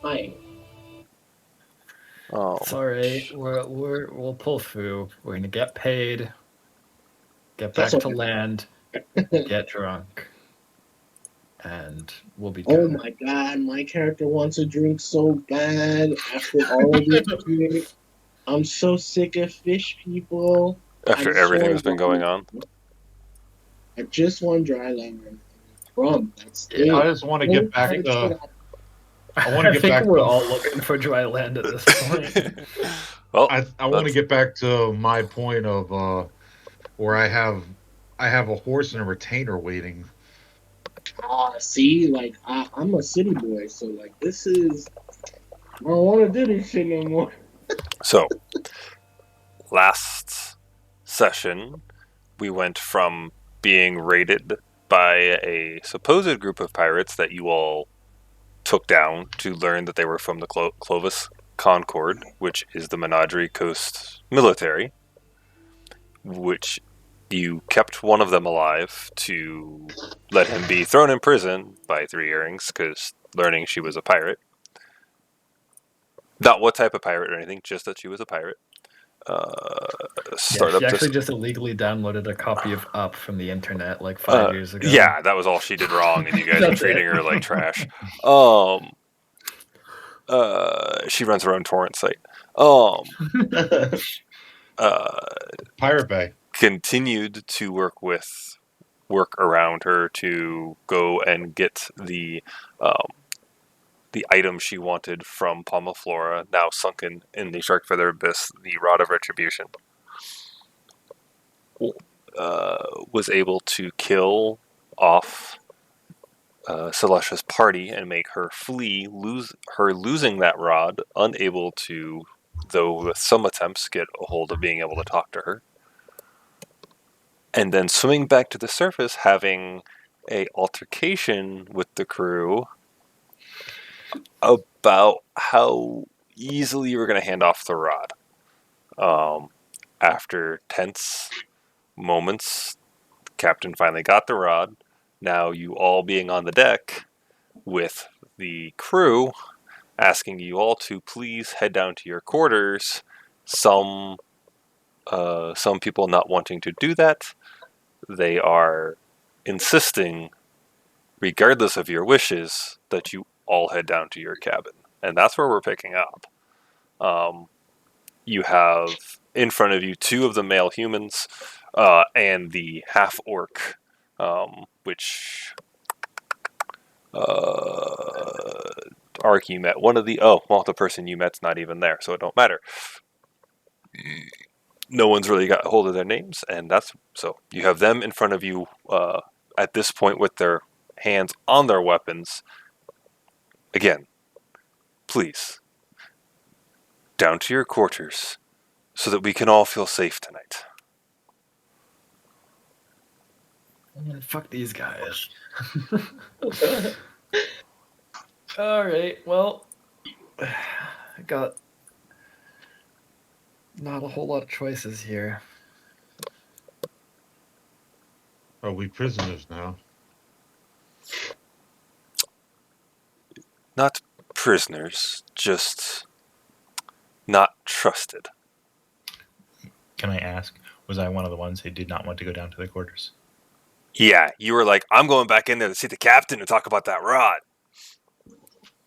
Hi. Oh, It's all right. We'll pull through. We're gonna get paid, get That's back to okay. land, get drunk, and we'll be Oh good. my god, my character wants a drink so bad after all of this shit. I'm so sick of fish people. I after just everything that's want been going on. I just want dry lemon and rum. That's Yeah, I it. just want to No get back other shit. to. I want to I get think back we're to. all looking for dry land at this point. Well, I want to that's get back to my point of where I have a horse and a retainer waiting. See, like I'm a city boy, so like this is I don't want to do this shit no more. so. Last session, we went from being raided by a supposed group of pirates that you all took down to learn that they were from the Clovis Concord, which is the Menagerie Coast military, which you kept one of them alive to let him be thrown in prison by Three Earrings because learning she was a pirate. Not what type of pirate or anything, just that she was a pirate. Uh, Yeah, start she up this. actually just illegally downloaded a copy of Up from the internet like 5 years ago. Yeah, that was all she did wrong, and you guys were That's treating it. her like trash. Um, she runs her own torrent site. Um, uh, Pirate Bay. continued to work around her to go and get the item she wanted from Palmaflora, now sunken in the Shark Feather Abyss, the Rod of Retribution. Was able to kill off Celestia's party and make her flee, losing that rod, unable to, though with some attempts, get a hold of being able to talk to her. And then swimming back to the surface, having a altercation with the crew about how easily you were going to hand off the rod. After tense moments, the captain finally got the rod. Now you all being on the deck with the crew, asking you all to please head down to your quarters. Some some people not wanting to do that. They are insisting, regardless of your wishes, that you all head down to your cabin, and that's where we're picking up. Um, you have in front of you two of the male humans and the half orc, which arc you met. One of the the person you met's not even there, so it don't matter. No one's really got a hold of their names, and that's so you have them in front of you at this point with their hands on their weapons. Again, please, down to your quarters so that we can all feel safe tonight. Man, fuck these guys. All right, well, I got not a whole lot of choices here. Are we prisoners now? Not prisoners, just not trusted. Can I ask, was I one of the ones who did not want to go down to the quarters? Yeah, you were like, I'm going back in there to see the captain and talk about that rod.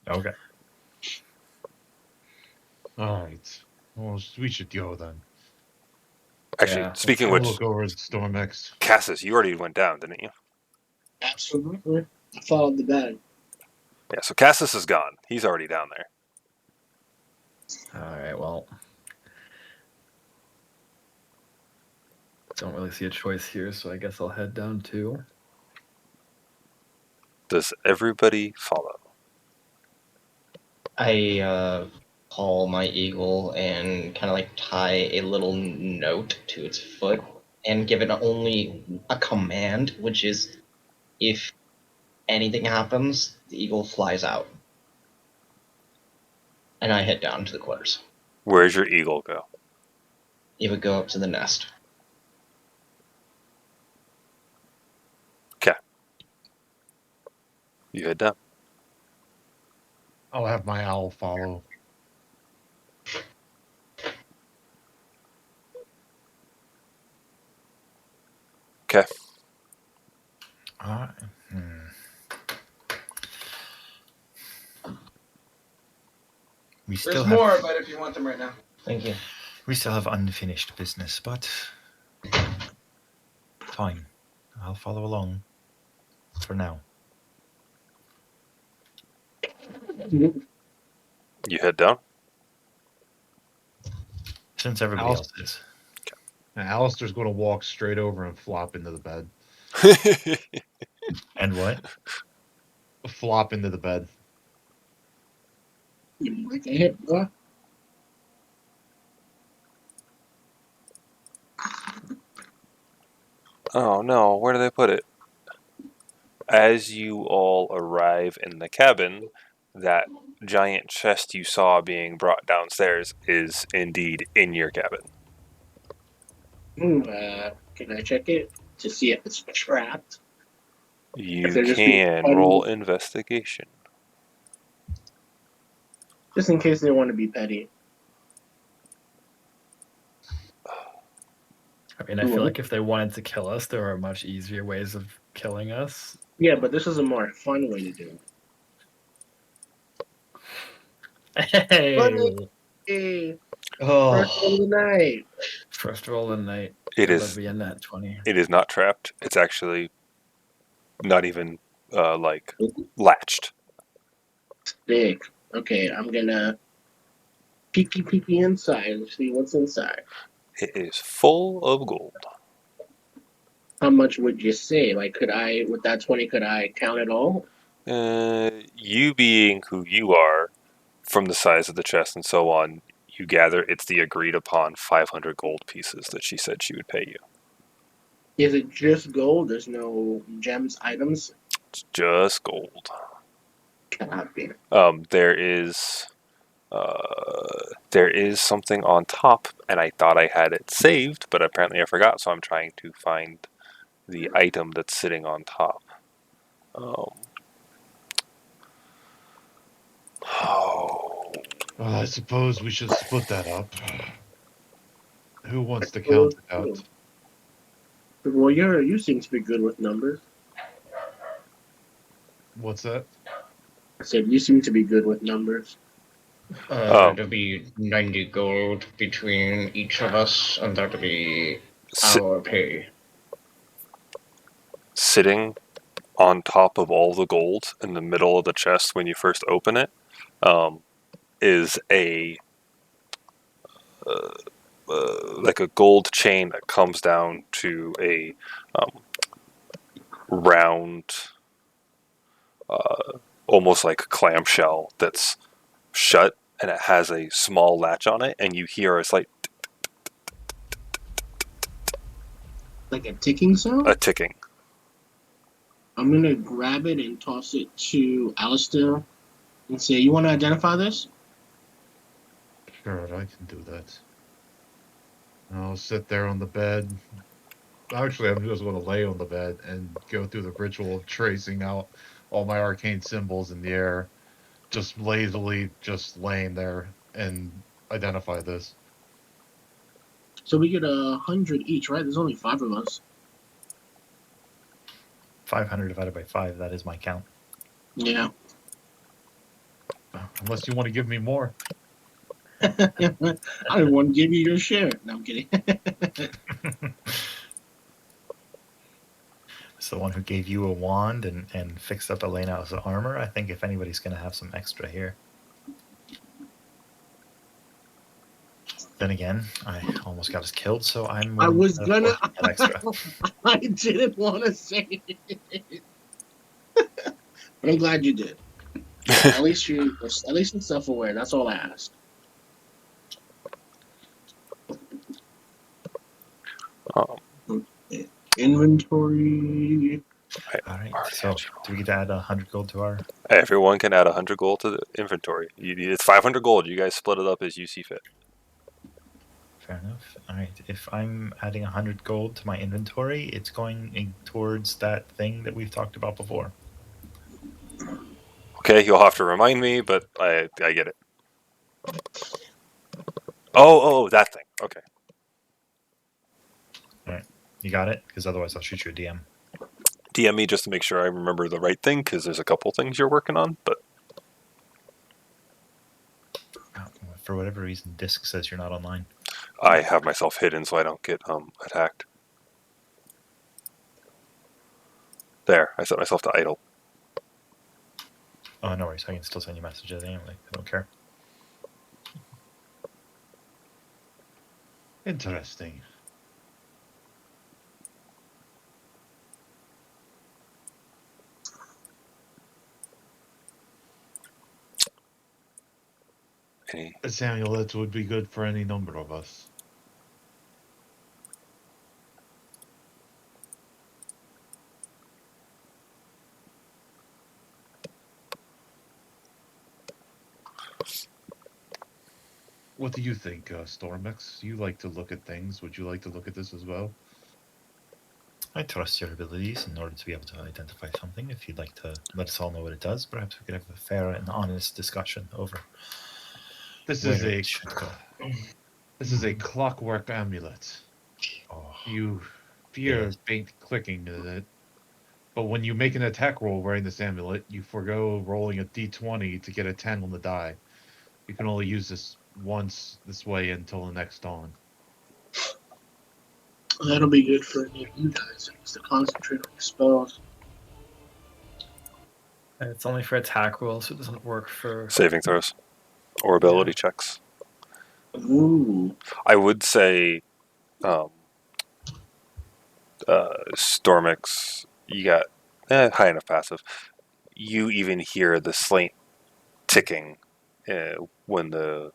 Okay. All right. Well, we should go then. Actually, Yeah, speaking of I'll which, look over at Stormex. Cassis, you already went down, didn't you? Absolutely. I followed the bag. Yeah, so Cassis is gone. He's already down there. All right, well, don't really see a choice here, so I guess I'll head down too. Does everybody follow? I call my eagle and kind of like tie a little note to its foot and give it only a command, which is if anything happens, the eagle flies out. And I head down to the quarters. Where's your eagle go? It would go up to the nest. Okay. You head down. I'll have my owl follow. Okay. Uh, hmm. We There's still more, have but if you want them right now. Thank you. we still have unfinished business, but fine. I'll follow along for now. You head down. Since everybody else is. And Alistair's going to walk straight over and flop into the bed. And what? Flop into the bed. You like a hit, boy? Oh no, where did they put it? As you all arrive in the cabin, that giant chest you saw being brought downstairs is indeed in your cabin. Can I check it to see if it's trapped? You they're just being can funny. roll investigation. Just in case they want to be petty. I mean, I feel like if they wanted to kill us, there are much easier ways of killing us. Yeah, but this is a more fun way to do it. Hey, Hey, Oh, first one of the night. first roll of the night. It It'll is. be a nat 20. It is not trapped. It's actually not even latched. Big. Okay, I'm gonna peek inside and see what's inside. It is full of gold. How much would you say? Like, could I, with that 20, could I count it all? You being who you are, from the size of the chest and so on, you gather it's the agreed upon 500 gold pieces that she said she would pay you. Is it just gold? There's no gems, items? It's just gold. Cannot be. There is something on top, and I thought I had it saved, but apparently I forgot, so I'm trying to find the item that's sitting on top. I suppose we should split that up. Who wants to count it out? Well, you seem to be good with numbers. What's that? I said you seem to be good with numbers. There'll be 90 gold between each of us, and that'll be our pay. Sitting on top of all the gold in the middle of the chest when you first open it is like a gold chain that comes down to a round, almost like clamshell that's shut, and it has a small latch on it, and you hear a slight Like a ticking sound? a ticking. I'm gonna grab it and toss it to Alistair and say, "You want to identify this?" Sure, I can do that. I'll sit there on the bed. Actually, I'm just going to lay on the bed and go through the ritual of tracing out all my arcane symbols in the air, just lazily just laying there and identify this. So we get 100 each, right? There's only 5 of us. 500 divided by 5, that is my count. Yeah. Unless you want to give me more. I didn't want to give you your share. No, I'm kidding. It's the one who gave you a wand and fixed up Elena's armor. I think if anybody's going to have some extra here. Then again, I almost got us killed, so I'm. I was gonna. Extra. I didn't want to say it, but I'm glad you did. At least you're self-aware. That's all I ask. Inventory. All right. So, do we get to add 100 gold to our? Everyone can add 100 gold to the inventory. It's 500 gold. You guys split it up as you see fit. Fair enough. All right. If I'm adding 100 gold to my inventory, it's going towards that thing that we've talked about before. Okay, you'll have to remind me, but I get it. Oh, that thing. Okay. You got it? Because otherwise I'll shoot you a DM. DM me just to make sure I remember the right thing, because there's a couple things you're working on, but For whatever reason, Disc says you're not online. I have myself hidden so I don't get attacked. There, I set myself to idle. Oh, no worries. I can still send you messages anyway. I don't care. Interesting. Any? This amulet would be good for any number of us. What do you think, Stormix? You like to look at things. Would you like to look at this as well? I trust your abilities in order to be able to identify something. If you'd like to let us all know what it does, perhaps we could have a fair and honest discussion over This where is a it should go. this is a clockwork amulet. Oh, You fear Yes. faint clicking in it, but when you make an attack roll wearing this amulet, you forego rolling a d20 to get a 10 on the die. You can only use this once this way until the next dawn. That'll be good for any of you guys to concentrate on your spells. It's only for attack rolls, so it doesn't work for. Saving throws or ability checks. Ooh. I would say Stormix, you got high enough passive. You even hear the slate ticking when the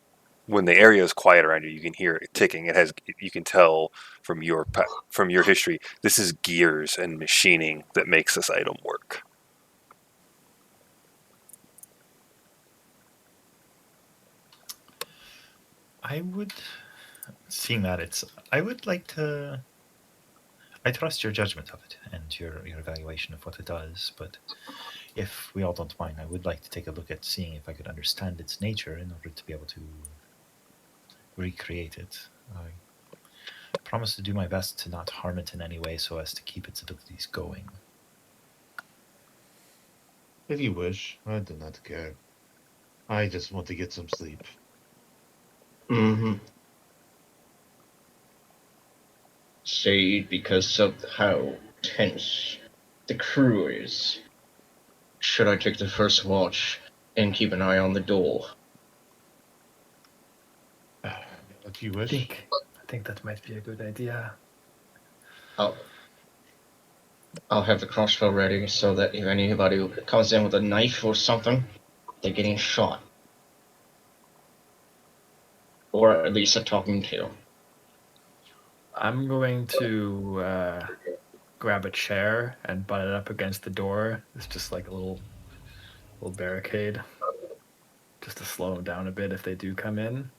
area is quiet around you. You can hear it ticking. You can tell from your history. This is gears and machining that makes this item work. I would, seeing that I would like to. I trust your judgment of it and your evaluation of what it does, but if we all don't mind, I would like to take a look at seeing if I could understand its nature in order to be able to recreate it. I promise to do my best to not harm it in any way so as to keep its abilities going. If you wish, I do not care. I just want to get some sleep. Mm-hmm. Say, because of how tense the crew is, should I take the first watch and keep an eye on the door? If you I wish. think that might be a good idea. I'll have the crossbow ready so that if anybody comes in with a knife or something, they're getting shot. Or at least a talking to. I'm going to grab a chair and butt it up against the door. It's just like a little barricade, just to slow them down a bit if they do come in.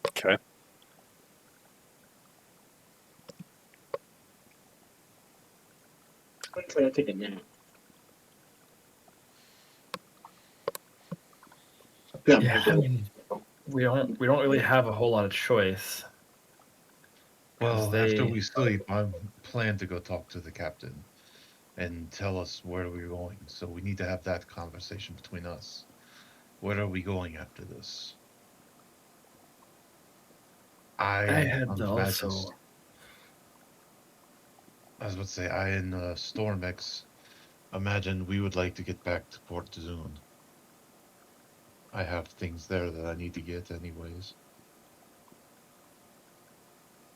Okay. I'm trying to take a nap. Yeah, I mean, we don't really have a whole lot of choice. Well, they- after we sleep, I plan to go talk to the captain and tell us where we're going. So we need to have that conversation between us. Where are we going after this? I had imagine- also. I was about to say, I and Stormix imagine we would like to get back to Port Zune. I have things there that I need to get anyways.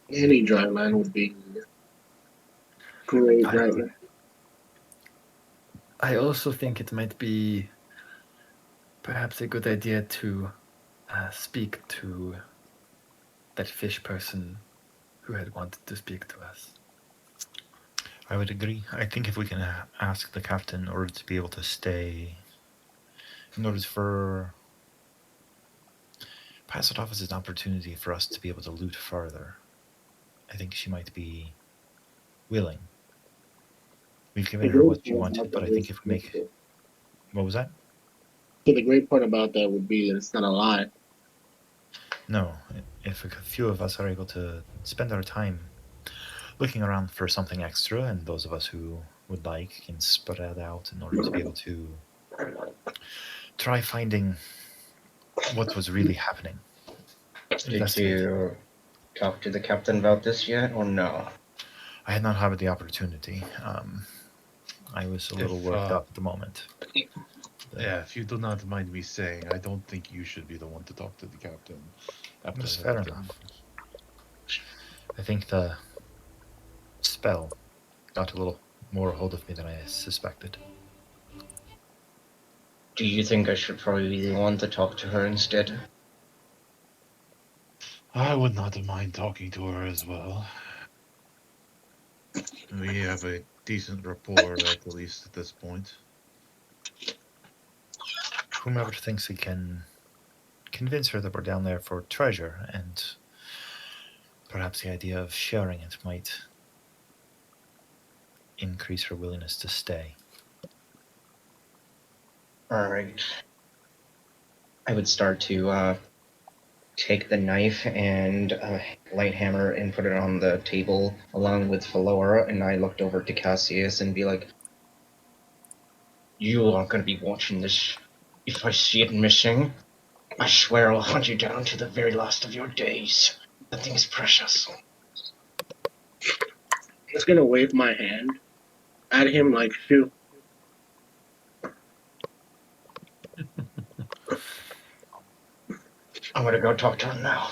Any dry line would be great, right? I also think it might be perhaps a good idea to speak to that fish person who had wanted to speak to us. I would agree. I think if we can ask the captain in order to be able to stay, in order for pass it off as an opportunity for us to be able to loot further, I think she might be willing. We've The given her great what she part wanted, about but that I think is, if we make... What was that? so the great part about that would be that it's not a lie. No, if a few of us are able to spend our time looking around for something extra, and those of us who would like can spread out in order to be able to try finding what was really happening. Did Investigate. you talk to the captain about this yet, or no? I had not had the opportunity. I was a little If, worked up at the moment. Yeah, if you do not mind me saying, I don't think you should be the one to talk to the captain after That's fair everything. enough. I think the spell got a little more a hold of me than I suspected. Do you think I should probably be the one to talk to her instead? I would not mind talking to her as well. We have a decent rapport, at least at this point. Whomever thinks he can convince her that we're down there for treasure, and perhaps the idea of sharing it might increase her willingness to stay. Alright. I would start to take the knife and light hammer and put it on the table along with Philora, and I looked over to Cassius and be like, you aren't going to be watching this. If I see it missing, I swear I'll hunt you down to the very last of your days. That thing's precious. I'm just gonna wave my hand at him like, shoot. I'm gonna go talk to him now.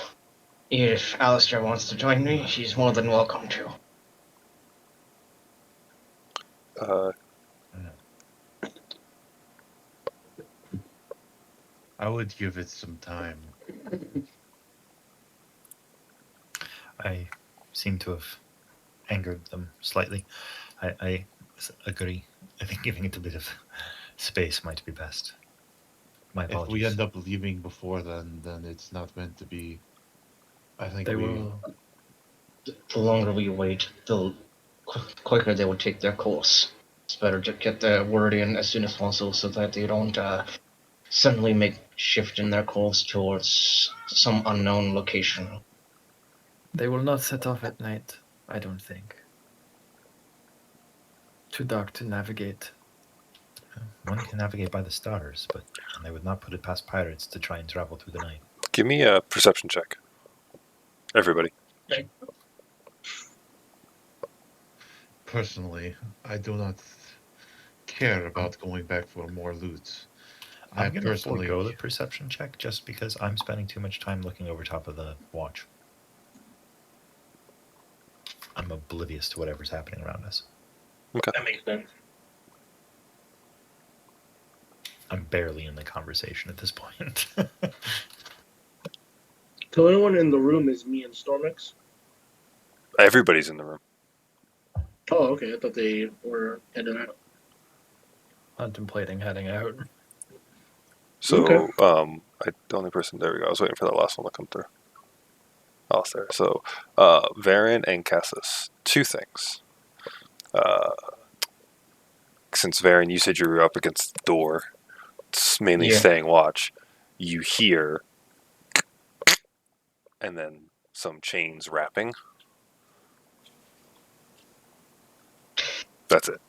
If Alistair wants to join me, he's more than welcome to. I would give it some time. I seem to have angered them slightly. I agree. I think giving it a bit of space might be best. My If apologies. we end up leaving before then it's not meant to be. I think They we. will. The longer we wait, the quicker they will take their course. It's better to get the word in as soon as possible so that they don't suddenly make shift in their course towards some unknown location. They will not set off at night, I don't think. Too dark to navigate. One can navigate by the stars, but I would not put it past pirates to try and travel through the night. Give me a perception check. Everybody. Personally, I do not care about going back for more loot. I I'm going to personally. forego the perception check just because I'm spending too much time looking over top of the watch. I'm oblivious to whatever's happening around us. That makes sense. I'm barely in the conversation at this point. So anyone in the room is me and Stormix? Everybody's in the room. Oh, okay. I thought they were headed out. Contemplating heading out. So, Okay. the only person, there we go. I was waiting for that last one to come through. Oh, it's there. So, Varen and Cassis. Two things. Since Varen, you said you were up against the door, it's mainly Yeah. staying watch. You hear, and then some chains rapping. That's it.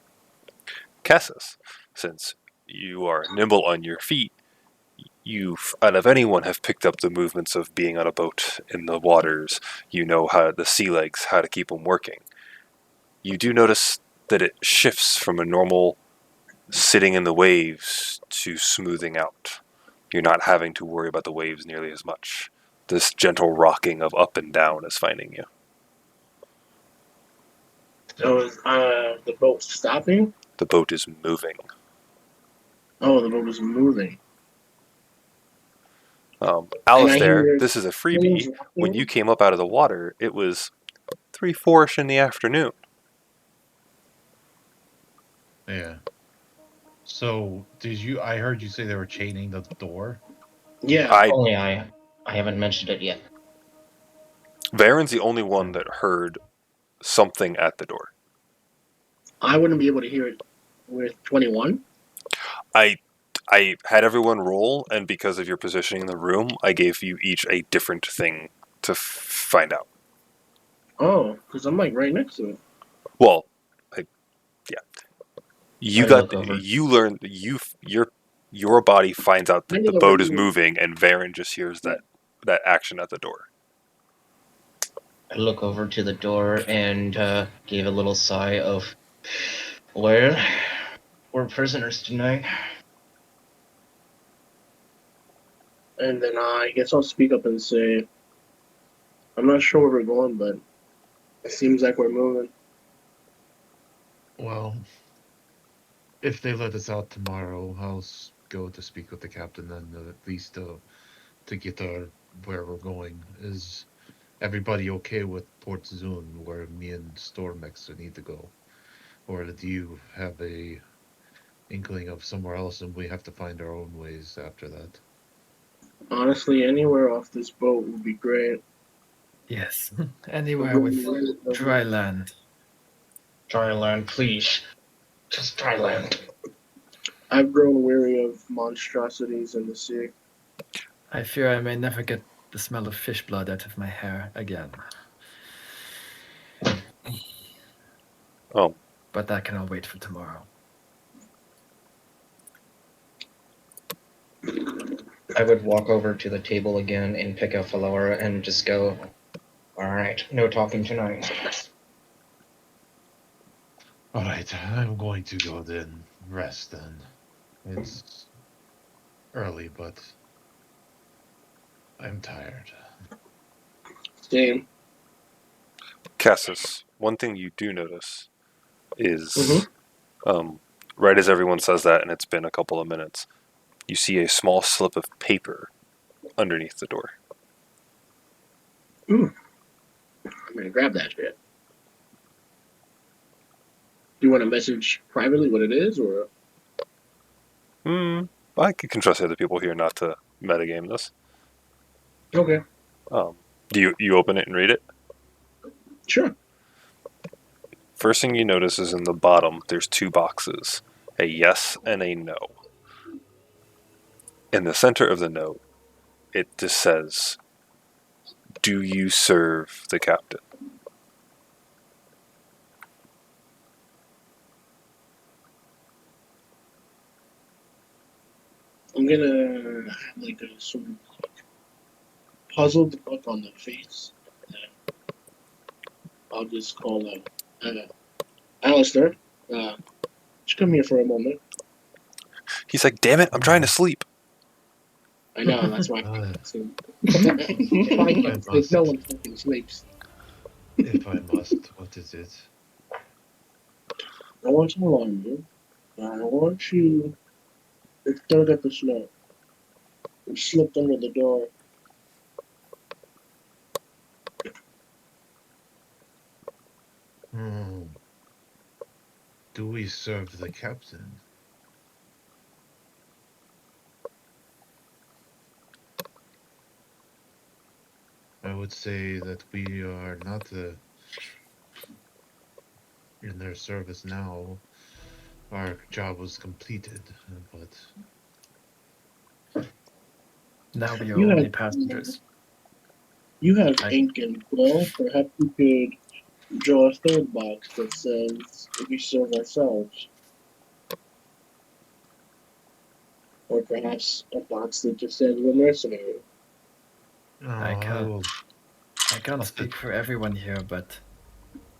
Cassis, since you are nimble on your feet, you, out of anyone, have picked up the movements of being on a boat in the waters. You know how the sea legs, how to keep them working. You do notice that it shifts from a normal sitting in the waves to smoothing out. You're not having to worry about the waves nearly as much. This gentle rocking of up and down is finding you. So is the boat stopping? The boat is moving. Oh, the boat is moving. Alistair, hear this is a chains freebie. When rocking? you came up out of the water, it was 3-4ish in the afternoon. Yeah. So did you? I heard you say they were chaining the door. Yeah. Only I haven't mentioned it yet. Varen's the only one that heard something at the door. I wouldn't be able to hear it with 21. I had everyone roll, and because of your positioning in the room, I gave you each a different thing to find out. Oh, because I'm like right next to it. Well, I look over. you learned your body finds out I that knew the the boat is radio. moving, and Varen just hears that action at the door. I look over to the door and gave a little sigh of, well, we're prisoners tonight. And then I guess I'll speak up and say, I'm not sure where we're going, but it seems like we're moving. Well, if they let us out tomorrow, I'll go to speak with the captain then, at least to get where we're going. Is everybody okay with Port Zun, where me and Stormex need to go? Or do you have a inkling of somewhere else and we have to find our own ways after that? Honestly, anywhere off this boat would be great. Yes, anywhere with dry land. Dry land, please. Just dry land. I've grown weary of monstrosities in the sea. I fear I may never get the smell of fish blood out of my hair again. Oh, But that can all wait for tomorrow. I would walk over to the table again and pick up Valora and just go, alright, no talking tonight. All right, I'm going to go then. Rest then. It's early, but I'm tired. Same. Cassis, one thing you do notice is, right as everyone says that, and it's been a couple of minutes, you see a small slip of paper underneath the door. I'm gonna grab that shit. Do you want to message privately what it is, or? I can trust the other people here not to metagame this. Okay, Do you open it and read it? sure. First thing you notice is in the bottom, there's two boxes, a yes and a no. In the center of the note, it just says, "Do you serve the captain?" I'm gonna have like a sort of puzzled look on the face. I'll just call Alistair. Just come here for a moment. He's like, "Damn it, I'm trying to sleep." I know, that's why. Uh, If no one fucking sleeps. If I must, what is it? I want to alarm you. I want you to still get the snow. It slipped under the door. Do we serve the captain? I would say that we are not in their service now. Our job was completed, but Now we are You only have passengers. you have I- ink and quill. Perhaps you could draw a third box that says we serve ourselves. Or perhaps a box that just says we're mercenary. I will. can't speak for everyone here, but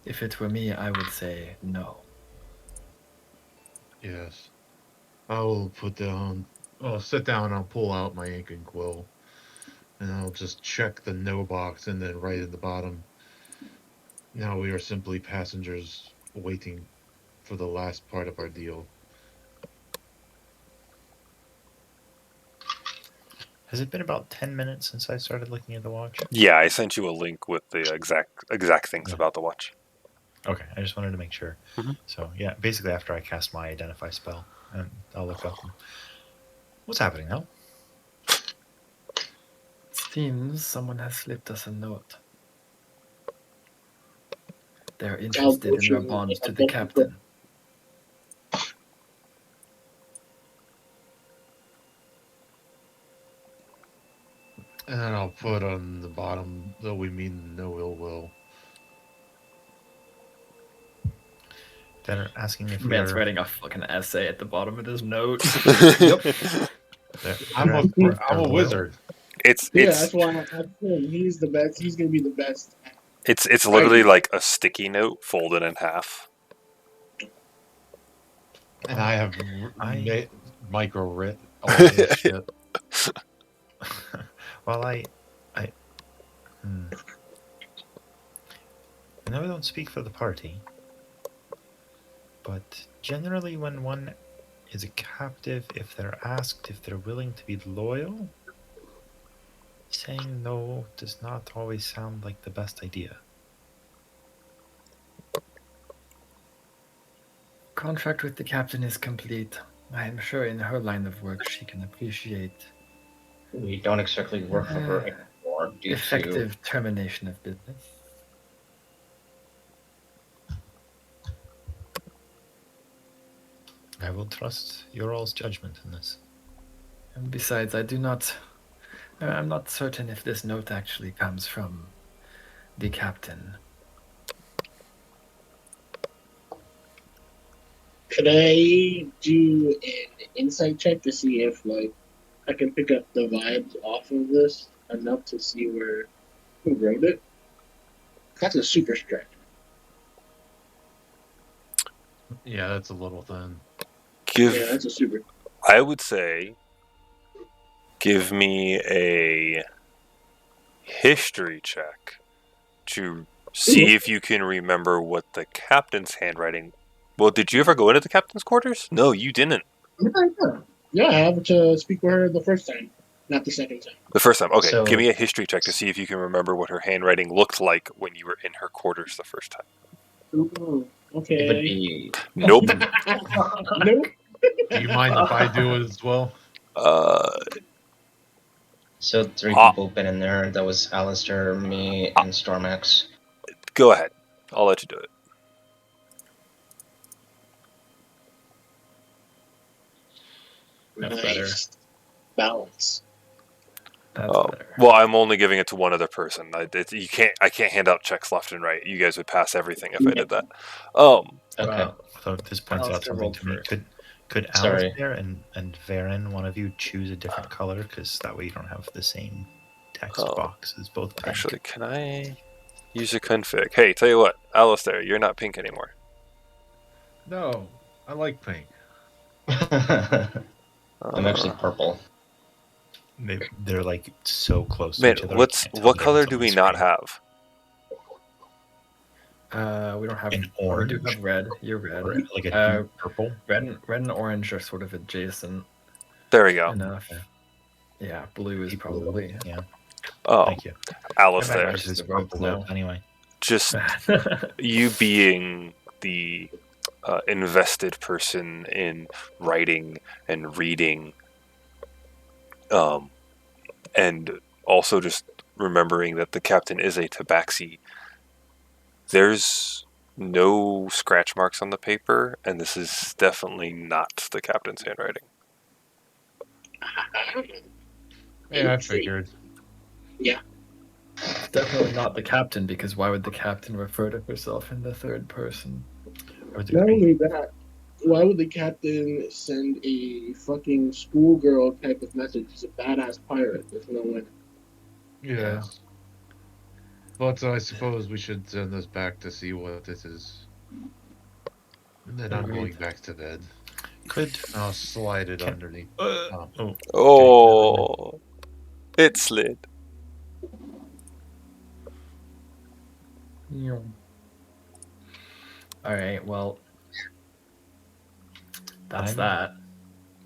if it were me, I would say no. Yes, I will put down. I'll sit down. I'll pull out my ink and quill, and I'll just check the no box, and then write at the bottom. Now we are simply passengers waiting for the last part of our deal. Has it been about 10 minutes since I started looking at the watch? Yeah, I sent you a link with the exact things Yeah. about the watch. Okay, I just wanted to make sure. Mhm. So, yeah, basically after I cast my identify spell, and I'll look up. What's happening now? It seems someone has slipped us a note. They're interested in our bond to the captain. And then I'll put on the bottom, though we mean no ill will. They're asking if we Man's are. writing a fucking essay at the bottom of his note. Yep. I'm They're a, asking if I'm they're a loyal. wizard. It's Yeah, it's that's why I think he's the best. He's gonna be the best. it's literally like a sticky note folded in half. And I have micro writ all Oh, this shit. Well, I know I don't speak for the party, but generally when one is a captive, if they're asked if they're willing to be loyal, saying no does not always sound like the best idea. Contract with the captain is complete. I am sure in her line of work she can appreciate We don't exactly work for her anymore due to effective termination of business. I will trust your all's judgment in this. And besides, I'm not certain if this note actually comes from the captain. Could I do an insight check to see if I can pick up the vibes off of this enough to see who wrote it? That's a super stretch. Yeah, that's a little thin. Yeah, that's a super. I would say, give me a history check to see if you can remember what the captain's handwriting. Well, did you ever go into the captain's quarters? No, you didn't. Yeah, I have to speak with her the first time, not the second time. The first time. Okay, So- give me a history check to see if you can remember what her handwriting looked like when you were in her quarters the first time. Ooh, it would okay. be Nope. Nope. Do you mind if I do it as well? so 3 people been in there. That was Alistair, me, and Stormax. Go ahead. I'll let you do it. That's Nice. Balance. That's better. Well, I'm only giving it to one other person. I can't hand out checks left and right. You guys would pass everything if I did that. Okay. So this points out Alistair something rolled to me. first. Could Sorry. Alistair and Varen, one of you, choose a different color? Because that way you don't have the same text Oh. box as both pink. Actually, can I use a config? Hey, tell you what, Alistair, you're not pink anymore. No, I like pink. I'm actually purple. They're like so close to Man, each other. I what can't tell the color difference do on we the not screen. We don't have An We do orange? have red. You're red. Or like a Uh, deep purple. Red and orange are sort of adjacent There we go. enough. Yeah, blue is Deep blue. probably. Yeah, Oh, thank you. Alistair, This is The roads purple now. anyway. just you being the invested person in writing and reading, and also just remembering that the captain is a tabaxi. There's no scratch marks on the paper, and this is definitely not the captain's handwriting. Yeah, I figured. It's definitely not the captain, because why would the captain refer to herself in the third person? Or the Not green. only that, why would the captain send a fucking schoolgirl type of message? He's a badass pirate. There's no way. Yes. But I suppose we should send this back to see what this is. And then I'm Agreed. going back to bed. Could I'll slide it Can- underneath. oh, Oh, it slid. All right. Well, that's I'm-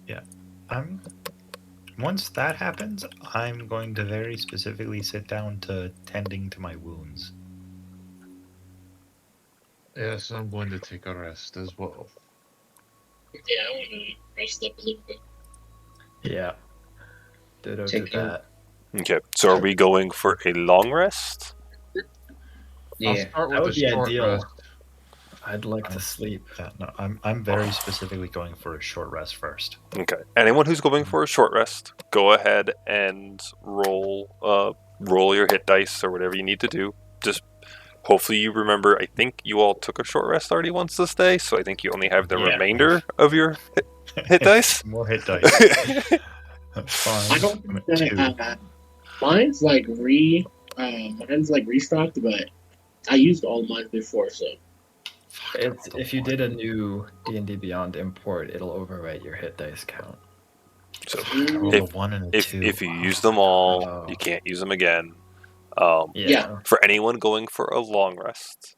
that. once that happens, I'm going to very specifically sit down to tending to my wounds. Yes, I'm going to take a rest as well. Yeah, I want to rest up a little bit. Yeah. Ditto to Taking- that. Okay, so are we going for a long rest? I'll Yeah. start That with would a be short ideal. rest. I'd like to sleep. Yeah, no, I'm very specifically going for a short rest first. Okay. Anyone who's going for a short rest, go ahead and roll your hit dice or whatever you need to do. Just hopefully you remember. I think you all took a short rest already once this day, so I think you only have the Yeah. remainder of your hit dice. More hit dice. That's fine. I don't I'm think at 2. that mine's like restocked, but I used all mine before, so If you did a new D&D Beyond import, it'll overwrite your hit dice count. So I rolled a 1 and a 2. if you use them all, Oh. you can't use them again. Yeah. For anyone going for a long rest,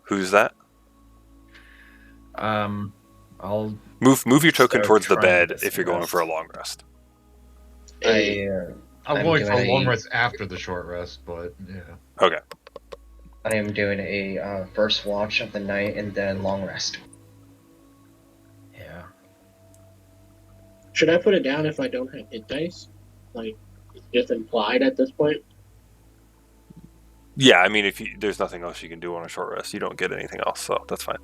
who's that? I'll Move your token start towards the trying bed this if you're going rest. for a long rest. I'm I'm going for a doing long a- rest after the short rest, but yeah. Okay. I am doing a first watch of the night and then long rest. Yeah. should I put it down if I don't have hit dice? Like, it's just implied at this point. Yeah, I mean, there's nothing else you can do on a short rest, you don't get anything else, so that's fine.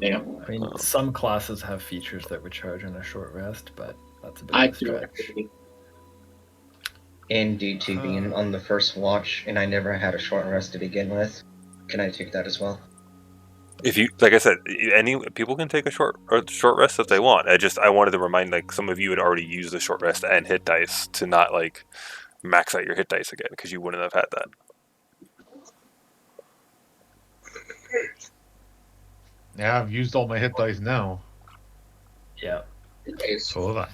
Yeah, I mean, some classes have features that would charge on a short rest, but that's a bit I of a do. stretch. And due to being on the first watch, and I never had a short rest to begin with, can I take that as well? If you, like I said, any people can take a short rest if they want. I wanted to remind, like, some of you had already used the short rest and hit dice to not like max out your hit dice again because you wouldn't have had that. Yeah, I've used all my hit dice now. Yeah. So have I.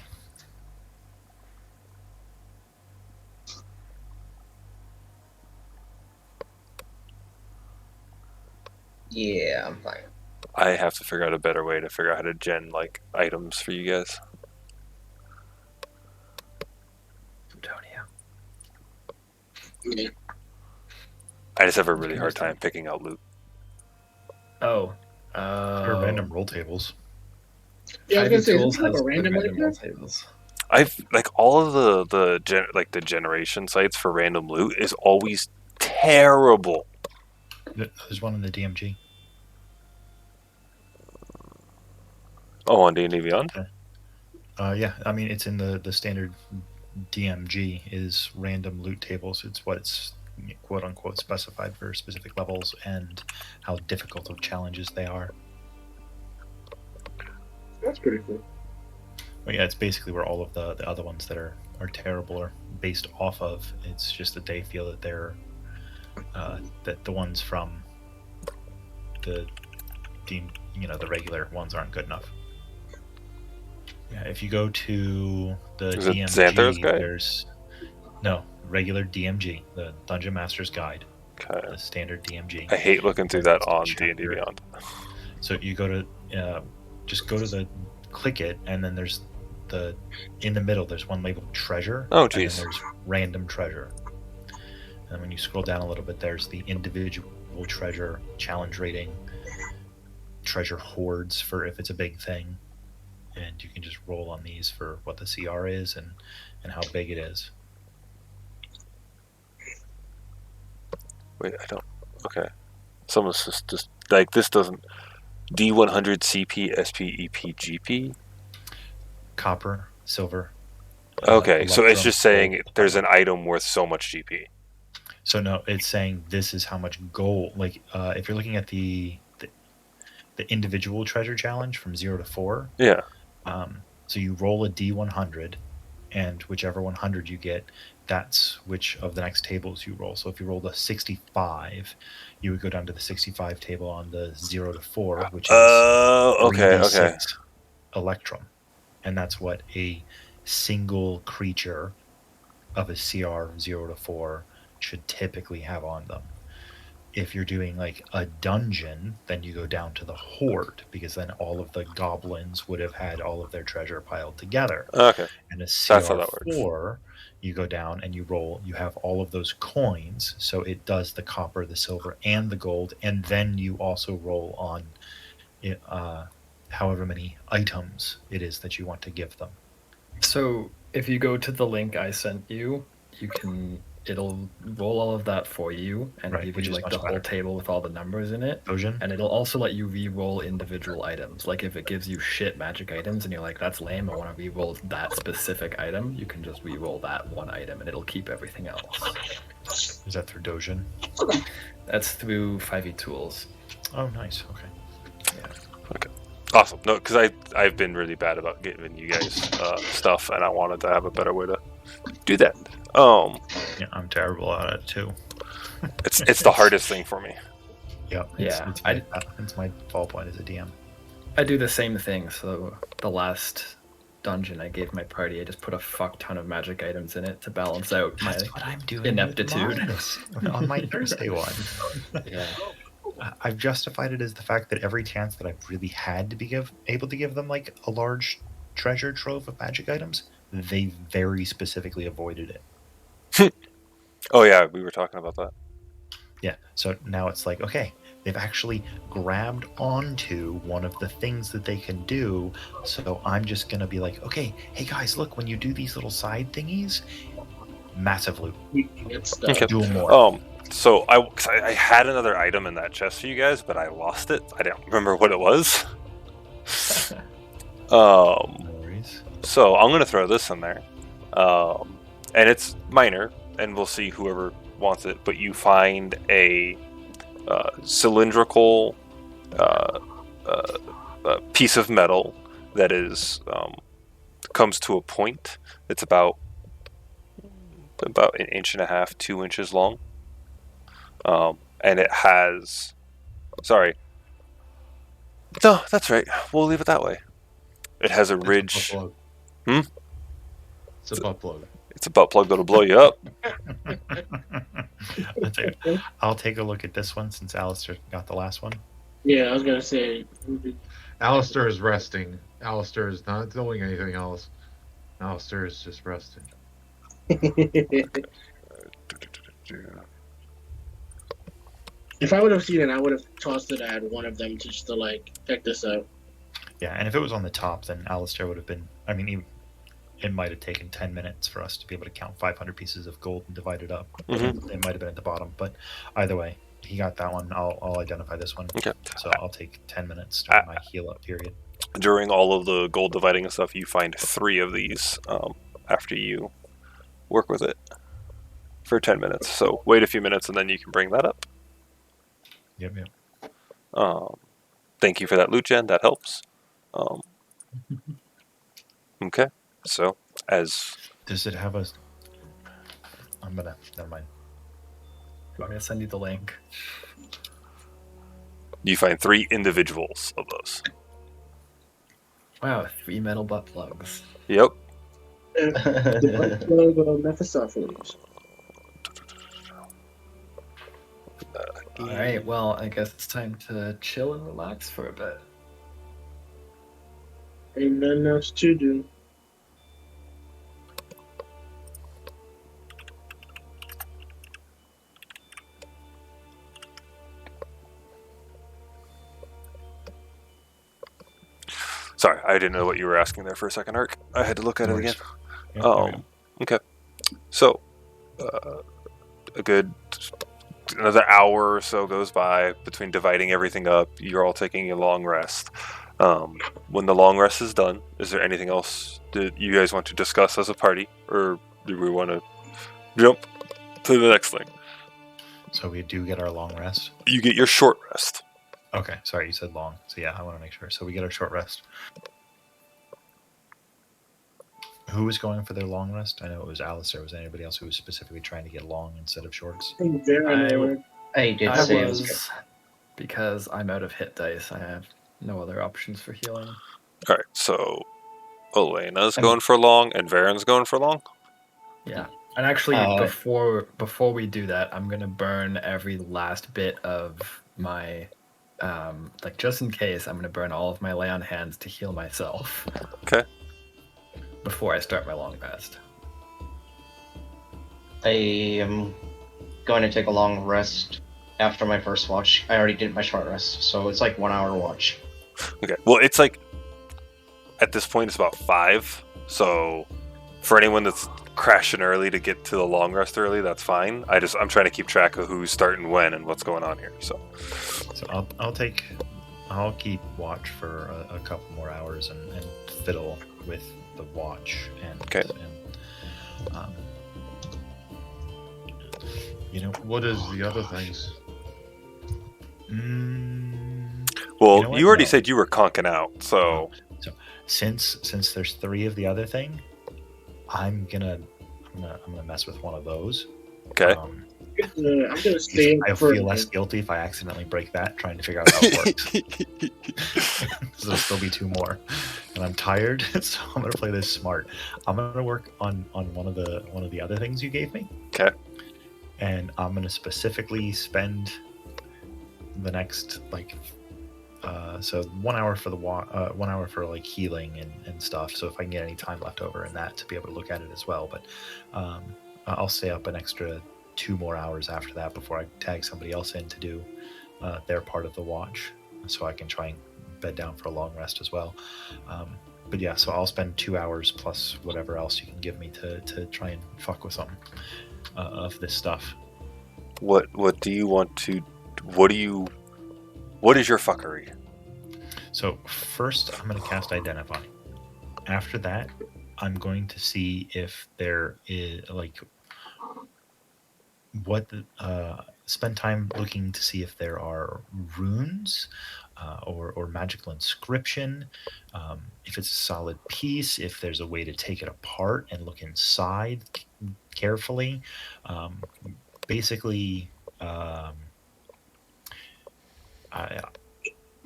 Yeah, I'm fine. I have to figure out a better way to figure out how to gen like items for you guys. Antonia. Yeah. I just have a really hard time picking out loot. Oh. Or random roll tables. Yeah, I was gonna say, Tools is this like has a random good like roll that? tables. I've like all of the generation sites for random loot is always terrible. There's one in the DMG. Oh, on D&D Beyond? Yeah, I mean, it's in the standard DMG is random loot tables. It's what's quote unquote specified for specific levels and how difficult of challenges they are. That's pretty cool. But yeah, it's basically where all of the other ones that are terrible are based off of. It's just that they feel that they're that the ones from the the regular ones aren't good enough. Yeah, if you go to the Is it DMG, Xanthar's Guide? there's no regular DMG, the Dungeon Master's Guide, Okay. the standard DMG. I hate looking through that on Chapter. D&D Beyond. So you go to just go to the click it, and then there's in the middle there's one labeled treasure. Oh, And then jeez. there's random treasure. And when you scroll down a little bit, there's the individual treasure challenge rating, treasure hoards for if it's a big thing, and you can just roll on these for what the CR is and how big it is. Wait, I don't. Okay. Someone's just like this doesn't. D100 CP SP EP GP. Copper, silver. Okay, so it's electrum, just saying gold, there's an platinum. item worth so much GP. So no, it's saying this is how much gold. Like if you're looking at the individual treasure challenge from 0 to 4. Yeah. So you roll a D100, and whichever 100 you get, that's which of the next tables you roll. So if you rolled a 65, you would go down to the 65 table on the 0 to 4, which is Okay. 3d6 electrum, and that's what a single creature of a CR 0 to 4 should typically have on them. If you're doing like a dungeon, then you go down to the horde, because then all of the goblins would have had all of their treasure piled together. Okay. And a That's how that works. CR4, you go down and you roll, you have all of those coins, so it does the copper, the silver, and the gold, and then you also roll on however many items it is that you want to give them. So if you go to the link I sent you, you can it'll roll all of that for you and Right, give which you is like much the whole better. table with all the numbers in it. Ocean? And it'll also let you re-roll individual items. Like if it gives you shit magic items and you're like, that's lame, I want to re-roll that specific item, you can just re-roll that one item and it'll keep everything else. Is that through Dojin? That's through 5e tools. Oh, nice. Okay. Okay. Awesome. No, because I've been really bad about giving you guys stuff, and I wanted to have a better way to do that. Yeah, I'm terrible at it too. It's the hardest thing for me. Yeah, Yeah, it's my fall point as a DM. I do the same thing. So the last dungeon I gave my party, I just put a fuck ton of magic items in it to balance out That's my what I'm doing ineptitude. with mine on my Thursday one. Yeah. I've justified it as the fact that every chance that I've really had to be able to give them like a large treasure trove of magic items, they very specifically avoided it. Oh yeah, we were talking about that. Yeah, so now it's like, okay, they've actually grabbed onto one of the things that they can do. So I'm just going to be like, okay, hey guys, look, when you do these little side thingies, massive loot. It's the Okay. Do more. So I had another item in that chest for you guys, but I lost it. I don't remember what it was. No worries. So I'm gonna throw this in there, and it's minor, and we'll see whoever wants it. But you find a cylindrical piece of metal that is comes to a point. It's about an inch and a half, 2 inches long, and it has. Sorry. No, that's right. We'll leave it that way. It has a ridge. Hmm? It's a butt plug. It's a butt plug that'll blow you up. I'll take a look at this one since Alistair got the last one. Yeah, I was gonna say. Alistair is resting. Alistair is not doing anything else. Alistair is just resting. If I would have seen it, I would have tossed it at one of them just to like check this out. Yeah, and if it was on the top, then Alistair would have been. I mean, it might have taken 10 minutes for us to be able to count 500 pieces of gold and divide it up. Mhm. It might have been at the bottom, but either way, he got that one. I'll identify this one. Okay. So I'll take 10 minutes during my heal up period. During all of the gold dividing and stuff, you find 3 of these after you work with it for 10 minutes. So wait a few minutes and then you can bring that up. Yep. Thank you for that loot gen. That helps. Okay. So as Does it have a? Never mind. You want me to send you the link? you find 3 individuals of those. Wow, 3 metal butt plugs. Yep. The butt plug of Mephistopheles. Alright, well, I guess it's time to chill and relax for a bit. Ain't nothing else to do. Sorry, I didn't know what you were asking there for a second, Ark. I had to look at it again. Yep, Okay. So, a good another hour or so goes by between dividing everything up. You're all taking a long rest. When the long rest is done, is there anything else that you guys want to discuss as a party, or do we want to jump to the next thing? So we do get our long rest. You get your short rest. Okay, sorry, you said long. So yeah, I want to make sure. So we get our short rest. Who was going for their long rest? I know it was Alistair. Was there anybody else who was specifically trying to get long instead of shorts? I think Varen I did I say was, because I'm out of hit dice, I have no other options for healing. All right, so Elena's going for long, and Varen's going for long. Yeah. And actually, Uh, before we do that, I'm gonna burn every last bit of my, like just in case, I'm gonna burn all of my lay on hands to heal myself. Okay. Before I start my long rest. I am going to take a long rest after my first watch. I already did my short rest, so it's like 1 hour watch. Okay. Well, it's like at this point it's about 5. So for anyone that's crashing early to get to the long rest early, that's fine. I'm trying to keep track of who's starting when and what's going on here. So I'll keep watch for a couple more hours and fiddle with the watch and Okay. What is the other things? well, You know what? you already No. said you were conking out, so Since there's 3 of the other thing, I'm gonna mess with one of those. okay. I'm gonna stay I up for feel less guilty if I accidentally break that, trying to figure out how it works. So there'll still be 2 more, and I'm tired, so I'm gonna play this smart. I'm gonna work on one of the other things you gave me. Okay. And I'm gonna specifically spend the next so 1 hour for the 1 hour for like healing and stuff. So if I can get any time left over in that to be able to look at it as well, but I'll stay up an extra 2 more hours after that before I tag somebody else in to do their part of the watch, so I can try and bed down for a long rest as well. But yeah, so I'll spend 2 hours plus whatever else you can give me to try and fuck with some of this stuff. What do you want to? What is your fuckery? So first, I'm going to cast Identify. After that, I'm going to see if there is spend time looking to see if there are runes or magical inscription, if it's a solid piece, if there's a way to take it apart and look inside carefully. Basically,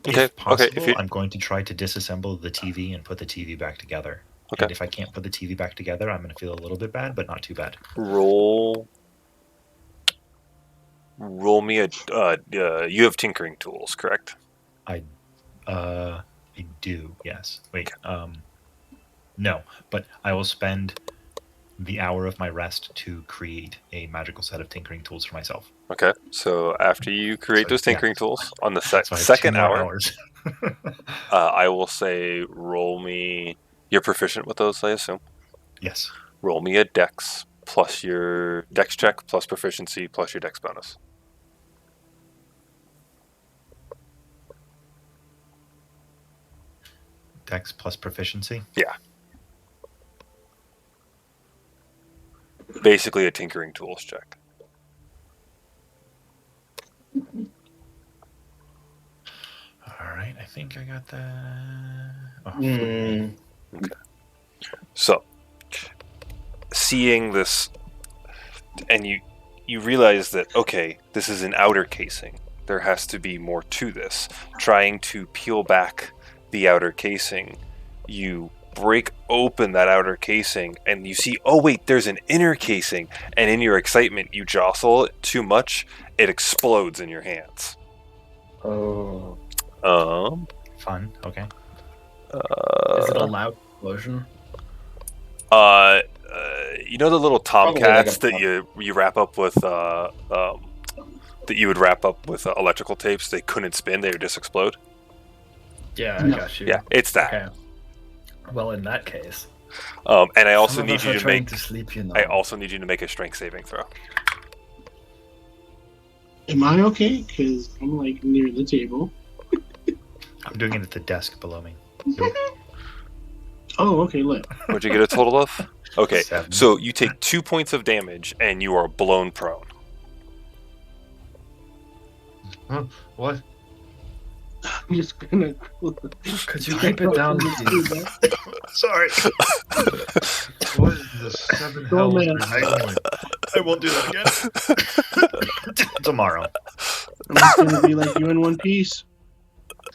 if possible, I'm going to try to disassemble the TV and put the TV back together. Okay. And if I can't put the TV back together, I'm going to feel a little bit bad, but not too bad. Roll me a. You have tinkering tools, correct? I do. Yes. Wait. No, but I will spend the hour of my rest to create a magical set of tinkering tools for myself. Okay. So after you create those tinkering tools on the So I have second 2 more hour, hours. I will say roll me. You're proficient with those, I assume. Yes. Roll me a dex plus your dex check plus proficiency plus your dex bonus. Dex plus proficiency? Yeah. Basically a tinkering tools check. All right, I think I got that. Oh, Okay. So, seeing this, and you realize that, okay, this is an outer casing. There has to be more to this. Trying to peel back the outer casing, you break open that outer casing and you see, oh wait, there's an inner casing, and in your excitement you jostle it too much, it explodes in your hands. Oh. Fun. Okay. Is it a loud explosion? You know the little tomcats Probably like that you wrap up with that you would wrap up with electrical tapes? They couldn't spin; they would just explode. Yeah, I got you. Yeah, it's that. Okay. Well, in that case, And I also some of need us you are to trying make. to sleep, you know. I also need you to make a strength saving throw. Am I okay? Because I'm like near the table. I'm doing it at the desk below me. Oh, okay, look. What'd you get a total of? Okay, 7. so you take 2 points of damage and you are blown prone. Huh? What? I'm just gonna. Could you keep it down, please? Sorry. What in the 7 Oh, hell man. are you doing? I won't do that again. Tomorrow. I'm just gonna be like you in One Piece.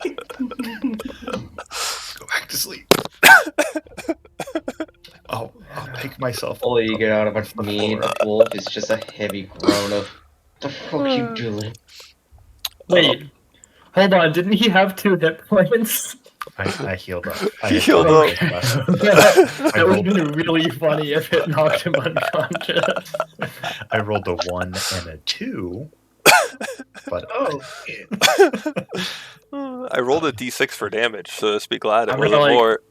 Go back to sleep. I'll pick myself All you get out of off the me, floor. the wolf, is just a heavy groan of, the fuck you doing? Wait, hold on. Didn't he have 2 hit points? I healed up. I He had healed 2 up. hit points left. That would have been really funny if it knocked him unconscious. I rolled a 1 and a 2. But Oh, I rolled a d6 for damage, so just be glad it I'm wasn't gonna, like, more.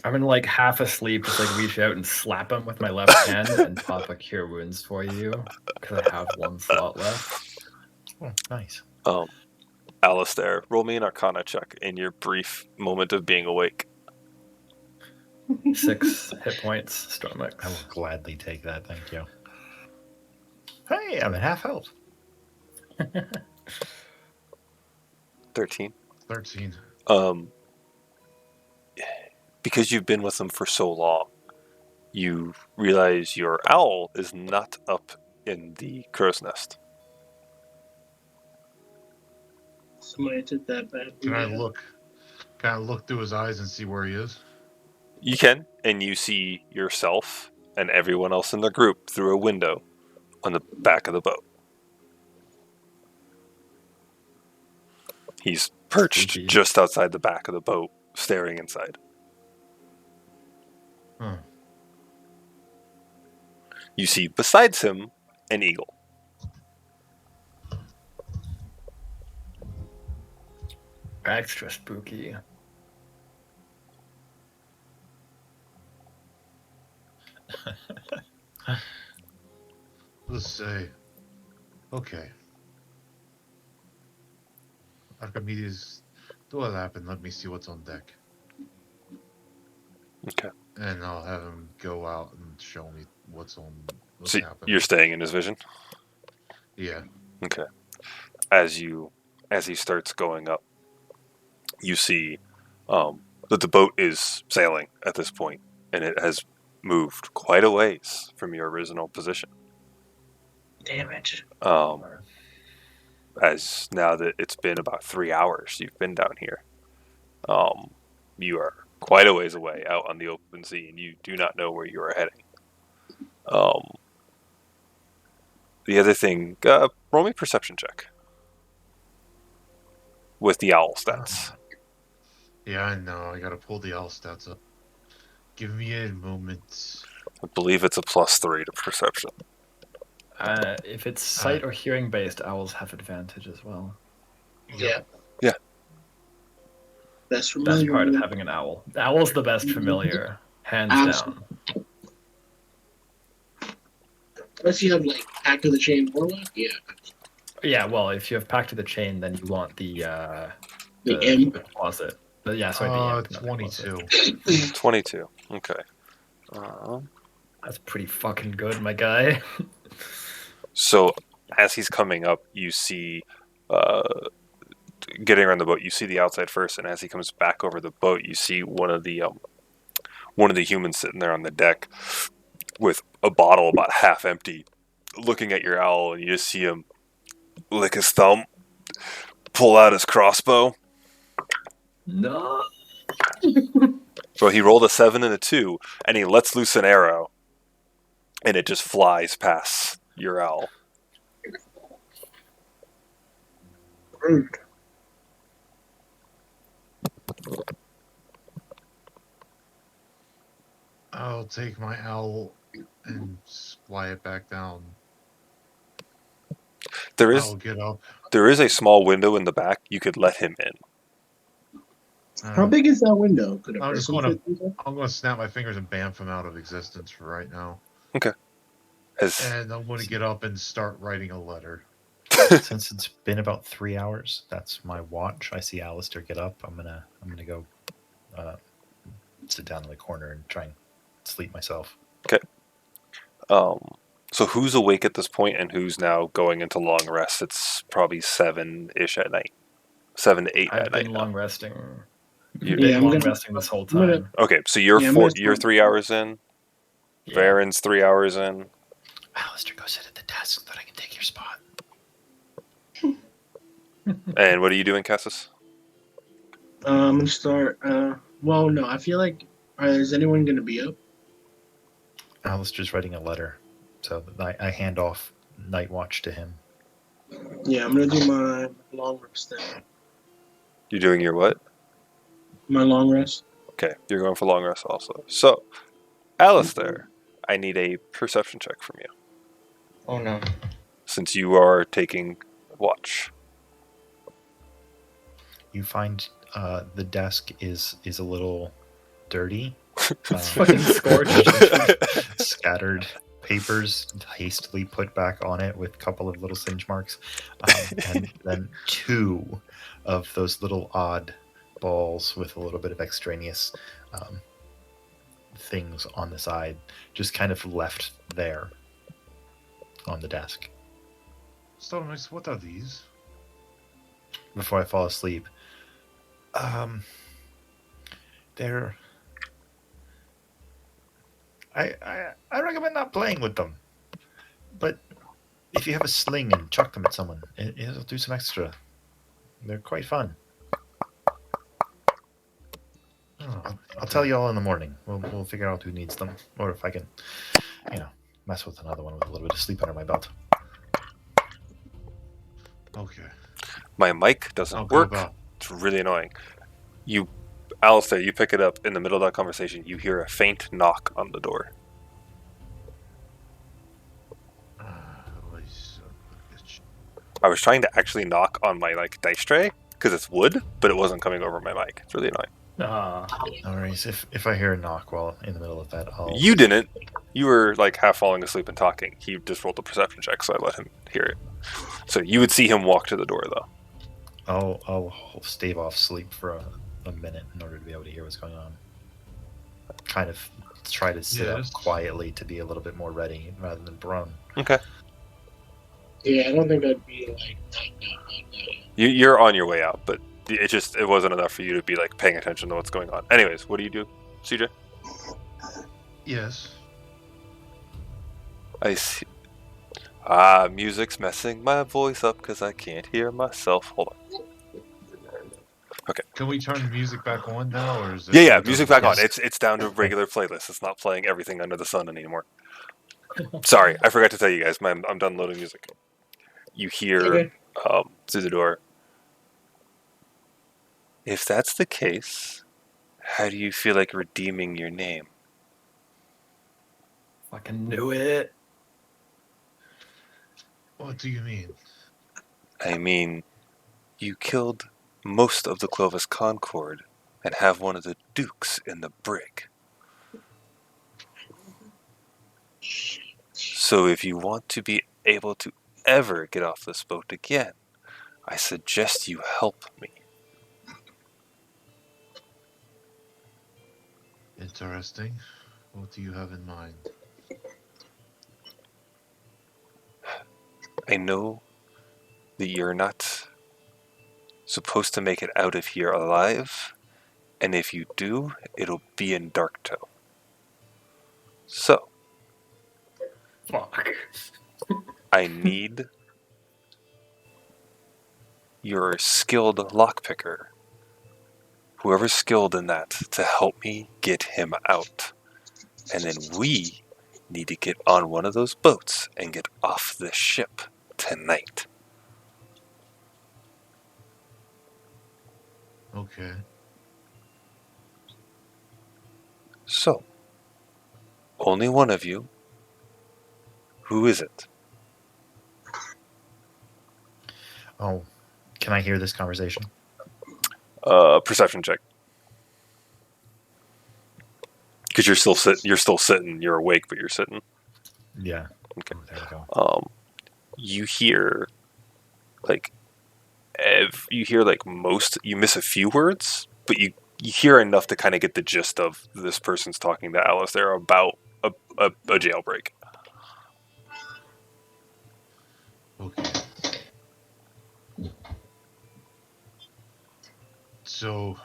I'm gonna like half asleep, just like reach out and slap him with my left hand and pop a cure wounds for you because I have one slot left. Oh, nice. Alistair, roll me an Arcana check in your brief moment of being awake. 6 hit points, Stormix. I will gladly take that. Thank you. Hey, I'm at half health. 13. 13. Because you've been with them for so long, you realize your owl is not up in the crow's nest. Somebody took that bad. Can I look? Can I look through his eyes and see where he is? You can, and you see yourself and everyone else in the group through a window on the back of the boat. He's perched Spooky. just outside the back of the boat, staring inside. Huh. You see besides him an eagle. Extra spooky. Let's say, okay. Archimedes, do what happened. Let me see what's on deck. Okay. And I'll have him go out and show me what's So happening. you're staying in his vision? Yeah. Okay. As he starts going up, you see that the boat is sailing at this point, and it has moved quite a ways from your original position. Damn it. As now that it's been about 3 hours you've been down here, you are quite a ways away out on the open sea, and you do not know where you are heading. The other thing, roll me a perception check with the owl stats. Yeah, I know. I gotta pull the owl stats up. Give me a moment. I believe it's a +3 to perception. If it's sight or hearing based, owls have advantage as well. Yeah. Yeah. That's Best familiar. part of having an owl. The owl's the best familiar, hands down. Absolutely. Unless you have like Pack of the Chain Warlock, yeah. Yeah, well, if you have Pact of the Chain, then you want the imp. closet. The imp, not the 22. closet. 22. Okay. That's pretty fucking good, my guy. So as he's coming up, you see, getting around the boat, you see the outside first, and as he comes back over the boat, you see one of the humans sitting there on the deck with a bottle about half empty, looking at your owl, and you just see him lick his thumb, pull out his crossbow. No. So he rolled a 7 and a 2, and he lets loose an arrow, and it just flies past your owl. Rude. I'll take my owl and fly it back down. I'll get up. There is a small window in the back. You could let him in. How big is that window? Could a I'm just person gonna- fit through there? I'm going to snap my fingers and bamf him out of existence for right now. Okay. And I'm going to get up and start writing a letter. Since it's been about 3 hours, that's my watch. I see Alistair get up. I'm gonna go sit down in the corner and try and sleep myself. Okay. So who's awake at this point, and who's now going into long rest? It's probably 7-ish at night. 7 to 8 I've at night. been now. long resting. You've Been I'm long gonna- resting this whole I'm gonna- time. Okay, so you're Yeah, I'm gonna you're start- 3 hours in. Yeah. Varen's 3 hours in. Alistair, go sit at the desk so that I can take your spot. And what are you doing, Cassis? I'm gonna start. Well, no, I feel like. Is anyone gonna be up? Alistair's writing a letter, so I hand off night watch to him. Yeah, I'm gonna do my long rest then. You're doing your what? My long rest. Okay, you're going for long rest also. So, Alistair, I need a perception check from you, Oh no. since you are taking watch. You find the desk is a little dirty. It's fucking scorched. Scattered papers hastily put back on it with a couple of little singe marks, and then 2 of those little odd balls with a little bit of extraneous things on the side, just kind of left there on the desk. Stonex, what are these? Before I fall asleep, they're. I recommend not playing with them. But if you have a sling and chuck them at someone, it'll do some extra. They're quite fun. Oh, I'll tell you all in the morning. We'll figure out who needs them, or if I can, mess with another one with a little bit of sleep under my belt. okay. My mic I'll doesn't go work. about. It's really annoying. Alistair, you pick it up in the middle of that conversation. You hear a faint knock on the door. I was trying to actually knock on my dice tray because it's wood, but it wasn't coming over my mic. It's really annoying. No worries. If I hear a knock while in the middle of that, I'll. You didn't. You were half falling asleep and talking. He just rolled a perception check, so I let him hear it. So you would see him walk to the door, though. I'll stave off sleep for a minute in order to be able to hear what's going on. Kind of try to sit up quietly to be a little bit more ready rather than prone. Okay. Yeah, I don't think I'd be You're on your way out, but it wasn't enough for you to be paying attention to what's going on. Anyways, what do you do, CJ? Yes. I see. Music's messing my voice up because I can't hear myself. Hold on. Okay. Can we turn the music back on now, or is it? Yeah, music back on. Yes. It's down to regular playlist. It's not playing everything under the sun anymore. Sorry, I forgot to tell you guys. I'm done loading music. You hear through the door. If that's the case, how do you feel like redeeming your name? Fucking knew it. What do you mean? I mean, you killed most of the Clovis Concord and have one of the dukes in the brig. So if you want to be able to ever get off this boat again, I suggest you help me. Interesting. What do you have in mind? I know that you're not supposed to make it out of here alive, and if you do, it'll be in Darktoe. So, Fuck. I need your skilled lockpicker, whoever's skilled in that, to help me get him out. And then we need to get on one of those boats and get off the ship tonight. Okay. So, only one of you. Who is it? Oh, can I hear this conversation? Perception check. Because you're still sitting. You're awake, but you're sitting. Yeah. Okay. Oh, there we go. You hear most. You miss a few words, but you hear enough to kind of get the gist of this person's talking to Alistair about a jailbreak. Okay. So,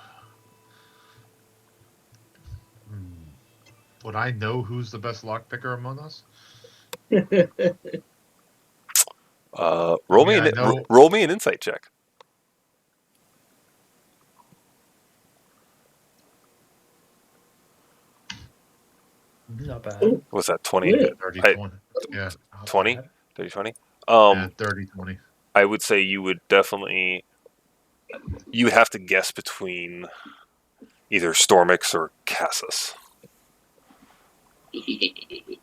would I know who's the best lockpicker among us? Roll me an insight check. Not bad. What's that, 20? Yeah. 30, 20. Yeah. 20? 30, 20? Yeah, 30, 20. I would say you would definitely... You would have to guess between either Stormix or Cassus. You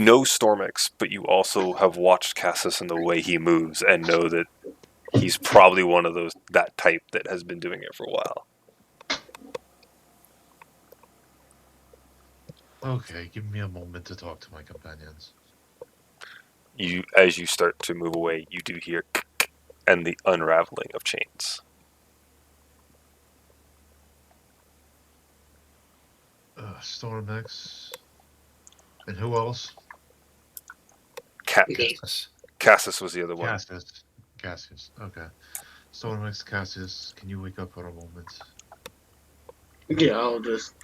know Stormix, but you also have watched Cassus and the way he moves and know that he's probably one of that type that has been doing it for a while. Okay, give me a moment to talk to my companions. As you start to move away, you do hear and the unraveling of chains. Stormex. And who else? Castus. Cassis was the other one. Cassius. Cassius. Okay. Stormex, Cassius, can you wake up for a moment? Yeah, I'll just.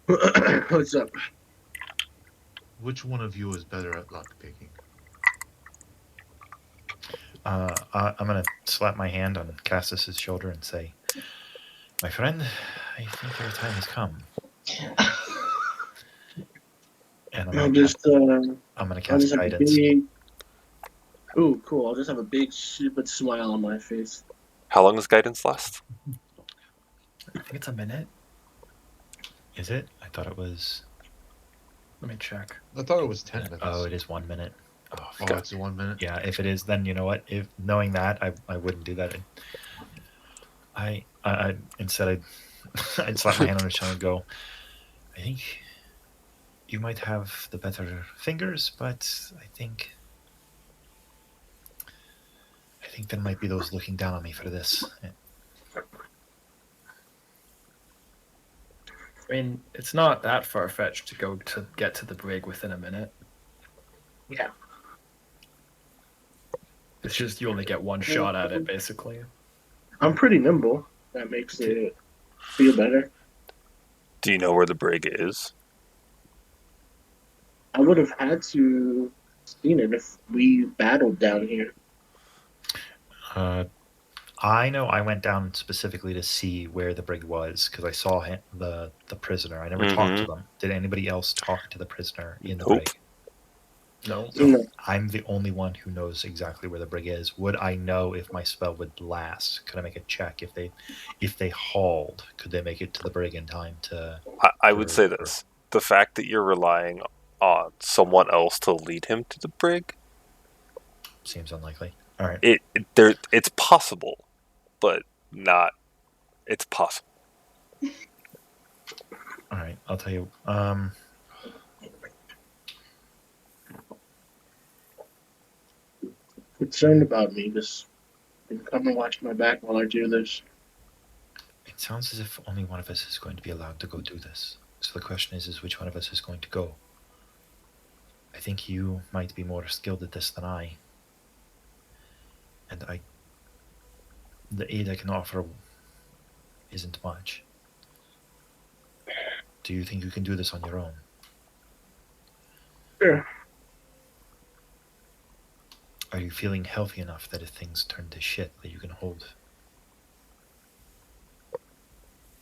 What's up? Which one of you is better at lockpicking? I'm gonna slap my hand on Castus's shoulder and say, "My friend, I think your time has come." And I'll just. I'm gonna I'll cast just have a guidance. big. Ooh, cool! I'll just have a big, stupid smile on my face. How long does guidance last? I think it's a minute. Is it? I thought it was. Let me check. I thought it was 10 minutes. Oh, it is 1 minute. Oh, Oh, it's 1 minute? yeah. If it is, then you know what? If knowing that, I wouldn't do that. I instead I'd slap my hand on his shoulder and go, "I think you might have the better fingers, but I think there might be those looking down on me for this." I mean, it's not that far fetched to go to get to the brig within a minute. Yeah. It's just you only get one shot at it, basically. I'm pretty nimble. That makes it feel better. Do you know where the brig is? I would have had to seen it if we battled down here. I know I went down specifically to see where the brig was because I saw the prisoner. I never talked to them. Did anybody else talk to the prisoner in the Nope. brig? No. So No. I'm the only one who knows exactly where the brig is. Would I know if my spell would blast? Could I make a check if they hauled? Could they make it to the brig in time to? I would say this: the fact that you're relying on someone else to lead him to the brig, Seems unlikely. All right. it's possible, but not. It's possible. All right. I'll tell you. Concerned about me. Just come and watch my back while I do this. It sounds as if only one of us is going to be allowed to go do this. So the question is which one of us is going to go? I think you might be more skilled at this than I. And the aid I can offer isn't much. Do you think you can do this on your own? Sure. Are you feeling healthy enough that if things turn to shit that you can hold?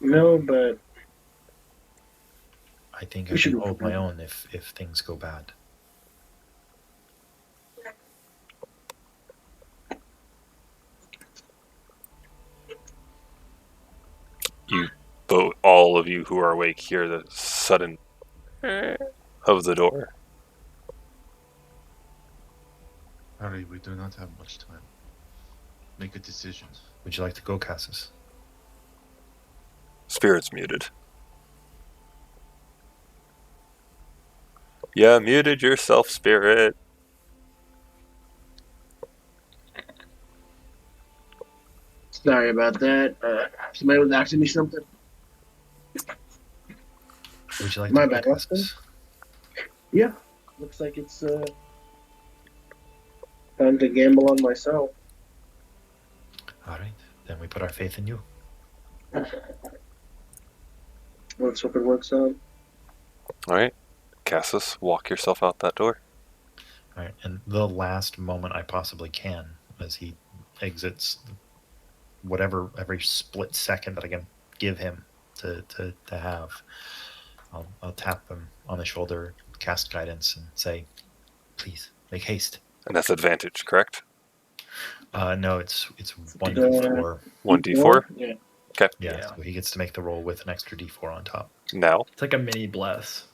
No, but I think We I should can go hold for my it. own if things go bad. All of you who are awake hear the sudden of the door. Harry, we do not have much time. Make a decision. Would you like to go, Cassus? Spirit's muted. Yeah, muted yourself, Spirit. sorry about that. Somebody was asking me something. Would you like My to go, bad. Cassus? Yeah. Looks like it's time to gamble on myself. All right. Then we put our faith in you. Let's hope it works out. Alright. Cassus, walk yourself out that door. All right. And the last moment I possibly can as he exits whatever every split second that I can give him to have. I'll tap him on the shoulder, cast guidance, and say, "Please make haste." And that's advantage, correct? No, it's 1d4. 1d4? Yeah. Okay. Yeah, Yeah. so he gets to make the roll with an extra d4 on top. Now, It's like a mini bless.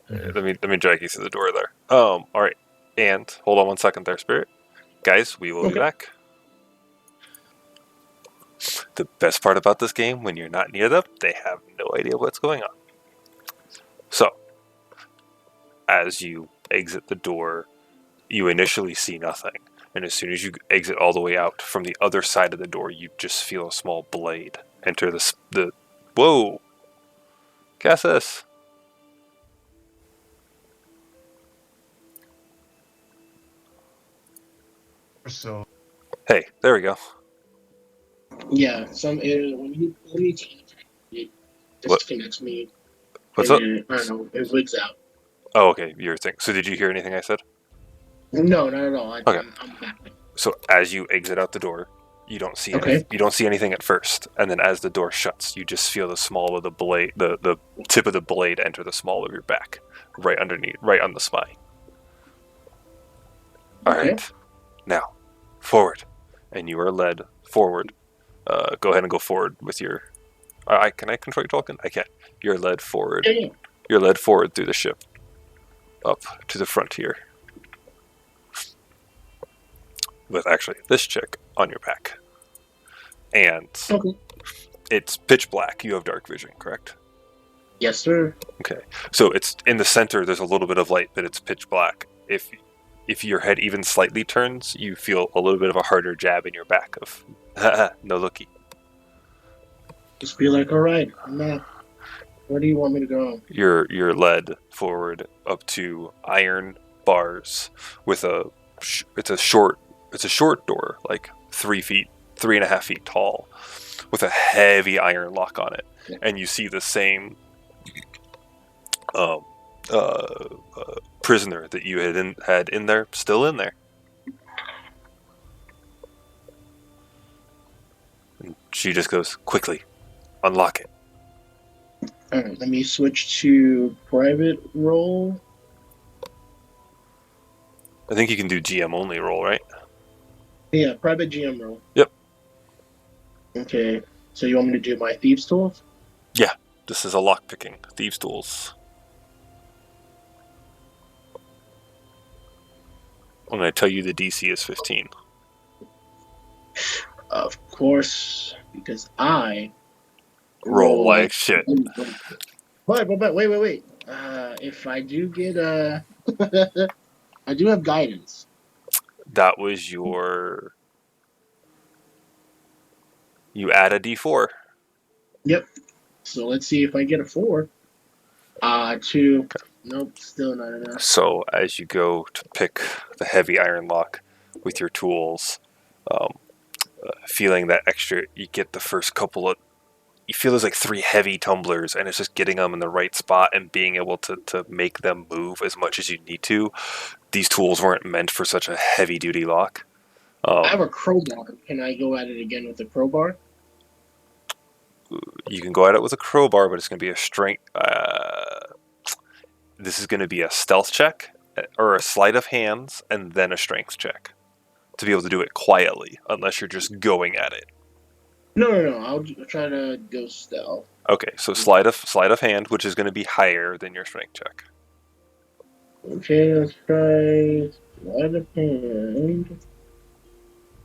Mhm. let me drag you through the door there. Alright. And hold on one second there, Spirit. Guys, we will be Okay. back. The best part about this game, when you're not near them, they have no idea what's going on. So, as you exit the door, you initially see nothing. And as soon as you exit all the way out from the other side of the door, you just feel a small blade enter the whoa! Cassis! So Hey, there we go. Yeah, when you pull me to it What? disconnects me, What's and up? then I don't know, it wigs out. Oh, okay, your thing. So did you hear anything I said? No, not at all. Okay. I'm back. So as you exit out the door, you don't see Okay. anything. You don't see anything at first, and then as the door shuts, you just feel the small of the blade, the tip of the blade enter the small of your back, right underneath, right on the spine. All Okay. right, now forward, and you are led forward. Go ahead and go forward with your. Can I control your Tolkien? I can. You're led forward. Yeah. You're led forward through the ship, up to the frontier, with actually this chick on your back, and Okay. it's pitch black. You have dark vision, correct? Yes, sir. Okay, so it's in the center. There's a little bit of light, but it's pitch black. If your head even slightly turns, you feel a little bit of a harder jab in your back of no looky. Just be like, all right, I'm not. Where do you want me to go? You're led forward up to iron bars with it's a short door, like 3.5 feet tall, with a heavy iron lock on it, and you see the same prisoner that you had in there, still in there. And she just goes, quickly, unlock it. All right, let me switch to private role. I think you can do GM only roll, right? Yeah, private GM role. Yep. Okay, so you want me to do my thieves tools? Yeah, this is a lockpicking, thieves' tools. I'm going to tell you the DC is 15. Of course, because I Roll like shit. But wait. If I do get I do have guidance. That was your... You add a D4. Yep. So let's see if I get a 4. 2. Nope, still not enough. So as you go to pick the heavy iron lock with your tools, feeling that extra, you get the first couple of... You feel there's like 3 heavy tumblers, and it's just getting them in the right spot and being able to make them move as much as you need to. These tools weren't meant for such a heavy-duty lock. I have a crowbar. Can I go at it again with the crowbar? You can go at it with a crowbar, but it's going to be a strength... this is going to be a stealth check, or a sleight of hands, and then a strength check. To be able to do it quietly, unless you're just going at it. No. I'll try to go stealth. Okay, so sleight of hand, which is going to be higher than your strength check. Okay, let's try sleight of hand.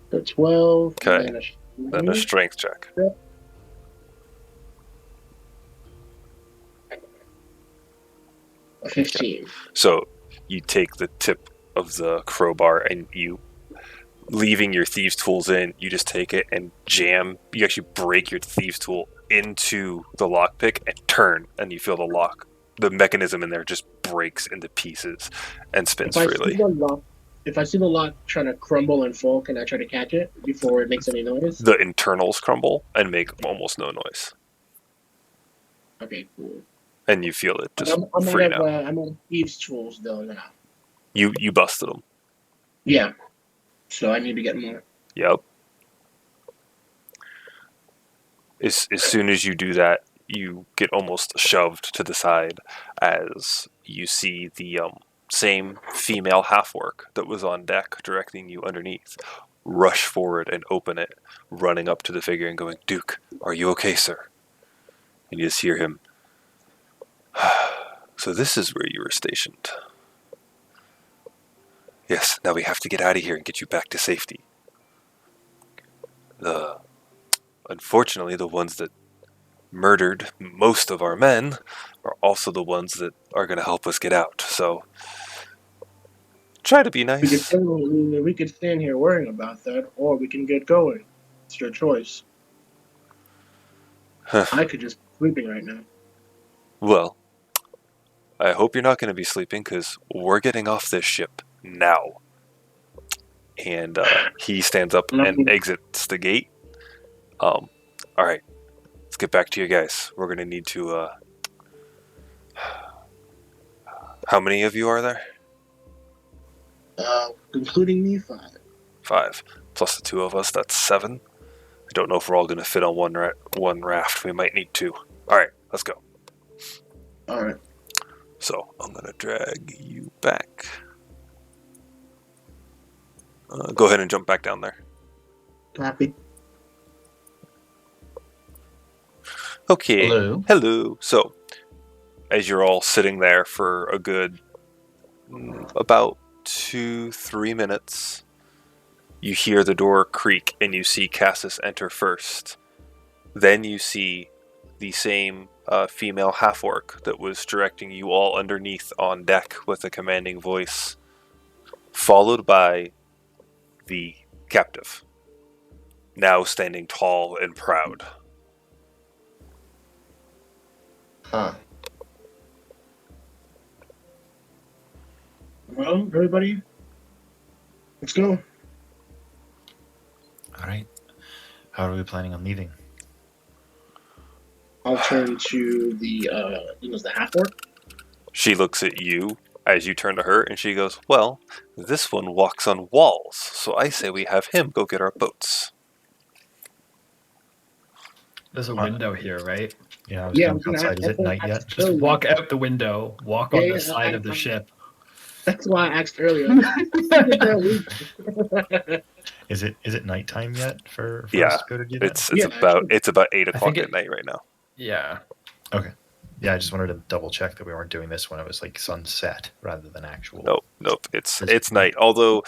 The 12. Okay, And then a strength check. A 15. So you take the tip of the crowbar and you, leaving your thieves' tools in, you just take it and jam. You actually break your thieves' tool into the lockpick and turn, and you feel the mechanism in there just breaks into pieces and spins freely. If I see the lock trying to crumble and fall, can I try to catch it before it makes any noise? The internals crumble and make almost no noise. Okay, cool. And you feel it just I'm free out now. I'm on thieves' tools though now. You busted them. Yeah. So I need to get more. Yep. As soon as you do that, you get almost shoved to the side as you see the same female half-orc that was on deck directing you underneath rush forward and open it, running up to the figure and going, "Duke, are you okay, sir?" And you just hear him, "So this is where you were stationed." "Yes, now we have to get out of here and get you back to safety." Unfortunately, the ones that murdered most of our men are also the ones that are going to help us get out. So try to be nice. We could stand here worrying about that, or we can get going. It's your choice. I could just be sleeping right now. Well, I hope you're not going to be sleeping because we're getting off this ship now. And he stands up and exits the gate. All right, let's get back to you guys. We're going to need to... how many of you are there? Including me, 5. 5. Plus the 2 of us, that's 7. I don't know if we're all going to fit on one raft. We might need 2. All right, let's go. All right. So I'm going to drag you back. Go ahead and jump back down there. Happy. Okay. Hello. So, as you're all sitting there for a good about 2-3 minutes, you hear the door creak and you see Cassis enter first. Then you see the same female half-orc that was directing you all underneath on deck with a commanding voice, followed by the captive, now standing tall and proud. Huh. Well, everybody, let's go. All right. How are we planning on leaving? I'll turn to the half-orc. She looks at you as you turn to her, and she goes, well, this one walks on walls, so I say we have him go get our boats. There's a window here, right? Yeah, I was going outside. Is it night yet? Just walk out the window, walk on the side of the ship. That's why I asked earlier. Is it nighttime yet for us to go to do It's that? it's about 8 o'clock at night right now. Yeah. Okay. Yeah, I just wanted to double check that we weren't doing this when it was like sunset rather than actual. Nope. It's night. Although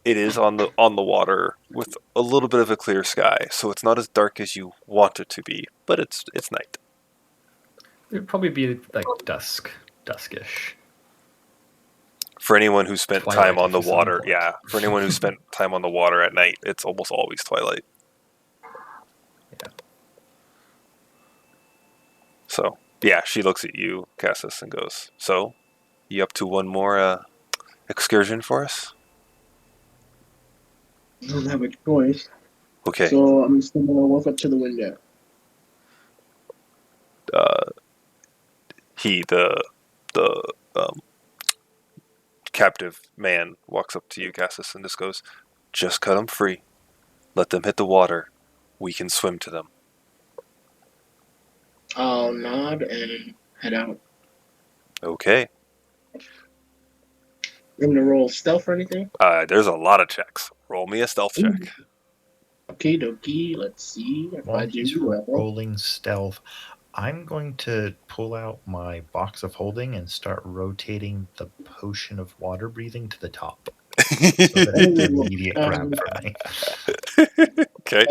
it is on the water with a little bit of a clear sky, so it's not as dark as you want it to be, but it's night. It'd probably be like duskish. For anyone who spent Twilight, time on the if you so water, want. yeah. For anyone who spent time on the water at night, it's almost always twilight. Yeah. So, yeah, she looks at you, Cassis, and goes, so, you up to one more excursion for us? I don't have a choice. Okay. So I'm just going to walk up to the window. The captive man walks up to you, Cassis, and just goes, just cut them free. Let them hit the water. We can swim to them. I'll nod and head out. Okay. You want me to roll stealth or anything? There's a lot of checks. Roll me a stealth check. Okie dokie. Let's see if I do well. Rolling stealth. I'm going to pull out my box of holding and start rotating the potion of water breathing to the top. So that it's an immediate grab for me. Okay.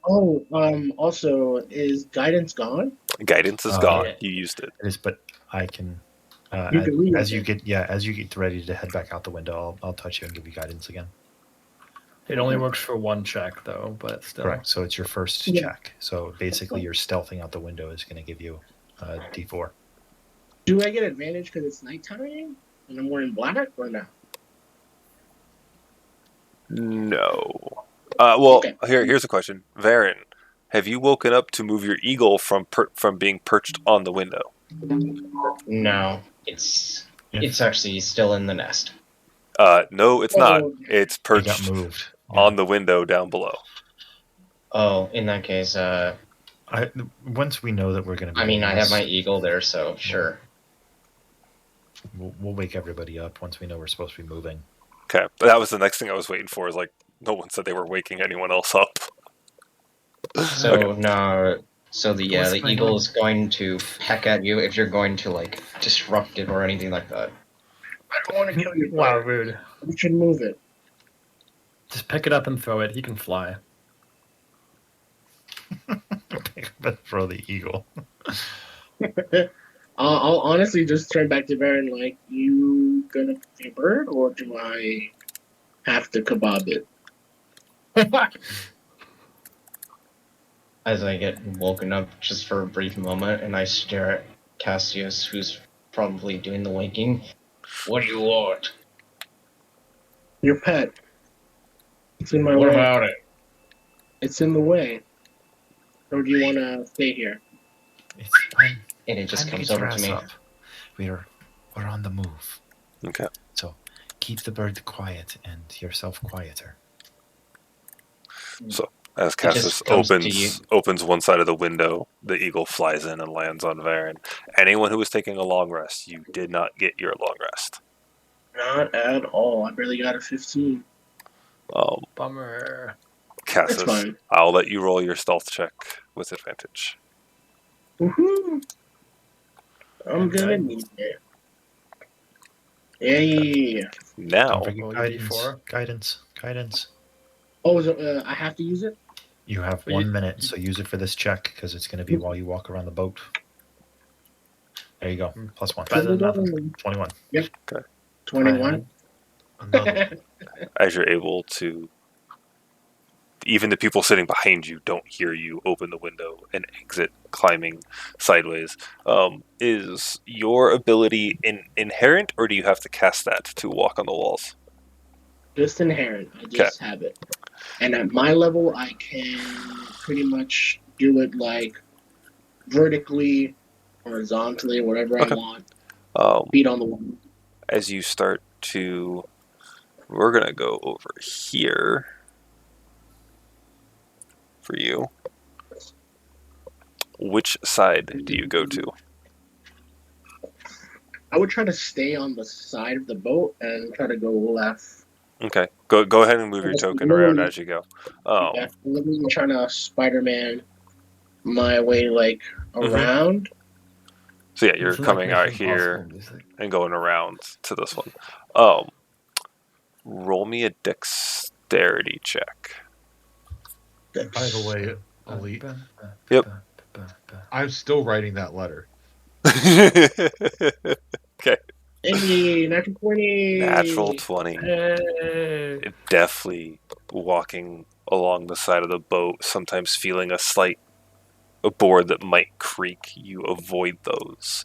Also, is guidance gone? Guidance is gone. Yeah. You used it. It is, but I can. You can read as it. you get ready to head back out the window, I'll touch you and give you guidance again. It only works for one check, though, but still. Correct. So it's your first check. So basically, your stealthing out the window is going to give you a D4. Do I get advantage because it's nighttime and I'm wearing black or no? No. Well, Okay. here's a question. Varen, have you woken up to move your eagle from being perched on the window? No, it's actually still in the nest. No, it's not. It's It got perched moved on the window down below. Oh, in that case, once we know that we're going to be. I mean, I have my eagle there, so sure. We'll wake everybody up once we know we're supposed to be moving. Okay, that was the next thing I was waiting for. Is like no one said they were waking anyone else up. So Okay. no, so the What's the going eagle on? is going to peck at you if you're going to like disrupt it or anything like that. I don't want to kill you. Wow, rude. You should move it. Just pick it up and throw it. He can fly. Okay. but throw the eagle. I'll honestly just turn back to Baron like, you gonna cook a bird, or do I have to kebab it? As I get woken up just for a brief moment, and I stare at Cassius, who's probably doing the waking. What do you want? Your pet. It's in my What way. about it? It's in the way. Or do you want to stay here? It's time. And it just Time to comes get your over to ass me. up. We're on the move. Okay. So keep the bird quiet and yourself quieter. So as It Cassis just comes to you. opens one side of the window, the eagle flies in and lands on Varen. Anyone who was taking a long rest, you did not get your long rest. Not at all. I barely got a 15. Bummer. It's Cassis, fine. I'll let you roll your stealth check with advantage. Woohoo! I'm And gonna guidance. need it. Yeah. Now, Don't forget Roll your guidance. D4. Guidance. Oh, I have to use it? You have Well, 1 minute, so use it for this check because it's going to be while you walk around the boat. There you go. +1. Better than nothing. 21. 21. Another. as you're able to, even the people sitting behind you don't hear you open the window and exit climbing sideways. Is your ability inherent, or do you have to cast that to walk on the walls? Just inherent. I just have it. And at my level, I can pretty much do it like vertically, horizontally, whatever Okay. I want. Um, Feet on the wall. as you start to, we're gonna go over here for you. Which side do you go to? I would try to stay on the side of the boat and try to go left. Okay, go ahead and move your token around as you go. Yeah, I'm trying to Spider-Man my way like around. So yeah, you're It's like coming out Mission here Impossible music. and going around to this one. Roll me a dexterity check. By the way, Elite, Yep. I'm still writing that letter. Okay, Hey, natural 20. natural 20. Hey. Definitely walking along the side of the boat, sometimes feeling a board that might creak. You avoid those.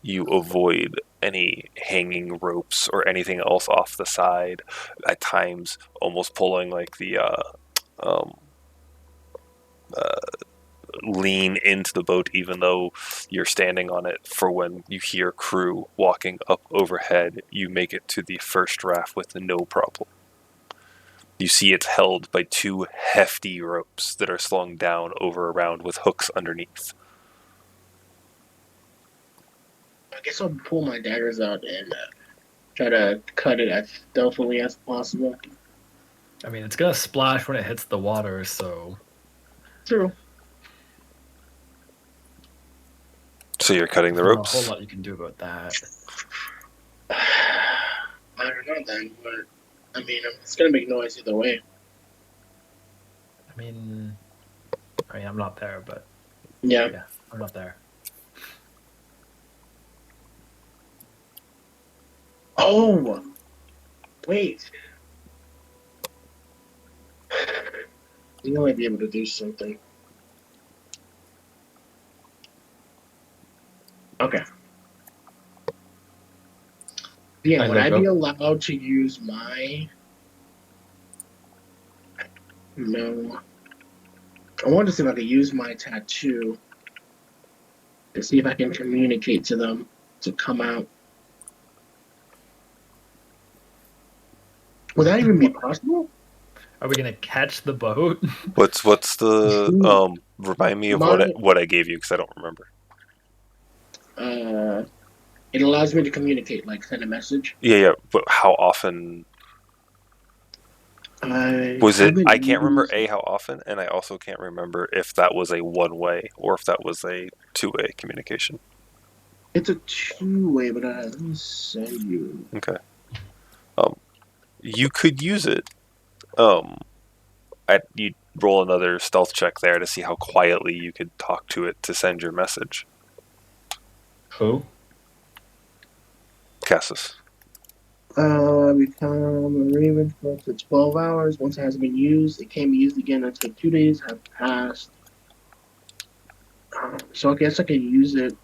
You avoid any hanging ropes or anything else off the side. At times, almost pulling like the lean into the boat, even though you're standing on it. For when you hear crew walking up overhead, you make it to the first raft with no problem. You see it's held by two hefty ropes that are slung down over around with hooks underneath. I guess I'll pull my daggers out and try to cut it as stealthily as possible. I mean, it's gonna splash when it hits the water, so True. So you're cutting the there's not a ropes? whole lot you can do about that. I don't know then, but I mean, it's gonna make noise either way. I mean, I'm not there, but Yeah. yeah, I'm not there. Oh, wait. You might be able to do something. Okay. Yeah, I would let I go. be allowed to use my... No. I wanted to see if I could use my tattoo to see if I can communicate to them to come out. Would that even be possible? Are we gonna catch the boat? What's the remind me of what I gave you, because I don't remember. It allows me to communicate, like send a message. Yeah, but how often was it? I can't remember how often, and I also can't remember if that was a one-way or if that was a two-way communication. It's a two-way, but let me send you. Okay. You could use it. roll another stealth check there to see how quietly you could talk to it to send your message. Who? Cassus. Become a raven for up to 12 hours. Once it has been used, it can't be used again until 2 days have passed. So I guess I can use it.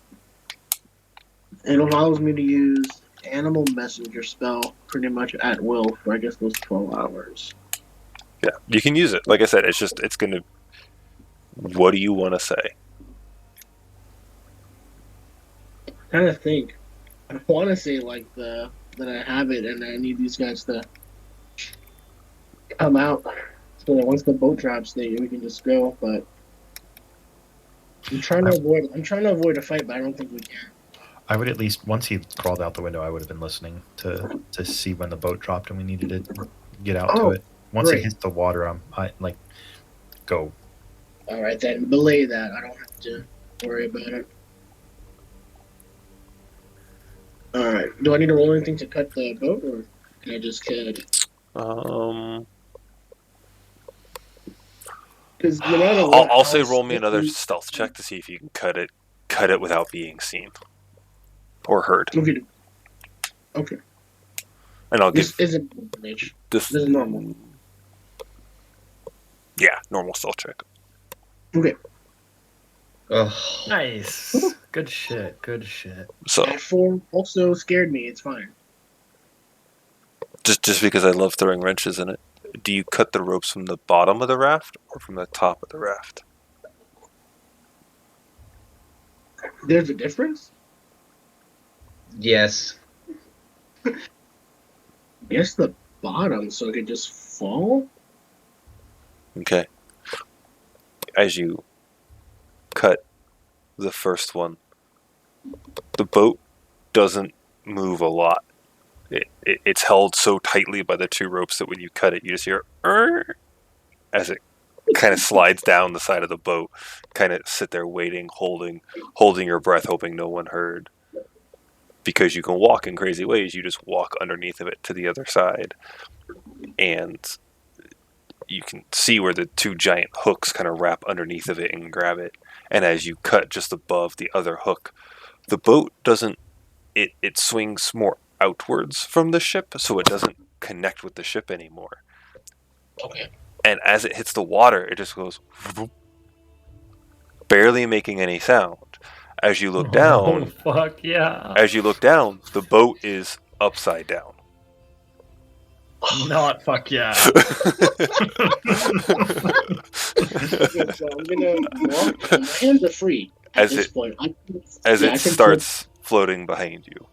It allows me to use animal messenger spell pretty much at will for I guess those 12 hours. Yeah, you can use it. Like I said, it's going to... What do you want to say? Kind of think. I want to say like that I have it and I need these guys to come out so that once the boat drops, we can just go. But I'm trying to avoid a fight, but I don't think we can. I would at least, once he crawled out the window, I would have been listening to see when the boat dropped and we needed to get out to it. Once great. it hits the water, I like go. All right, then belay that. I don't have to worry about it. All right. Do I need to roll anything to cut the boat, or can I just cut? Because no matter what, I'll say roll me another stealth check to see if you can cut it without being seen or heard. Okay. And I'll This give isn't Mitch. this This is normal. Yeah, normal stealth check. Okay. Ugh. Nice. Good shit. Good shit. So That 4 also scared me. It's fine. just because I love throwing wrenches in it. Do you cut the ropes from the bottom of the raft or from the top of the raft? There's a difference? Yes. Guess the bottom, so it could just fall? Okay. As you cut the first one, the boat doesn't move a lot. It's held so tightly by the 2 ropes that when you cut it, you just hear as it kind of slides down the side of the boat. Kind of sit there waiting, holding your breath, hoping no one heard. Because you can walk in crazy ways, you just walk underneath of it to the other side, and you can see where the 2 giant hooks kind of wrap underneath of it and grab it. And as you cut just above the other hook, the boat doesn't. It swings more outwards from the ship, so it doesn't connect with the ship anymore. Okay. And as it hits the water, it just goes, barely making any sound. As you look down, Fuck yeah. The boat is upside down. Not fuck yeah. So I'm gonna walk. My hands are free at this point. It starts floating behind you.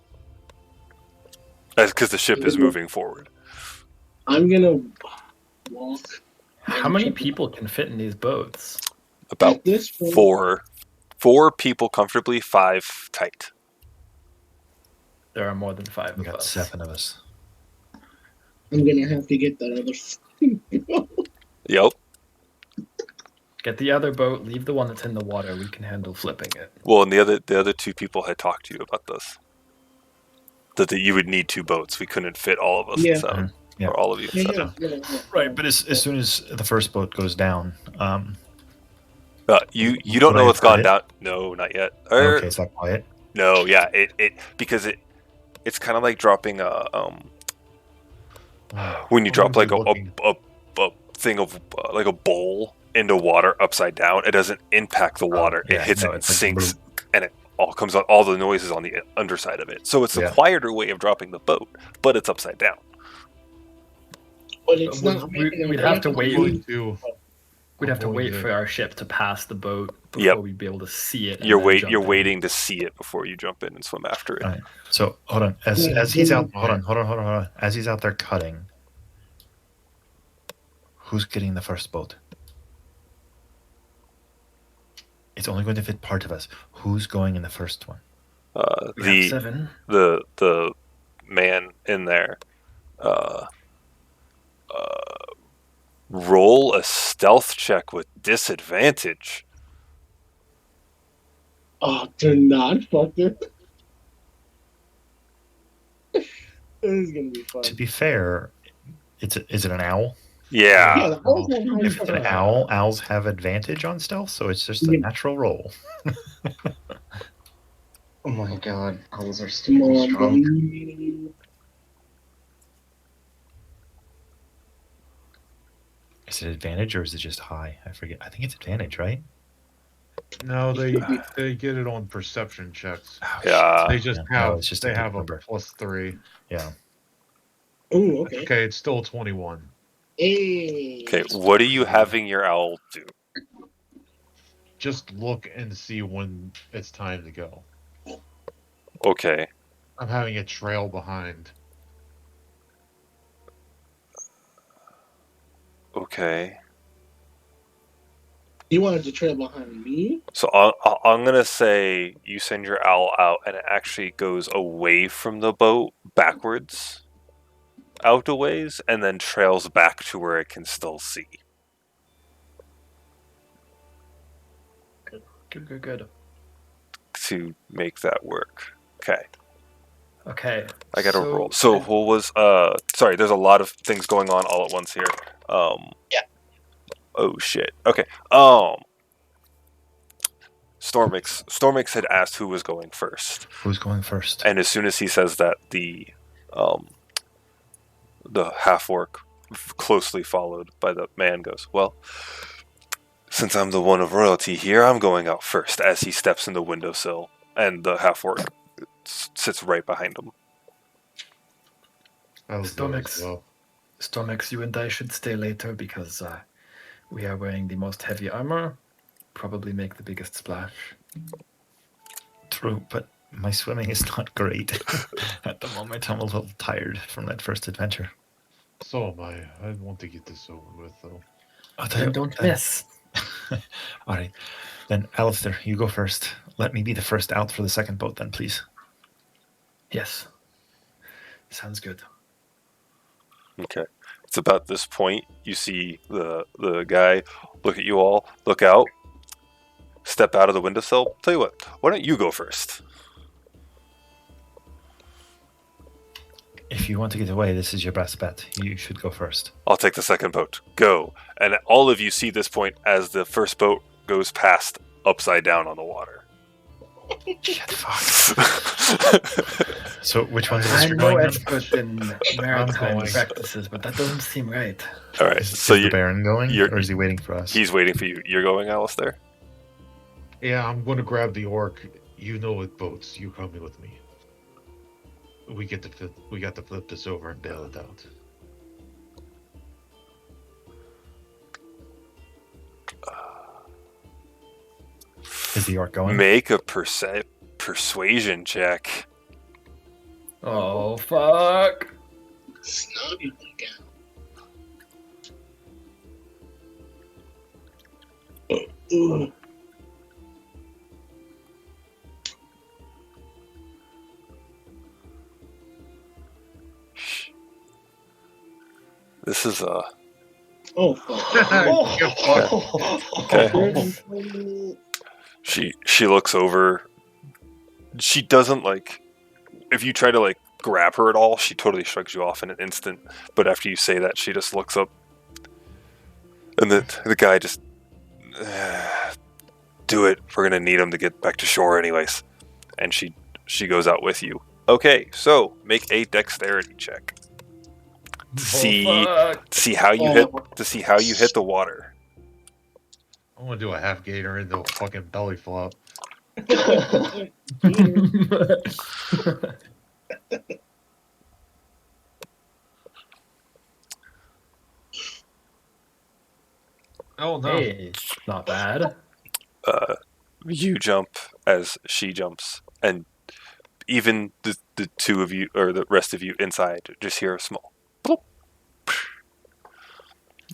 That's because the ship is moving forward. I'm gonna walk. How many people can fit in these boats? About At this point, 4 people comfortably, 5 tight. There are more than 5 We of got us. 7 of us. I'm gonna have to get that other. Yep. Get the other boat, leave the one that's in the water. We can handle flipping it. Well, and the other 2 people had talked to you about this. That you would need 2 boats. We couldn't fit all of us in 7. Yeah. Or all of you in 7. Yeah. Right, but as soon as the first boat goes down, You don't know what's gone down. No, not yet. okay, is that quiet? No, yeah, because it's kind of like dropping a when you drop like a thing of like a bowl into water upside down. It doesn't impact the water. It hits it and sinks, and it all comes out. All the noise is on the underside of it. So it's a quieter way of dropping the boat, but it's upside down. But it's not. We'd have to wait. We'd have to wait Avoid it. for our ship to pass the boat before we'd be able to see it. You're waiting to see it before you jump in and swim after it. All right. So hold on. As he's out, hold on. As he's out there cutting, who's getting the first boat? It's only going to fit part of us. Who's going in the first one? We have 7. The man in there. Roll a stealth check with disadvantage. Oh, do not fuck it. This is gonna be fun. To be fair, is it an owl? Yeah. Yeah, the owls have high If it's an stealth. owls have advantage on stealth, so it's just a Yeah. natural roll. Oh my god, owls are Come stupid on, strong. baby. Is it advantage or is it just high? I forget. I think it's advantage, right? No, they get it on perception checks. Oh, Yeah. They just Yeah, no, have it's just a they big have a number. +3. Yeah. Ooh, okay. Okay, it's still 21. Hey. Okay, what are you having your owl do? Just look and see when it's time to go. Okay. I'm having it trail behind. Okay. You wanted to trail behind me? So I'm gonna say you send your owl out, and it actually goes away from the boat backwards, out a ways, and then trails back to where it can still see. Good. To make that work. Okay. Okay. I gotta roll. So what was sorry, there's a lot of things going on all at once here. Yeah. Oh shit. Okay. Stormix had asked who was going first. Who's going first? And as soon as he says that, the half orc, closely followed by the man, goes, "Well, since I'm the one of royalty here, I'm going out first." As he steps in the windowsill, and the half orc sits right behind him. I'll go as Stormix, well. Stormix, you and I should stay later because we are wearing the most heavy armor. Probably make the biggest splash. True, but my swimming is not great at the moment. I'm a little tired from that first adventure. So am I. I want to get this over with, though. Then don't miss. All right. Then, Alistair, you go first. Let me be the first out for the second boat, then, please. Yes. Sounds good. Okay. It's about this point you see the guy look at you all, look out, step out of the windowsill. Tell you what, why don't you go first? If you want to get away, this is your best bet. You should go first. I'll take the second boat. Go. And all of you see this point as the first boat goes past upside down on the water. Shit, fuck. So, which one's of us I'm are no going? expert in maritime going. practices, but that doesn't seem right. All right. Is So the Baron going, you're- or is he waiting for us? he's waiting for you. You're going, Alistair? Yeah, I'm going to grab the orc. You know with boats. You coming with me. We got to flip this over and bail it out. Is the orc going? Make a persuasion check. Oh, fuck. Snug you again. Ooh. This is a... Oh, fuck. Okay. She looks over. She doesn't like... If you try to like grab her at all, she totally shrugs you off in an instant. But after you say that, she just looks up. And the guy just... do it. We're going to need him to get back to shore anyways. And she goes out with you. Okay, so make a dexterity check. To see how you hit the water. I want to do a half gator into a fucking belly flop. Oh no! Hey, not bad. You jump as she jumps, and even the two of you, or the rest of you inside, just hear a small bloop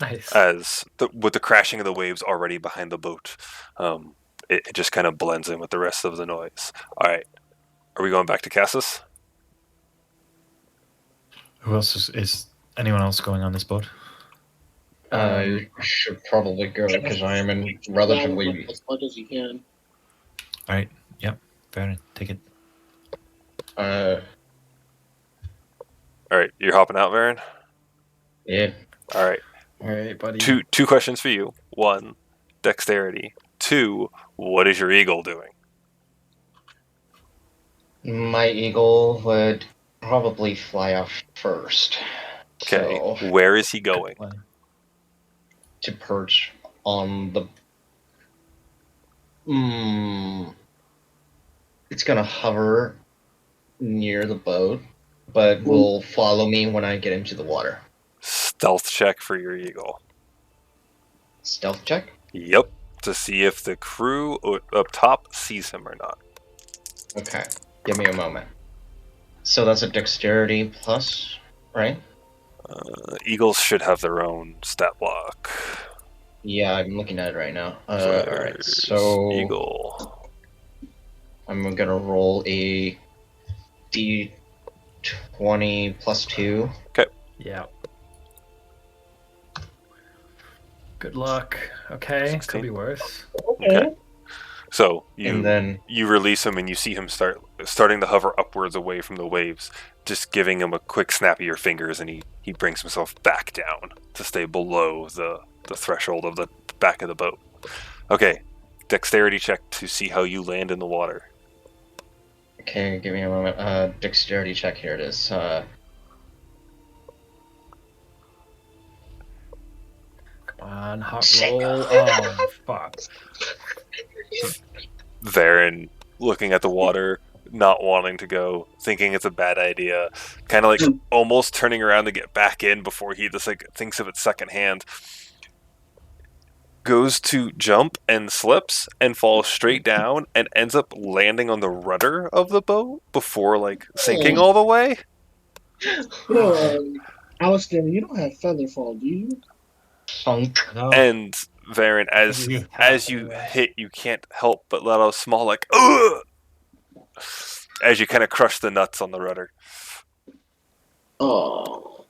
Nice. as with the crashing of the waves already behind the boat. It just kind of blends in with the rest of the noise. All right, are we going back to Cassis? Who else is anyone else going on this boat? I should probably go because I am in relatively. As much as you can. All right. Yep. Baron, take it. All right, you're hopping out, Varen. Yeah. All right. All right, buddy. Two questions for you. One, dexterity. Two, what is your eagle doing? My eagle would probably fly off first. Okay, So, where is he Good going? one. to perch on the. It's gonna hover near the boat, but will follow me when I get into the water. Stealth check for your eagle. Stealth check? Yep, to see if the crew up top sees him or not. Okay, give me a moment. So that's a dexterity plus, right? Eagles should have their own stat block. Yeah, I'm looking at it right now. Alright, Where's so eagle? I'm gonna roll a d20 plus 2. Yeah. Good luck. Okay, 16. could be worse. Okay. So And then you release him and you see him starting to hover upwards away from the waves, just giving him a quick snap of your fingers, and he brings himself back down to stay below the threshold of the back of the boat. Okay, dexterity check to see how you land in the water. okay, give me a moment. Dexterity check, here it is. Come on, hot Shit. roll. Oh, fuck. Varen looking at the water, not wanting to go, thinking it's a bad idea, kind of like almost turning around to get back in before he just like thinks of it secondhand. Goes to jump and slips and falls straight down and ends up landing on the rudder of the boat before like sinking all the way. Alistair, you don't have featherfall, do you? Funk. No. And Varen, as you hit, you can't help but let out a small like ugh! As you kind of crush the nuts on the rudder. Oh.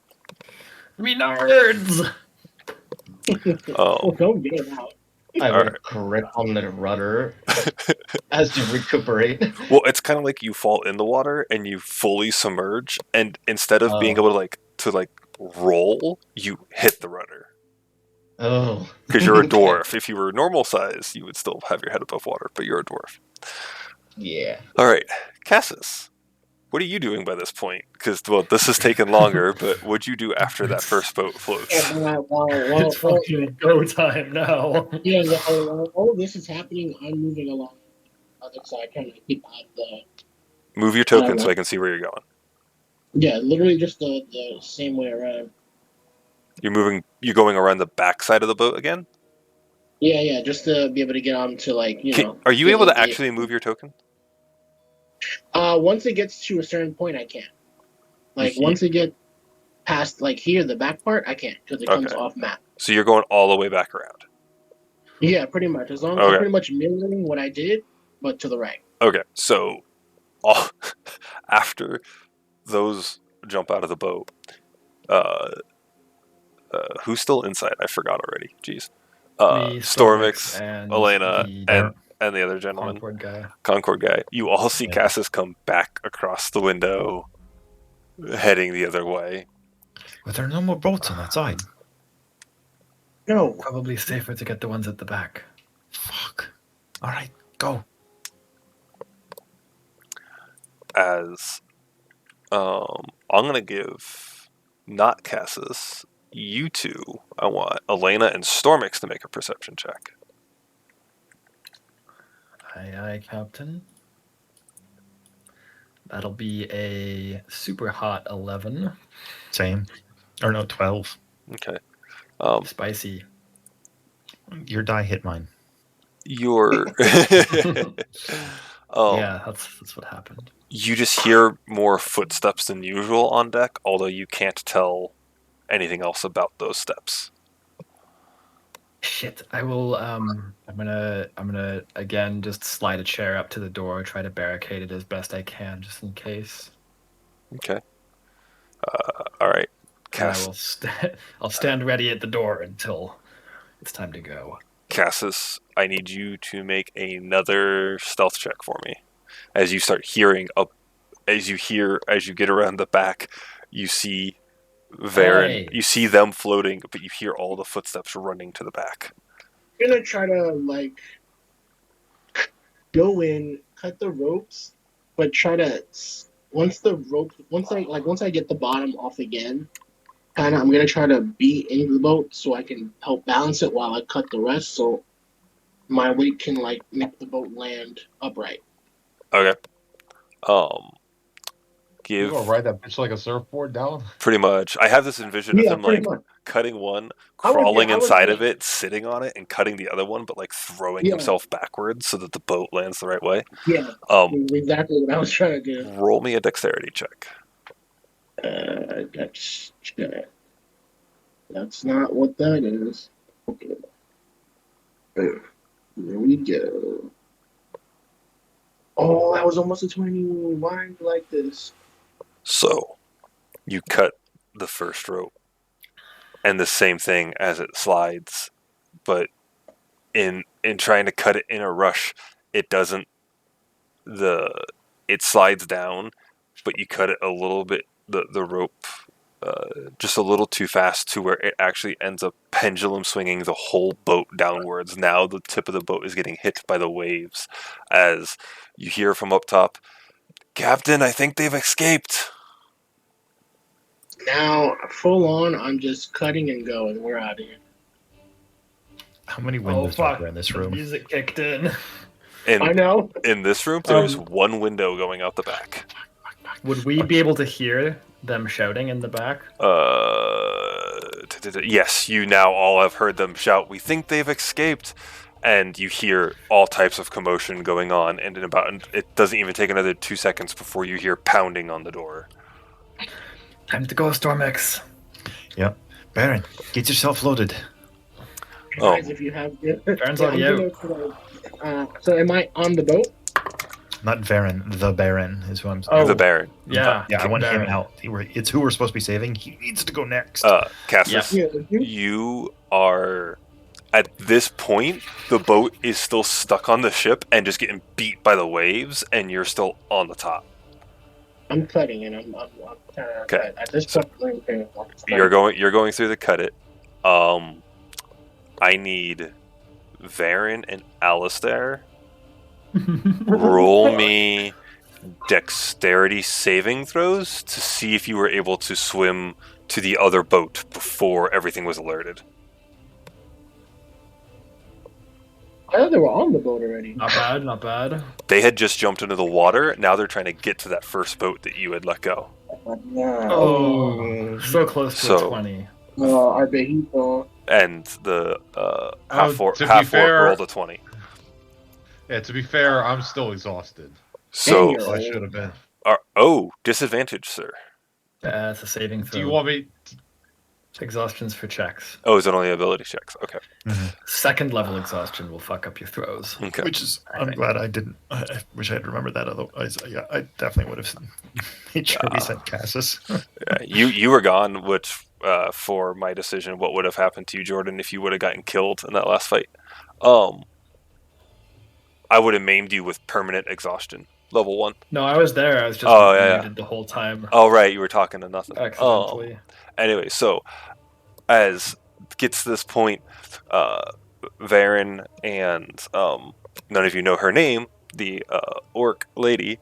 Me nerds! Oh, Don't get it out. I All would right. grip on the rudder as you recuperate. Well, it's kind of like you fall in the water and you fully submerge, and instead of being able to roll, you hit the rudder. Oh. Because you're a Okay. dwarf. If you were normal size, you would still have your head above water, but you're a dwarf. Yeah. All right, Cassis, what are you doing by this point? Because, well, this has taken longer, but what'd you do after that first boat floats? It's fucking go time now. Yeah, while all this is happening, I'm moving along the other side, trying to keep out the. Move your token so I can see where you're going. Yeah, literally just the same way around. You're going around the back side of the boat again? Yeah, just to be able to get on to Are you get able to the- actually move your token? Once it gets to a certain point, I can. Once it get past here, the back part, I can't because it comes Okay. off map. So you're going all the way back around. Yeah, pretty much. As long as I'm pretty much mirroring what I did, but to the right. Okay, so after those jump out of the boat, who's still inside? I forgot already. Jeez. Me, Stormix, and Elena, the and the other gentleman, Concord guy. You all see Yeah. Cassis come back across the window, heading the other way. But there are no more boats on that side. No. Probably safer to get the ones at the back. Fuck. All right, go. As I'm gonna give not Cassis, you two. I want Elena and Stormix to make a perception check. Aye, Captain. That'll be a super hot 11. Same. Or no, 12. Okay. Spicy. Your die hit mine. You're. Yeah, that's what happened. You just hear more footsteps than usual on deck, although you can't tell anything else about those steps. Shit, I will. I'm gonna again just slide a chair up to the door, try to barricade it as best I can, just in case. Okay. All right. And I will. I'll stand ready at the door until it's time to go. Cassis, I need you to make another stealth check for me. As you start hearing as you get around the back, you see Varen, you Nice. see them floating, but you hear all the footsteps running to the back. I'm gonna try to like go in, cut the ropes, but try to once I get the bottom off again, kind of I'm gonna try to be in the boat so I can help balance it while I cut the rest, so my weight can like make the boat land upright. Okay. You gonna Give ride that bitch like a surfboard down? pretty much. I have this envision of Yeah, him pretty like much. cutting one, Yeah, crawling I was inside gonna of it, sitting on it, and cutting the other one, but like throwing yeah himself backwards so that the boat lands the right way. yeah Um, exactly what I was trying to do. roll me a dexterity check. That's not what that is. Okay, there we go. Oh, that was almost a 20. Why like this? So you cut the first rope, and the same thing as it slides, but in trying to cut it in a rush, it doesn't. It slides down, but you cut it a little bit. The rope just a little too fast to where it actually ends up pendulum swinging the whole boat downwards. Now the tip of the boat is getting hit by the waves as you hear from up top, Captain, I think they've escaped. Now, full on, I'm just cutting and going. We're out of here. How many Oh windows are fuck! there in this The room? music kicked in. I In know. in this room, there's one window going out the back. Would we be able to hear them shouting in the back? Yes, you now all have heard them shout, "We think they've escaped," and you hear all types of commotion going on. And it doesn't even take another 2 seconds before you hear pounding on the door. Time to go, Stormix. Yep. Baron, get yourself loaded. Guys, if you have. Baron's already out. So, am I on the boat? Not Baron, the Baron is who I'm. Oh. The Baron, Yeah, Yeah, I want him Baron. out. It's who we're supposed to be saving. He needs to go next. Cassius, Yeah. you are at this point. The boat is still stuck on the ship and just getting beat by the waves, and you're still on the top. I'm cutting and I'm kind of Okay. at this point. You're going through the cut it. I need Varen and Alistair. Roll me dexterity saving throws to see if you were able to swim to the other boat before everything was alerted. I thought they were on the boat already. Not bad, not bad. They had just jumped into the water. Now they're trying to get to that first boat that you had let go. Oh, so close to So- a 20. Arbejito. And the half orc to be fair- rolled a 20. Yeah, to be fair, I'm still exhausted. So, You're I should have been. disadvantage, sir. It's a saving throw. Do you want me? Exhaustion's for checks. Oh, is it only ability checks? Okay. Second level exhaustion will fuck up your throws. Okay. Which is, I I'm think. glad I didn't. I wish I had remembered that. Otherwise, yeah, I definitely would have made sure we sent Cassis. Yeah, you were gone, which for my decision, what would have happened to you, Jordan, if you would have gotten killed in that last fight? I would have maimed you with permanent exhaustion, level 1. No, I was there. I was just muted the whole time. Oh, right, you were talking to nothing. Accidentally. Anyway, so as gets to this point, Varen and none of you know her name, the orc lady,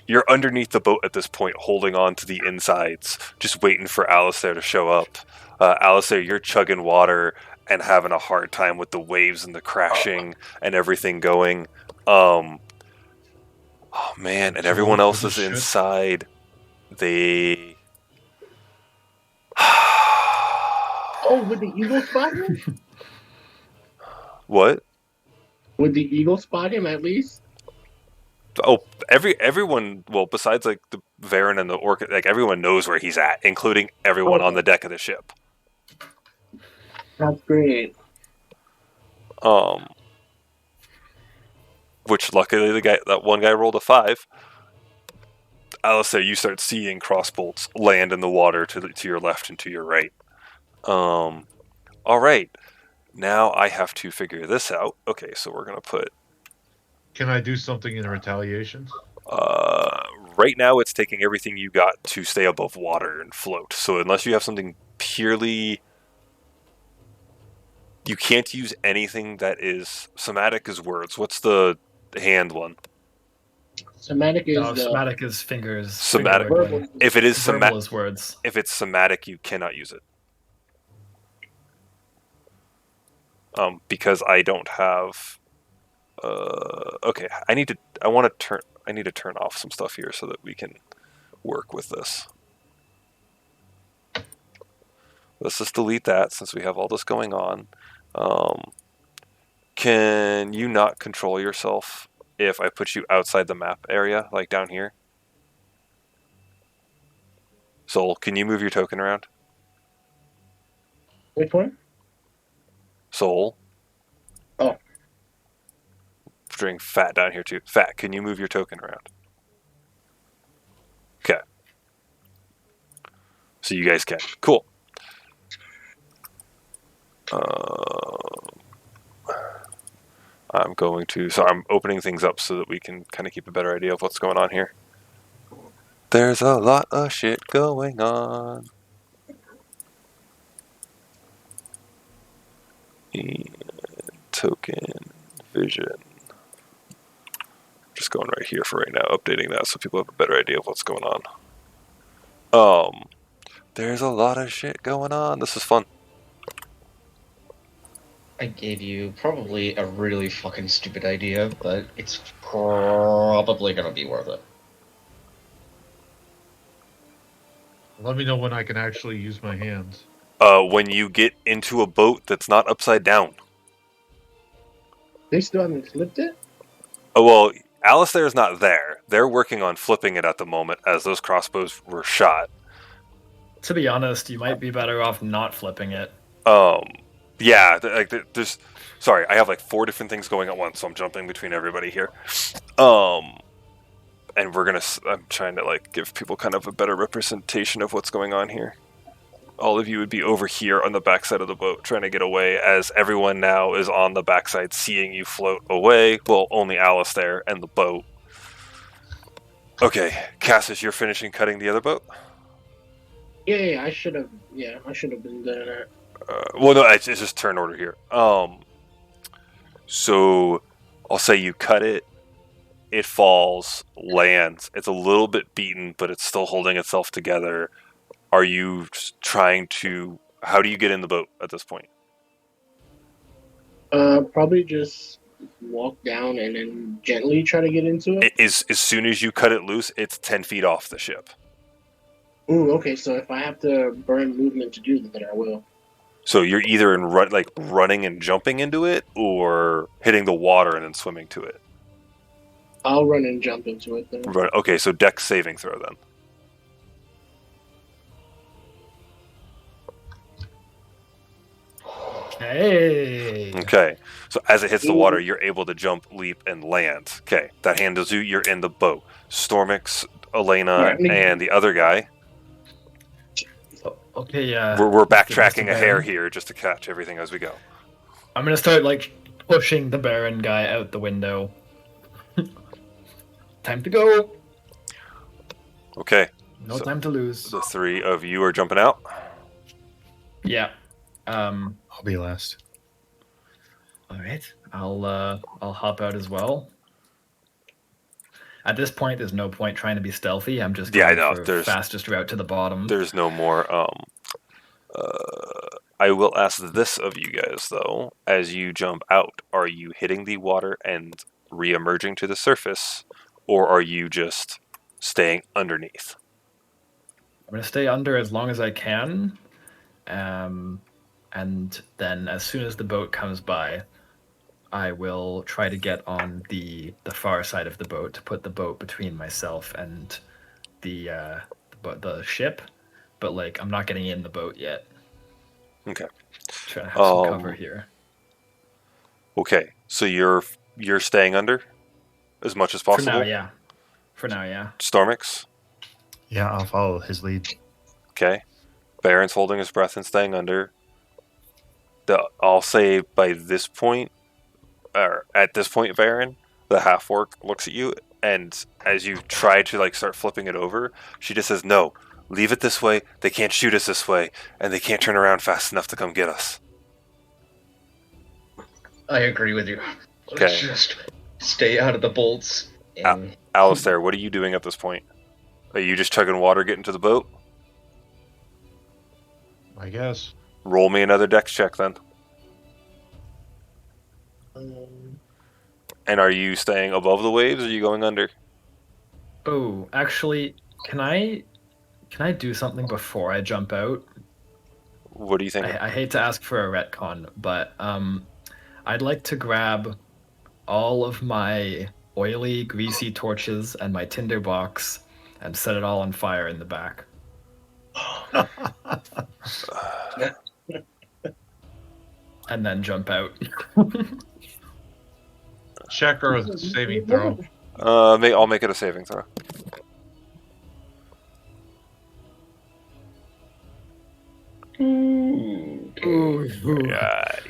you're underneath the boat at this point, holding on to the insides, just waiting for Alistair to show up. Alistair, you're chugging water and having a hard time with the waves and the crashing and everything going. Oh man, and everyone else is inside. They Oh, would the eagle spot him? What? Would the eagle spot him at least? Oh, everyone. Well, besides like the Varen and the orc, like everyone knows where he's at, including everyone on the deck of the ship. That's great. Which luckily that one guy rolled a 5. Alistair, you start seeing crossbolts land in the water to your left and to your right. All right. Now I have to figure this out. Okay, so we're gonna put. Can I do something in retaliation? Right now, it's taking everything you got to stay above water and float. So unless you have something purely... You can't use anything that is... Somatic is words. What's the hand one? Somatic is No, the somatic is fingers. Somatic. Finger verbal. wiggling. If it is Verbal is words. if it's somatic, you cannot use it. Because I don't have... okay, I need to turn off some stuff here so that we can work with this. Let's just delete that since we have all this going on. Can you not control yourself if I put you outside the map area, like down here? Soul, can you move your token around? Which one? Soul? Oh. Bring Fat down here too. Fat, can you move your token around? Okay. So you guys can. Cool. I'm going to... So I'm opening things up so that we can kind of keep a better idea of what's going on here. There's a lot of shit going on. And token vision. Just going right here for right now, updating that so people have a better idea of what's going on. There's a lot of shit going on. This is fun. I gave you probably a really fucking stupid idea, but it's probably gonna be worth it. Let me know when I can actually use my hands. When you get into a boat that's not upside down. They still haven't flipped it? Oh, well, Alistair is not there. They're working on flipping it at the moment as those crossbows were shot. To be honest, you might be better off not flipping it. Yeah, there's... Sorry, I have like 4 different things going at once, so I'm jumping between everybody here. And we're gonna... I'm trying to like give people kind of a better representation of what's going on here. All of you would be over here on the backside of the boat trying to get away, as everyone now is on the backside seeing you float away. Well, only Alistair and the boat. Okay, Cassis, you're finishing cutting the other boat? Yeah, I should have. Yeah, I should have been doing that. Well, no, it's just turn order here. So I'll say you cut it. It falls, lands. It's a little bit beaten, but it's still holding itself together. Are you trying to... How do you get in the boat at this point? Probably just walk down and then gently try to get into it. As soon as you cut it loose, it's 10 feet off the ship. Ooh, okay. So if I have to burn movement to do that, then I will. So you're either in running and jumping into it, or hitting the water and then swimming to it. I'll run and jump into it then. Okay, so Dex saving throw then. Hey. Okay, so as it hits the water, you're able to jump, leap, and land. Okay, that handles you. You're in the boat. Stormix, Elena, and the other guy. Okay, yeah. We're backtracking a hair here just to catch everything as we go. I'm gonna start like pushing the Baron guy out the window. Time to go. Okay. No time to lose. The 3 of you are jumping out. Yeah. I'll be last. All right. I'll hop out as well. At this point, there's no point trying to be stealthy. I'm just going for the fastest route to the bottom. There's no more. I will ask this of you guys though: as you jump out, are you hitting the water and re-emerging to the surface, or are you just staying underneath? I'm gonna stay under as long as I can, and then as soon as the boat comes by, I will try to get on the far side of the boat to put the boat between myself and the ship. But like, I'm not getting in the boat yet. Okay. Trying to have some cover here. Okay, so you're staying under as much as possible. For now, yeah. Stormix. Yeah, I'll follow his lead. Okay. Baron's holding his breath and staying under. I'll say by this point, or at this point, Baron, the half-orc looks at you And as you try to like start flipping it over, she just says, "No, leave it this way. They can't shoot us this way, and they can't turn around fast enough to come get us." I agree with you. Okay. Let's just stay out of the bolts. And Alistair, what are you doing at this point? Are you just chugging water, getting to the boat? I guess. Roll me another dex check then. And are you staying above the waves, or are you going under? Oh, actually, can I do something before I jump out? What do you think? I hate to ask for a retcon, but I'd like to grab all of my oily, greasy torches and my tinder box and set it all on fire in the back. And then jump out. Check or saving throw. I'll make it a saving throw.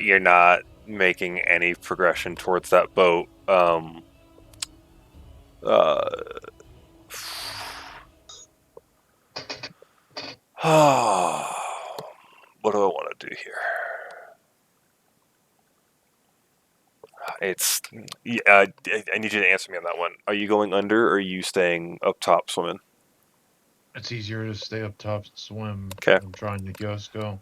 You're not making any progression towards that boat. What do I want to do here? I need you to answer me on that one. Are you going under, or are you staying up top swimming? It's easier to stay up top and swim. Okay. I'm trying to just go.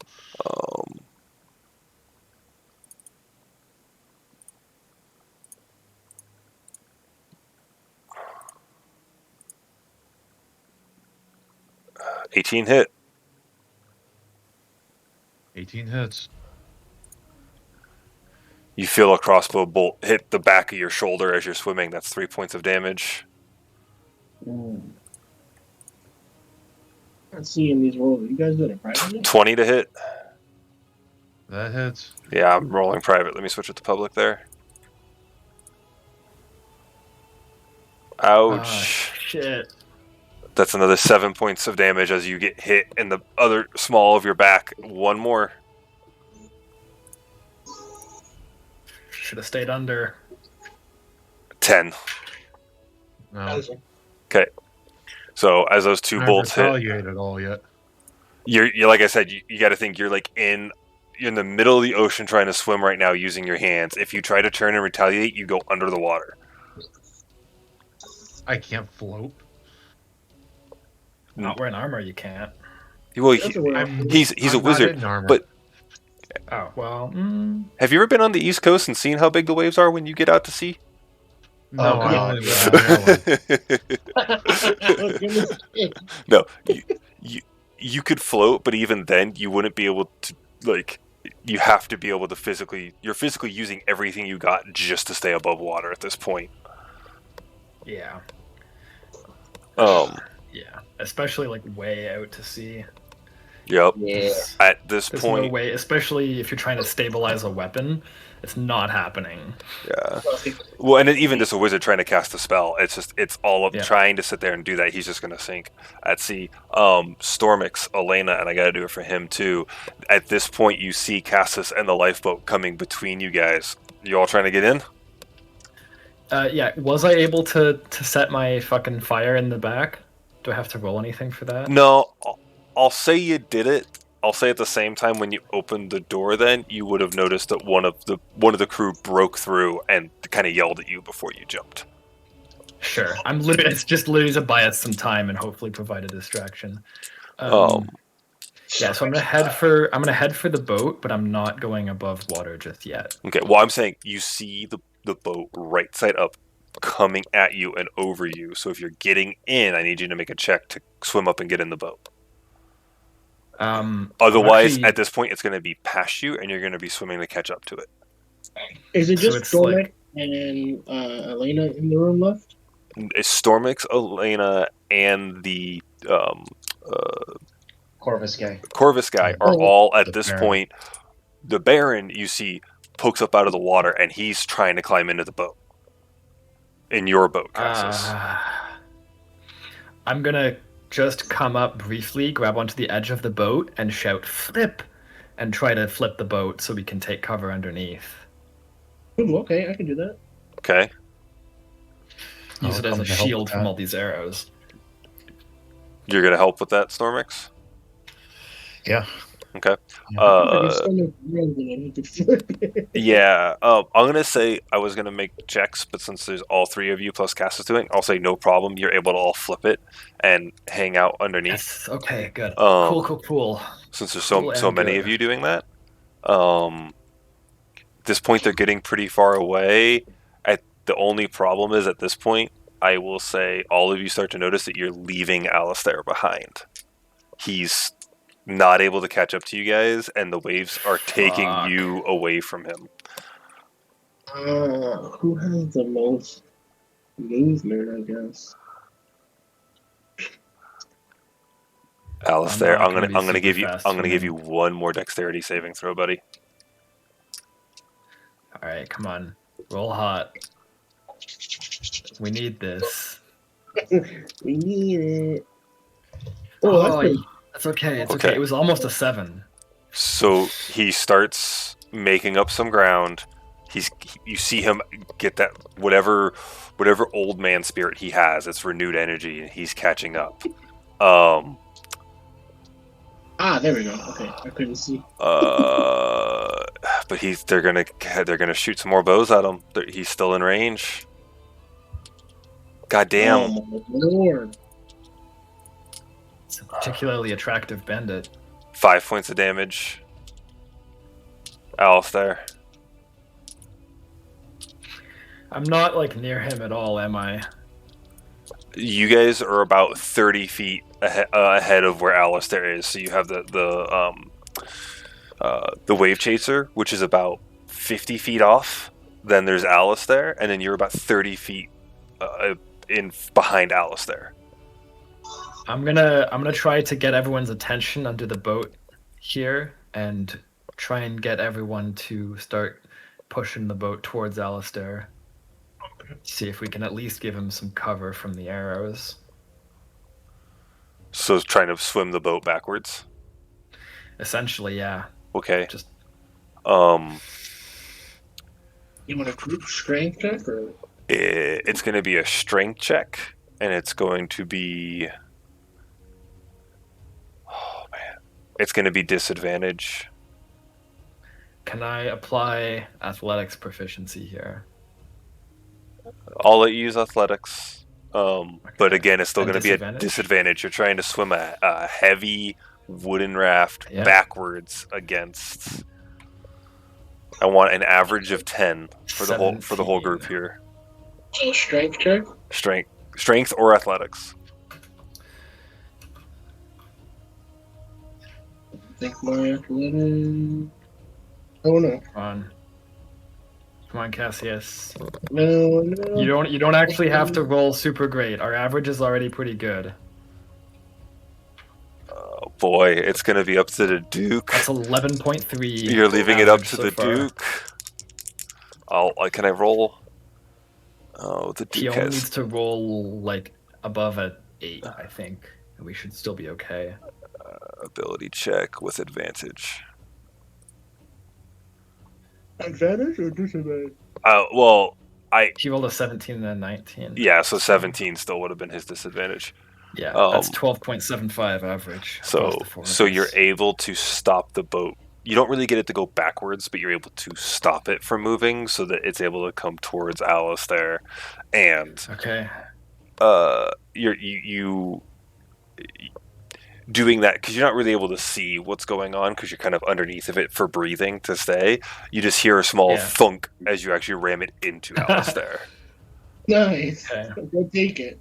18 hit. 18 hits. You feel a crossbow bolt hit the back of your shoulder as you're swimming. That's 3 points of damage. Let's see in these rolls. You guys doing it privately? 20 to hit. That hits. Yeah, I'm rolling private. Let me switch it to public there. Ouch. Shit. That's another 7 points of damage as you get hit in the other small of your back. One more. Should have stayed under. 10. No. Okay. So as those two bolts hit, retaliated all yet. you're like I said, you got to think you're in the middle of the ocean trying to swim right now using your hands. If you try to turn and retaliate, you go under the water. I can't float. Not wearing armor, you can't. Well, He's he's a I'm wizard. not in armor. But Oh, well. have you ever been on the East Coast and seen how big the waves are when you get out to sea? No, Oh, I God, only live in Maryland. No, you could float, but even then, you wouldn't be able to, you have to be able to you're physically using everything you got just to stay above water at this point. Yeah. Yeah, Especially like way out to sea. Yep. Yeah. At this There's point, no way, especially if you're trying to stabilize a weapon, it's not happening. yeah. Well, and even just a wizard trying to cast a spell, it's all of Yeah. trying to sit there and do that. He's just gonna sink at sea. Stormix, Elena, and I gotta do it for him too. At this point, you see Cassis and the lifeboat coming between you guys. You all trying to get in? Yeah, was I able to set my fucking fire in the back? Do I have to roll anything for that? No, I'll say you did it. I'll say at the same time when you opened the door, then you would have noticed that one of the crew broke through and kind of yelled at you before you jumped. Sure. It's just literally to buy us some time and hopefully provide a distraction. Yeah, so I'm gonna head for the boat, but I'm not going above water just yet. Okay. Well, I'm saying you see the boat right side up coming at you and over you. So if you're getting in, I need you to make a check to swim up and get in the boat. Otherwise, at this point, it's going to be past you, and you're going to be swimming to catch up to it. Is it So just it's Stormic like- and Elena in the room left? It's Stormix, Elena, and the Corvus guy. Corvus guy are Oh, all at the this Baron. point. The Baron, you see, pokes up out of the water, and he's trying to climb into the boat. In your boat, Cassis. I'm gonna just come up briefly, grab onto the edge of the boat, and shout "flip," and try to flip the boat so we can take cover underneath. Ooh, okay, I can do that. Okay. use I'll it as come a to help with shield from that. all these arrows. You're gonna help with that, Stormix? Yeah. Okay. Yeah. Like it's so much more than I need to flip it. Yeah. I'm gonna say I was gonna make checks, but since there's all three of you plus Cass is doing, I'll say no problem. You're able to all flip it and hang out underneath. Yes. Okay. Good. Um, Cool. Since there's Cool so and many good. of you doing that, at this point they're getting pretty far away. The only problem is at this point, I will say all of you start to notice that you're leaving Alistair behind. He's not able to catch up to you guys, and the waves are taking Fuck. you away from him. Who has the most movement, I guess? Alistair, I'm not gonna be super give you fast I'm gonna give you swimming. one more dexterity saving throw, buddy. All right, come on, roll hot. We need this. We need it. Oh, that's pretty. That's okay. It's Okay. okay. It was almost a 7. So he starts making up some ground. You see him get that whatever old man spirit he has. It's renewed energy, and he's catching up. There we go. Okay, I couldn't see. But they're gonna shoot some more bows at him. He's still in range. God damn. Oh my lord! It's a particularly attractive bandit. 5 points of damage. Alistair. I'm not like near him at all, am I? You guys are about 30 feet ahead of where Alistair is. So you have the wave chaser, which is about 50 feet off. Then there's Alistair, and then you're about 30 feet in behind Alistair. I'm gonna try to get everyone's attention under the boat here and try and get everyone to start pushing the boat towards Alistair. See if we can at least give him some cover from the arrows. So trying to swim the boat backwards. Essentially, yeah. Okay. Just You want a group strength check or? It's going to be a strength check, and it's going to be. Oh man, it's going to be disadvantage. can I apply athletics proficiency here? I'll let you use athletics. But again, it's still And going to be a disadvantage? disadvantage. You're trying to swim a heavy wooden raft backwards against. I want an average of 10 for the whole group here. So strength check. Strength or athletics. I think my athletic. Oh no! Come on, Cassius. No. You don't actually have to roll super great. Our average is already pretty good. Oh boy, it's going to be up to the Duke. That's 11.3. You're leaving it up to so the far. Duke. Can I roll? Oh, the He Duke only has needs to roll like above an 8, I think, and we should still be okay. ability check with advantage. Advantage or disadvantage? Well, He rolled a 17 and a 19. yeah, so 17 still would have been his disadvantage. Yeah, that's 12.75 average. across the four of So us. you're able to stop the boat. You don't really get it to go backwards, but you're able to stop it from moving so that it's able to come towards Alistair. And Okay. you doing that because you're not really able to see what's going on because you're kind of underneath of it for breathing to stay. You just hear a small thunk as you actually ram it into Alistair. Nice. Okay. Go take it.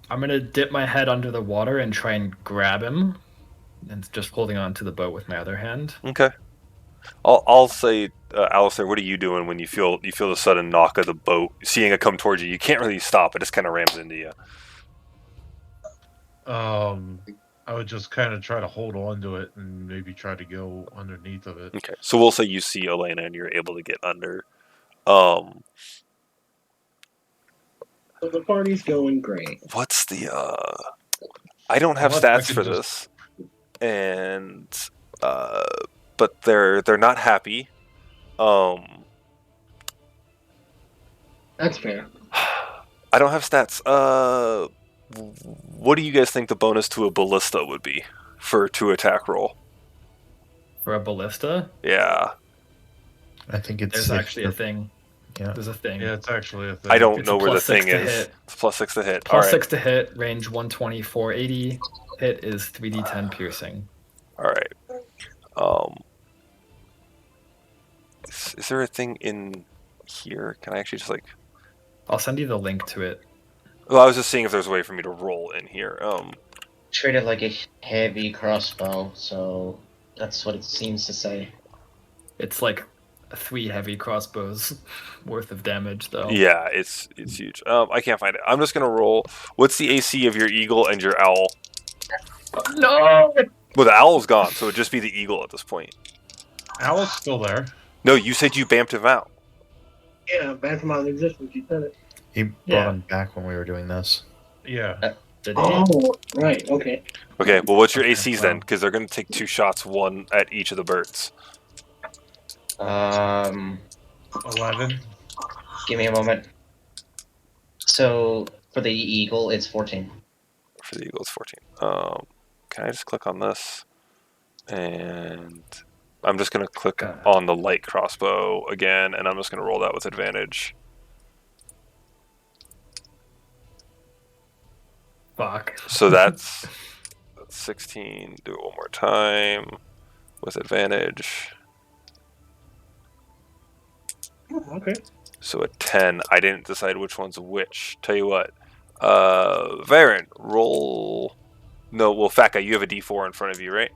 I'm gonna dip my head under the water and try and grab him, and just holding on to the boat with my other hand. Okay. I'll say, Alistair, what are you doing when you feel the sudden knock of the boat, seeing it come towards you? You can't really stop; it just kind of rams into you. I would just kind of try to hold on to it and maybe try to go underneath of it. Okay, so we'll say you see Elena and you're able to get under. So the party's going great. What's the I don't have Unless I stats can for just- this, and but they're not happy. That's fair. I don't have stats. What do you guys think the bonus to a ballista would be for a 2 attack roll? For a ballista, Yeah. I think it's there's actually a thing. Yeah. There's a thing. Yeah, it's actually a thing. I don't It's know a where the plus 6 thing to is. hit. It's plus 6 to hit. Plus All right. 6 to hit, range 120, 480. Hit is 3d10 piercing. All right. Is there a thing in here? Can I actually just like? I'll send you the link to it. Well, I was just seeing if there's a way for me to roll in here. Treated like a heavy crossbow, so that's what it seems to say. It's like 3 heavy crossbows worth of damage, though. Yeah, it's huge. I can't find it. I'm just gonna roll. What's the AC of your eagle and your owl? No! Well, the owl's gone, so it'd just be the eagle at this point. Owl's still there. No, you said you bamped him out. Yeah, banned from out of existence. You said it. He brought Yeah. him back when we were doing this. Yeah. Did he? Oh, right. Okay. Okay, well, what's your Okay, ACs then? well. Because they're gonna take 2 shots, 1 at each of the birds. 11. Give me a moment. So for the eagle, it's 14. For the eagle, it's 14. Can I just click on this? And I'm just gonna click on the light crossbow again, and I'm just gonna roll that with advantage. Fuck. So that's 16. Do it one more time with advantage. Oh, okay. So a 10. I didn't decide which one's which. Tell you what. Varen, roll. No, well, Faka, you have a D4 in front of you, right?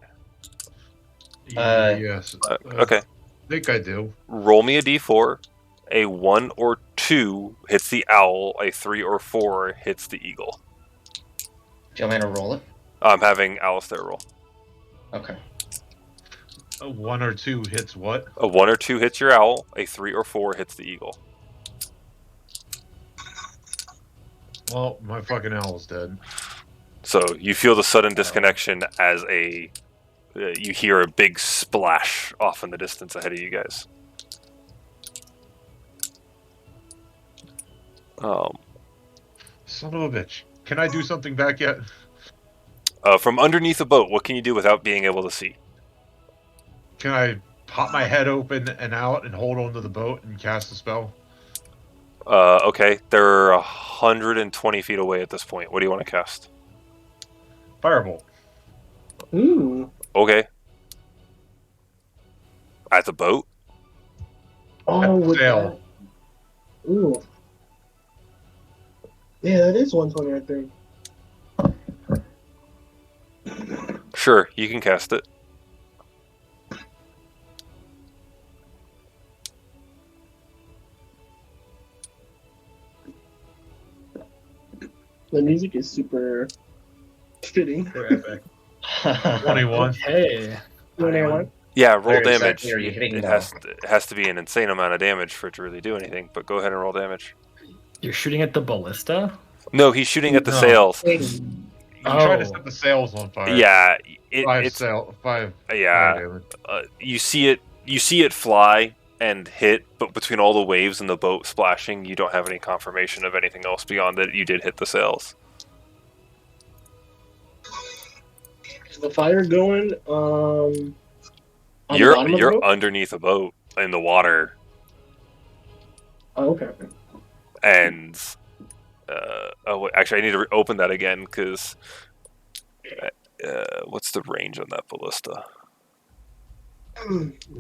Yes. Okay. I think I do. Roll me a D4. A 1 or 2 hits the owl. A 3 or 4 hits the eagle. Do you want me to roll it? I'm having Alistair roll. Okay. A 1 or 2 hits what? A 1 or 2 hits your owl. A 3 or 4 hits the eagle. Well, my fucking owl's dead. So you feel the sudden disconnection as you hear a big splash off in the distance ahead of you guys. Son of a bitch. Can I do something back yet? From underneath a boat, what can you do without being able to see? Can I pop my head open and out and hold onto the boat and cast a spell? Okay, they're 120 feet away at this point. What do you want to cast? Firebolt. Ooh. Okay. At the boat? Oh, with Sail. that. Ooh. Yeah, that is 120, I think. Sure, you can cast it. The music is super fitting. 21. Hey. 21. Yeah, roll Where damage. exactly are you hitting It though? has to be an insane amount of damage for it to really do anything, but go ahead and roll damage. You're shooting at the ballista? No, he's shooting at the No. sails. I'm trying to Oh. set the sails on fire. Yeah, Five. yeah. fire damage. You see it fly and hit, but between all the waves and the boat splashing, you don't have any confirmation of anything else beyond that you did hit the sails. Is the fire going? On the You're bottom of the boat? underneath a boat in the water, Oh, okay. and wait, actually, I need to open that again because what's the range on that ballista?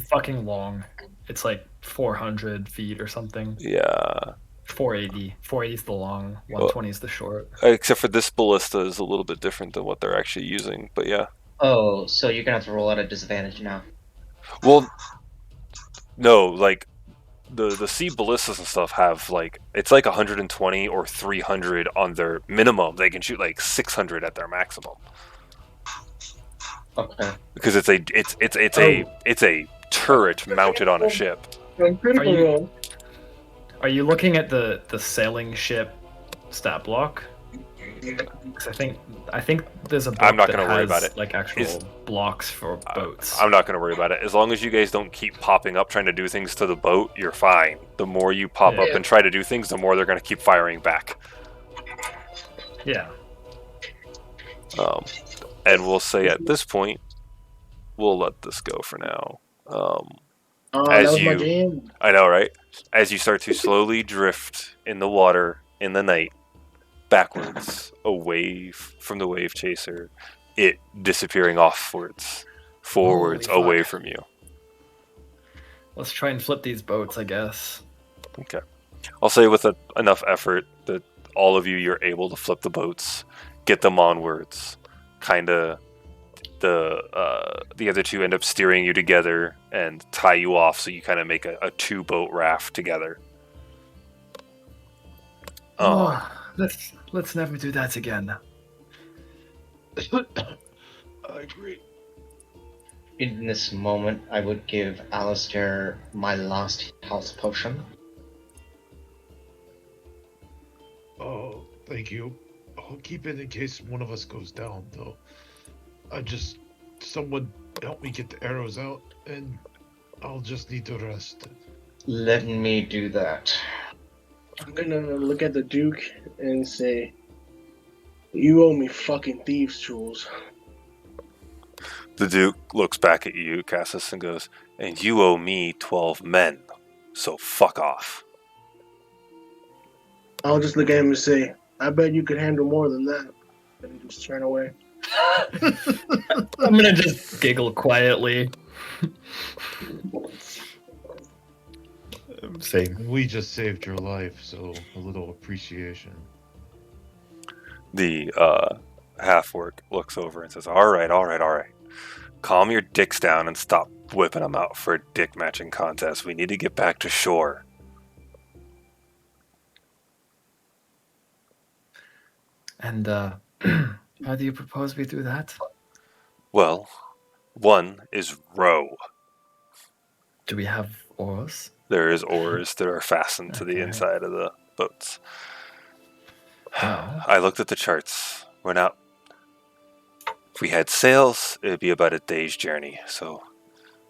Fucking long. It's like 400 feet or something. Yeah, 480. 480 is the long. 120 is the short. except for this ballista is a little bit different than what they're actually using. But yeah, Oh, so you're gonna have to roll at a disadvantage now. well, no, like the sea ballistas and stuff have like it's like 120 or 300 on their minimum. They can shoot like 600 at their maximum. Okay. Because it's a turret mounted on a ship. Critical Are you- roll. Are you looking at the sailing ship stat block? 'Cause I think there's a boat I'm not that gonna worry has, about it. like actual blocks for boats. I'm not going to worry about it. As long as you guys don't keep popping up trying to do things to the boat, you're fine. The more you pop up Yeah. and try to do things, the more they're going to keep firing back. Yeah. And we'll say at this point, we'll let this go for now. Oh, that As was my you, jam. I know, right? As you start to slowly drift in the water in the night, backwards, away from the wave chaser, it disappearing offwards, forwards, Holy away fuck. from you. Let's try and flip these boats, I guess. Okay. I'll say with enough effort that all of you, you're able to flip the boats, get them onwards. Kind of the other two end up steering you together and tie you off, so you kind of make a two boat raft together. Oh, let's never do that again. I agree. In this moment, I would give Alistair my last health potion. Oh, thank you. I'll keep it in case one of us goes down, though. Someone help me get the arrows out, and I'll just need to rest. Let me do that. I'm gonna look at the Duke and say, "You owe me fucking thieves' tools." The Duke looks back at you, Cassis, and goes, "And you owe me 12 men, so fuck off." I'll just look at him and say, "I bet you could handle more than that," and just turn away. I'm gonna just giggle quietly. Same. We just saved your life, so a little appreciation. The half-orc looks over and says, all right. Calm your dicks down and stop whipping them out for a dick-matching contest. We need to get back to shore." And how do you propose we do that? Well, one is row. Do we have oars? There is oars that are fastened to the Okay. inside of the boats. Well, I looked at the charts. We're not... If we had sails, it would be about a day's journey. So,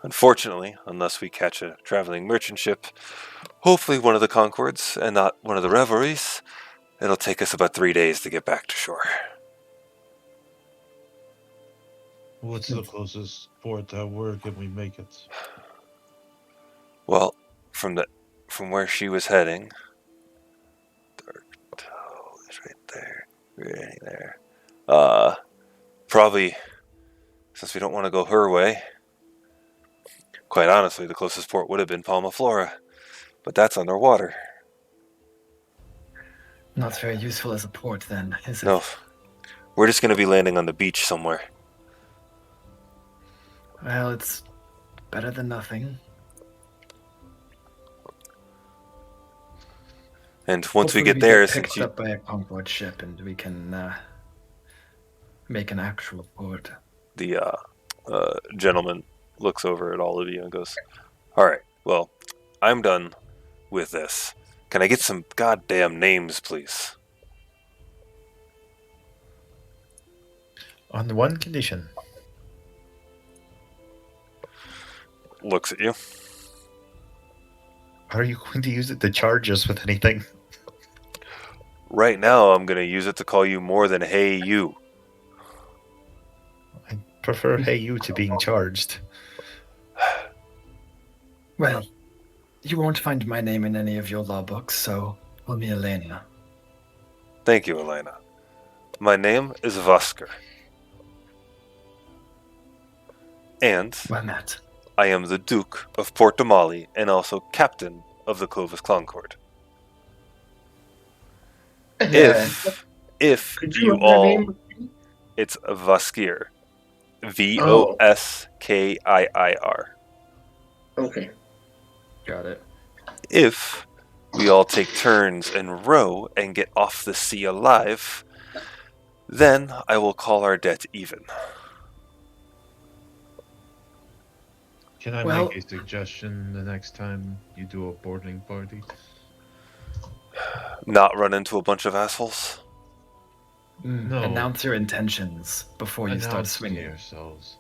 unfortunately, unless we catch a traveling merchant ship, hopefully one of the Concords and not one of the Revelries, it'll take us about 3 days to get back to shore. What's the closest port that where can we make it? Well, from where she was heading, Dark Toe is right there. Probably, since we don't want to go her way, quite honestly, the closest port would have been Palma Flora, but that's underwater. not very useful as a port then, is it? No, we're just going to be landing on the beach somewhere. Well, it's better than nothing. And once we Hopefully get there, picked since you... up by a Concord ship and we can make an actual port. The gentleman looks over at all of you and goes, all right, well, I'm done with this. Can I get some goddamn names, please? On one condition. Looks at you. Are you going to use it to charge us with anything? Right now, I'm going to use it to call you more than hey you. I prefer hey you to being charged. Well, you won't find my name in any of your law books, so call me Elena. Thank you, Elena. My name is Vasker. And Well met. I am the Duke of Port Damali and also captain of the Clovis Concord. If Could you you write my all... name? It's Vaskir. Voskiir. Okay. Got it. If we all take turns and row and get off the sea alive, then I will call our debt even. Can I Well- make a suggestion the next time you do a boarding party? Not run into a bunch of assholes? No. Announce your intentions before you start Announce to swinging. yourselves.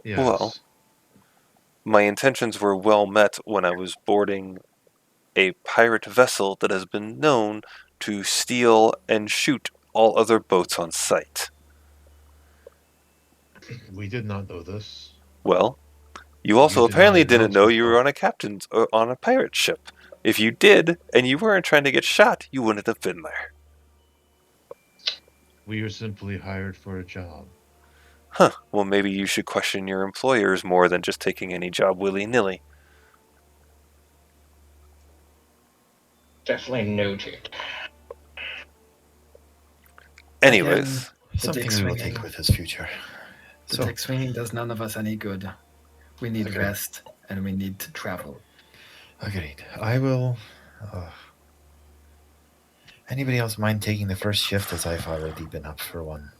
Yes. Well- My intentions were well met when I was boarding a pirate vessel that has been known to steal and shoot all other boats on site. We did not know this. Well, you You also did not apparently didn't announce know this you were part. on a captain's on a pirate ship. If you did, and you weren't trying to get shot, you wouldn't have been there. We were simply hired for a job. Huh. Well, maybe you should question your employers more than just taking any job willy-nilly. Definitely noted. Anyways, Something dick we will swinging. take with his future. The So, dick swinging does none of us any good. We need Agreed. rest, and we need to travel. agreed. I will. Anybody else mind taking the first shift, as I've already been up for one?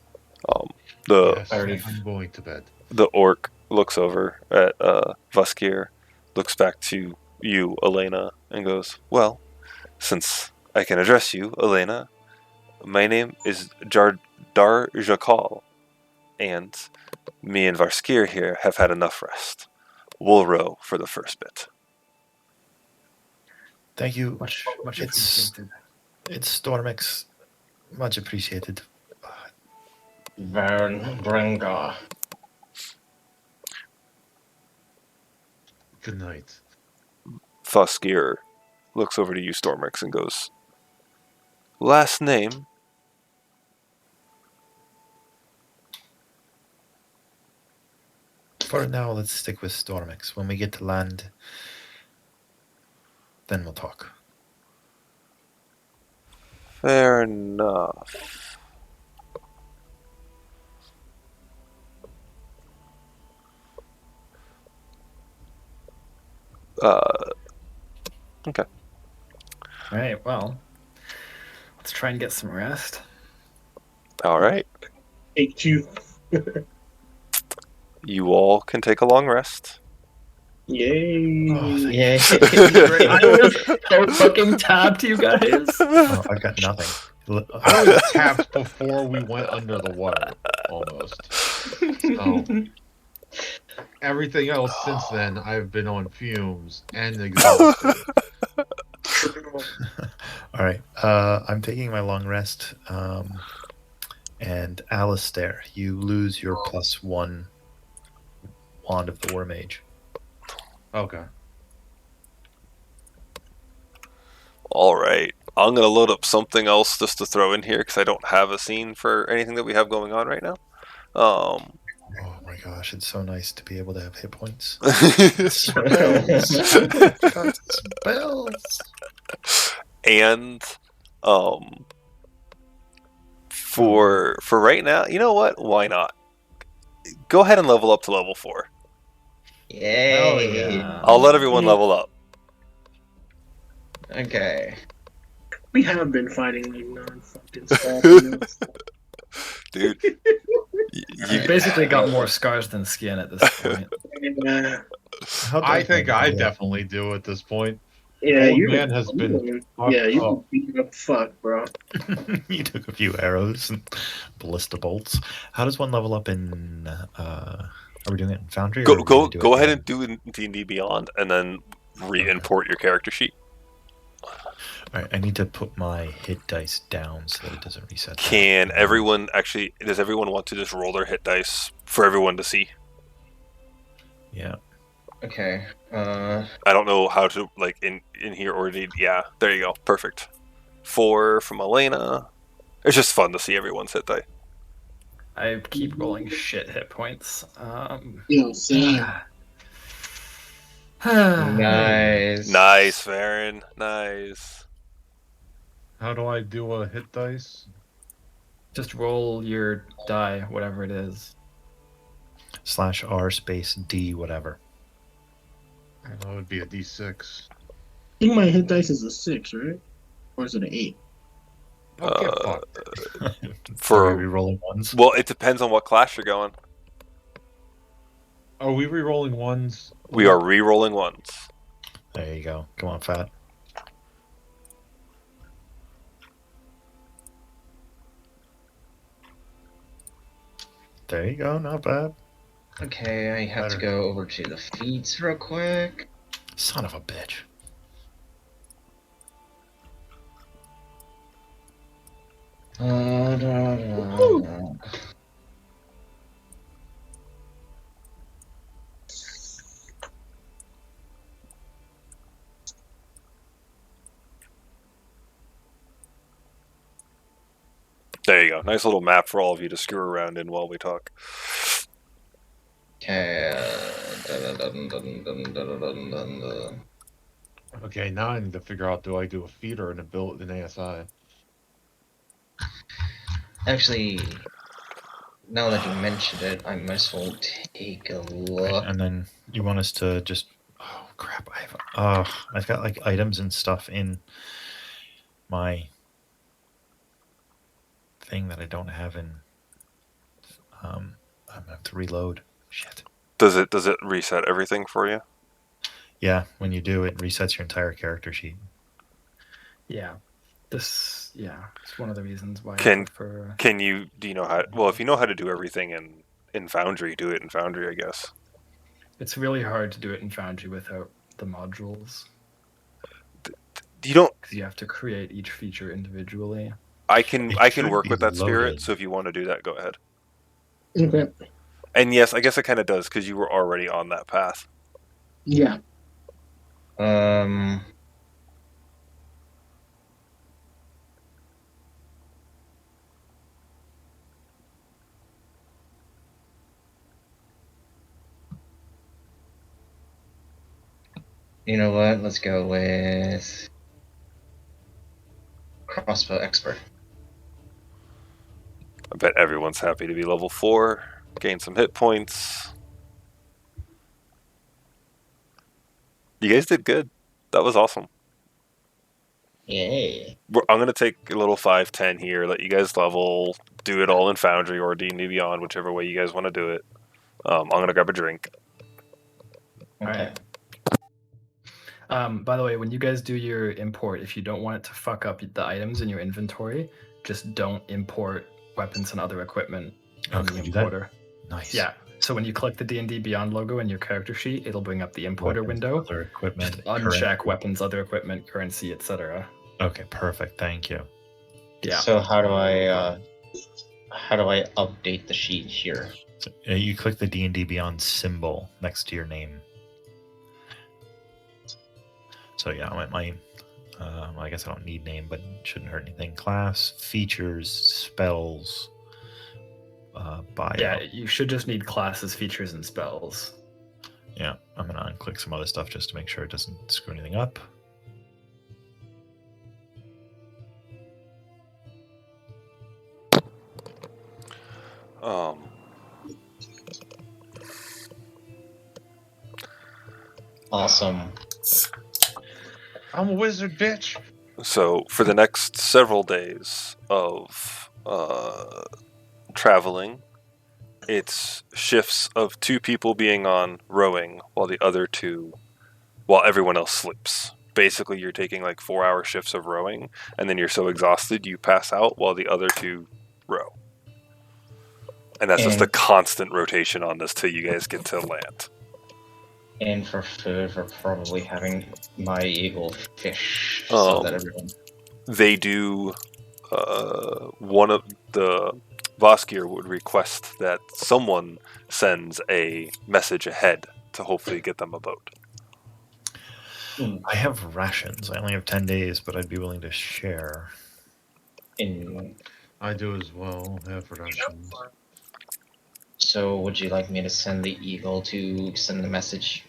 the Yes, Already. I'm going to bed. the orc looks over at Vuskir, looks back to you, Elena, and goes, "Well, since I can address you, Elena, my name is Dar Jakal, and me and Varskir here have had enough rest. We'll row for the first bit." Thank you. Much It's- appreciated. It's Stormix. Much appreciated. Baron Brengar. Good night. Vuskir looks over to you, Stormix, and goes, "Last name?" For now, let's stick with Stormix. When we get to land, then we'll talk. Fair enough. Okay. Right, well, let's try and get some rest. All right. Take two. You all can take a long rest. Yay! Oh, thank Yay. I was so fucking tapped, you guys. Oh, I've got nothing. I was tapped before we went under the water, almost. So everything else since then, I've been on fumes and exhausted. All right. I'm taking my long rest. And Alistair, you lose your +1 wand of the War Mage. Okay. All right. I'm going to load up something else just to throw in here because I don't have a scene for anything that we have going on right now. Oh my gosh, it's so nice to be able to have hit points. Got spells. And for right now, you know what? Why not? Go ahead and level up to level 4. Yay. Hell yeah. I'll let everyone level up. Okay. We have been fighting like non-fucking stuff. Dude. You basically got more scars than skin at this point. Yeah, I think I definitely do at this point. yeah, Old you man has been Yeah, fucked you've up. been beating up fuck, bro. You took a few arrows and ballista bolts. How does one level up in? Are we doing it in Foundry? Or are we Go gonna do it ahead in- and do D&D Beyond and then Okay. re-import your character sheet. All right, I need to put my hit dice down so that it doesn't reset. that. Can everyone actually, does everyone want to just roll their hit dice for everyone to see? Yeah. Okay. I don't know how to, like, in here or need, yeah, there you go, perfect. 4 from Elena. It's just fun to see everyone's hit die. I keep rolling shit hit points. Same. Nice. Nice, Farron, nice. How do I do a hit dice? Just roll your die, whatever it is. /R_D whatever. That would be a D6. I think my hit dice is a 6, right? Or is it an 8? Oh, get fucked. Are we rolling ones? Well, it depends on what class you're going. Are we re-rolling ones? We are re-rolling ones. There you go. Come on, Fat. There you go. Not bad. Okay, I have to Better. go over to the feats real quick. Son of a bitch. There you go. Nice little map for all of you to screw around in while we talk. Okay. Okay, now I need to figure out, do I do a feeder and a build an ASI? Actually, now that you mentioned it, I might as well take a Right, look. and then you want us to just. Oh crap! I've got like items and stuff in my thing that I don't have in. I'm gonna have to reload. Shit. Does it reset everything for you? Yeah, when you do, it resets your entire character sheet. Yeah. It's one of the reasons why I Can prefer. do you know how? Well, if you know how to do everything in Foundry, do it in Foundry, I guess. It's really hard to do it in Foundry without the modules You don't. because you have to create each feature individually. I can It work should be with that spirit. loaded. So if you want to do that, go ahead. Okay. And yes, I guess it kind of does because you were already on that path. Yeah. You know what? Let's go with crossbow expert. I bet everyone's happy to be level 4, gain some hit points. You guys did good. That was awesome. Yay! I'm gonna take a little 5-10 here. Let you guys level. Do it all in Foundry or D&D Beyond, whichever way you guys want to do it. I'm gonna grab a drink. Okay. By the way, when you guys do your import, if you don't want it to fuck up the items in your inventory, just don't import weapons and other equipment Oh, in can the we do that? importer. Nice. Yeah. So when you click the D&D Beyond logo in your character sheet, it'll bring up the importer Weapons, window. other equipment, Just uncheck currency. weapons, other equipment, currency, etc. Okay, perfect. Thank you. Yeah. So how do I update the sheet here? So, you click the D&D Beyond symbol next to your name. So yeah, I guess I don't need name, but it shouldn't hurt anything. Class, features, spells, bio. Yeah, you should just need classes, features, and spells. Yeah, I'm gonna unclick some other stuff just to make sure it doesn't screw anything up. Awesome. I'm a wizard, bitch. So for the next several days of traveling, it's shifts of 2 people being on rowing while everyone else sleeps. Basically, you're taking like 4-hour shifts of rowing, and then you're so exhausted you pass out while the other 2 row. And that's just a constant rotation on this till you guys get to land. And for food, we're probably having my eagle fish so that everyone. They do. One of the Voskir would request that someone sends a message ahead to hopefully get them a boat. I have rations. I only have 10 days, but I'd be willing to share. I do as well. I have rations. So would you like me to send the eagle to send the message?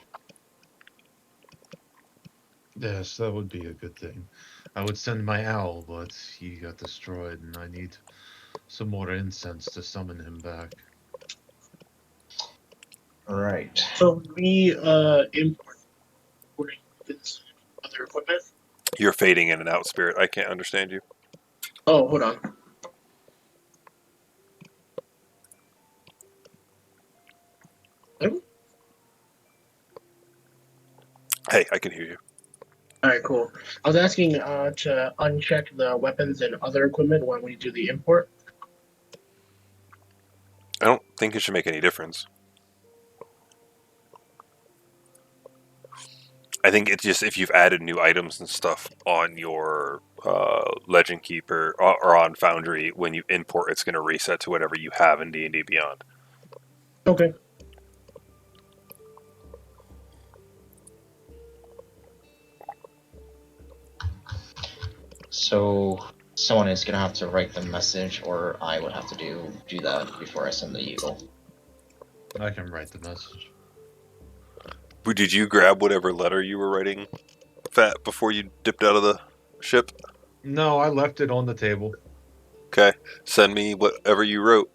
Yes, that would be a good thing. I would send my owl, but he got destroyed, and I need some more incense to summon him back. Right. So we import weapons, other equipment. You're fading in and out, Spirit. I can't understand you. Oh, hold on. Hey, I can hear you. All right, cool. I was asking to uncheck the weapons and other equipment when we do the import. I don't think it should make any difference. I think it's just if you've added new items and stuff on your Legend Keeper or on Foundry, when you import, it's going to reset to whatever you have in D&D Beyond. Okay. So someone is gonna have to write the message, or I would have to do that before I send the eagle. I can write the message. Did you grab whatever letter you were writing, Fat, before you dipped out of the ship? No, I left it on the table. Okay, send me whatever you wrote.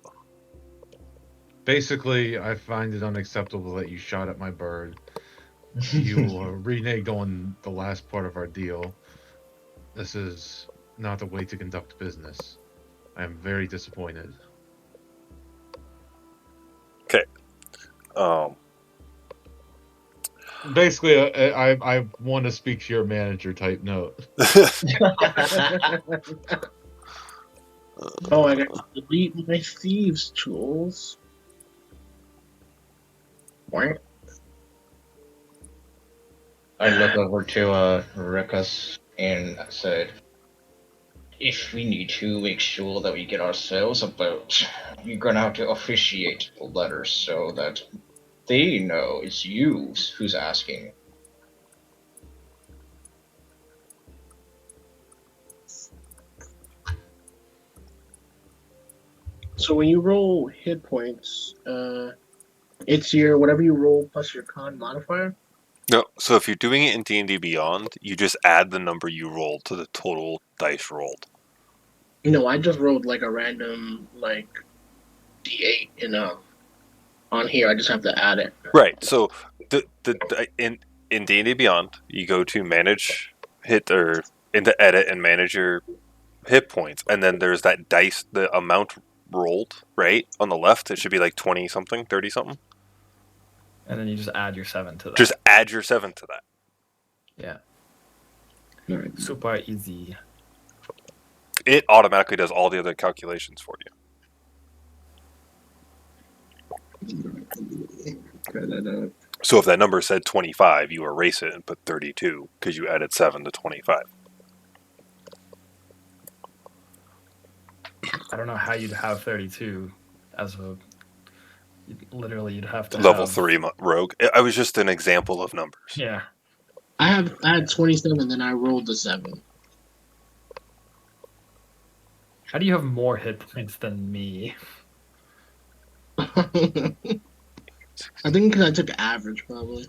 Basically, I find it unacceptable that you shot at my bird. You reneged on the last part of our deal. This is not the way to conduct business. I am very disappointed. Okay. Basically, I want to speak to your manager type note. Oh, I got to delete my thieves' tools. What? I look over to Rikus and said, if we need to make sure that we get ourselves a boat, you're gonna have to officiate the letter so that they know it's you who's asking. So when you roll hit points, it's your whatever you roll plus your con modifier. No, so if you're doing it in D&D Beyond, you just add the number you rolled to the total dice rolled. No, I just rolled like a random like D8 on here. I just have to add it. Right. So in D&D Beyond, you go to manage hit or into edit and manage your hit points, and then there's that dice, the amount rolled, right? On the left, it should be like 20 something, 30 something. And then you just add your 7 to that. Just add your 7 to that. Yeah. All right. Super easy. It automatically does all the other calculations for you. So if that number said 25, you erase it and put 32 because you added 7 to 25. I don't know how you'd have 32 as a. Literally, you'd have to Level have, 3 rogue. I was just an example of numbers. Yeah. I had 27, then I rolled the 7. How do you have more hit points than me? I think because I took average, probably.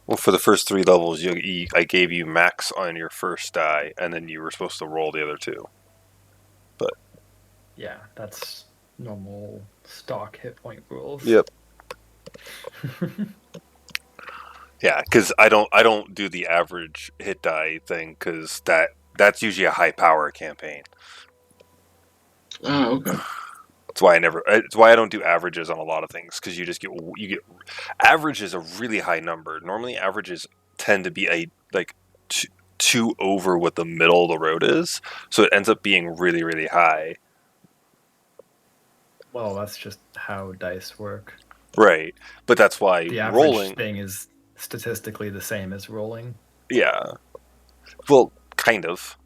Well, for the first 3 levels, I gave you max on your first die, and then you were supposed to roll the other 2. But Yeah, that's normal stock hit point rules. Yep. Yeah, because I don't do the average hit die thing because that's usually a high power campaign. Oh, okay. It's why I don't do averages on a lot of things because you get average is a really high number. Normally, averages tend to be two over what the middle of the road is, so it ends up being really really high. Well, that's just how dice work. Right, but that's why The average rolling thing is statistically the same as rolling. Yeah, well, kind of.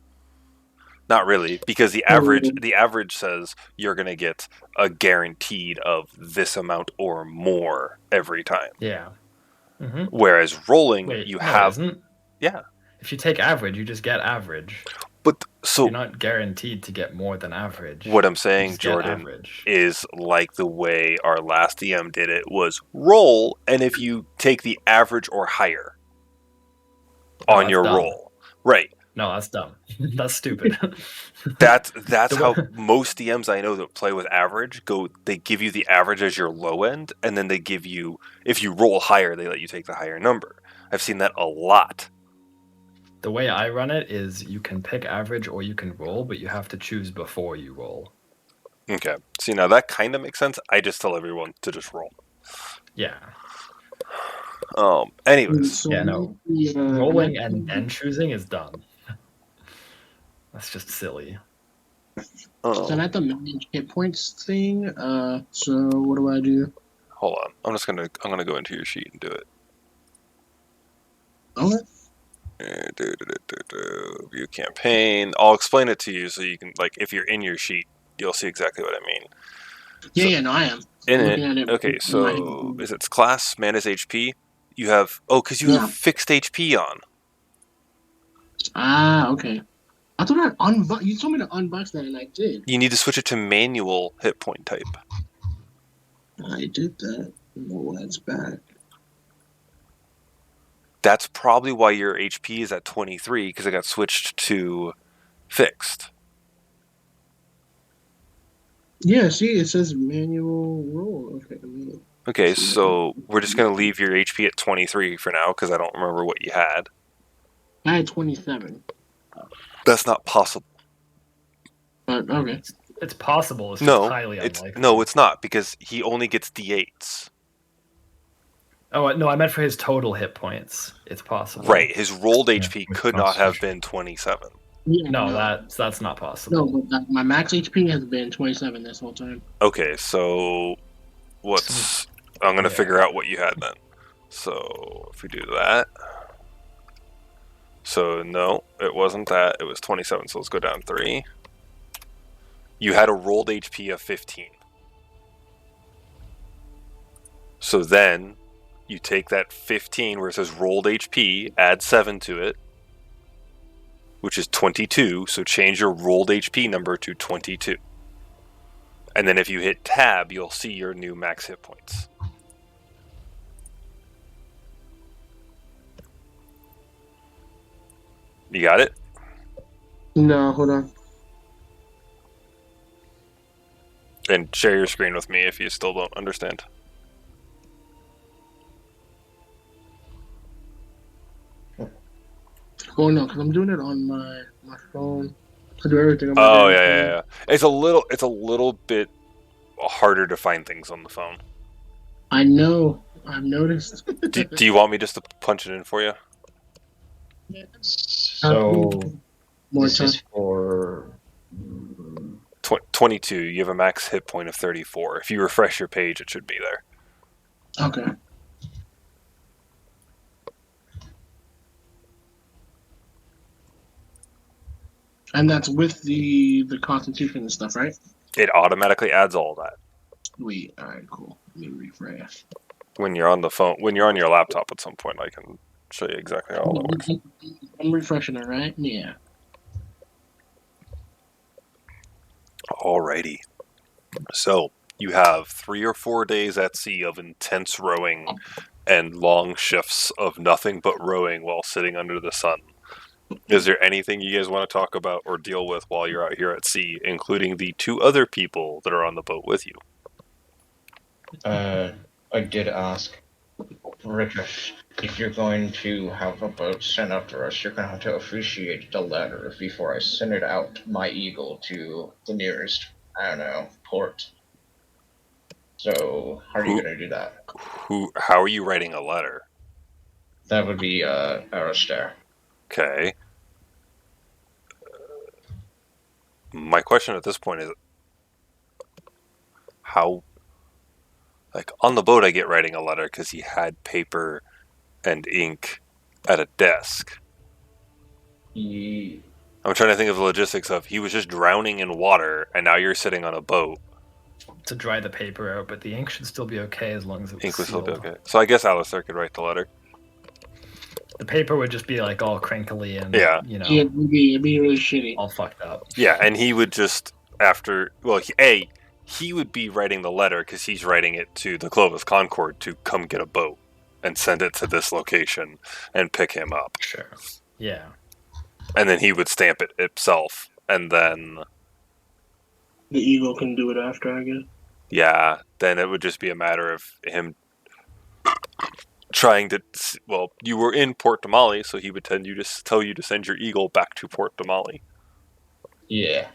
Not really, because the average says you're going to get a guaranteed of this amount or more every time. Yeah. Mm-hmm. Whereas rolling, Wait, you no, have it isn't. Yeah. If you take average, you just get average. But so you're not guaranteed to get more than average. What I'm saying, Jordan, is like the way our last DM did it was roll, and if you take the average or higher on your dumb. roll, right? No, that's dumb. That's stupid. That's how most DMs I know that play with average go. They give you the average as your low end, and then they give you, if you roll higher, they let you take the higher number. I've seen that a lot. The way I run it is you can pick average or you can roll, but you have to choose before you roll. Okay. See, now that kind of makes sense. I just tell everyone to just roll. Yeah. Anyways. So yeah, no. Rolling and then choosing is dumb. That's just silly. So I'm at the manage hit points thing. So what do I do? Hold on. I'm gonna go into your sheet and do it. Okay. View campaign. I'll explain it to you so you can, like, if you're in your sheet, you'll see exactly what I mean. Yeah, So, yeah, no, I am. in I'm it, looking at it. okay, In my so is its class manage HP? You have, because you have yeah. fixed HP on. Ah, okay. I thought I unbox. You told me to unbox that, and I did. You need to switch it to manual hit point type. I did that. No, that's back. That's probably why your HP is at 23, because it got switched to fixed. Yeah, see, it says manual roll. Okay. Okay, so we're just going to leave your HP at 23 for now, because I don't remember what you had. I had 27. That's not possible. But okay. It's possible. It's just highly unlikely. It's not, because he only gets D8s. Oh no, I meant for his total hit points. It's possible. Right, his rolled HP with could not have Constitution. been 27. Yeah, No, that's not possible. no, but my max HP has been 27 this whole time. Okay, so I'm going to figure out what you had then. So if we do that. So no, it wasn't that. It was 27, so let's go down 3. You had a rolled HP of 15. So then you take that 15 where it says rolled HP, add 7 to it, which is 22. So change your rolled HP number to 22. And then if you hit tab, you'll see your new max hit points. You got it? No, hold on. And share your screen with me if you still don't understand. Oh no, because I'm doing it on my phone. I do everything on my Oh damn yeah, phone. yeah. It's a little bit harder to find things on the phone. I know. I've noticed. Do you want me just to punch it in for you? So More this time. is for 22. You have a max hit point of 34. If you refresh your page, it should be there. Okay. And that's with the Constitution and stuff, right? It automatically adds all that. Wait, alright, cool. Let me refresh. When you're on the phone, when you're on your laptop at some point, I can show you exactly how all that works. I'm refreshing it, right? Yeah. Alrighty. So you have 3 or 4 days at sea of intense rowing and long shifts of nothing but rowing while sitting under the sun. Is there anything you guys want to talk about or deal with while you're out here at sea, including the 2 other people that are on the boat with you? I did ask Richard, if you're going to have a boat sent after us, you're going to have to officiate the letter before I send it out my eagle to the nearest, I don't know, port. So, how are you going to do that? How are you writing a letter? That would be Aristair. Okay. My question at this point is, how, like, on the boat I get writing a letter because he had paper and ink at a desk. I'm trying to think of the logistics of, he was just drowning in water and now you're sitting on a boat. To dry the paper out, but the ink should still be okay as long as it was Ink would still sealed. be okay. So I guess Alistair could write the letter. The paper would just be like all crinkly and Yeah. you know, Yeah, it'd be really shitty. all fucked up. Yeah, and he would just, he would be writing the letter because he's writing it to the Clovis Concord to come get a boat and send it to this location and pick him up. Sure. Yeah. And then he would stamp it himself, and then The eagle can do it after, I guess. yeah, then it would just be a matter of him trying to. Well, you were in Port Damali, so he would tell you to send your eagle back to Port Damali. Yeah.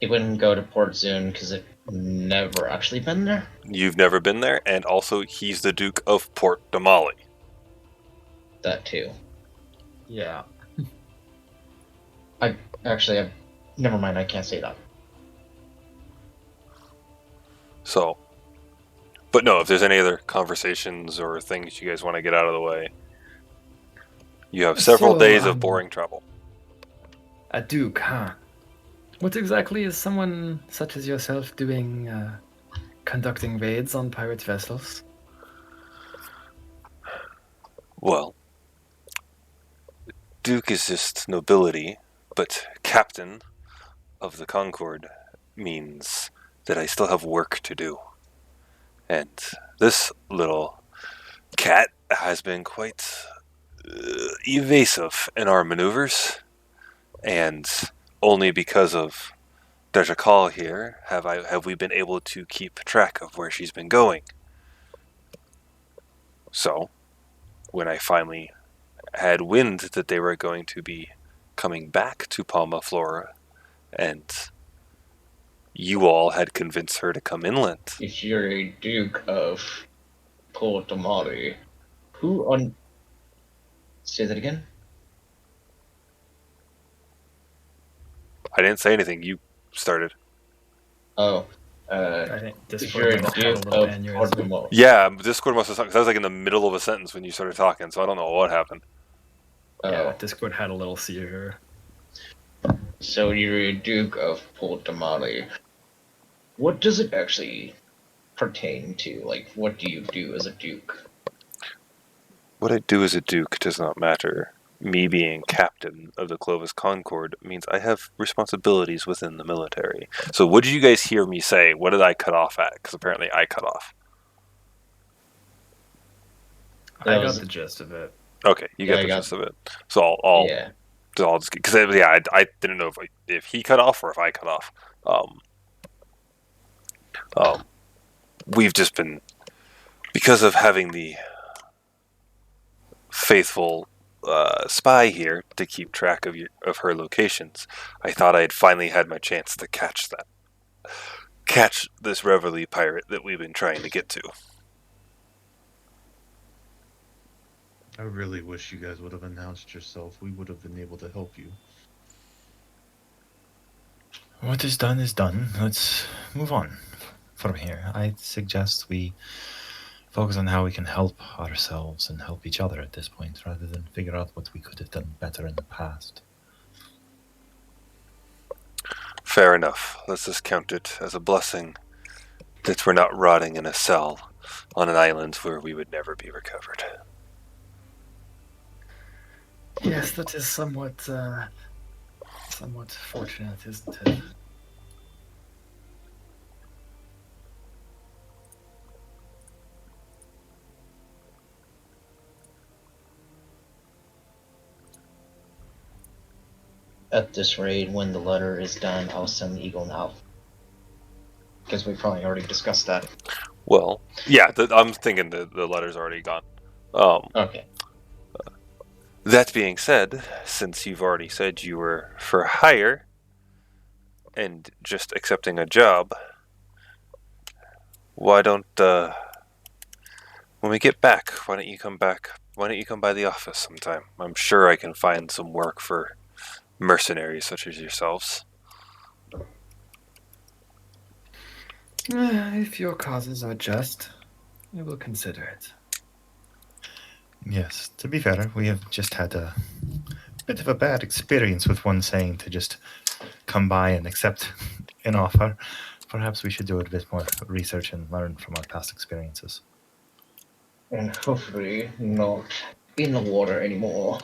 It wouldn't go to Port Zune because I've never actually been there. You've never been there, and also he's the Duke of Port Damali. That too. Yeah. Never mind, I can't say that. So, but no, if there's any other conversations or things you guys want to get out of the way, you have several So, days of boring travel. A duke, huh? What exactly is someone such as yourself doing, conducting raids on pirate vessels? Well, Duke is just nobility, but Captain of the Concord means that I still have work to do. And this little cat has been quite evasive in our maneuvers, and only because of there's a call here have we been able to keep track of where she's been going. So, when I finally had wind that they were going to be coming back to Palma Flora, and you all had convinced her to come inland. If you're a Duke of Portamari, who on... Say that again? I didn't say anything. You started. Oh, I think if you're Discord a might have had a Duke little of aneurysm. Portamari. Yeah, Discord must have because I was like in the middle of a sentence when you started talking, so I don't know what happened. Yeah, Oh, Discord had a little seizure. so you're a Duke of Portamari. What does it actually pertain to? Like, what do you do as a Duke? What I do as a duke does not matter. Me being captain of the Clovis Concord means I have responsibilities within the military. So what did you guys hear me say? What did I cut off at? Because apparently I cut off. I got the gist of it. Okay, you got the gist of it. So I'll just because I didn't know if he cut off or if I cut off. We've just been because of having the faithful spy here to keep track of her locations. I thought I had finally had my chance to catch this Reveille pirate that we've been trying to get to. I really wish you guys would have announced yourself. We would have been able to help you. What is done is done. Let's move on from here. I suggest we focus on how we can help ourselves and help each other at this point, rather than figure out what we could have done better in the past. Fair enough. Let's just count it as a blessing that we're not rotting in a cell on an island where we would never be recovered. Yes, that is somewhat fortunate, isn't it? At this rate, when the letter is done, I'll send the Eagle now. Because we probably already discussed that. Well, yeah, I'm thinking the letter's already gone. Okay. That being said, since you've already said you were for hire and just accepting a job, why don't when we get back, why don't you come back? Why don't you come by the office sometime? I'm sure I can find some work for mercenaries such as yourselves. If your causes are just, we will consider it. Yes, to be fair, we have just had a bit of a bad experience with one saying to just come by and accept an offer. Perhaps we should do a bit more research and learn from our past experiences. And hopefully not in the water anymore.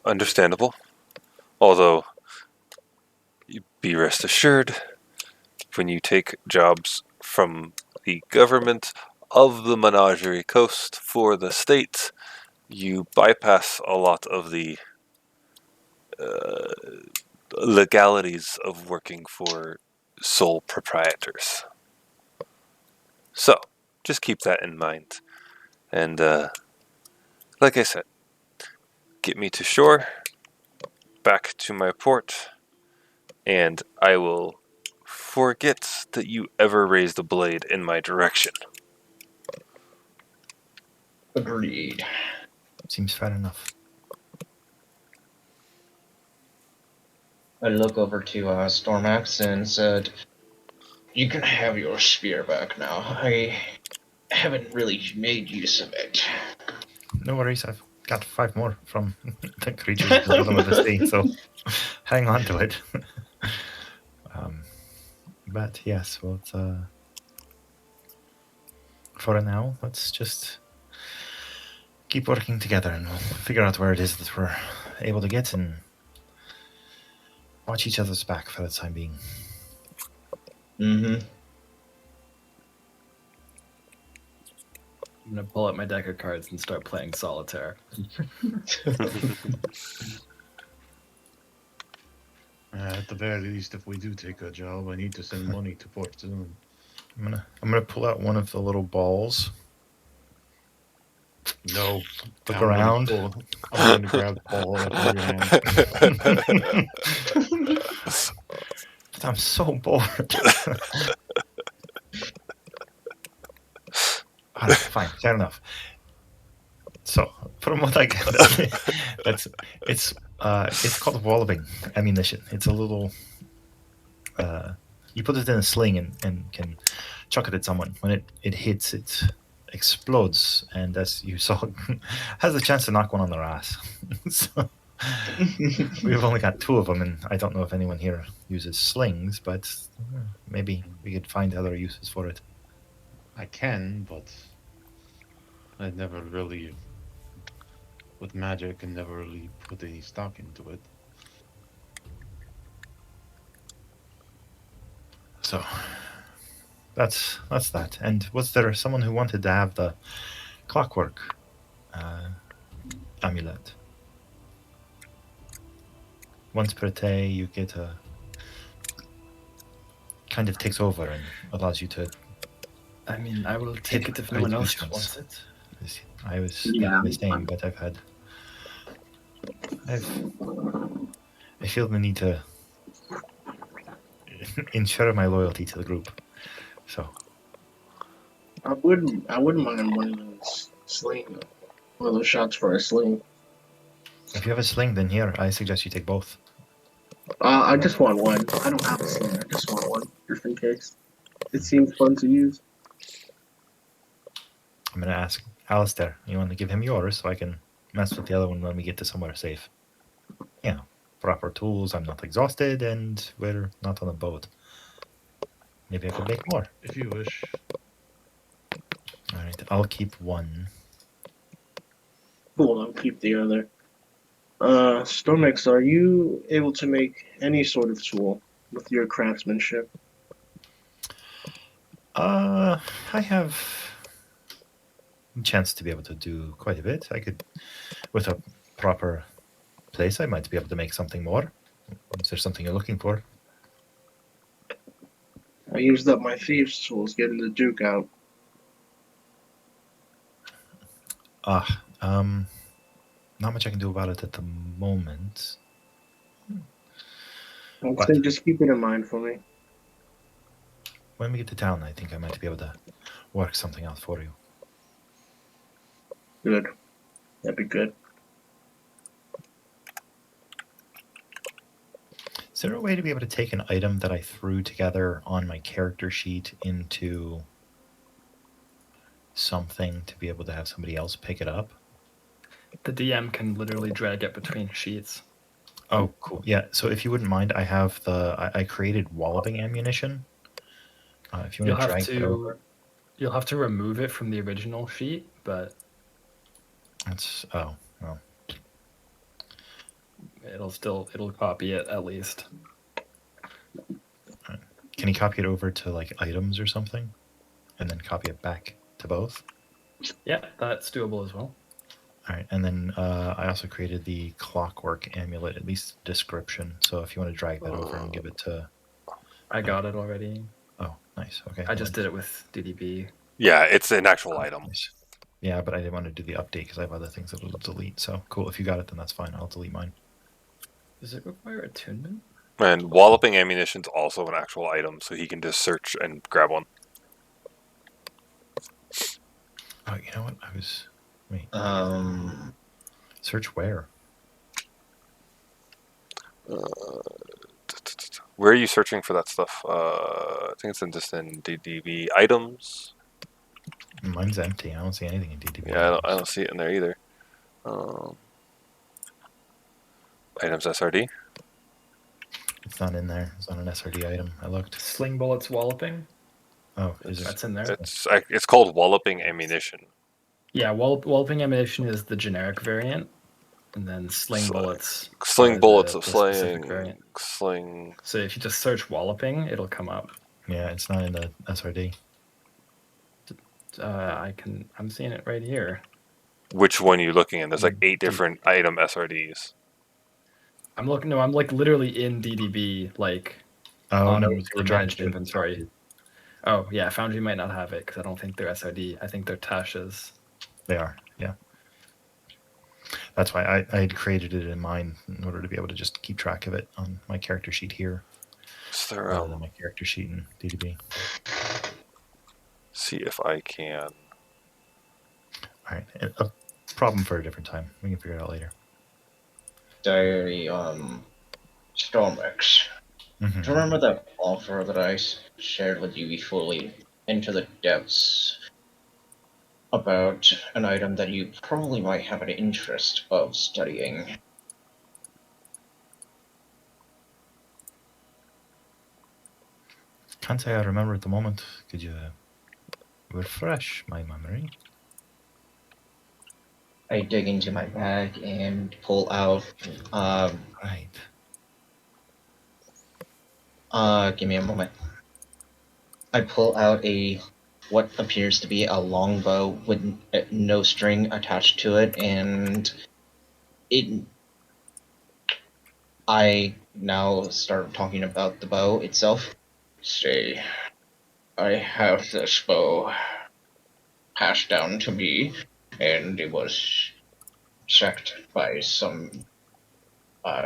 Understandable. Although, be rest assured, when you take jobs from the government of the Menagerie Coast for the state, you bypass a lot of the legalities of working for sole proprietors. So, just keep that in mind. And, like I said, get me to shore, back to my port, and I will forget that you ever raised a blade in my direction. Agreed. Seems fair enough. I look over to Stormax and said, You can have your spear back now. I haven't really made use of it. No worries, I've got 5 more from the creatures at the bottom of the sea, so hang on to it. But yes, well, for now, let's just keep working together and we'll figure out where it is that we're able to get and watch each other's back for the time being. Mm-hmm. I'm gonna pull out my deck of cards and start playing solitaire. At the very least, if we do take a job, I need to send money to Port soon. I'm gonna pull out one of the little balls. No. Look around. I'm going to grab the ball out of your hand. But I'm so bored. All right, fine, fair enough. So, from what I gather, it's called walloping ammunition. It's a little. You put it in a sling and can chuck it at someone. When it hits, it explodes, and as you saw, has the chance to knock one on their ass. So, we've only got 2 of them, and I don't know if anyone here uses slings, but maybe we could find other uses for it. I can, but I never really, with magic, I never really put any stock into it. So that's that. And was there someone who wanted to have the clockwork amulet? Once per day, you get a kind of takes over and allows you to. I mean, I will take it if no one else wants it. I was Yeah, the same, but I feel the need to ensure my loyalty to the group. So I wouldn't mind one of those one of those shots for a sling. if you have a sling, then here I suggest you take both. I just want one. I don't have a sling. I just want one, just in case. It seems fun to use. I'm gonna ask Alistair. You want to give him yours so I can mess with the other one when we get to somewhere safe. You know, proper tools. I'm not exhausted, and we're not on a boat. Maybe I could make more. If you wish. All right, I'll keep one. Cool, I'll keep the other. Stormix, are you able to make any sort of tool with your craftsmanship? I have a chance to be able to do quite a bit. I could, with a proper place, I might be able to make something more. Is there something you're looking for? I used up my thieves' tools getting the Duke out. Not much I can do about it at the moment. I'd But- say just keep it in mind for me. When we get to town, I think I might be able to work something out for you. Good. That'd be good. Is there a way to be able to take an item that I threw together on my character sheet into something to be able to have somebody else pick it up? The DM can literally drag it between sheets. Oh, cool. Yeah, so if you wouldn't mind, I have I created walloping ammunition. If you You'll want to have drag it over. you'll have to remove it from the original sheet, but Oh, well. it'll copy it at least. Can you copy it over to like items or something? And then copy it back to both? Yeah, that's doable as well. All right, and then I also created the clockwork amulet, at least description. So if you want to drag that over and give it to... I got it already. Oh, nice. Okay. I just did it with DDB. Yeah, it's an actual item. Nice. Yeah, but I didn't want to do the update because I have other things that will delete. So cool. If you got it, then that's fine. I'll delete mine. Does it require attunement? And walloping ammunition's also an actual item, so he can just search and grab one. Oh, you know what? I was... Wait. Um, Search where? Where are you searching for that stuff? I think it's just in DDB items. Mine's empty. I don't see anything in DDB. Yeah, I don't see it in there either. Items SRD. It's not in there. It's not an SRD item. I looked. Sling bullets walloping. Oh, is it? That's in there. It's called walloping ammunition. Yeah, walloping ammunition is the generic variant, and then sling bullets Sling are bullets the of specific slaying. variant. Sling. So if you just search walloping, it'll come up. Yeah, it's not in the SRD. I'm seeing it right here. Which one are you looking in? There's like 8 different item SRDs. I'm looking. No, I'm like literally in DDB, like Oh on no, the managed inventory. Oh yeah, Foundry might not have it because I don't think they're SRD. I think they're Tasha's. They are. Yeah. That's why I had created it in mine in order to be able to just keep track of it on my character sheet here, rather than my character sheet in DDB. See if I can. All right, a problem for a different time. We can figure it out later. Diary, Stormix. Mm-hmm. Do you remember that offer that I shared with you before we enter the depths about an item that you probably might have an interest of studying? Can't say I remember at the moment. Could you refresh my memory? I dig into my bag and pull out, Right. give me a moment. I pull out what appears to be a longbow with no string attached to it, and I now start talking about the bow itself. Say, I have this bow passed down to me, and it was checked by some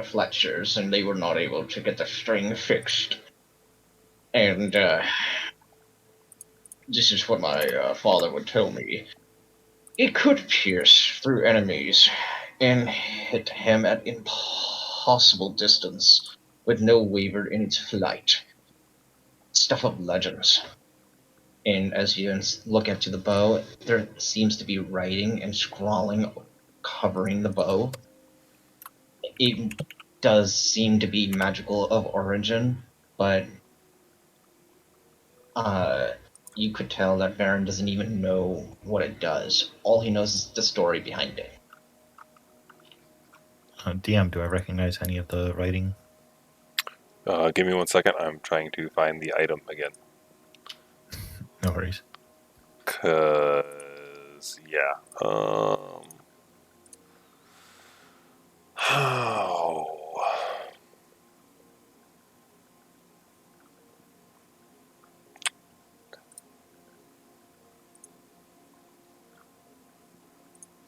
Fletchers, and they were not able to get the string fixed. And this is what my father would tell me. It could pierce through enemies and hit him at impossible distance with no waver in its flight. Stuff of legends. And as you look into the bow, there seems to be writing and scrawling covering the bow. It does seem to be magical of origin, but you could tell that Baron doesn't even know what it does. All he knows is the story behind it. DM, do I recognize any of the writing? Give me 1 second. I'm trying to find the item again. No worries. Yeah. Oh.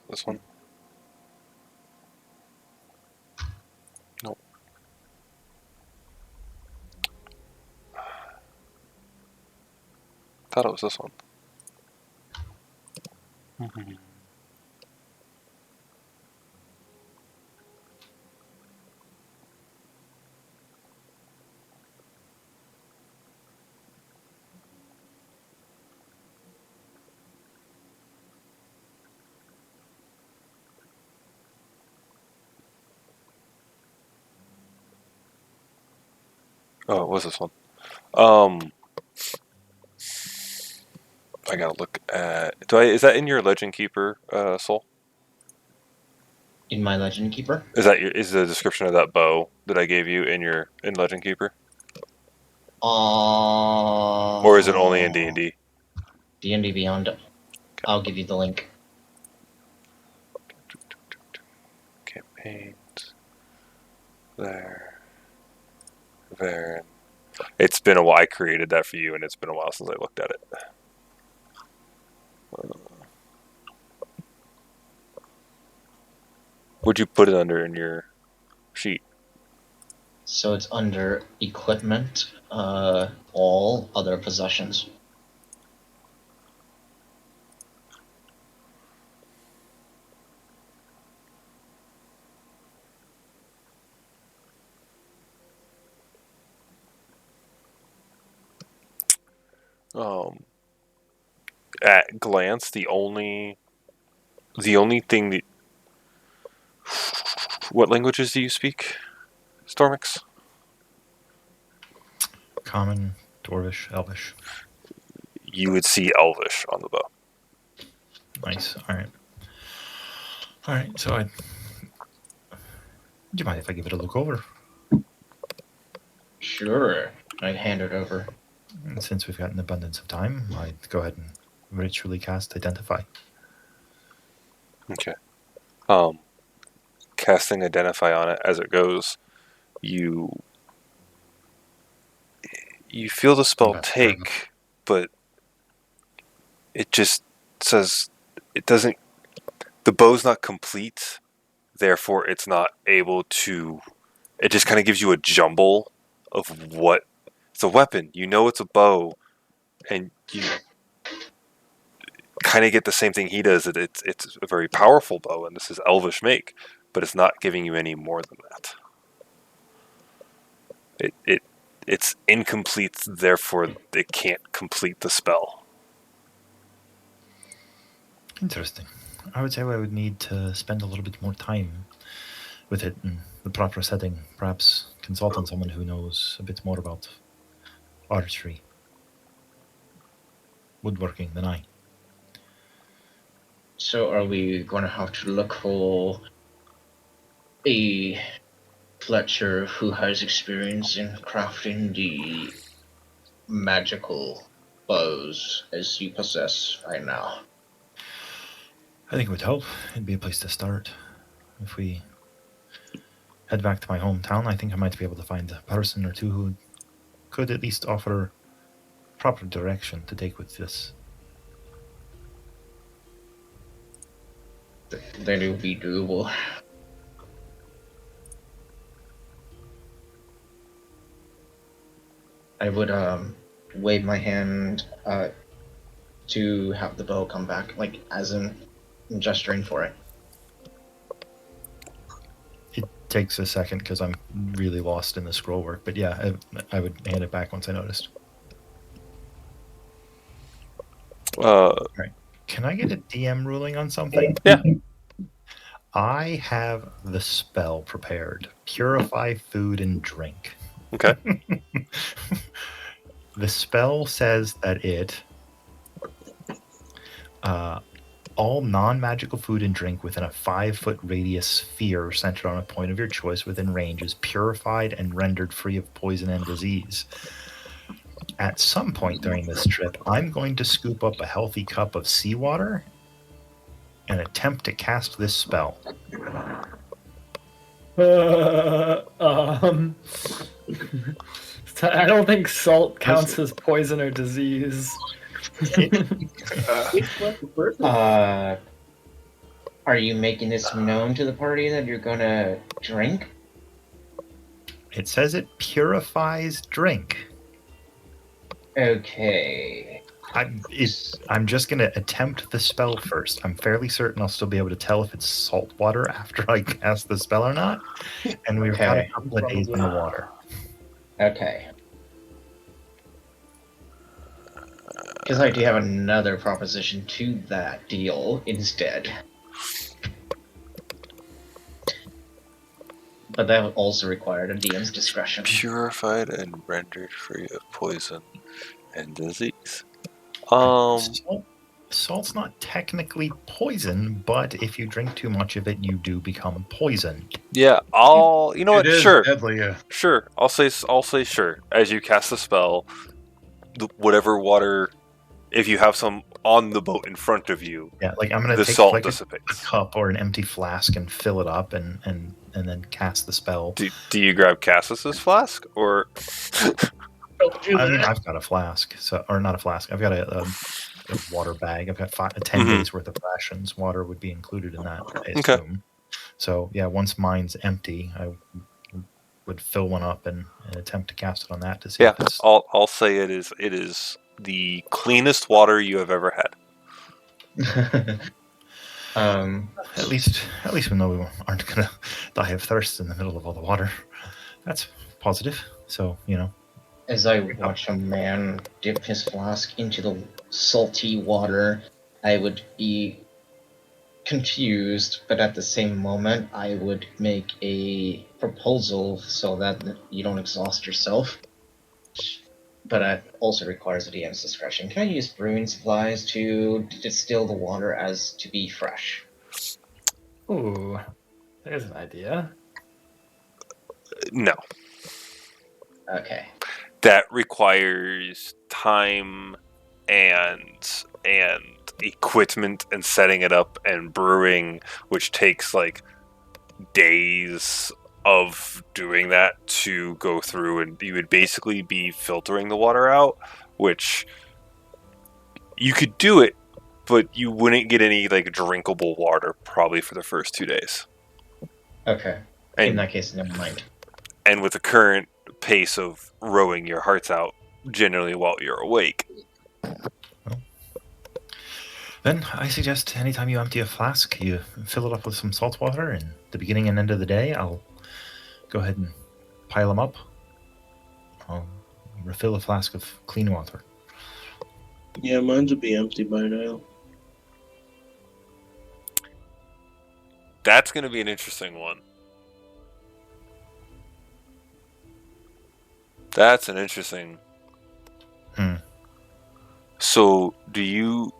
This one? Nope. Thought it was this one. Oh, it was this one. I gotta look at. Is that in your Legend Keeper, Soul? In my Legend Keeper? Is the description of that bow that I gave you in Legend Keeper? Or is it only in D&D? D&D Beyond. Okay. I'll give you the link. Campaigns. There. It's been a while. I created that for you, and it's been a while since I looked at it. What'd you put it under in your sheet? So it's under equipment, all other possessions. At glance, the only thing that. What languages do you speak, Stormix? Common, Dwarvish, Elvish. You would see Elvish on the bow. Nice. All right. All right. So do you mind if I give it a look over? Sure. I hand it over. And since we've got an abundance of time, I'd go ahead and ritually cast Identify. Okay. Casting Identify on it as it goes, you feel the spell That's take, but it just says it doesn't. The bow's not complete, therefore it's not able to. It just kind of gives you a jumble of what it's a weapon. You know it's a bow, and you kind of get the same thing he does. That it's a very powerful bow, and this is Elvish make, but it's not giving you any more than that. It's incomplete, therefore it can't complete the spell. Interesting. I would say I would need to spend a little bit more time with it in the proper setting. Perhaps consult on someone who knows a bit more about archery, woodworking than I. So are we going to have to look for a Fletcher who has experience in crafting the magical bows as you possess right now? I think it would help. It'd be a place to start. If we head back to my hometown, I think I might be able to find a person or two who could at least offer proper direction to take with this. Then it would be doable. I would wave my hand to have the bow come back, like as in gesturing for it. It takes a second because I'm really lost in the scroll work, but yeah, I would hand it back once I noticed. Can I get a DM ruling on something? Yeah. I have the spell prepared. Purify food and drink. Okay. The spell says that all non-magical food and drink within a 5-foot radius sphere centered on a point of your choice within range is purified and rendered free of poison and disease. At some point during this trip, I'm going to scoop up a healthy cup of seawater and attempt to cast this spell. I don't think salt counts as poison or disease. Are you making this known to the party that you're gonna drink? It says it purifies drink. Okay. I'm just going to attempt the spell first. I'm fairly certain I'll still be able to tell if it's salt water after I cast the spell or not. And we've got a couple of days in the water. Okay. Because I do have another proposition to that deal instead. But that also required a DM's discretion. Purified and rendered free of poison and disease. Salt's not technically poison, but if you drink too much of it, you do become poisoned. Yeah, you know what? It is Sure. deadly, yeah. Sure. I'll say sure. As you cast the spell, whatever water, if you have some on the boat in front of you, Yeah, like I'm gonna the take salt like a dissipates. cup or an empty flask and fill it up and then cast the spell. Do you grab Cassis's flask or? I mean, I've got a flask, or not a flask. I've got a water bag. I've got 10 days worth of rations. Water would be included in that, I assume. Okay. So yeah, once mine's empty, I would fill one up and attempt to cast it on that to see. Yeah, if it's... I'll say it is the cleanest water you have ever had. At least we know we aren't gonna die of thirst in the middle of all the water. That's positive. So As I watch a man dip his flask into the salty water, I would be confused, but at the same moment, I would make a proposal so that you don't exhaust yourself. But it also requires a DM's discretion. Can I use brewing supplies to distill the water as to be fresh? Ooh, there's an idea. No. Okay. That requires time and equipment and setting it up and brewing, which takes like days of doing that to go through, and you would basically be filtering the water out, which you could do it, but you wouldn't get any like drinkable water probably for the first 2 days. Okay. In And that case, never mind. and with the current pace of rowing your hearts out generally while you're awake. Then I suggest anytime you empty a flask, you fill it up with some salt water, and the beginning and end of the day, I'll go ahead and pile them up. I'll refill a flask of clean water. Yeah, mine's will be empty by now. That's going to be an interesting one. That's an interesting. So, do you?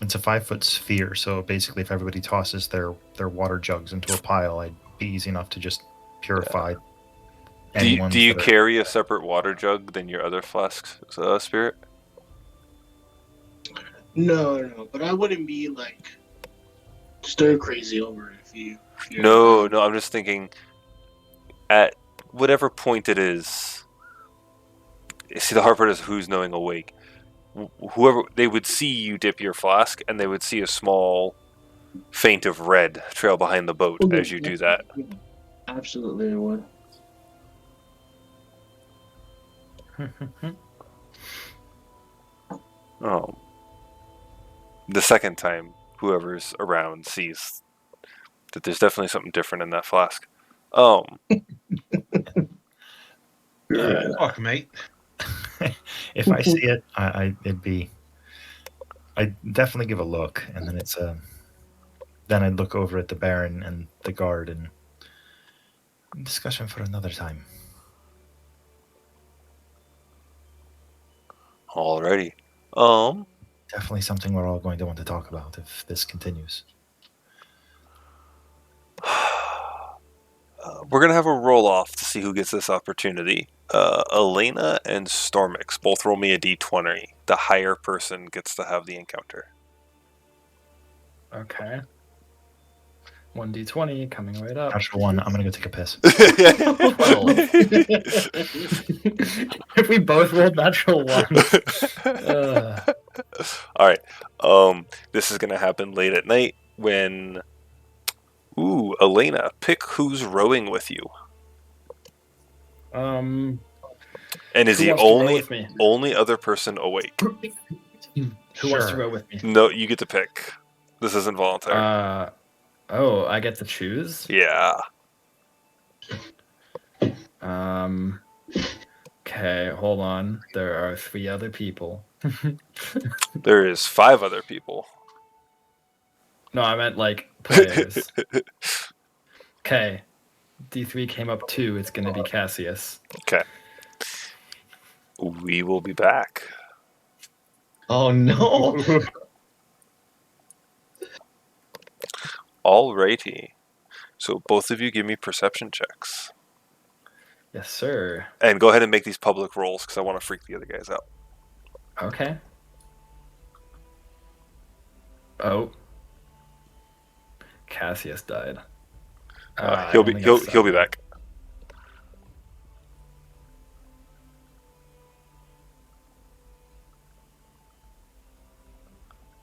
It's a 5-foot sphere, so basically, if everybody tosses their water jugs into a pile, I'd be easy enough to just purify. Do you carry a separate water jug than your other flasks, Spirit? No, but I wouldn't be like stir crazy over it if you. No, I'm just thinking. At whatever point it is, see, the hard part is who's knowing awake. Whoever, they would see you dip your flask, and they would see a small faint of red trail behind the boat as you do that. Absolutely, I would. Oh. The second time, whoever's around sees that there's definitely something different in that flask. Fuck, mate. If I see it, I'd definitely give a look, and then then I'd look over at the Baron and the guard, and discussion for another time. Alrighty. Definitely something we're all going to want to talk about if this continues. We're going to have a roll-off to see who gets this opportunity. Elena and Stormix, both roll me a d20. The higher person gets to have the encounter. Okay. 1d20 coming right up. Natural 1, I'm going to go take a piss. If we both rolled natural ones. Alright. This is going to happen late at night when... Ooh, Elena, pick who's rowing with you. And is the only other person awake. Who wants to row with me? No, you get to pick. This isn't voluntary. I get to choose? Yeah. Okay, hold on. There are 3 other people. There is 5 other people. No, I meant like players. Okay. D3 came up 2. It's going to be Cassius. Okay. We will be back. Oh no! Alrighty. So both of you give me perception checks. Yes, sir. And go ahead and make these public rolls because I want to freak the other guys out. Okay. Oh. Cassius died. He'll be back.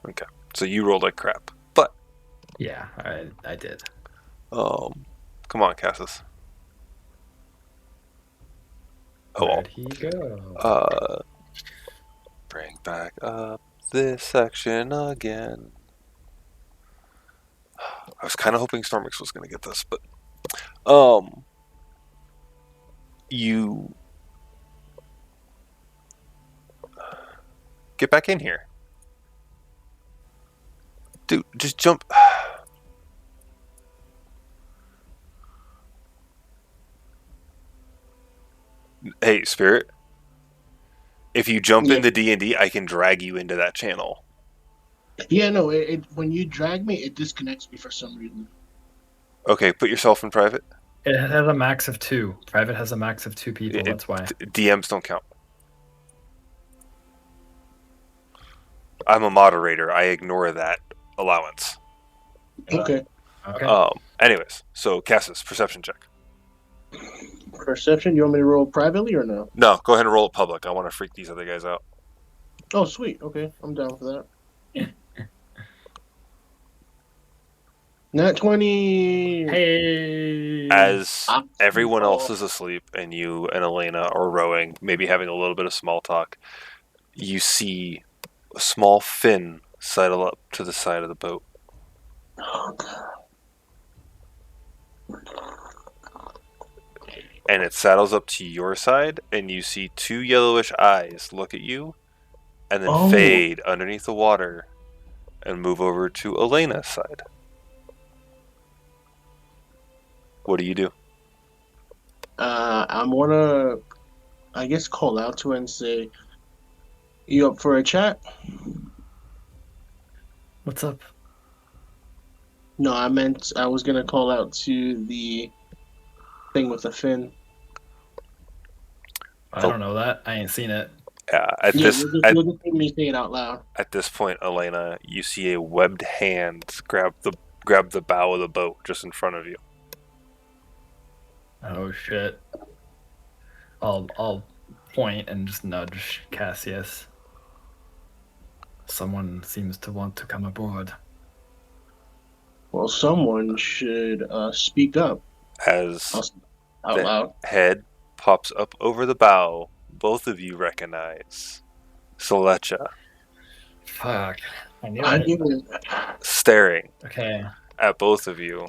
Okay. So you rolled like crap. But yeah, I did. Come on, Cassius. Where'd he go? Bring back up this section again. I was kind of hoping Stormix was going to get this, but You get back in here. Dude, just jump. Hey, Spirit. If you jump Yeah, into D&D, I can drag you into that channel. yeah. No, when you drag me, it disconnects me for some reason. Okay, put yourself in private. It has a max of 2. Private has a max of 2 people. That's why. DMs don't count. I'm a moderator. I ignore that allowance. Okay. Okay. Anyways, so Cassis, perception check. Perception. You want me to roll privately or no? No, go ahead and roll it public. I want to freak these other guys out. Oh, sweet. Okay, I'm down for that. Nat 20. Hey. As everyone else Oh. is asleep and you and Elena are rowing, maybe having a little bit of small talk, you see a small fin sidle up to the side of the boat. And it saddles up to your side, and you see 2 yellowish eyes look at you, and then Oh. fade underneath the water and move over to Elena's side. What do you do? I'm gonna, I guess, call out to her and say, "You up for a chat?" What's up? No, I meant I was gonna call out to the thing with the fin. I don't know that. I ain't seen it. At Yeah, this at, you'll just hear me say it out loud. at this point, Elena, you see a webbed hand grab the bow of the boat just in front of you. Oh shit. I'll point and just nudge Cassius. Someone seems to want to come aboard. Well, someone should speak up As out the loud. head pops up over the bow, both of you recognize Selecha Fuck. I knew I it. knew it. staring Okay. at both of you.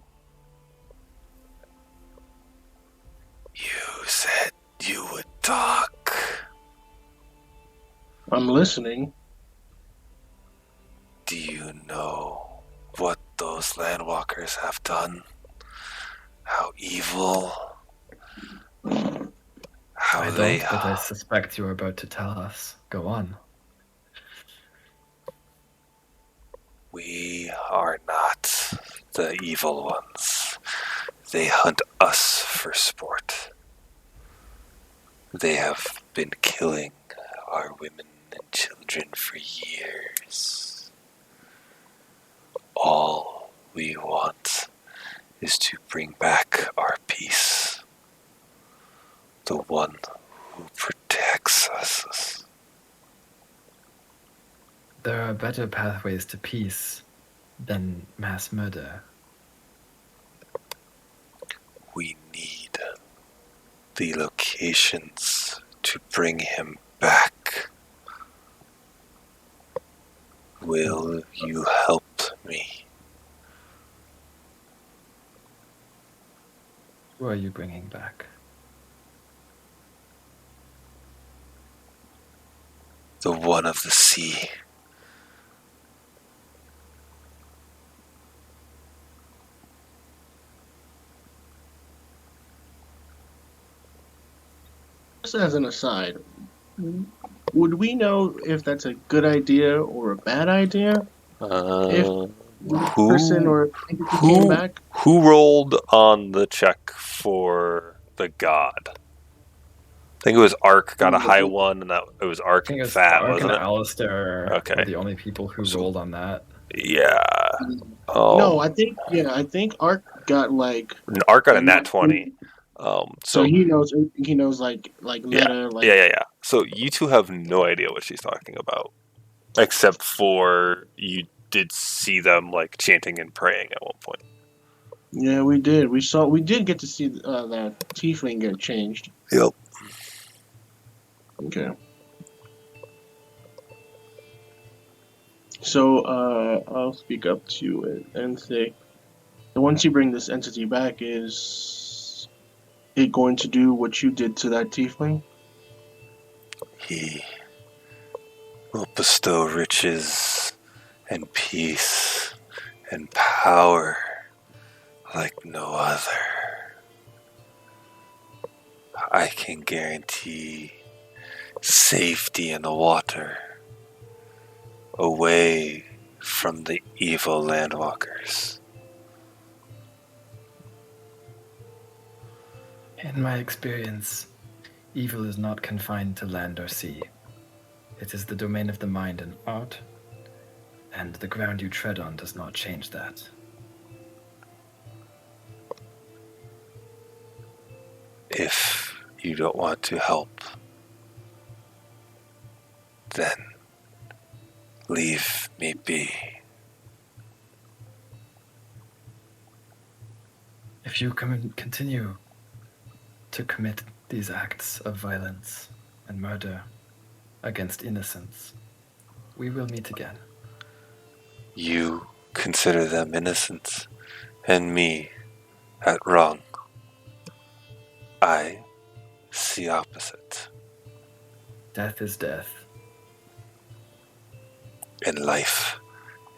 You said you would talk. I'm listening. Do you know what those landwalkers have done? How evil? How I they... don't, but I suspect you are about to tell us. Go on. We are not the evil ones. They hunt us for sport. They have been killing our women and children for years. All we want is to bring back our peace. The one who protects us. There are better pathways to peace than mass murder. We need the locations to bring him back. Will you help me? Who are you bringing back? The one of the sea. Just as an aside, would we know if that's a good idea or a bad idea? If the person or entity came back? Who rolled on the check for the god? I think it was Ark got a high one, and it was I Ark think and it's Fat, Ark wasn't and it? Alistair Okay. are the only people who rolled on that. Yeah. No, I think Art got like Ark got a nat 20. so he knows like meta Yeah. So you two have no idea what she's talking about, except for you did see them like chanting and praying at one point. Yeah, we did. We did get to see that tiefling get changed. Yep. Okay. So I'll speak up to it and say, once you bring this entity back, is it going to do what you did to that tiefling? He will bestow riches and peace and power like no other. I can guarantee safety in the water, away from the evil landwalkers. In my experience, evil is not confined to land or sea. It is the domain of the mind and art, and the ground you tread on does not change that. If you don't want to help, then leave me be. If you continue to commit these acts of violence and murder against innocents, we will meet again. You consider them innocent, and me at wrong. I see opposite, Death is death. and life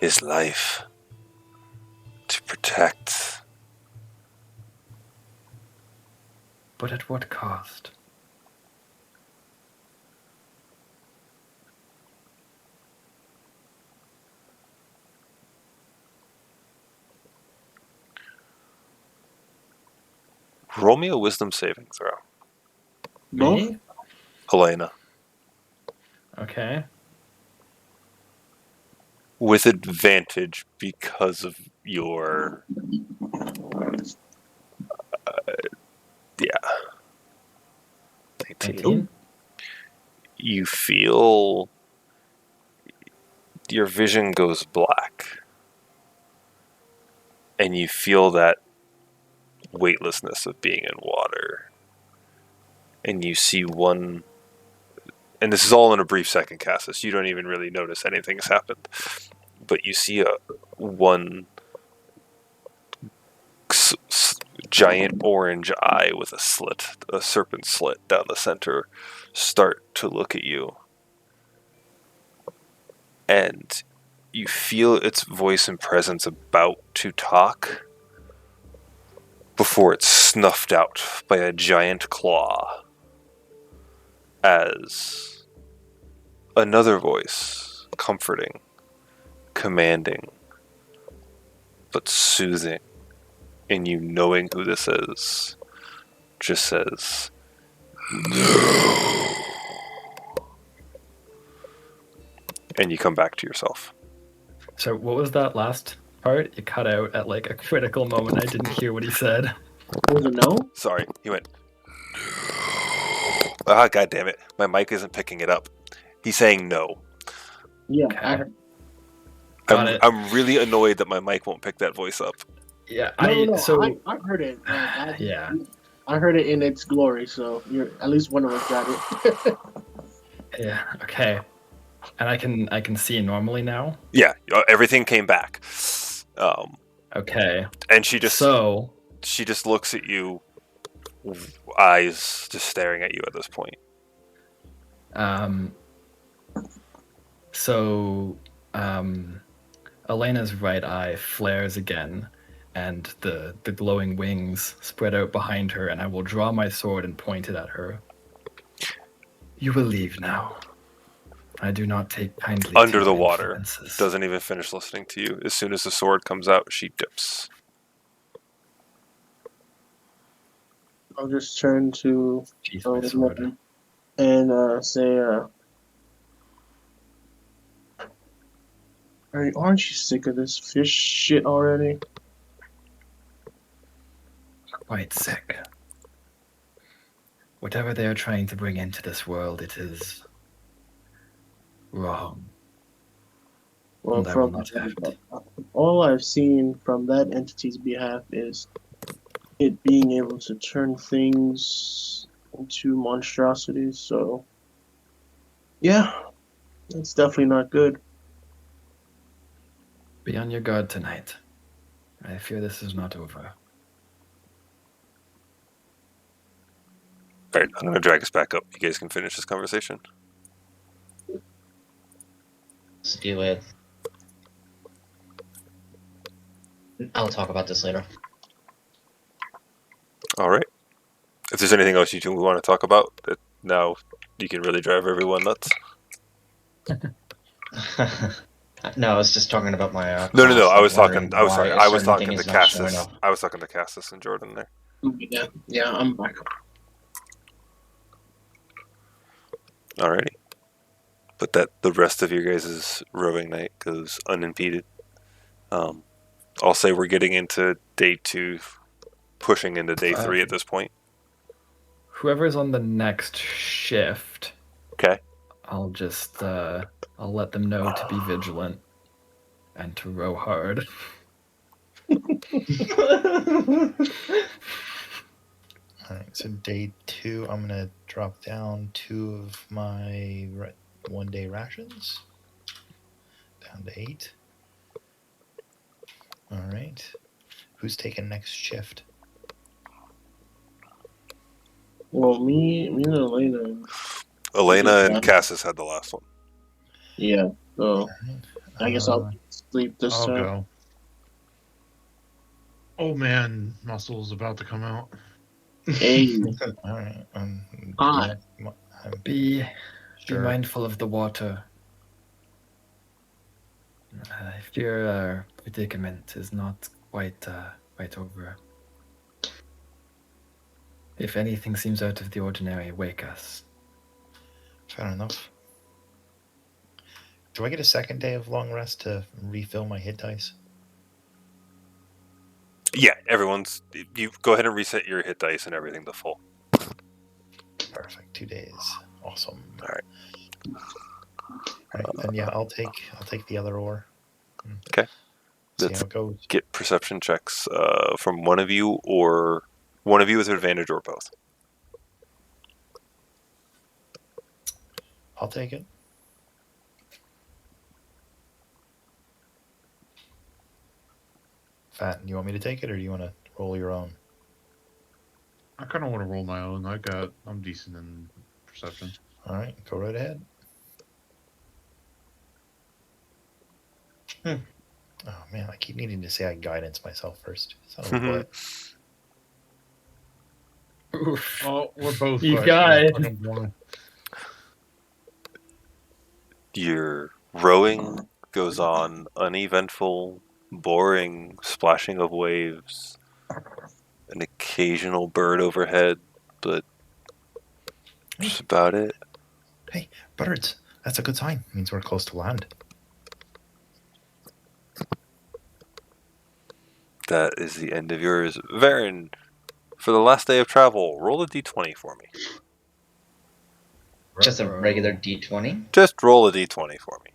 is life. To protect, But at what cost? roll me a wisdom saving throw. Both? Me? Elena. Okay. With advantage because of your... yeah. 19. 19? You feel your vision goes black, and you feel that weightlessness of being in water, and you see one, and this is all in a brief second, Cassis, you don't even really notice anything has happened, but you see one giant orange eye with a serpent slit down the center, start to look at you. And you feel its voice and presence about to talk before it's snuffed out by a giant claw as another voice, comforting, commanding, but soothing, and you knowing who this is, just says, "No." And you come back to yourself. So what was that last part? You cut out at like a critical moment. I didn't hear what he said. Was it no? Sorry, he went, ah, God damn it. My mic isn't picking it up. He's saying no. Yeah, Okay. Got it. I'm really annoyed that my mic won't pick that voice up. Yeah, I heard it. Yeah. I heard it in its glory. So at least one of us got it. Yeah. Okay. And I can see normally now. Yeah, everything came back. Okay. And she just looks at you, eyes just staring at you at this point. Elena's right eye flares again, and the glowing wings spread out behind her, and I will draw my sword and point it at her. You will leave now. I do not take kindly Under to the water. influences. Doesn't even finish listening to you. As soon as the sword comes out, she dips. I'll just turn to Sheath my sword. and say, aren't you sick of this fish shit already? Quite sick. Whatever they are trying to bring into this world, it is wrong. Well, And I will not have it. all I've seen from that entity's behalf is it being able to turn things into monstrosities. So, yeah, that's definitely not good. Be on your guard tonight. I fear this is not over. All right, I'm going to drag us back up. You guys can finish this conversation. Let's do it. I'll talk about this later. All right. If there's anything else you two want to talk about, that now you can really drive everyone nuts. No, I was just talking about my. No. class, I like was talking. wondering I was why sorry. a I was certain thing talking to is not showing Cassis. up. I was talking to Cassis and Jordan there. Yeah, I'm back. Alrighty. But that the rest of your guys' rowing night goes unimpeded. I'll say we're getting into day 2, pushing into day 3 at this point. Whoever's on the next shift, Okay. I'll just I'll let them know to be vigilant and to row hard. Alright, so day 2, I'm gonna drop down 2 of my 1-day rations. Down to 8. Alright. Who's taking next shift? Well, me and Elena. Elena and Cassis had the last one. Yeah. So I guess I'll Uh, sleep this I'll time. go. Oh man, muscle's about to come out. Hey, Alright. Hi. Be Sure. mindful of the water. If your predicament is not quite over, if anything seems out of the ordinary, wake us. Fair enough. Do I get a second day of long rest to refill my hit dice? Yeah, everyone's. You go ahead and reset your hit dice and everything to full. Perfect. 2 days. Awesome. All right. All right, then yeah, I'll take the other ore. Okay. See Let's how it goes. get perception checks from one of you, or one of you with advantage, or both. I'll take it. Fat, you want me to take it, or do you want to roll your own? I kind of want to roll my own. I'm decent in perception. All right, go right ahead. Hmm. Oh man, I keep needing to say I guidance myself first. Son of a butt. Oof. Oh, we're both. You actually guys. fucking blind. Your rowing goes on uneventful, boring splashing of waves, an occasional bird overhead, but that's about it. Hey, birds. That's a good sign. Means we're close to land. That is the end of yours. Varen, for the last day of travel, roll a d20 for me. Just a regular D20. Just roll a d20 for me.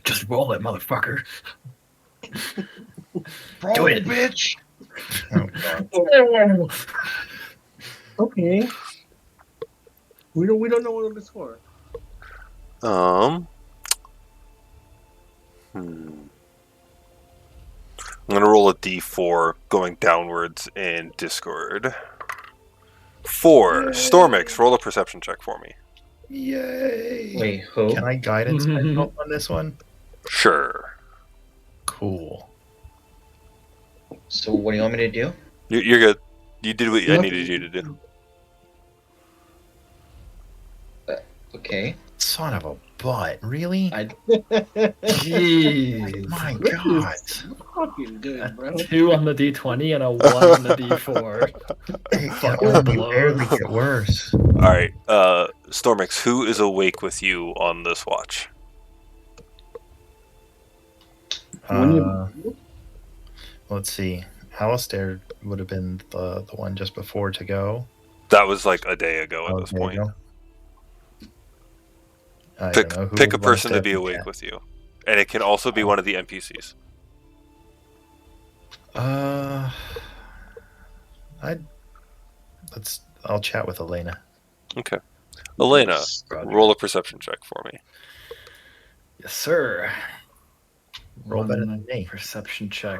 Just roll it, motherfucker. Roll, Do it. bitch. Oh, God. Okay. We don't know what it's for. I'm gonna roll a d4 going downwards in Discord. 4. Yay. Stormix, roll a perception check for me. Yay! Wait, who? Can I guidance myself on this one? Sure. Cool. So what do you want me to do? You're good. You did what I Yep. needed you to do. Okay. Son of a butt. Really? Jeez. My This God. is fucking good, bro. 2 on the D20 and a 1 on the D4. It can Fucking only blows. barely get worse. Alright, Stormix, who is awake with you on this watch? Let's see. Alistair would have been the one just before to go. That was like a day ago at Oh, this there you point. go. I Pick don't know. Who pick a wants person to be awake with you. And it can also be one of the NPCs. I'll chat with Elena. Okay. Elena, Yes. roll a perception check for me. Yes, sir. Roll better One than me. perception check.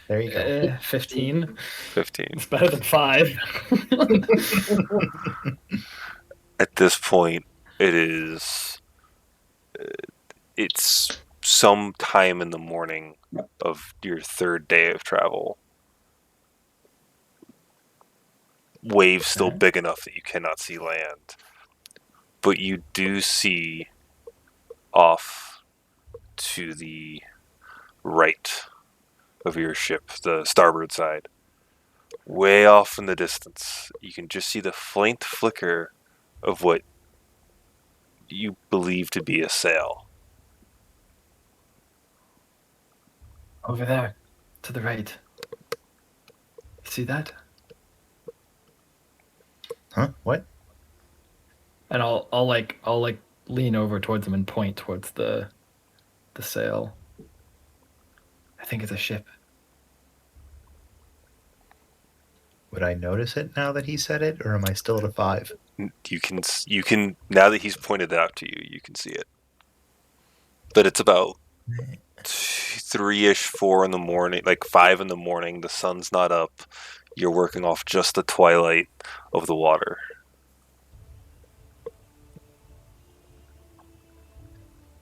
There you go. 15. 15. It's better than 5. At this point, it's some time in the morning of your third day of travel. Waves still Okay. big enough that you cannot see land, but you do see off to the right of your ship, the starboard side, way off in the distance. You can just see the faint flicker of what you believe to be a sail. Over there, to the right. See that? Huh? What? And I'll lean over towards them and point towards the sail. I think it's a ship. Would I notice it now that he said it, or am I still at a 5? You can now that he's pointed it out to you, you can see it. But it's about 3-ish, 4 in the morning, like 5 in the morning. The sun's not up. You're working off just the twilight of the water.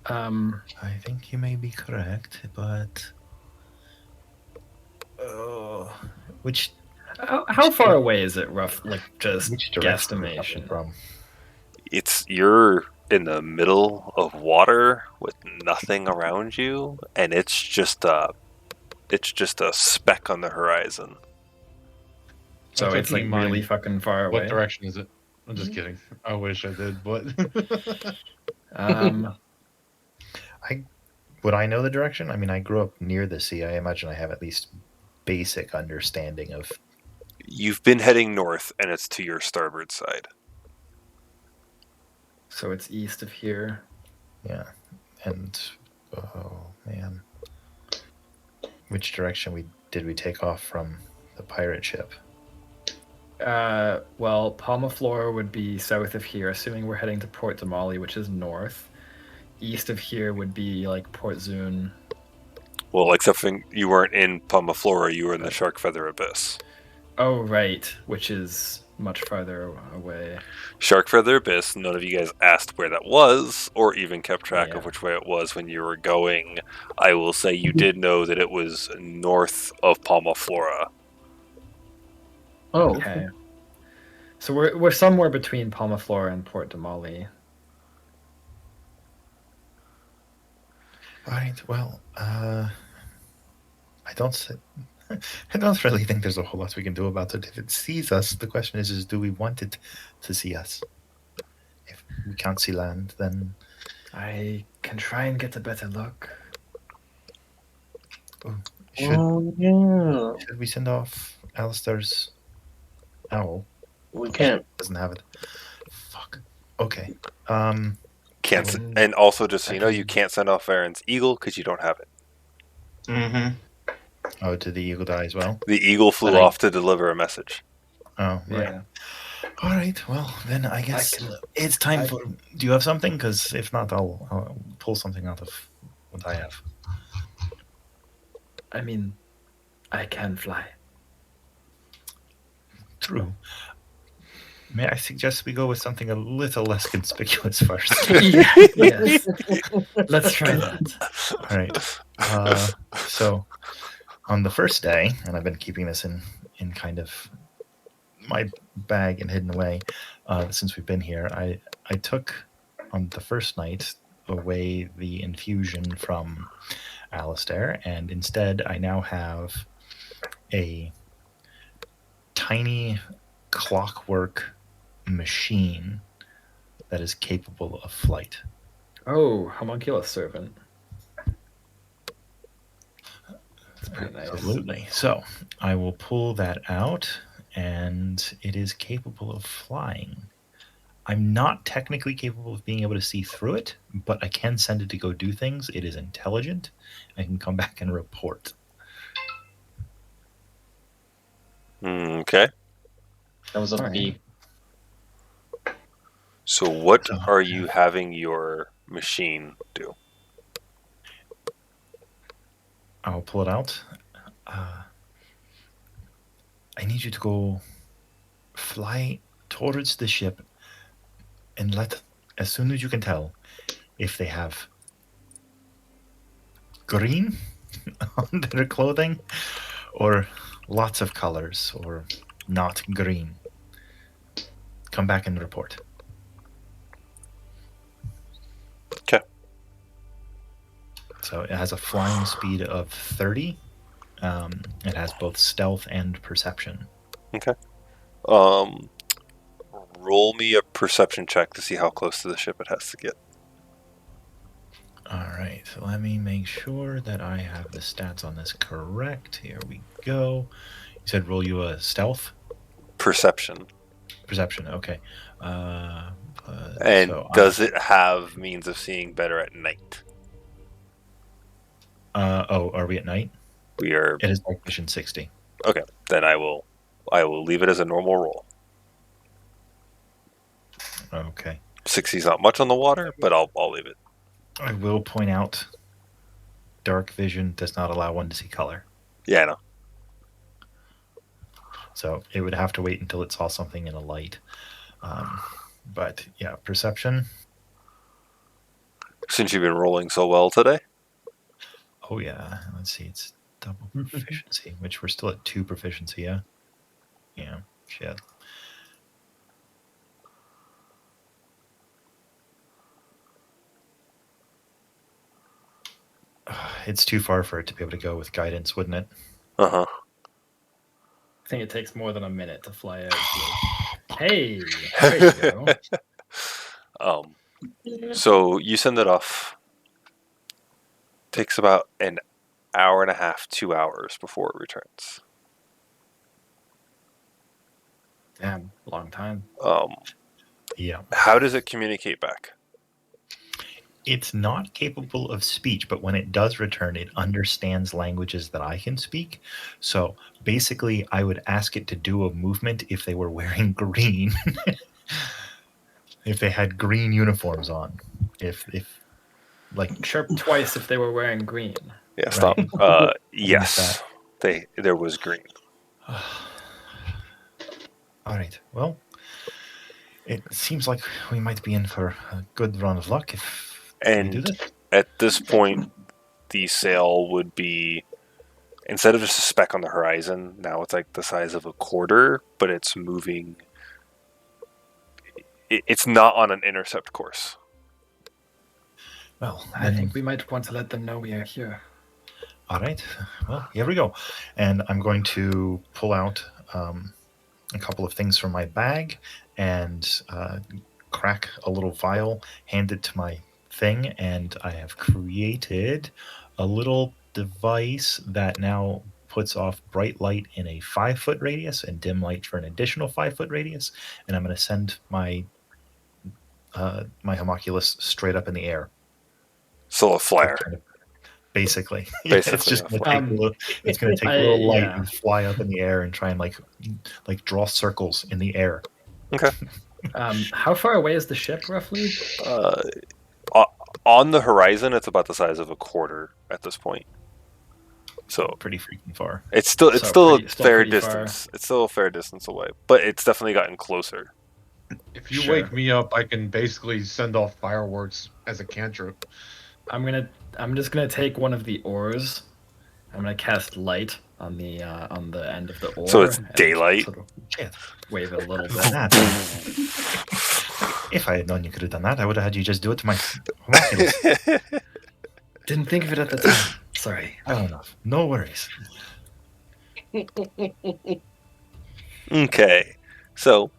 I think you may be correct, but which How far away is it, rough? Like just which direction is it guesstimation. coming from? You're in the middle of water with nothing around you, and it's just a speck on the horizon. So Also, it's keep like in mind, really fucking far away. what direction is it? I'm just kidding. I wish I did, but Would I know the direction? I mean, I grew up near the sea. I imagine I have at least basic understanding of. You've been heading north, and it's to your starboard side. So it's east of here. Yeah, and oh man, which direction did we take off from the pirate ship? Well, Palmaflora would be south of here, assuming we're heading to Port Damali, which is north. East of here would be like Port Zune. Well, except for you weren't in Palmaflora, you were in the Shark Feather Abyss. Oh, right, which is much farther away. Shark Feather Abyss, none of you guys asked where that was, or even kept track Yeah. of which way it was when you were going. I will say you did know that it was north of Palmaflora. Oh, Okay. So we're somewhere between Palmaflora and Port Damali. All right. Well, I don't really think there's a whole lot we can do about it. If it sees us, the question is do we want it to see us? If we can't see land, then I can try and get a better look. should we send off Alistair's owl? We can't. Doesn't have it. Fuck. Okay. Can't, Um, and also, just so I you know, can- you can't send off Aaron's eagle because you don't have it. Mm-hmm. Oh, did the eagle die as well? The eagle flew But off to deliver a message. Oh, right. Yeah. All right. Well, then I guess can- it's time I- for. Do you have something? Because if not, I'll pull something out of what I have. I mean, I can fly. True. May I suggest we go with something a little less conspicuous first? Yes. Let's try that. All right. So, on the first day, and I've been keeping this in kind of my bag and hidden away since we've been here, I took on the first night away the infusion from Alistair, and instead I now have a tiny clockwork machine that is capable of flight. Oh, homunculus servant. That's pretty nice. Absolutely. So I will pull that out, and it is capable of flying. I'm not technically capable of being able to see through it, but I can send it to go do things. It is intelligent. I can come back and report. Okay. that was a Alright. beep. So what So- are you having your machine do? I'll pull it out. I need you to go fly towards the ship and let, as soon as you can tell, if they have green on their clothing or lots of colors or not green. Come back and report. Okay. So it has a flying speed of 30. It has both stealth and perception. Okay. Roll me a perception check to see how close to the ship it has to get. All right, so let me make sure that I have the stats on this correct. Here we go. You said roll you a stealth? Perception. Perception, okay. And so does it have means of seeing better at night? are we at night? We are. It is dark vision 60. Okay, then I will leave it as a normal roll. Okay. 60's not much on the water, but I'll leave it. I will point out dark vision does not allow one to see color. Yeah, I know. So it would have to wait until it saw something in a light. But yeah, perception. Since you've been rolling so well today. Oh yeah, let's see, it's double proficiency, which we're still at 2 proficiency, yeah? Yeah, shit. It's too far for it to be able to go with guidance, wouldn't it? Uh-huh. I think it takes more than a minute to fly out. Hey, there you go. So you send it off. Takes about an hour and a half, 2 hours before it returns. Damn, long time. Yeah. How does it communicate back? It's not capable of speech, but when it does return, it understands languages that I can speak. So basically, I would ask it to do a movement if they were wearing green. If they had green uniforms on. If like Chirp twice if they were wearing green. Yeah, stop. Right. Yes, there was green. All right. Well, it seems like we might be in for a good run of luck if we do And this. at this point, the sail would be, instead of just a speck on the horizon, now it's like the size of a quarter, but it's moving. It's not on an intercept course. Well, I think we might want to let them know we are here. All right. Well, here we go. And I'm going to pull out a couple of things from my bag and crack a little vial, hand it to my thing, and I have created a little device that now puts off bright light in a 5-foot radius and dim light for an additional 5-foot radius. And I'm going to send my my homunculus straight up in the air. So a flare. Basically, Basically it's just a going to flare. take it's going to take a little light yeah. and fly up in the air and try and like draw circles in the air. Okay. How far away is the ship roughly? On the horizon, it's about the size of a quarter at this point. So Pretty freaking far. it's still a fair pretty distance. It's still a fair distance away, but it's definitely gotten closer. If you Sure. wake me up, I can basically send off fireworks as a cantrip. I'm just gonna take one of the oars. I'm gonna cast light on the end of the oar. So it's and daylight? Sort of Shit. wave it a little bit. That. If I had known you could have done that, I would have had you just do it to my homunculus. Didn't think of it at the time. Sorry. Fair enough. No worries. Okay, so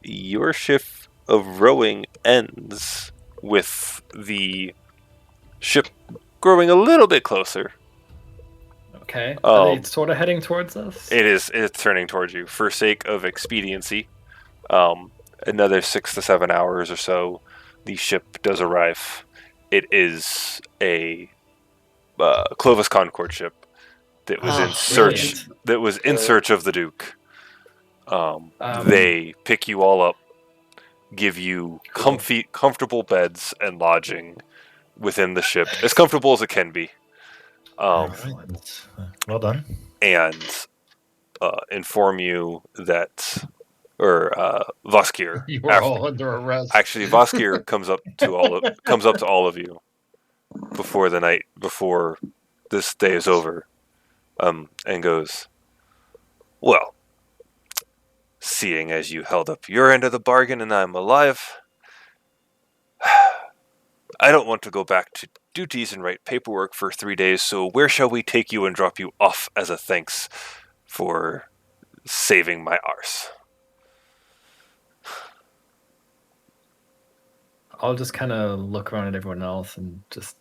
your shift of rowing ends with the ship growing a little bit closer. Okay. Are they sort of heading towards us? It's turning towards you for sake of expediency. Another 6 to 7 hours or so, the ship does arrive. It is a Clovis Concord ship that was in search. brilliant. That was in search of the Duke. They pick you all up, give you comfortable beds and lodging within the ship, as comfortable as it can be. Excellent. Well done. and inform you that, or Voskir. You are all under arrest. Actually, Voskir comes up to all of you before this day is over, and goes, "Well, seeing as you held up your end of the bargain and I'm alive, I don't want to go back to duties and write paperwork for 3 days, so where shall we take you and drop you off as a thanks for saving my arse?" I'll just kind of look around at everyone else and just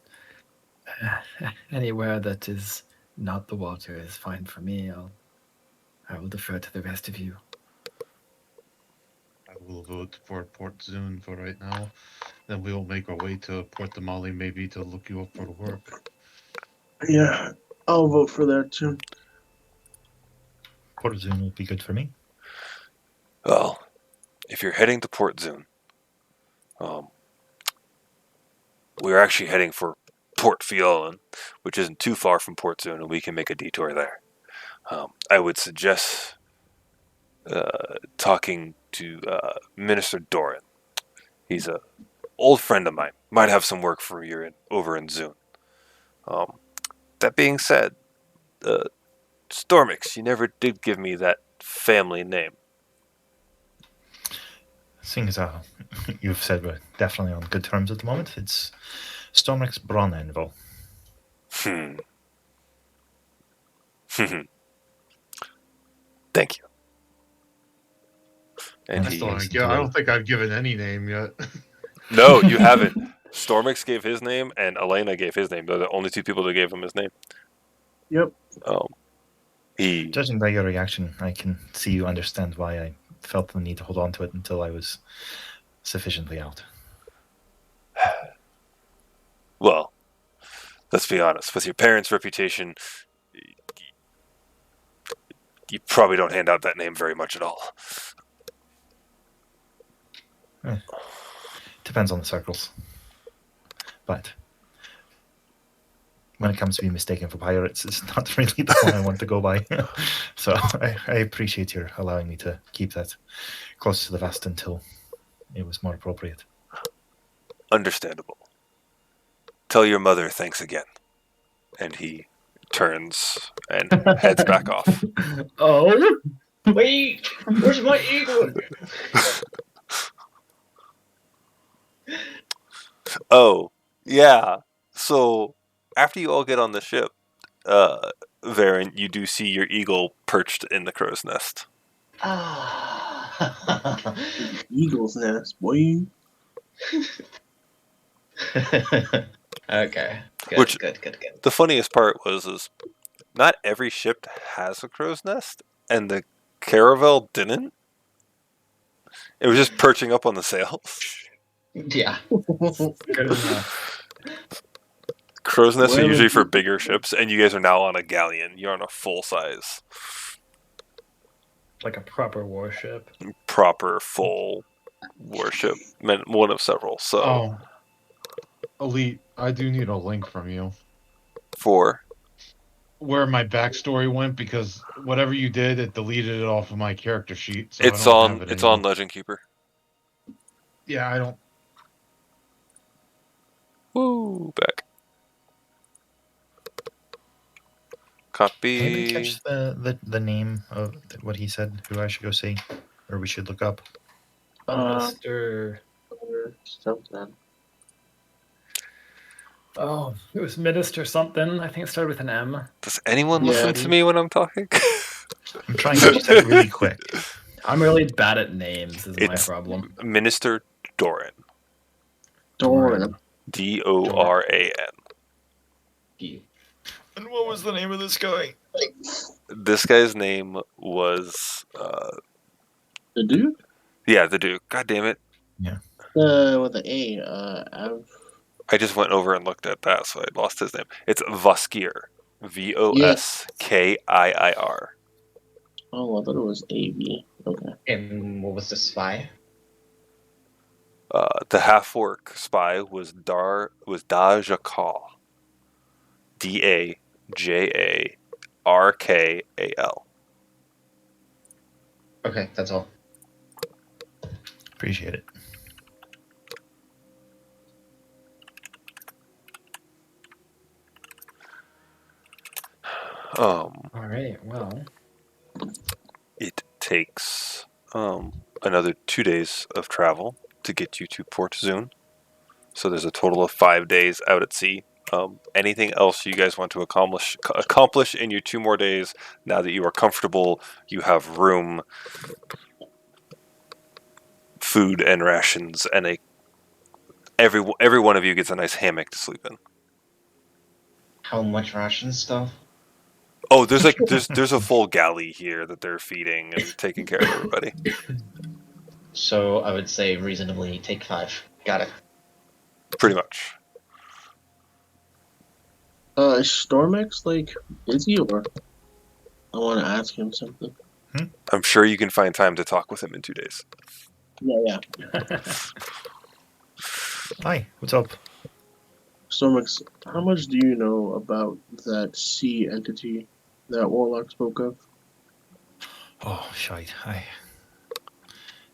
anywhere that is not the water is fine for me. I will defer to the rest of you. I will vote for Port Zune for right now. Then we will make our way to Port Damali maybe to look you up for the work. Yeah, I'll vote for that too. Port Zune would be good for me. Well, if you're heading to Port Zune, we're actually heading for Port Fiolan, which isn't too far from Port Zune, and we can make a detour there. I would suggest talking to Minister Doran. He's a old friend of mine. Might have some work for you over in Zune. That being said, Stormix, you never did give me that family name. Seeing as you've said we're definitely on good terms at the moment, it's Stormix Bronnenville. Thank you. And I he, still I don't think I've given any name yet. no, you haven't. Stormix gave his name, and Elena gave his name. They're the only two people that gave him his name. Yep. Judging by your reaction, I can see you understand why I felt the need to hold on to it until I was sufficiently out. Well, let's be honest. With your parents' reputation, you probably don't hand out that name very much at all. Depends on the circles. But when it comes to being mistaken for pirates, it's not really the one I want to go by. So I appreciate your allowing me to keep that close to the vest until it was more appropriate. Understandable. Tell your mother thanks again. And he turns and heads back off. Oh, Wait, where's my eagle? Oh, yeah. So after you all get on the ship, Varen, you do see your eagle perched in the crow's nest. Ah. Eagle's nest, boy. Okay. Which- Good. The funniest part is not every ship has a crow's nest, and the Caravel didn't. It was just perching up on the sails. Yeah. good enough. Crow's nests are Well, usually for bigger ships, and you guys are now on a galleon. You're on a full size, Like a proper warship. proper full warship, one of several. So Oh, Elite, I do need a link from you for where my backstory went because whatever you did, it deleted it off of my character sheet. So it's I don't on have it it's anymore. on Legend Keeper. Yeah, I don't. Woo, back. Anybody Copy. catch the name of what he said, who I should go see? Or we should look up? Minister. Something. Oh, it was Minister something. I think it started with an M. Does anyone Yeah. listen to me when I'm talking? I'm trying to just really quick. I'm really bad at names, is my It's- problem. Minister Doran. Doran. Doran. And what was the name of this guy? This guy's name was The dude? yeah, the Duke. God damn it. With an A. I just went over and looked at that, so I lost his name. It's Voskir. Voskiir. Oh, I thought it was AV. Okay. And what was the spy? The half-orc spy was Da Jakal. Jarkal. Okay, that's all. Appreciate it. All right. Well, It takes another 2 days of travel to get you to Port Zune. So there's a total of 5 days out at sea. Anything else you guys want to accomplish in your 2 more days? Now that you are comfortable, you have room, food, and rations, and every one of you gets a nice hammock to sleep in. How much ration stuff? Oh, there's a full galley here that they're feeding and taking care of everybody. So I would say reasonably take 5. Got it. Pretty much. Is Stormex like busy, or I want to ask him something? I'm sure you can find time to talk with him in 2 days. Yeah. Hi, what's up? Stormex, how much do you know about that sea entity that Warlock spoke of? Oh, shite.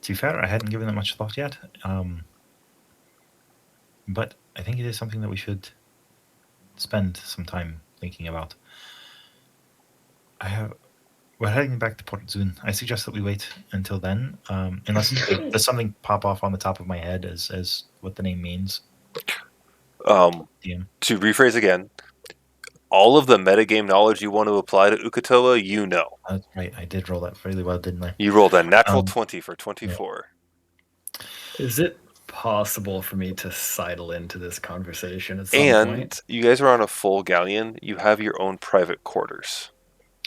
To be fair, I hadn't given it much thought yet. But I think it is something that we should spend some time thinking about. We're heading back to Port Zune. I suggest that we wait until then, unless there's something pop off on the top of my head as what the name means. DM. To rephrase again, all of the metagame knowledge you want to apply to Ukatoa, you know. That's right. I did roll that really well, didn't I? You rolled a natural 20 for 24. is it possible for me to sidle into this conversation at some point? And you guys are on a full galleon. You have your own private quarters.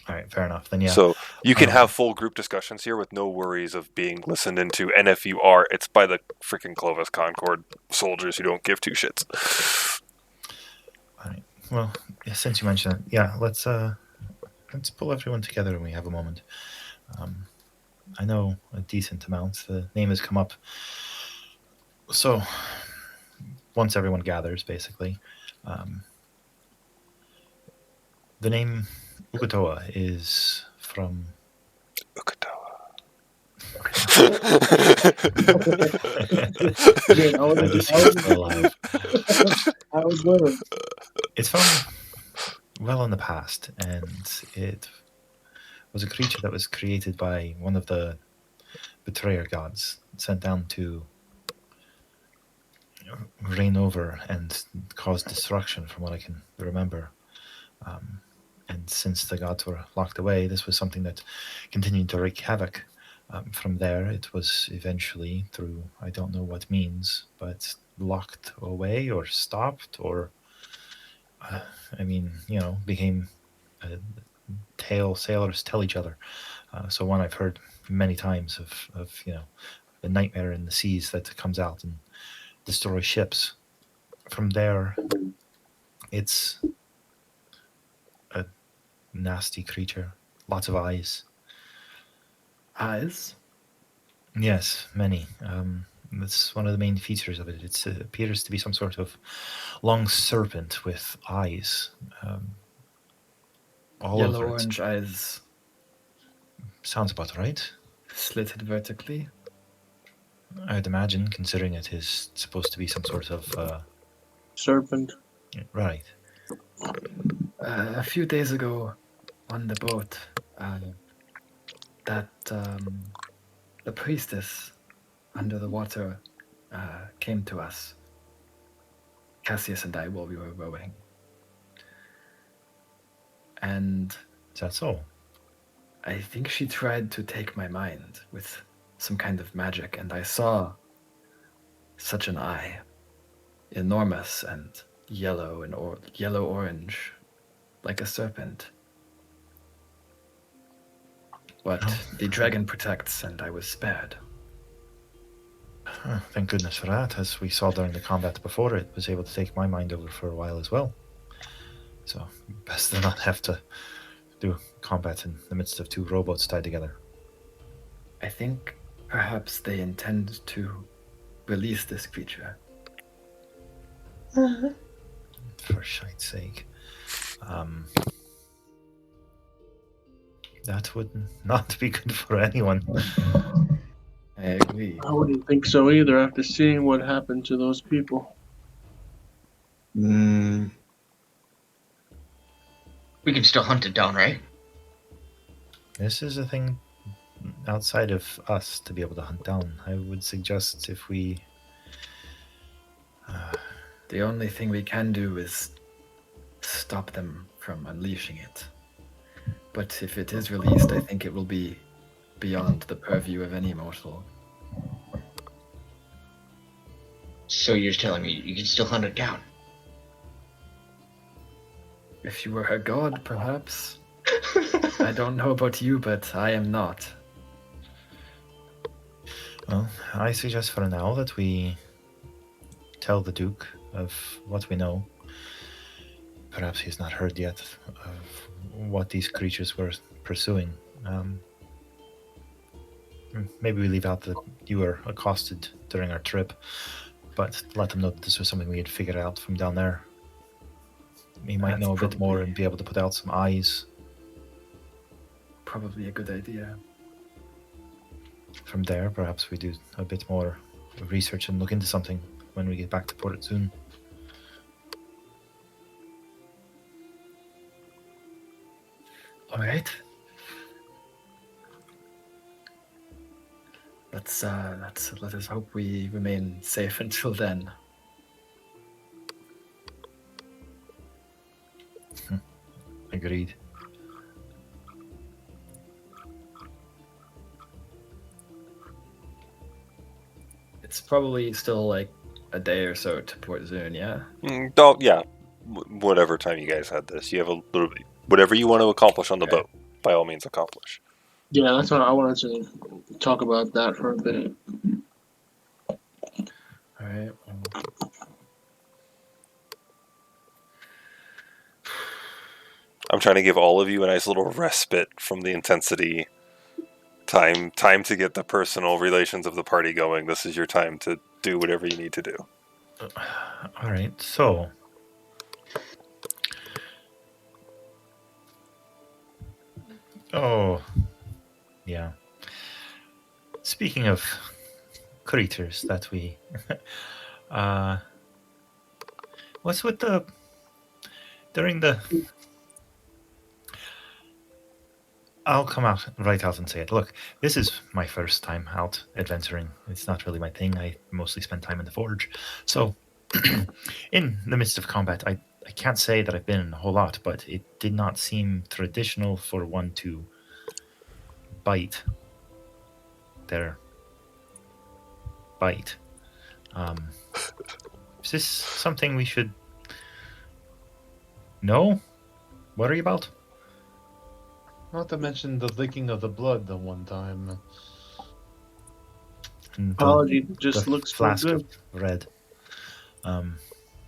All right, fair enough. Then yeah. So you can have full group discussions here with no worries of being listened into. And if you are, it's by the freaking Clovis Concord soldiers who don't give 2 shits. All right. Well, since you mentioned it, yeah, let's pull everyone together when we have a moment. I know a decent amount. The name has come up. So once everyone gathers, basically, the name Ukatoa is from Ukatoa. I was wondering. It's from well in the past, and it was a creature that was created by one of the betrayer gods, sent down to reign over and cause destruction, from what I can remember. And since the gods were locked away, this was something that continued to wreak havoc. From there, it was eventually, through I don't know what means, but locked away or stopped, or became a tale sailors tell each other. So one I've heard many times of the nightmare in the seas that comes out and destroys ships. From there, it's a nasty creature, lots of eyes. Eyes? Yes, many. That's one of the main features of it. It appears to be some sort of long serpent with eyes. All Yellow over orange eyes. Sounds about right. Slitted vertically. I'd imagine, considering it is supposed to be some sort of Serpent. right. A few days ago, on the boat, the priestess under the water came to us, Cassius and I, while we were rowing. And Is that so? I think she tried to take my mind with some kind of magic, and I saw such an eye, enormous and yellow and yellow-orange, like a serpent. But the dragon protects, and I was spared. Thank goodness for that. As we saw during the combat before, it was able to take my mind over for a while as well. So, best to not have to do combat in the midst of 2 robots tied together. I think perhaps they intend to release this creature. For shite's sake. That would not be good for anyone. I agree. I wouldn't think so either after seeing what happened to those people. We can still hunt it down, right? This is a thing outside of us to be able to hunt down. I would suggest if we. The only thing we can do is stop them from unleashing it. But if it is released, I think it will be beyond the purview of any mortal. So you're telling me you can still hunt it down? If you were a god, perhaps. I don't know about you, but I am not. Well, I suggest for now that we tell the Duke of what we know. Perhaps he's not heard yet of what these creatures were pursuing. Maybe we leave out that you were accosted during our trip, but let them know that this was something we had figured out from down there. We might That's know a bit more probably- and be able to put out some eyes. Probably a good idea. From there, perhaps we do a bit more research and look into something when we get back to Port soon. All right. Let us hope we remain safe until then. Agreed. It's probably still like a day or so to Port Zune, yeah? Yeah. Whatever time you guys had this, you have a little bit. Whatever you want to accomplish on the Okay. boat, by all means, accomplish. Yeah, that's what I wanted to talk about that for a bit. All right. I'm trying to give all of you a nice little respite from the intensity. Time to get the personal relations of the party going. This is your time to do whatever you need to do. All right, so yeah. Speaking of creatures that we, what's with the during the? I'll come out right out and say it. Look, this is my first time out adventuring. It's not really my thing. I mostly spend time in the forge. So, in the midst of combat, I can't say that I've been in a whole lot, but it did not seem traditional for one to bite their bite. Is this something we should know? Worry about? Not to mention the licking of the blood the one time. And Apology just the looks so flask good. of red.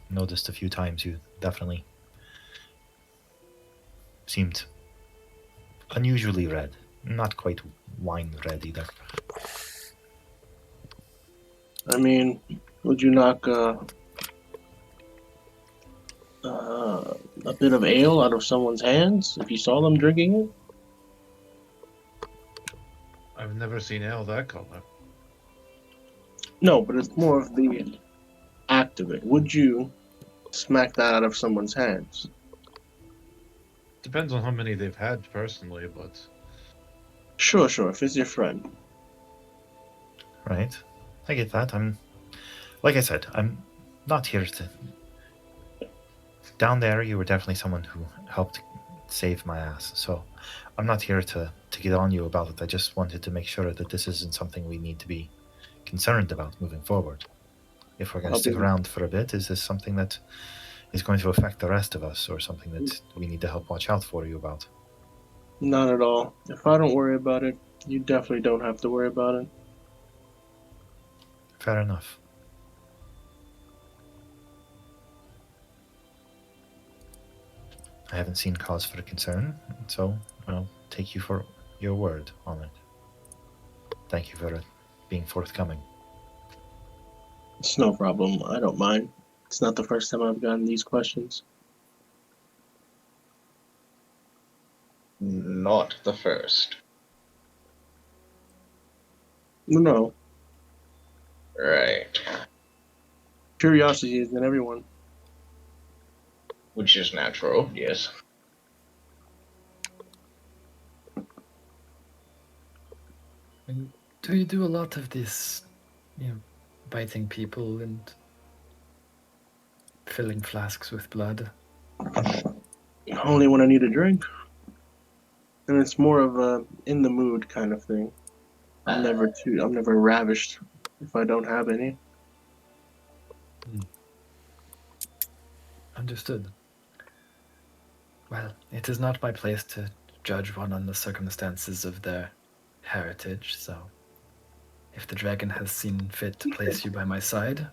Noticed a few times you definitely seemed unusually red. Not quite wine red either. I mean, would you knock a bit of ale out of someone's hands if you saw them drinking it? I've never seen ale that color. No, but it's more of the act of it. Would you smack that out of someone's hands? Depends on how many they've had personally, but Sure, if it's your friend. Right. I get that. Like I said, I'm not here to. Down there, you were definitely someone who helped save my ass. So I'm not here to get on you about it. I just wanted to make sure that this isn't something we need to be concerned about moving forward. If we're going to stick around for a bit, is this something that is going to affect the rest of us, or something that we need to help watch out for you about? Not at all. If I don't worry about it, you definitely don't have to worry about it. Fair enough. I haven't seen cause for concern, so I'll take you for your word on it. Thank you for being forthcoming. It's no problem. I don't mind. It's not the first time I've gotten these questions. No not the first. No, Right. curiosity is in everyone. Which is natural, yes. And do you do a lot of this, biting people and filling flasks with blood? Only when I need a drink, and it's more of a in the mood kind of thing. I'm never ravished if I don't have any. Understood. Well, it is not my place to judge one on the circumstances of their heritage, so if the dragon has seen fit to place you by my side,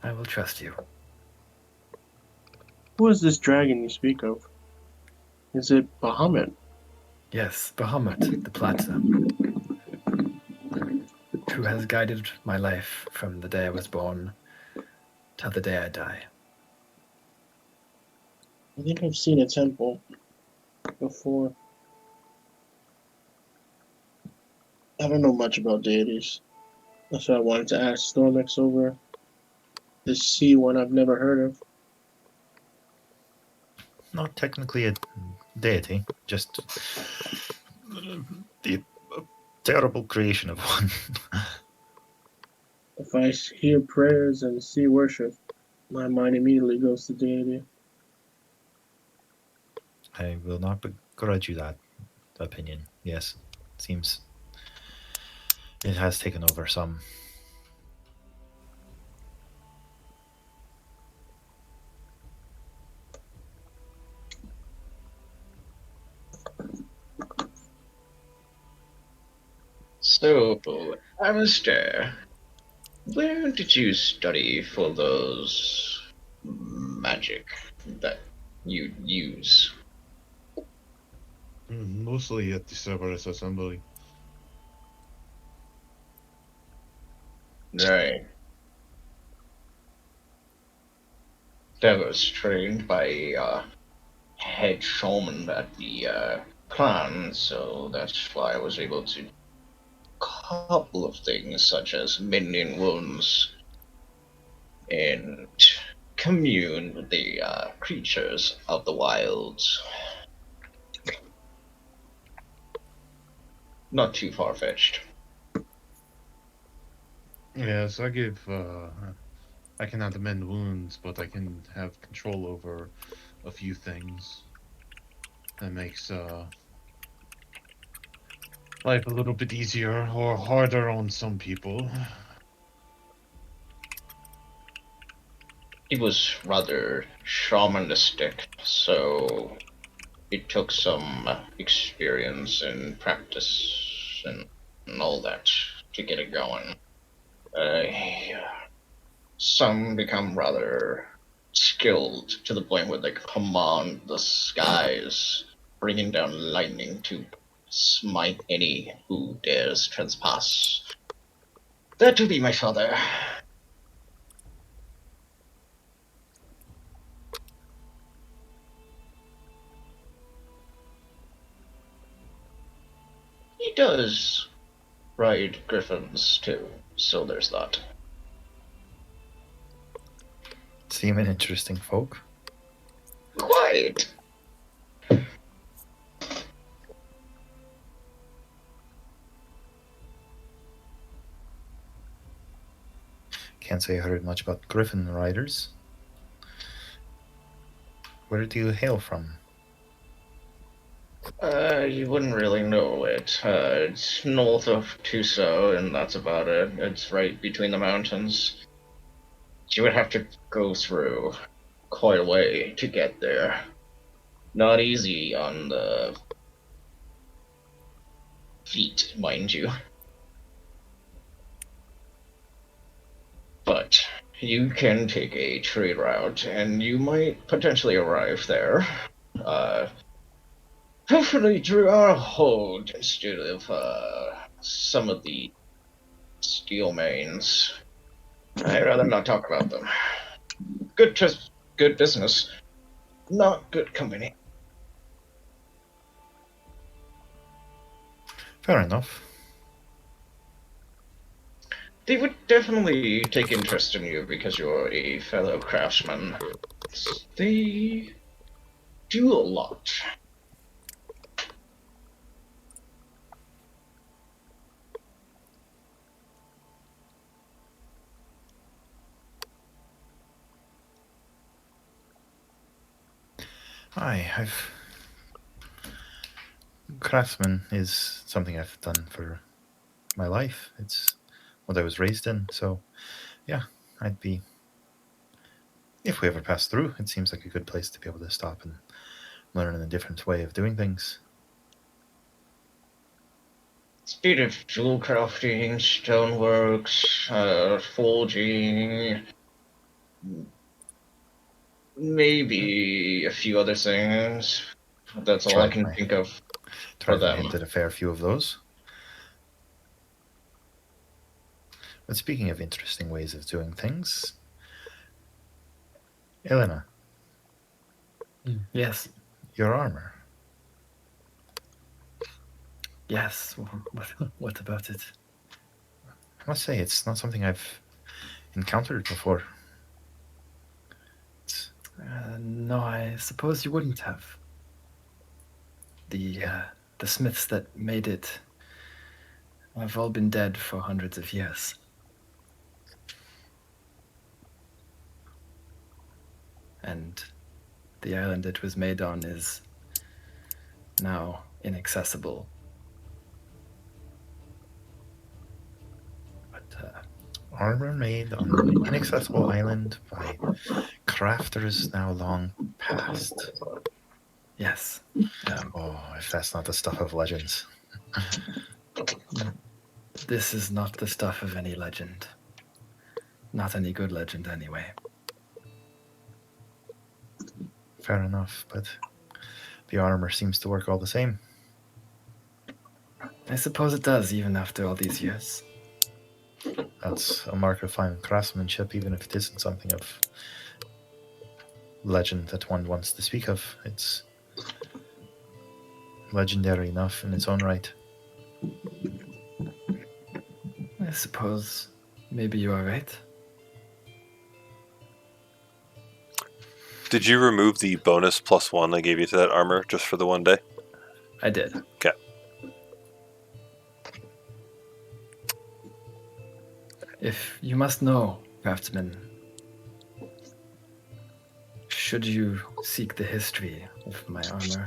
I will trust you. Who is this dragon you speak of? Is it Bahamut? Yes, Bahamut, the Plata, who has guided my life from the day I was born till the day I die. I think I've seen a temple before. I don't know much about deities. That's why I wanted to ask Stormix over this sea one I've never heard of. Not technically a deity, just the terrible creation of one. If I hear prayers and see worship, my mind immediately goes to deity. I will not begrudge you that opinion. Yes, seems it has taken over some. So, Alistair, where did you study for those magic that you use? Mostly at the Cerberus Assembly. Right. That was trained by a head shaman at the clan, so that's why I was able to couple of things such as mending wounds and commune with the creatures of the wilds. Not too far fetched. Yes, I cannot mend wounds, but I can have control over a few things. That makes life a little bit easier or harder on some people. It was rather shamanistic, so it took some experience and practice and all that to get it going. Some become rather skilled to the point where they command the skies, bringing down lightning to smite any who dares trespass. That to be my father. He does ride griffins too, so there's that. Seem an interesting folk. Quite. Can't say I heard much about griffin riders. Where do you hail from? You wouldn't really know it. It's north of Tuso, and that's about it. It's right between the mountains. You would have to go through quite a way to get there. Not easy on the feet, mind you. But you can take a trade route, and you might potentially arrive there. Hopefully through our hold instead of some of the steel mains. I'd rather not talk about them. Good business, not good company. Fair enough. They would definitely take interest in you because you're a fellow craftsman. They do a lot. I've craftsman is something I've done for my life. It's what I was raised in. So, yeah, I'd be. If we ever pass through, it seems like a good place to be able to stop and learn a different way of doing things. Speed of jewel crafting, stoneworks, forging, maybe a few other things. That's all I Tried can my think of for tried my them. hand at a fair few of those. But speaking of interesting ways of doing things, Elena, Yes, your armor. yes. What about it? I must say, it's not something I've encountered before. It's, No, I suppose you wouldn't have. The smiths that made it have all been dead for hundreds of years. And the island it was made on is now inaccessible. But armor made on an inaccessible island by crafters now long past. yes, Oh, if that's not the stuff of legends. this is not the stuff of any legend. Not any good legend, anyway. Fair enough, but the armor seems to work all the same. I suppose it does, even after all these years. That's a mark of fine craftsmanship, even if it isn't something of legend that one wants to speak of. It's legendary enough in its own right. I suppose maybe you are right. Did you remove the bonus +1 I gave you to that armor just for the one day? I did. Okay. If you must know, craftsman, should you seek the history of my armor,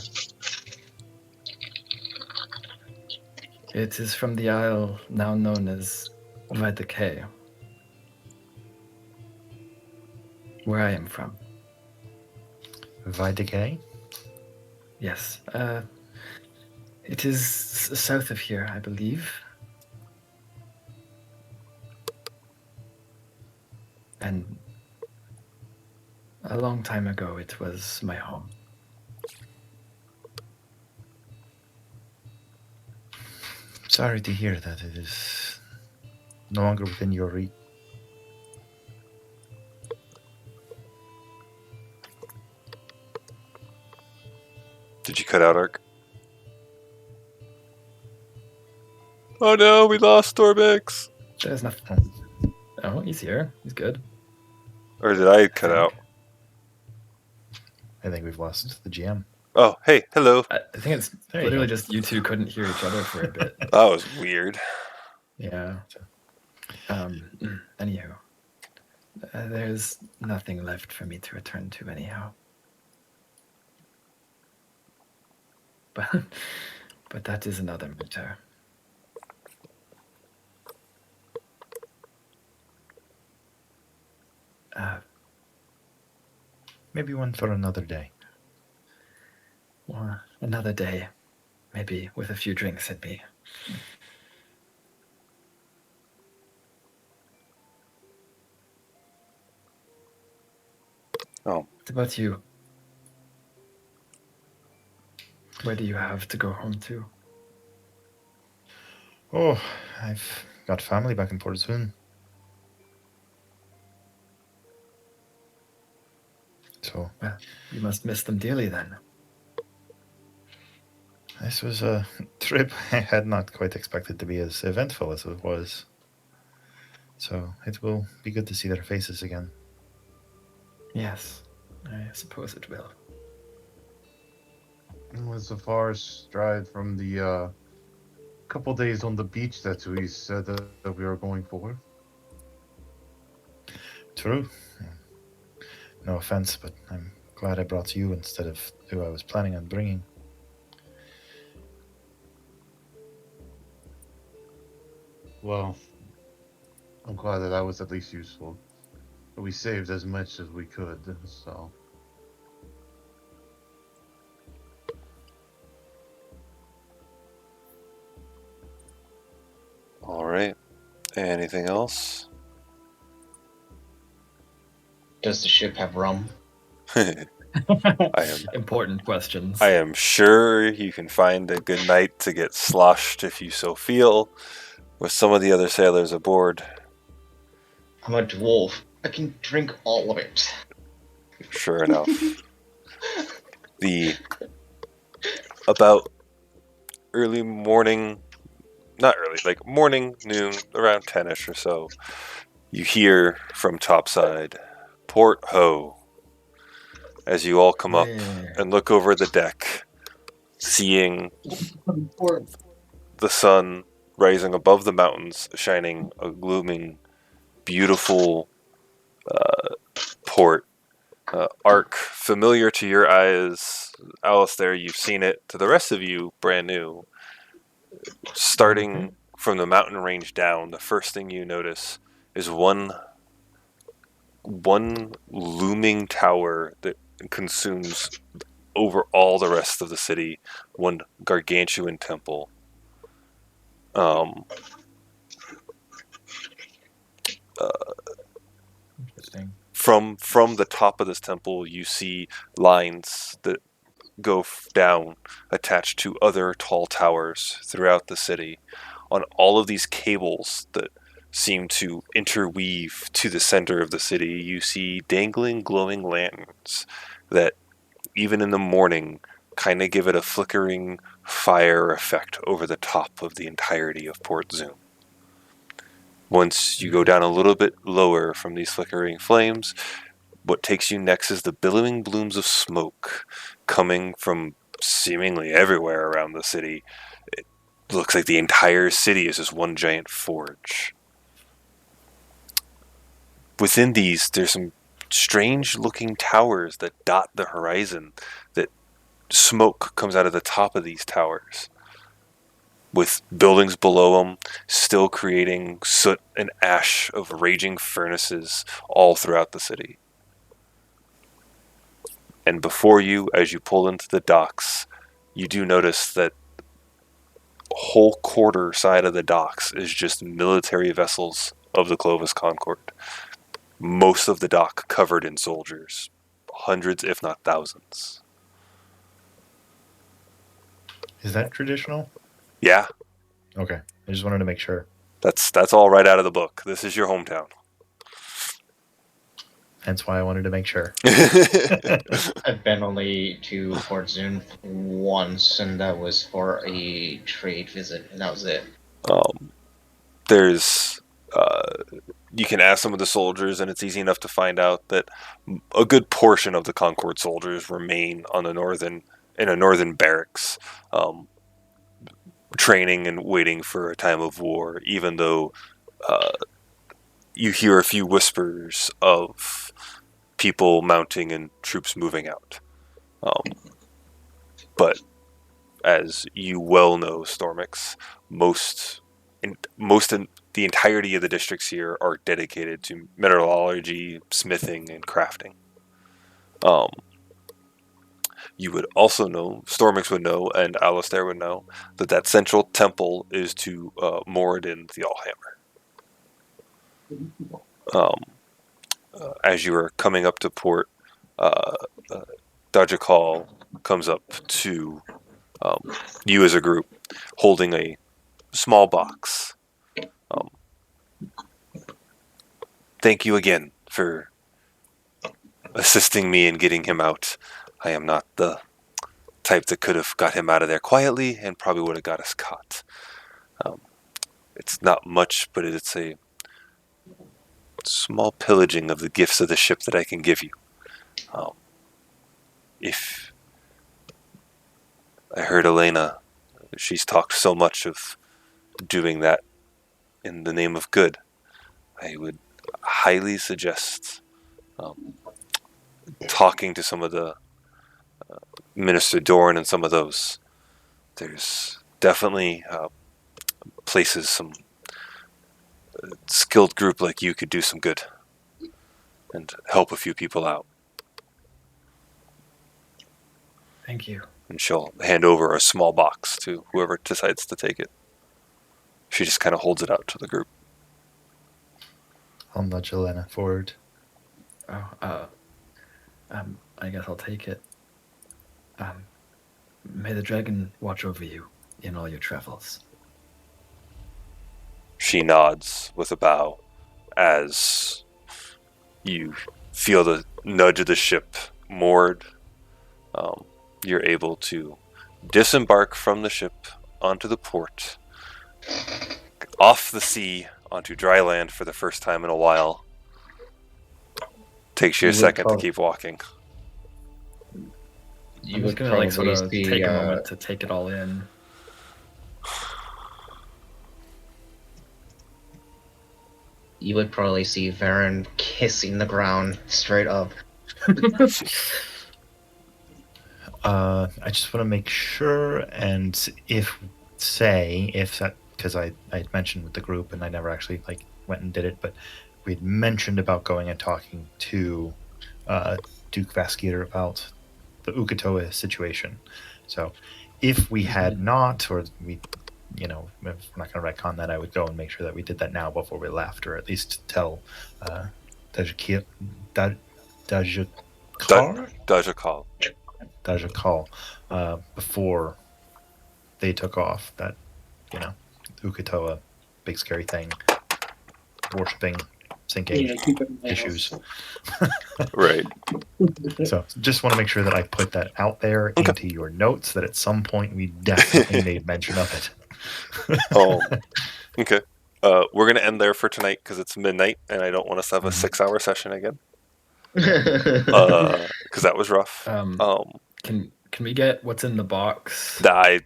it is from the isle now known as Wildemount, where I am from. Videcay? Yes, it is south of here, I believe. And a long time ago, it was my home. Sorry to hear that it is no longer within your reach. Did you cut out Ark? Oh no, we lost Storbix! There's nothing. Oh, he's here. He's good. Or did I cut out? I think we've lost the GM. Oh, hey, hello. I think it's There you literally go. just you two couldn't hear each other for a bit. That was weird. Yeah. Anyhow, there's nothing left for me to return to anyhow. But that is another matter. Maybe one for another day. Or another day, maybe with a few drinks at me. Oh. What about you? Where do you have to go home to? Oh, I've got family back in Port Soon. So, Well, you must miss them dearly then. This was a trip I had not quite expected to be as eventful as it was. So it will be good to see their faces again. Yes, I suppose it will. It was a far stride from the couple days on the beach that we said that we were going for. True. No offense, but I'm glad I brought you instead of who I was planning on bringing. Well, I'm glad that I was at least useful. We saved as much as we could, so. All right. Anything else? Does the ship have rum? I am Important questions. I am sure you can find a good night to get sloshed if you so feel, with some of the other sailors aboard. I'm a dwarf. I can drink all of it. Sure enough. About early morning, not early, like morning, noon, around 10ish or so, you hear from topside, "Port ho," as you all come up and look over the deck, seeing the sun rising above the mountains, shining a glooming, beautiful port. Arc, familiar to your eyes, Alistair, you've seen it. To the rest of you, brand new. Starting from the mountain range down, the first thing you notice is one looming tower that consumes over all the rest of the city. One gargantuan temple. Interesting. From the top of this temple, you see lines that go down, attached to other tall towers throughout the city. On all of these cables that seem to interweave to the center of the city, you see dangling, glowing lanterns that, even in the morning, kind of give it a flickering fire effect over the top of the entirety of Port Zoom. Once you go down a little bit lower from these flickering flames, what takes you next is the billowing blooms of smoke coming from seemingly everywhere around the city. It looks like the entire city is just one giant forge. Within these, there's some strange looking towers that dot the horizon, that smoke comes out of the top of these towers, with buildings below them still creating soot and ash of raging furnaces all throughout the city. And before you, as you pull into the docks, you do notice that a whole quarter side of the docks is just military vessels of the Clovis Concord. Most of the dock covered in soldiers. Hundreds, if not thousands. Is that traditional? Yeah, Okay. I just wanted to make sure. that's all right out of the book. This is your hometown. Hence why I wanted to make sure. I've been only to Port Zoom once, and that was for a trade visit, and that was it. There's you can ask some of the soldiers, and it's easy enough to find out that a good portion of the Concord soldiers remain on the northern barracks, training and waiting for a time of war. Even though you hear a few whispers of people mounting and troops moving out, but as you well know, Stormix, the entirety of the districts here are dedicated to metallurgy, smithing, and crafting. You would also know, Stormix would know, and Alistair would know, that central temple is to Moradin the Allhammer. As you are coming up to port, Dajikal comes up to you as a group, holding a small box. Thank you again for assisting me in getting him out. I am not the type that could have got him out of there quietly and probably would have got us caught. It's not much, but it's a small pillaging of the gifts of the ship that I can give you. If I heard Elena, she's talked so much of doing that in the name of good, I would highly suggest talking to some of the Minister Dorn and some of those. There's definitely places some skilled group like you could do some good and help a few people out. Thank you. And she'll hand over a small box to whoever decides to take it. She just kind of holds it out to the group. I'll nudge Elena forward. Oh, I guess I'll take it. May the dragon watch over you in all your travels. She nods with a bow as you feel the nudge of the ship moored. You're able to disembark from the ship onto the port, off the sea onto dry land for the first time in a while. Takes you a second to keep walking. I'm just gonna sort of take a moment to take it all in. You would probably see Varen kissing the ground straight up. I just want to make sure, and if that, because I had mentioned with the group, and I never actually went and did it, but we'd mentioned about going and talking to Duke Vasquir about the Ukatoa situation. So if we had not, or we, if we're not going to retcon that, I would go and make sure that we did that now before we left, or at least tell Dajakal before they took off that, Ukatoa, big scary thing, worshipping, sinking issues. Right. So just want to make sure that I put that out there into your notes, that at some point we definitely made mention of it. Okay. We're going to end there for tonight because it's midnight and I don't want us to have a 6-hour session again. Because that was rough. Can we get what's in the box? Get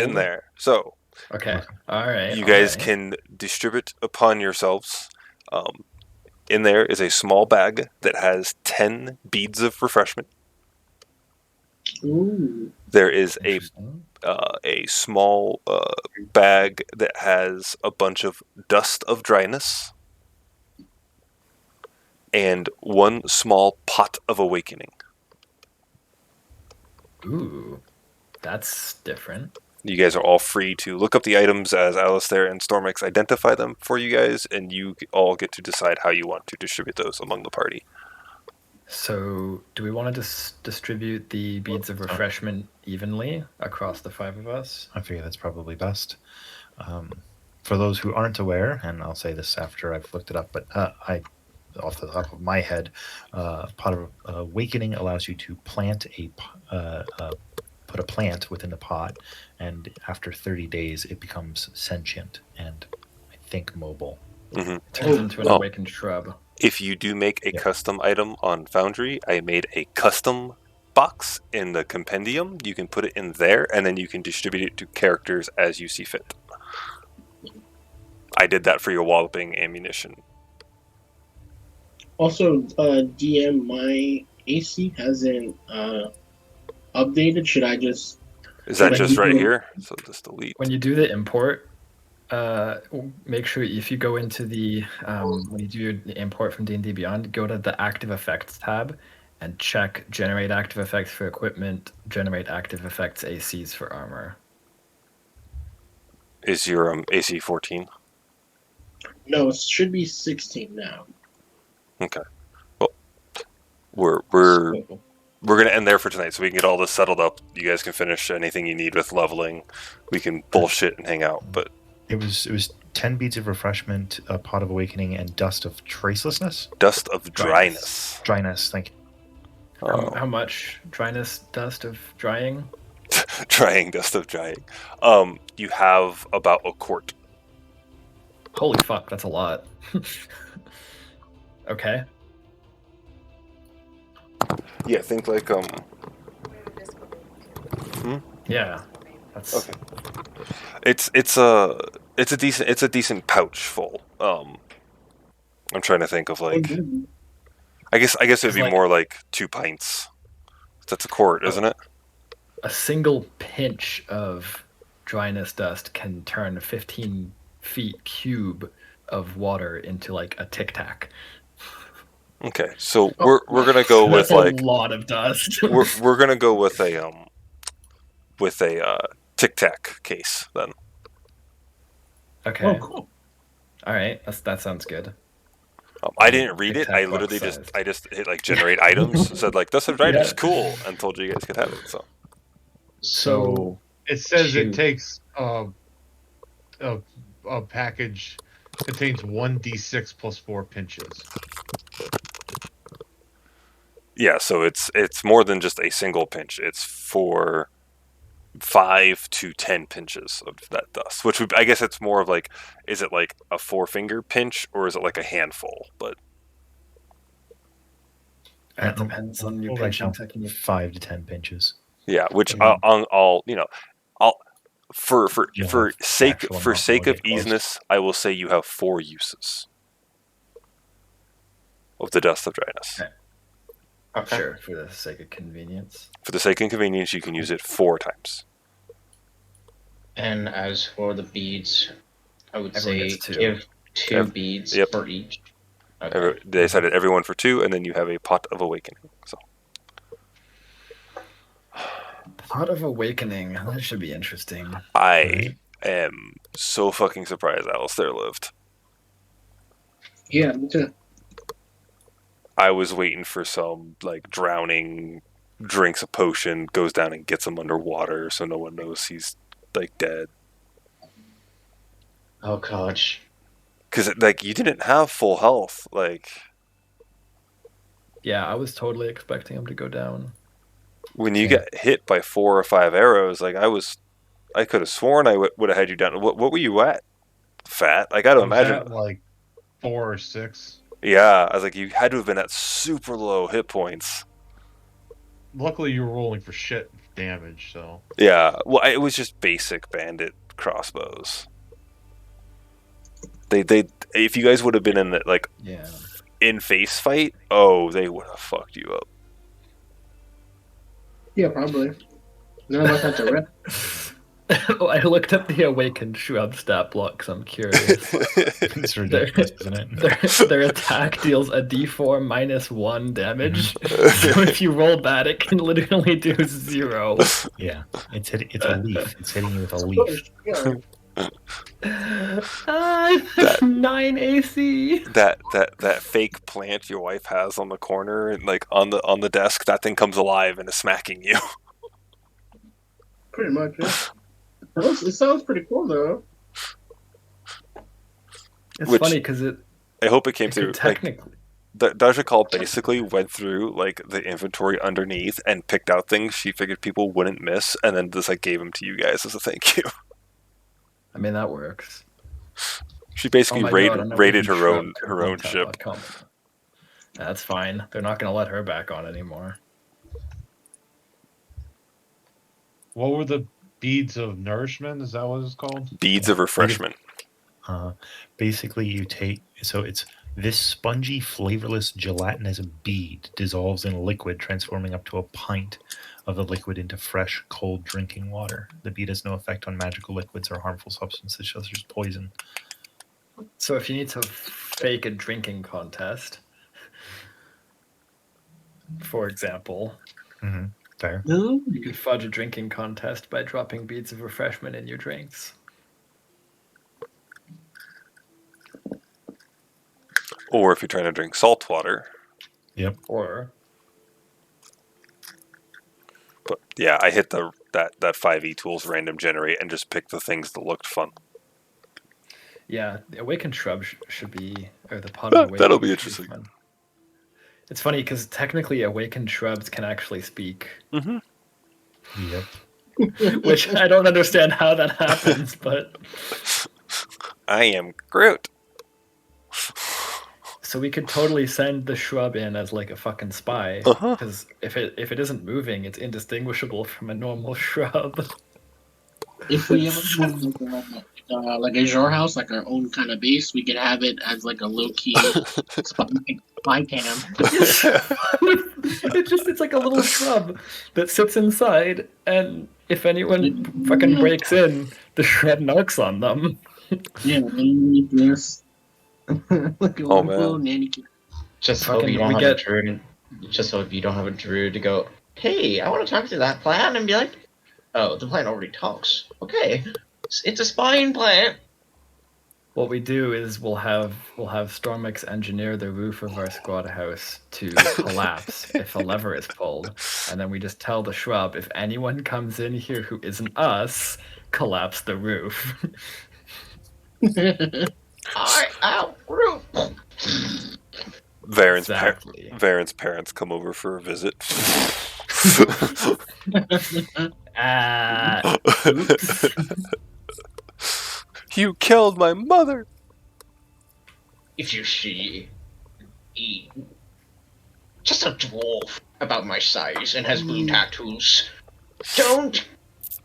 in there. So, okay, all right. You guys can distribute upon yourselves. In there is a small bag that has 10 beads of refreshment. Ooh. There is a small bag that has a bunch of dust of dryness. And one small pot of awakening. Ooh, that's different. You guys are all free to look up the items as Alistair and Stormix identify them for you guys, and you all get to decide how you want to distribute those among the party. So, do we want to distribute the beads of refreshment evenly across the 5 of us? I figure that's probably best. For those who aren't aware, and I'll say this after I've looked it up, but off the top of my head, Pot of Awakening allows you to plant put a plant within the pot, and after 30 days it becomes sentient and I think mobile. Mm-hmm. It turns into an awakened shrub. If you do make a custom item on Foundry, I made a custom box in the compendium. You can put it in there, and then you can distribute it to characters as you see fit. I did that for your walloping ammunition. Also, DM, my AC hasn't updated. Should I just... Is that just right here? So just delete. When you do the import, make sure if you go into the when you do your import from D&D Beyond, go to the active effects tab and check generate active effects for equipment, generate active effects ACs for armor. Is your AC 14? No, it should be 16 now. Okay. Well, we're going to end there for tonight so we can get all this settled up. You guys can finish anything you need with leveling. We can bullshit and hang out, but it was 10 beads of refreshment, a pot of awakening, and dust of tracelessness. Dust of dryness. Dryness, thank you. How much dryness dust of drying? drying dust of drying. You have about a quart. Holy fuck, that's a lot. Okay. Yeah, think like Yeah. That's Okay. It's a decent pouch full. I'm trying to think of like I guess it'd 'cause, be like, more like 2 pints. That's a quart, isn't it? a single pinch of dryness dust can turn 15 feet cube of water into like a tic tac. Okay, so we're gonna go That's with a like lot of dust. we're gonna go with a Tic Tac case then. Okay. Oh, cool. All right. That sounds good. I didn't read Tic it. Tac I literally box just hit like generate items, said like dust of dryness, Yeah. cool, and told you guys could have it. So So It says it Two. takes a package contains 1d6 plus 4 pinches. yeah, so it's more than just a single pinch. It's for 5 to 10 pinches of that dust, which would, I guess it's more of like, is it like a 4-finger pinch or is it like a handful? But it depends on your We'll write pinching down technique. 5 to 10 pinches. yeah, which Mm. I'll for You'll for have sake actual for amount sake when we of get close. easiness, I will say you have 4 uses of the dust of dryness. Okay. Okay. Sure, for the sake of convenience. For the sake of convenience, you can use it 4 times. And as for the beads, I would Everyone say gets 2. give 2 Ev- beads yep. for each. Okay. They decided everyone for 2, and then you have a pot of awakening. So Pot of Awakening. That should be interesting. I Right. am so fucking surprised Alistair lived. Yeah, me too. I was waiting for some like drowning, drinks a potion, goes down and gets him underwater, so no one knows he's like dead. Oh gosh. Because like you didn't have full health, like Yeah, I was totally expecting him to go down. when you Same. get hit by 4 or 5 arrows. Like I could have sworn I would have had you down. What were you at? Fat? I got to I was imagine. at like 4 or 6. Yeah, I was like, you had to have been at super low hit points. Luckily, you were rolling for shit damage, so. Yeah, well, it was just basic bandit crossbows. They if you guys would have been in the, like Yeah. in face fight, oh, they would have fucked you up. Yeah, probably. None of us had to rep. I looked up the Awakened Shrub stat block because I'm curious. It's ridiculous, isn't it? Their attack deals a d4 minus 1 damage. So if you roll bad, it can literally do 0. Yeah. It's a leaf. It's hitting you with a leaf. Yeah. 9 AC. that fake plant your wife has on the corner and like on the desk, that thing comes alive and is smacking you. Pretty much, yeah. It sounds pretty cool, though. It's Which- funny because it I hope it came through. could technically. Dajikal basically went through like the inventory underneath and picked out things she figured people wouldn't miss, and then just like gave them to you guys as a thank you. I mean, that works. She basically Oh my raided, God, I'm not raided even her sure own I'm her own tap ship. on comment. That's fine. They're not going to let her back on anymore. What were the beads of nourishment? Is that what it's called? Beads of refreshment. Basically, you take it's this spongy, flavorless, gelatinous bead dissolves in liquid, transforming up to a pint of the liquid into fresh, cold drinking water. The bead has no effect on magical liquids or harmful substances such as poison. So if you need to fake a drinking contest, for example, Fair. No? you could fudge a drinking contest by dropping beads of refreshment in your drinks. Or if you're trying to drink salt water. Or But yeah, I hit that 5e tools random generate and just picked the things that looked fun. yeah, the Awakened Shrub should be, or the Pot of Awakening. That'll be should interesting. fun. It's funny because technically Awakened Shrubs can actually speak. Mm-hmm. Yep. which I don't understand how that happens, but I am Groot. so we could totally send the shrub in as like a fucking spy, Uh-huh. because if it isn't moving, it's indistinguishable from a normal shrub. If we ever have like a Azure house, like our own kind of base, we could have it as like a low key spy cam. It's like a little shrub that sits inside, and if anyone fucking breaks in, the shrub knocks on them. Yeah, and this like a Oh, little man. nanny cam. Just Fucking- hope you don't we have get- a druid. Just hope you don't have a druid to go, hey, I want to talk to that plant, and be like, oh, the plant already talks. Okay, it's a spying plant. What we do is we'll have Stormix engineer the roof of our squad house to collapse if a lever is pulled, and then we just tell the shrub, if anyone comes in here who isn't us, collapse the roof. Ow, roof. Varen's, Exactly. Varen's parents come over for a visit. Oops. You killed my mother. If you see just a dwarf about my size and has blue tattoos, don't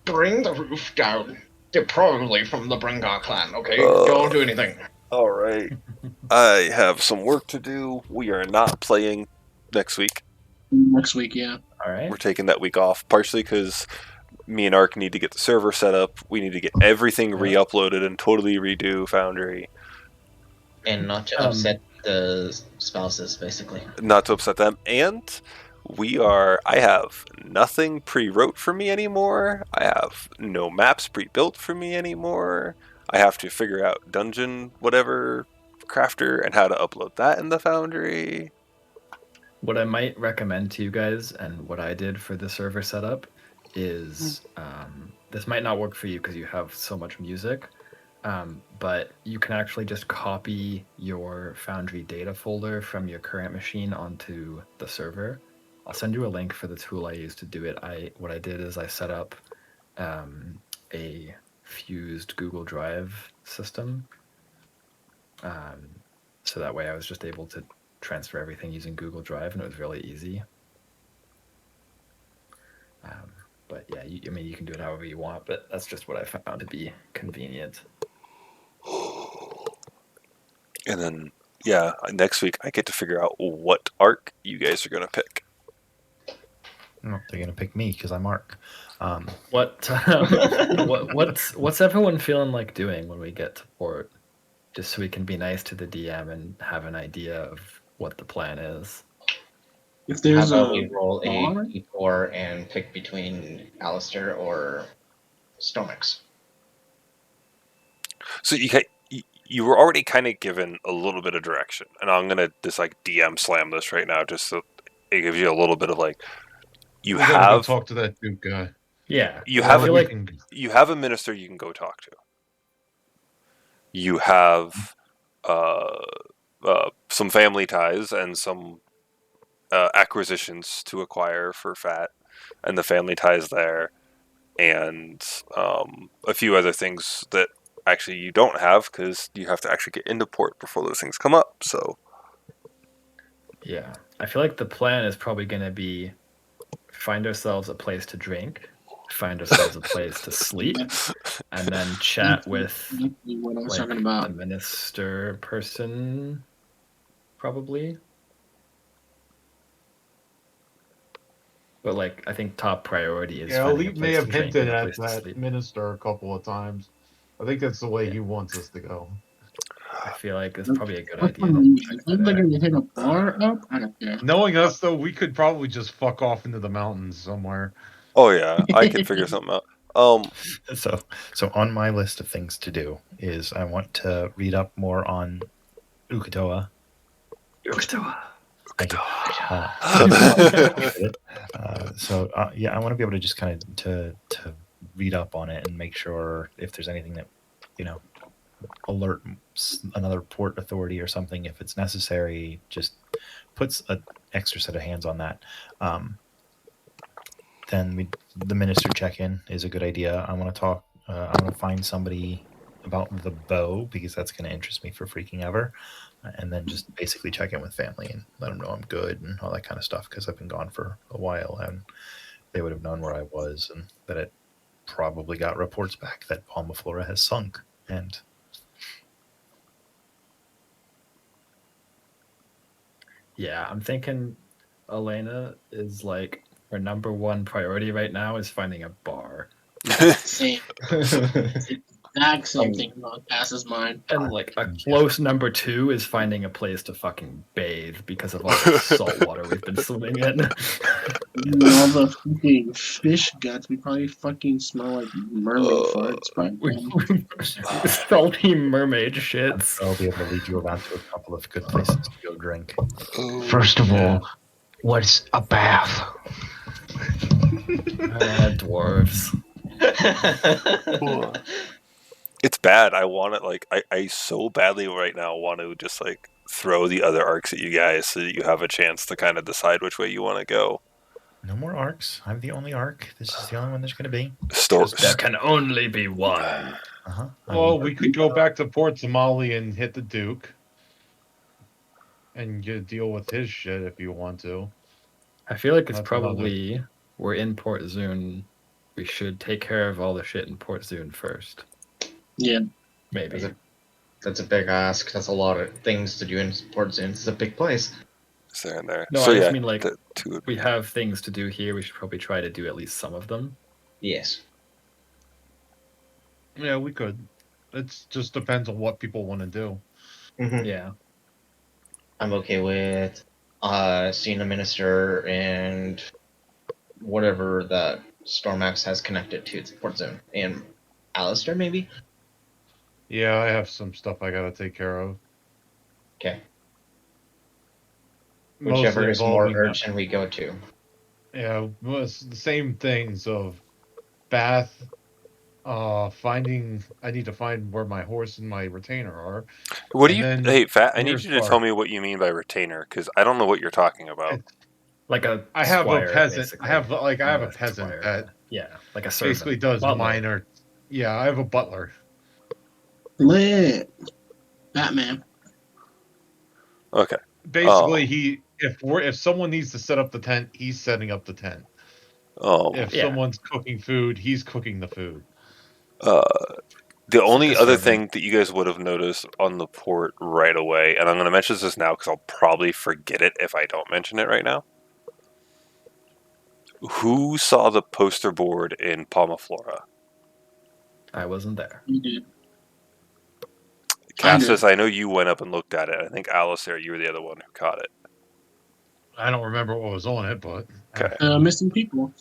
bring the roof down. They're probably from the Bringar clan, okay? Don't do anything. All right. I have some work to do. We are not playing next week. Next week, yeah. All right. We're taking that week off, partially because me and Ark need to get the server set up. We need to get everything re-uploaded and totally redo Foundry. And not to upset the spouses, basically. Not to upset them. And I have nothing pre-wrote for me anymore. I have no maps pre-built for me anymore. I have to figure out dungeon whatever crafter and how to upload that in the Foundry. What I might recommend to you guys, and what I did for the server setup, is this might not work for you because you have so much music, but you can actually just copy your Foundry data folder from your current machine onto the server. I'll send you a link for the tool I used to do it. What I did is I set up a fused Google Drive system, so that way I was just able to transfer everything using Google Drive, and it was really easy. But yeah, you can do it however you want, but that's just what I found to be convenient. And then, yeah, next week I get to figure out what arc you guys are going to pick. No, they're gonna pick me because I'm Mark. What's everyone feeling like doing when we get to port? Just so we can be nice to the DM and have an idea of what the plan is. If How there's about a we roll a bar, d4 and pick between Alistair or Stormix? So you were already kind of given a little bit of direction, and I'm gonna just like DM slam this right now, just so it gives you a little bit of like you We gotta go have talk to that Duke guy. Yeah, you I have feel a, like you have a minister you can go talk to. You have some family ties and some acquisitions to acquire for Fat, and the family ties there, and a few other things that actually you don't have because you have to actually get into port before those things come up. So yeah, I feel like the plan is probably going to be find ourselves a place to drink, find ourselves a place to sleep, and then chat with what I was like talking about. the minister person, probably. But like, I think top priority is Yeah, finding a Elite may place have to drink hinted and a at place to that sleep. minister a couple of times. I think that's the way he wants us to go. I feel like it's probably a good What's idea. on to me? check If that they're out. gonna hit a bar up, I don't care. Knowing us, though, we could probably just fuck off into the mountains somewhere. oh yeah, I could figure something out. So on my list of things to do is I want to read up more on Ukatoa. Thank you. Yeah, I want to be able to just kind of to read up on it and make sure if there's anything that, alert another port authority or something if it's necessary. Just puts an extra set of hands on that. then the minister check-in is a good idea. I want to talk. I want to find somebody about the bow because that's going to interest me for freaking ever, and then just basically check in with family and let them know I'm good and all that kind of stuff because I've been gone for a while and they would have known where I was and that it probably got reports back that Palma Flora has sunk. And Yeah, I'm thinking Elena is like her number one priority right now is finding a bar. Same. Exact same thing on Cass's mind. And like a close number two is finding a place to fucking bathe because of all the salt water we've been swimming in. All the fucking fish guts, we probably fucking smell like mermaid farts by then. Salty mermaid shits. I'll be able to lead you around to a couple of good places to go drink. First of all, what's a bath? Dwarves. It's bad. I want it. Like I so badly right now want to just like throw the other arcs at you guys so that you have a chance to kind of decide which way you want to go. No more arcs. I'm the only arc. This is the only one there's going to be. There can only be one. Uh-huh. Well, we could go back to Port Somali and hit the Duke. And deal with his shit if you want to. I feel like it's That's probably we're in Port Zune. We should take care of all the shit in Port Zune first. Yeah. Maybe. That's a big ask. That's a lot of things to do in Port Zune. It's a big place. Is there in there? No, So I just yeah, mean like the two. we have things to do here. We should probably try to do at least some of them. Yes. Yeah, we could. It just depends on what people want to do. Mm-hmm. Yeah. I'm okay with seeing a minister and whatever that Stormax has connected to Port Zone. And Alistair, maybe? Yeah, I have some stuff I gotta take care of. Okay. Mostly Whichever is more involving urgent we go to. Yeah, it's the same things of bath, finding. I need to find where my horse and my retainer are. What do And you? then Hey, Fat. I need Nearest you to bar. tell me what you mean by retainer because I don't know what you're talking about. Like a I have squire, a peasant. basically. I have a Not peasant squire, that yeah, like a servant. basically does Butler. minor. Yeah, I have a butler. Lit. Batman. Okay. Basically, if someone needs to set up the tent, he's setting up the tent. If Yeah. someone's cooking food, he's cooking the food. The only a other servant. thing that you guys would have noticed on the port right away, and I'm going to mention this now because I'll probably forget it if I don't mention it right now. Who saw the poster board in Palma Flora? I wasn't there. You did. Cassis, I know you went up and looked at it. I think Alistair, you were the other one who caught it. I don't remember what was on it, but Okay. Missing people.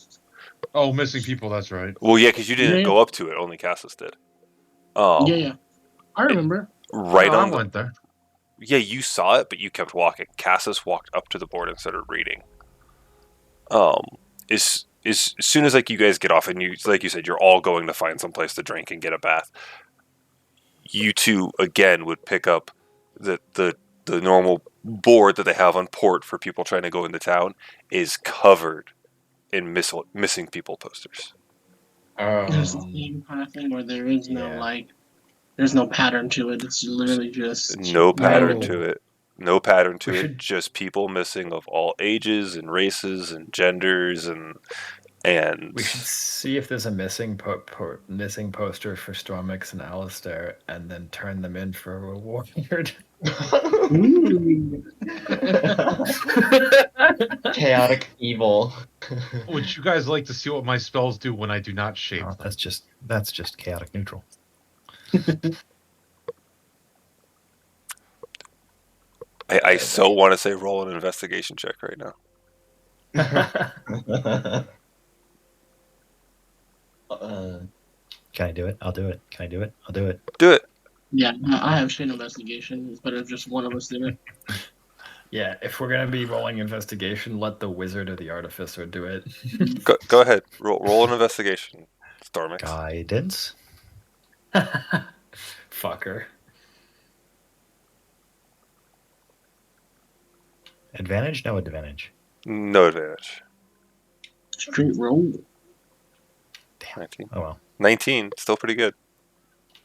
Oh, missing people. That's right. Well, yeah, because you didn't Yeah. go up to it. Only Cassis did. Yeah. I remember. Right Oh, on I went there. Yeah, you saw it, but you kept walking. Cassis walked up to the board and started reading. As soon as like you guys get off and you, like you said, you're all going to find some place to drink and get a bath. You two again would pick up the normal board that they have on port for people trying to go into town is covered in missing people posters. There's the same kind of thing where there is no there's no pattern to it. It's literally just no pattern No. to it. No pattern to We it. should- Just people missing of all ages and races and genders and We should see if there's a missing missing poster for Stormix and Alistair, and then turn them in for a reward. Chaotic evil. Would you guys like to see what my spells do when I do not shape Oh, them? that's just chaotic neutral. I so want to say roll an investigation check right now. Can I do it? I'll do it. Can I do it? I'll do it. Do it. Yeah, I have shit investigation. It's better if just one of us did it. Yeah, if we're gonna be rolling investigation, let the wizard or the artificer do it. Go ahead. Roll an investigation, Stormix. Guidance. Fucker. Advantage? No advantage. No advantage. Straight roll. Damn. 19. Oh well. 19, still pretty good.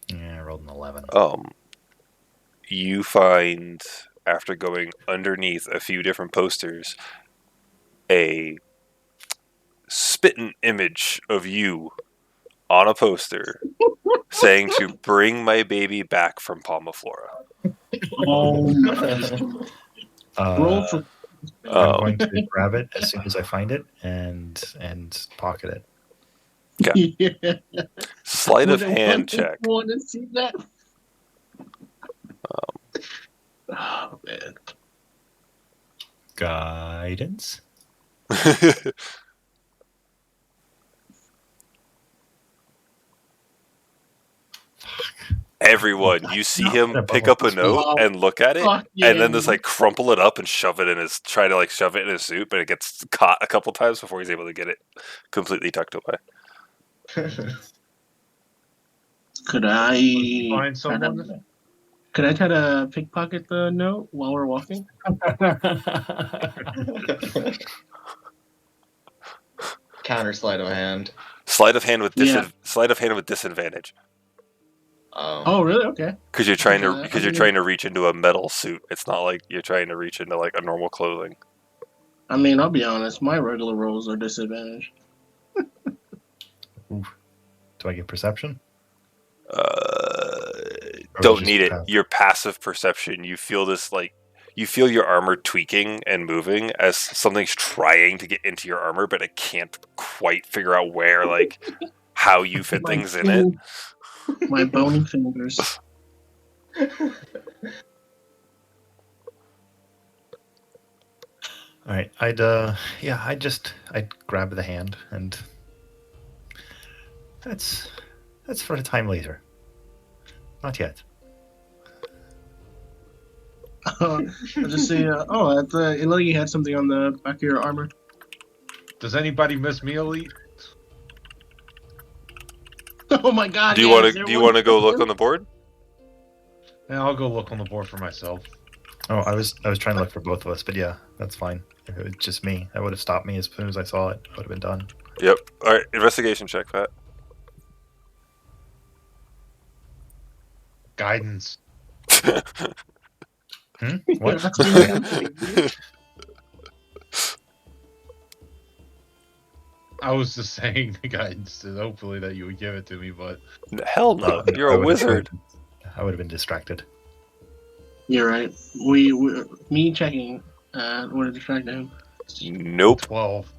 Yeah, I rolled an 11. You find, after going underneath a few different posters, a spitting image of you on a poster saying to bring my baby back from Palmaflora. Oh my roll Uh, for. I'm going to grab it as soon as I find it and pocket it. Okay. Yeah. Sleight of Would hand check. want to see that? Oh man. Guidance. Everyone, you see him pick up a note and look at it, Fuck and then yeah. just like crumple it up and shove it in his, try to like shove it in his suit, but it gets caught a couple times before he's able to get it completely tucked away. Could I Find someone? Could I try to pickpocket the note while we're walking? Counter sleight of hand. Sleight of hand with Yeah. sleight of hand with disadvantage Oh, really? Okay. because you're trying to I mean- trying to reach into a metal suit. It's not like you're trying to reach into like a normal clothing. I mean, I'll be honest. My regular rolls are disadvantaged. Do I get perception? Don't just need it. passive? Your passive perception. You feel this like you feel your armor tweaking and moving as something's trying to get into your armor, but it can't quite figure out where, like how you fit My things in it. My bony fingers. All right, I'd grab the hand and that's for a time later. Not yet. I'll just say, it like you had something on the back of your armor. Does anybody miss me, Elite? Oh my god! Do you want to go look on the board? Yeah, I'll go look on the board for myself. Oh, I was trying to look for both of us, but yeah, that's fine. If it was just me, that would have stopped me as soon as I saw it. I would have been done. Yep. All right. Investigation check, Pat. Guidance. What? I was just saying guidance, and hopefully that you would give it to me, but Hell no! You're a wizard. I would have been distracted. You're right. Me checking would have distracted him. Nope. 12.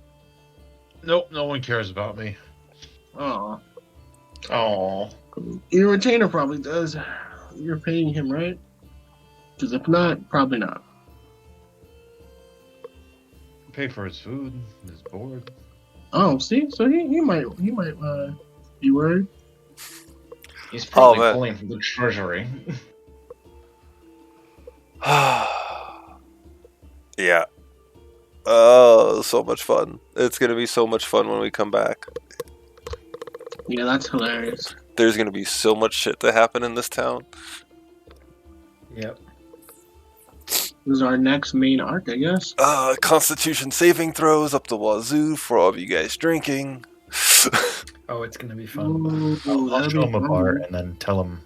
Nope, no one cares about me. Oh, Oh. your retainer probably does. You're paying him, right? Because if not, probably not. Pay for his food, his board. Oh, see, so he might be worried. He's probably man. pulling from the treasury. Yeah. Oh, so much fun. It's going to be so much fun when we come back. Yeah, that's hilarious. There's going to be so much shit to happen in this town. Yep. This is our next main arc, I guess. Constitution saving throws up the wazoo for all of you guys drinking. Oh, it's gonna be fun. Ooh, I'll that'll show be him a fun. bar and then tell him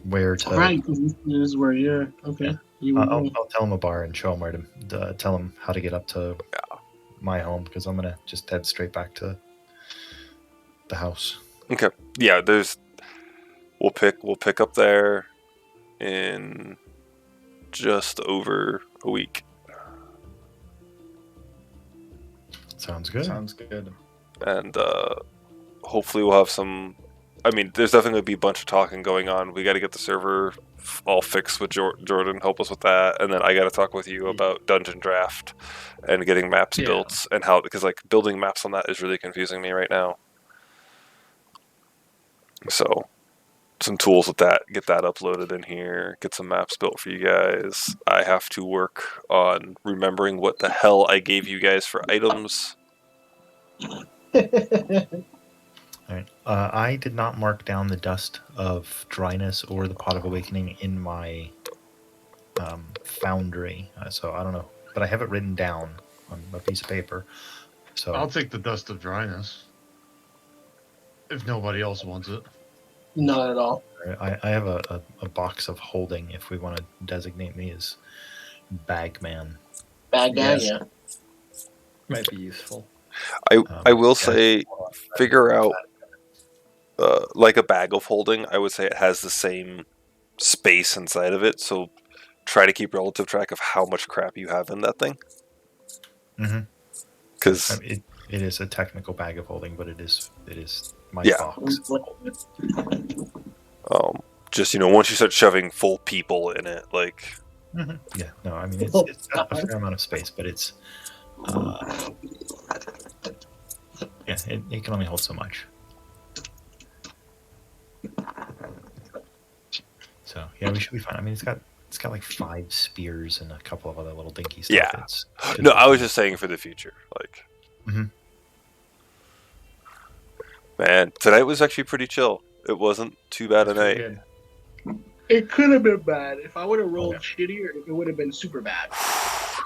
where to. Right, because this is where you're. Okay. Yeah. You I'll tell him a bar and show him where to tell him how to get up to my home because I'm gonna just head straight back to the house. Okay. Yeah, we'll pick up there in just over a week. Sounds good. Sounds good. And hopefully we'll have some. I mean, there's definitely going to be a bunch of talking going on. We got to get the server all fixed with Jordan. Help us with that, and then I got to talk with you about Dungeon Draft and getting maps built and how, because like building maps on that is really confusing me right now. So, some tools with that. Get that uploaded in here. Get some maps built for you guys. I have to work on remembering what the hell I gave you guys for items. All right. I did not mark down the dust of dryness or the pot of awakening in my foundry, so I don't know. But I have it written down on a piece of paper. So I'll take the dust of dryness. If nobody else wants it. Not at all. I have a box of holding if we want to designate me as Bagman. Bad guy, Yes. yeah. Might be useful. I will Yeah, say, figure out like a bag of holding. I would say it has the same space inside of it, so try to keep relative track of how much crap you have in that thing. Mhm. Because it is a technical bag of holding, but it is my Yeah. box. just once you start shoving full people in it, like Yeah, no, I mean it's a fair amount of space, but it's yeah, it can only hold so much. So yeah, we should be fine. I mean, it's got like 5 spears and a couple of other little dinky stuff. Yeah. It's no, I was just saying for the future. Like, Mhm. man, tonight was actually pretty chill. It wasn't too bad a It's pretty night. good. It could have been bad. If I would have rolled yeah. shittier, it would have been super bad. I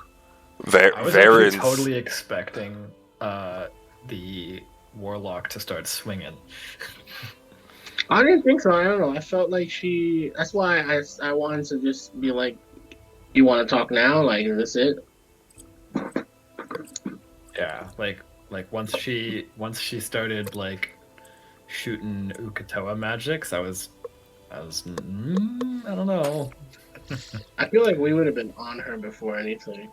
was actually Varen's totally expecting the warlock to start swinging. I didn't think so. I don't know. I felt like she. That's why I wanted to just be like, "You want to talk now? Like, is this it?" Yeah, like once she started like shooting Ukatoa magics, I was I don't know. I feel like we would have been on her before anything.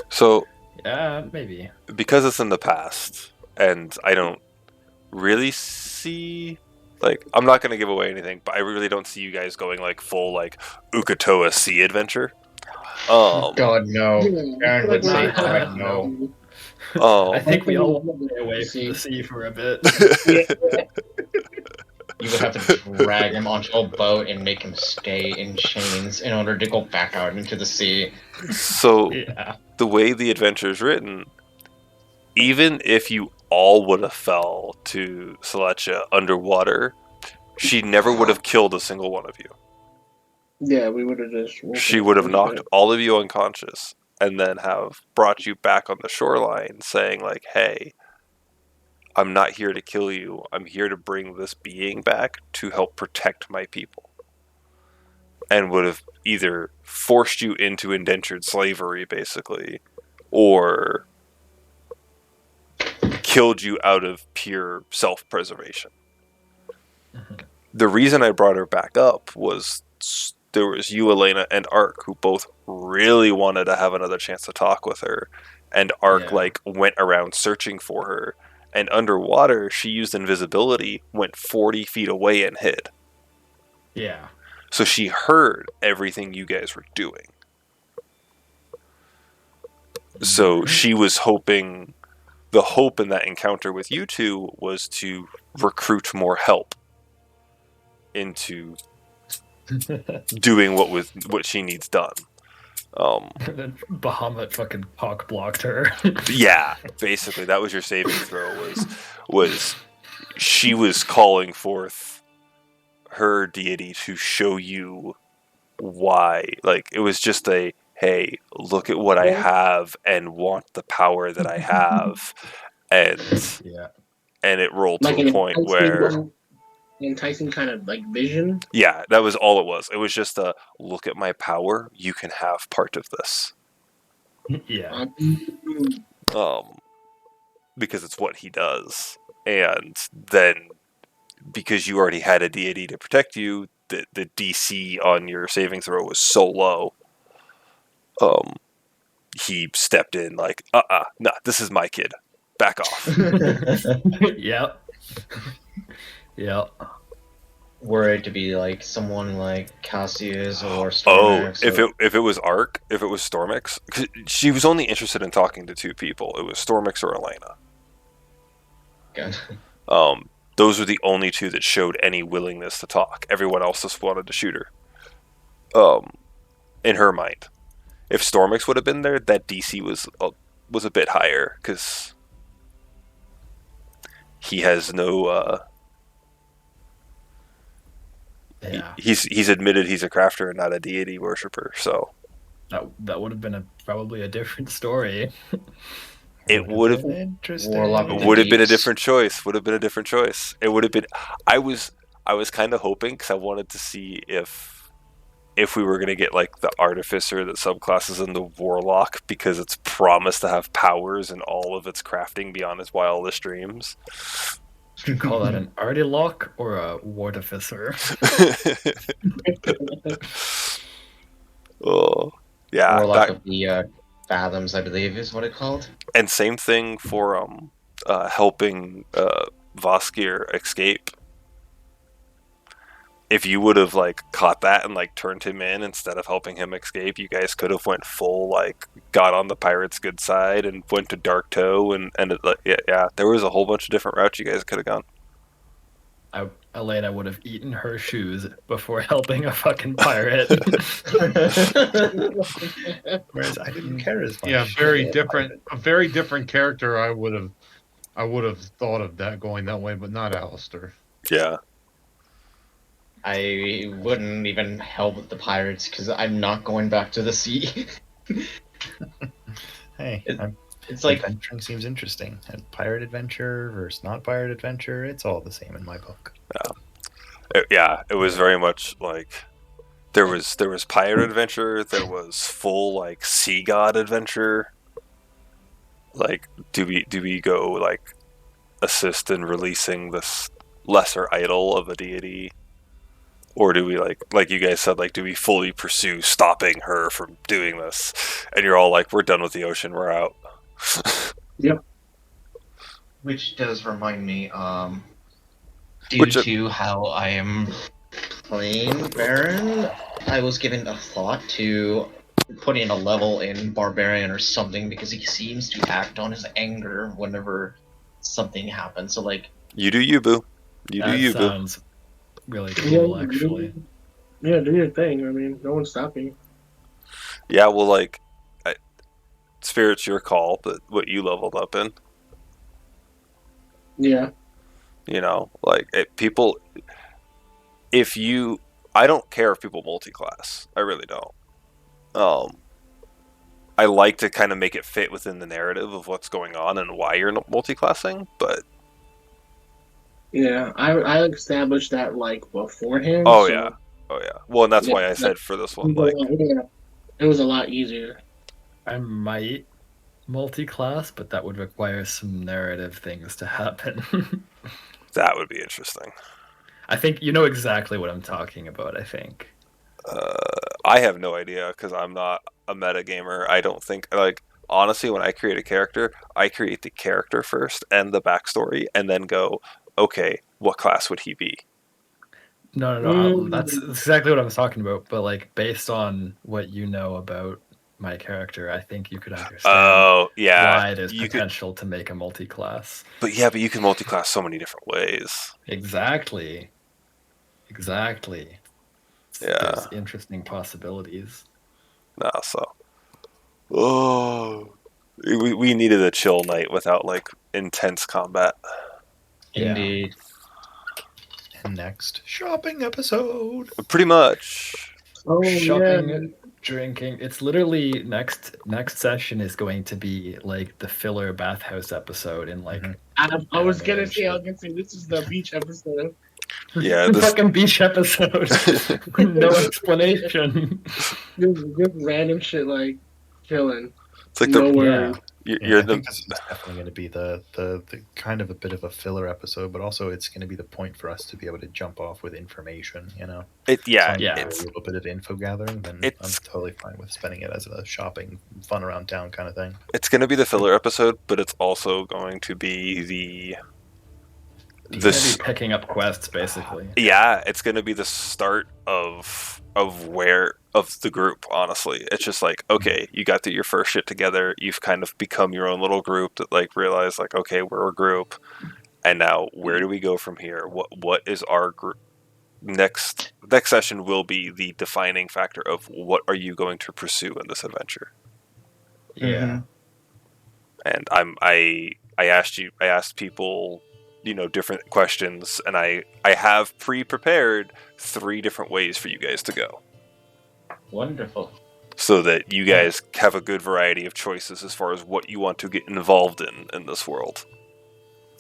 So Yeah, maybe. because it's in the past, and I don't really see, like, I'm not going to give away anything, but I really don't see you guys going like full like Ukatoa sea adventure. God, no. Yeah, I Aaron feel would say like we're God, not- no. I Um, think we all want want to stay away from the sea for a bit. You would have to drag him onto a boat and make him stay in chains in order to go back out into the sea. so Yeah. the way the adventure is written, even if you all would have fell to Selecha underwater, she never would have killed a single one of you. Yeah, we would have just. She would have knocked all of you unconscious and then have brought you back on the shoreline saying like, hey, I'm not here to kill you. I'm here to bring this being back to help protect my people. And would have either forced you into indentured slavery, basically, or killed you out of pure self-preservation. The reason I brought her back up was there was you, Elena, and Ark, who both really wanted to have another chance to talk with her. And Ark, Yeah. like, went around searching for her. And underwater, she used invisibility, went 40 feet away and hid. Yeah. So she heard everything you guys were doing. So she was hoping, the hope in that encounter with you two was to recruit more help into doing what she needs done. And then Bahamut fucking cock blocked her. Yeah, basically that was your saving throw. Was she was calling forth her deity to show you why? Like, it was just a, hey, look at what I have and want the power that I have, and Yeah. it rolled like to a point where, enticing kind of like vision. yeah, that was all it was. It was just a look at my power. You can have part of this. Yeah. Because it's what he does. And then, because you already had a deity to protect you, the DC on your saving throw was so low. He stepped in like, nah, this is my kid. Back off. Yep. Yep. Were it to be like someone like Cassius or Oh, Stormax. if it was Ark, if it was Stormix, 'cause she was only interested in talking to 2 people. It was Stormix or Elena. Good. Those were the only 2 that showed any willingness to talk. Everyone else just wanted to shoot her. In her mind, if Stormix would have been there, that DC was a bit higher because he has no. Yeah. He's admitted he's a crafter and not a deity worshiper. So That would have been probably a different story. It would have been interesting. Warlock with the would have been a deeps. different choice. Would have been a different choice. It would have been. I was kind of hoping because I wanted to see if we were going to get like the artificer that subclasses in the warlock because it's promised to have powers and all of its crafting beyond its wildest dreams. Do you call that an artilock or a wartificer? Oh, yeah. Warlock of the Fathoms, I believe, is what it's called. And same thing for helping Voskir escape. If you would have like caught that and like turned him in instead of helping him escape, you guys could have went full like got on the pirates' good side and went to Dark Toe and yeah. There was a whole bunch of different routes you guys could have gone. Elena would have eaten her shoes before helping a fucking pirate. Whereas I didn't care as much. Yeah, very different. A very different character. I would have thought of that going that way, but not Alistair. Yeah. I wouldn't even help the pirates because I'm not going back to the sea. Hey, It's like adventuring seems interesting. And pirate adventure versus not pirate adventure, it's all the same in my book. It was very much like there was pirate adventure, there was full like sea god adventure. Like do we go like assist in releasing this lesser idol of a deity? Or do we like you guys said, like do we fully pursue stopping her from doing this? And you're all like, we're done with the ocean, we're out. Yep. which does remind me, due to how I am playing Baron, I was given a thought to putting a level in Barbarian or something because he seems to act on his anger whenever something happens. So like, You do you, boo. You do That you, boo. sounds really cool, actually. Yeah, do your thing. I mean, no one's stopping you. Yeah, well, like, Spirit's your call, but what you leveled up in, Yeah. you know, like, people, I don't care if people multi-class. I really don't. I like to kind of make it fit within the narrative of what's going on and why you're multi-classing, but... Yeah, I established that like beforehand. Oh, so, yeah. Oh, yeah. Well, and that's yeah, why I said for this one, it like... was a lot easier. I might multi-class, but that would require some narrative things to happen. That would be interesting. I think you know exactly what I'm talking about, I think. I have no idea because I'm not a metagamer. I don't think, like, honestly, when I create a character, I create the character first and the backstory, and then go, okay, what class would he be? No. That's exactly what I was talking about. But like, based on what you know about my character, I think you could understand Oh, yeah. why there's You potential to make a multi-class. But you can multi-class so many different ways. Exactly. Yeah. There's interesting possibilities. No, so. Oh. We needed a chill night without, like, intense combat. Yeah. indeed. And next, shopping episode. Pretty much. Oh, Shopping, yeah. drinking. It's literally next session is going to be like the filler bathhouse episode in like I was gonna anime say, and this is the beach episode. Yeah, the this... fucking beach episode. No explanation. Just random shit like chilling. It's like No the... worries. You're I the... think this is definitely going to be the kind of a bit of a filler episode, but also it's going to be the point for us to be able to jump off with information, you know? So Yeah. it's... a little bit of info gathering, then I'm totally fine with spending it as a shopping, fun around town kind of thing. It's going to be the filler episode, but it's also going to be the... You're gonna be picking up quests, basically. Yeah, it's going to be the start of the group, honestly. It's just like, okay, you got your first shit together, you've kind of become your own little group that like realize like, okay, we're a group, and now where do we go from here? What is our group? Next session will be the defining factor of what are you going to pursue in this adventure. Yeah. And I asked people, you know, different questions, and I have pre-prepared 3 different ways for you guys to go. Wonderful. so that you guys have a good variety of choices as far as what you want to get involved in this world.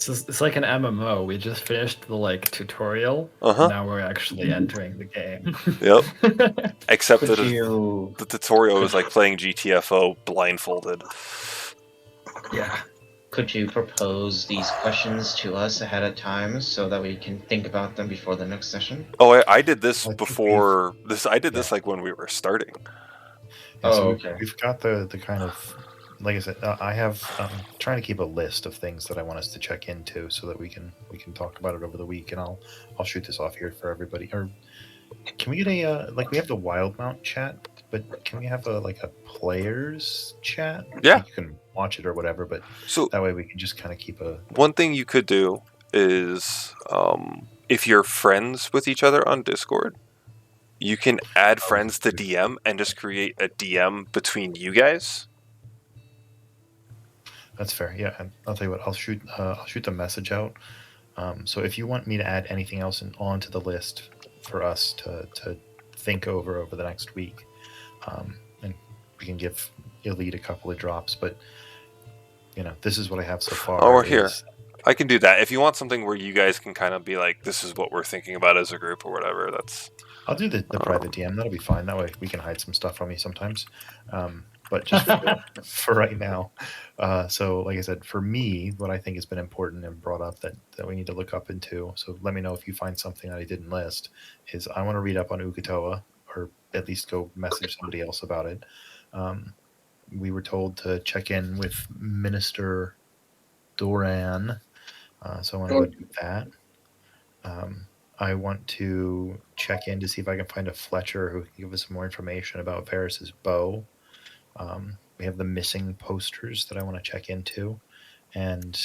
It's like an MMO. We just finished the tutorial. Uh-huh. Now we're actually entering the game. Yep. Except Could that you the tutorial is like playing GTFO blindfolded. Yeah. could you propose these questions to us ahead of time so that we can think about them before the next session? Oh, I did this I think before this. I did this like when we were starting. Yeah, so Oh, we've, okay. we've got the kind of, like I said, I have trying to keep a list of things that I want us to check into so that we can talk about it over the week, and I'll shoot this off here for everybody. Or can we get a we have the Wildemount chat, but can we have a players chat? Yeah. Like you can watch it or whatever, but So that way we can just kind of keep a. one thing you could do is, if you're friends with each other on Discord, you can add friends to DM and just create a DM between you guys. That's fair. Yeah, and I'll tell you what. I'll shoot the message out. So if you want me to add anything else onto the list for us to think over the next week, and we can give Elite a couple of drops. But this is what I have so far. Oh, we're here. I can do that. If you want something where you guys can kind of be like, this is what we're thinking about as a group or whatever, that's... I'll do the private DM. That'll be fine. That way we can hide some stuff from you sometimes. But just for right now. So like I said, for me, what I think has been important and brought up that we need to look up into, so let me know if you find something that I didn't list, is I want to read up on Ukatoa, or at least go message somebody else about it. We were told to check in with Minister Doran, so I want to go do that. I want to check in to see if I can find a Fletcher who can give us some more information about Varys's bow. We have the missing posters that I want to check into, and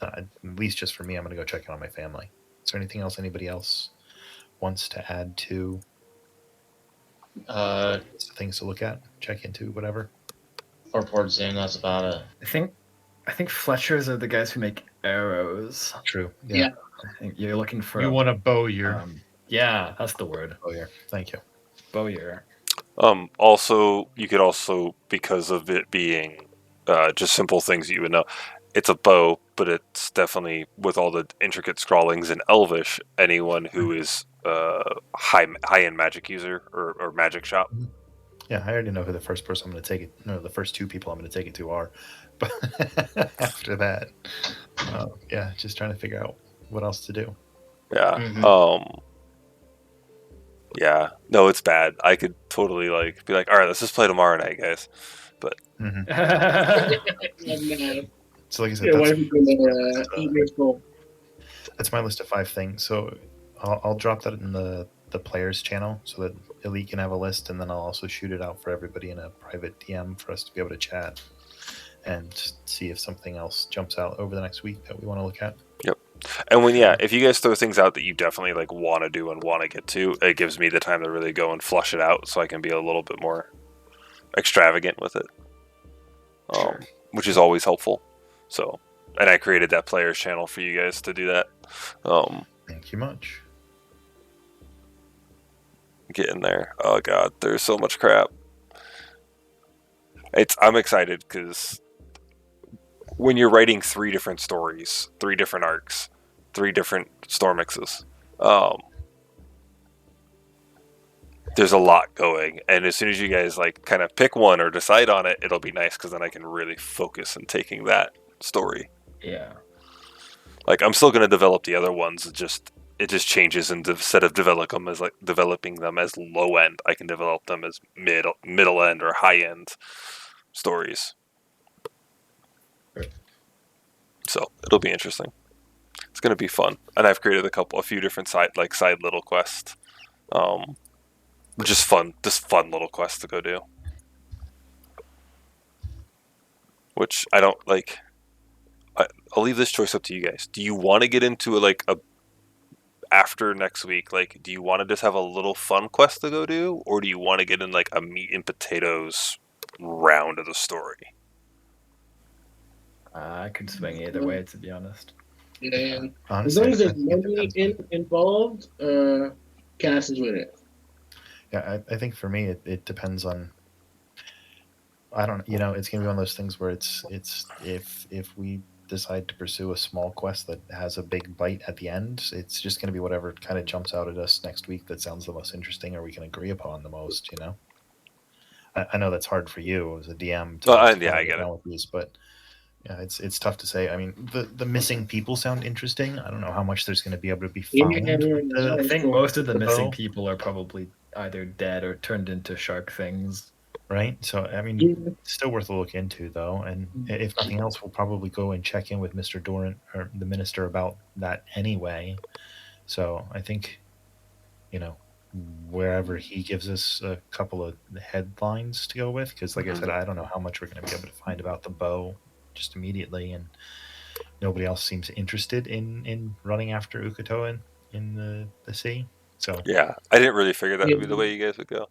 at least just for me, I'm going to go check in on my family. Is there anything else anybody else wants to add to things to look at, check into, whatever? For Port Zane, that's about it. I think Fletchers are the guys who make arrows. True. Yeah. I think you're looking for. You want a bowyer. Yeah, that's the word. Bowyer. Thank you. Bowyer. Also, you could also, because of it being just simple things that you would know, it's a bow, but it's definitely, with all the intricate scrawlings in Elvish, anyone who is high-end magic user or magic shop. Yeah, I already know who the first person I'm going to take it. No, the first two people I'm going to take it to are. But after that, yeah, just trying to figure out what else to do. Yeah. Mhm. Yeah. No, it's bad. I could totally be like, all right, let's just play tomorrow night, guys. But So, like I said, Your wife is gonna eat your soul. that's my list of 5 things. So I'll drop that in the players channel so that Elite can have a list, and then I'll also shoot it out for everybody in a private DM for us to be able to chat and see if something else jumps out over the next week that we want to look at. Yep. And if you guys throw things out that you definitely want to do and want to get to, it gives me the time to really go and flush it out, so I can be a little bit more extravagant with it, which is always helpful. So, and I created that players channel for you guys to do that. Thank you much. Get in there. Oh god, there's so much crap. I'm excited because when you're writing 3 different stories, 3 different arcs, 3 different store mixes, there's a lot going, and as soon as you guys kind of pick one or decide on it, it'll be nice because then I can really focus on taking that story. Yeah. I'm still going to develop the other ones. It just changes, and instead of developing them as low end, I can develop them as middle end or high end stories. So it'll be interesting. It's going to be fun, and I've created a few different side little quests. Just fun little quests to go do. Which I don't like. I'll leave this choice up to you guys. Do you want to get into a after next week? Do you want to just have a little fun quest to go do, or do you want to get in a meat and potatoes round of the story? I could swing either way, to be honest. Yeah. As Honestly, long as I there's think it money depends on- involved, Cass is with it. Yeah, I think for me it depends on. I don't. It's gonna be one of those things where it's if we decide to pursue a small quest that has a big bite at the end, it's just gonna be whatever kind of jumps out at us next week that sounds the most interesting or we can agree upon the most. I know that's hard for you as a DM to Yeah, kind I of get get it. down with these, but yeah, it's tough to say. I mean, the missing people sound interesting. I don't know how much there's going to be able to be Yeah, found with that I the sounds think cool. most of the the missing bow, people are probably either dead or turned into shark things. right? So I mean, Yeah. it's still worth a look into, though. And if nothing else, we'll probably go and check in with Mister Dorrant or the minister about that anyway. So I think you know wherever he gives us a couple of headlines to go with, because like I said, Mhm. I don't know how much we're going to be able to find about the bow just immediately, and nobody else seems interested in running after Ukuto in the sea. So Yeah, I didn't really figure that Yeah. would be the way you guys would go.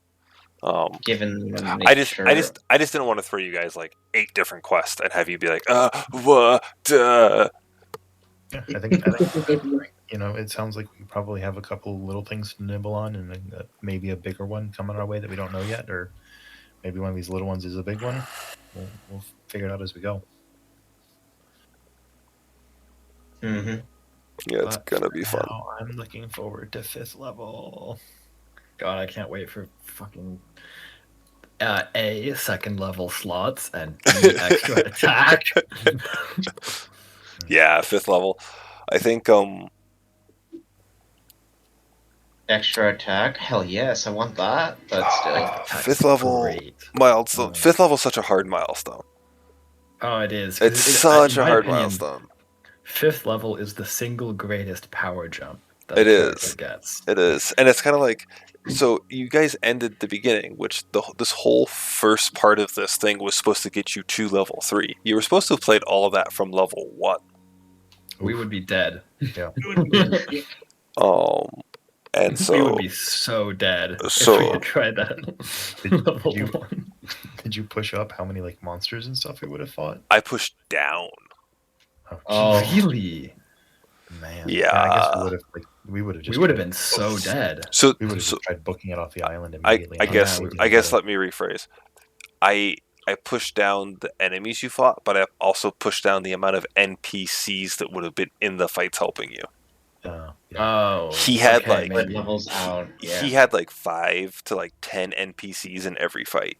Um, Given the I just, I nature. just, I just didn't want to throw you guys like 8 different quests and have you be like, what? yeah, I think it sounds like we probably have a couple little things to nibble on, and then, maybe a bigger one coming our way that we don't know yet, or maybe one of these little ones is a big one. We'll figure it out as we go. Hmm. Yeah, it's But gonna for be fun. now, I'm looking forward to 5th level. God, I can't wait for fucking A, second level slots, and B, extra attack. Yeah, 5th level. I think Extra attack? Hell yes, I want that. But still. Attack is 5th level great. milestone. 5th level is such a hard milestone. Oh, it is. It's 'Cause such in a my hard opinion, milestone. 5th level is the single greatest power jump that It a character is. gets. It is, and it's kind of like, so you guys ended the beginning, which this whole first part of this thing was supposed to get you to level 3. You were supposed to have played all of that from level 1. We would be dead. Yeah. Yeah. And We would so be so dead if we so had tried that. Did level you 1. did you push up how many like monsters and stuff we would have fought? I pushed down. Oh. Really? Man, Yeah. I guess we would have just We would have tried- been so dead. So we would have so just tried booking it off the island I immediately. I and guess Yeah, we I did. guess let me rephrase. I pushed down the enemies you fought, but I also pushed down the amount of NPCs that would have been in the fights helping you. Yeah. Oh, He had, okay, like- maybe. Levels out. Yeah. He had like 5 to like 10 NPCs in every fight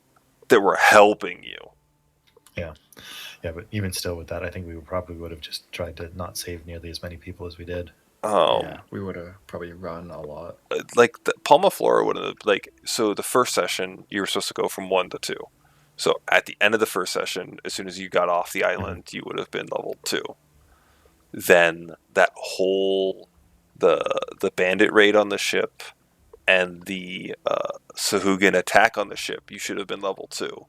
that were helping you. Yeah, but even still with that, I think we probably would have just tried to not save nearly as many people as we did. Yeah, we would have probably run a lot. Like the Palma Flora would have, like, so the first session you were supposed to go from 1 to 2. So at the end of the first session, as soon as you got off the island, you would have been level 2. Then that whole the bandit raid on the ship and the Sahugan attack on the ship, you should have been level 2.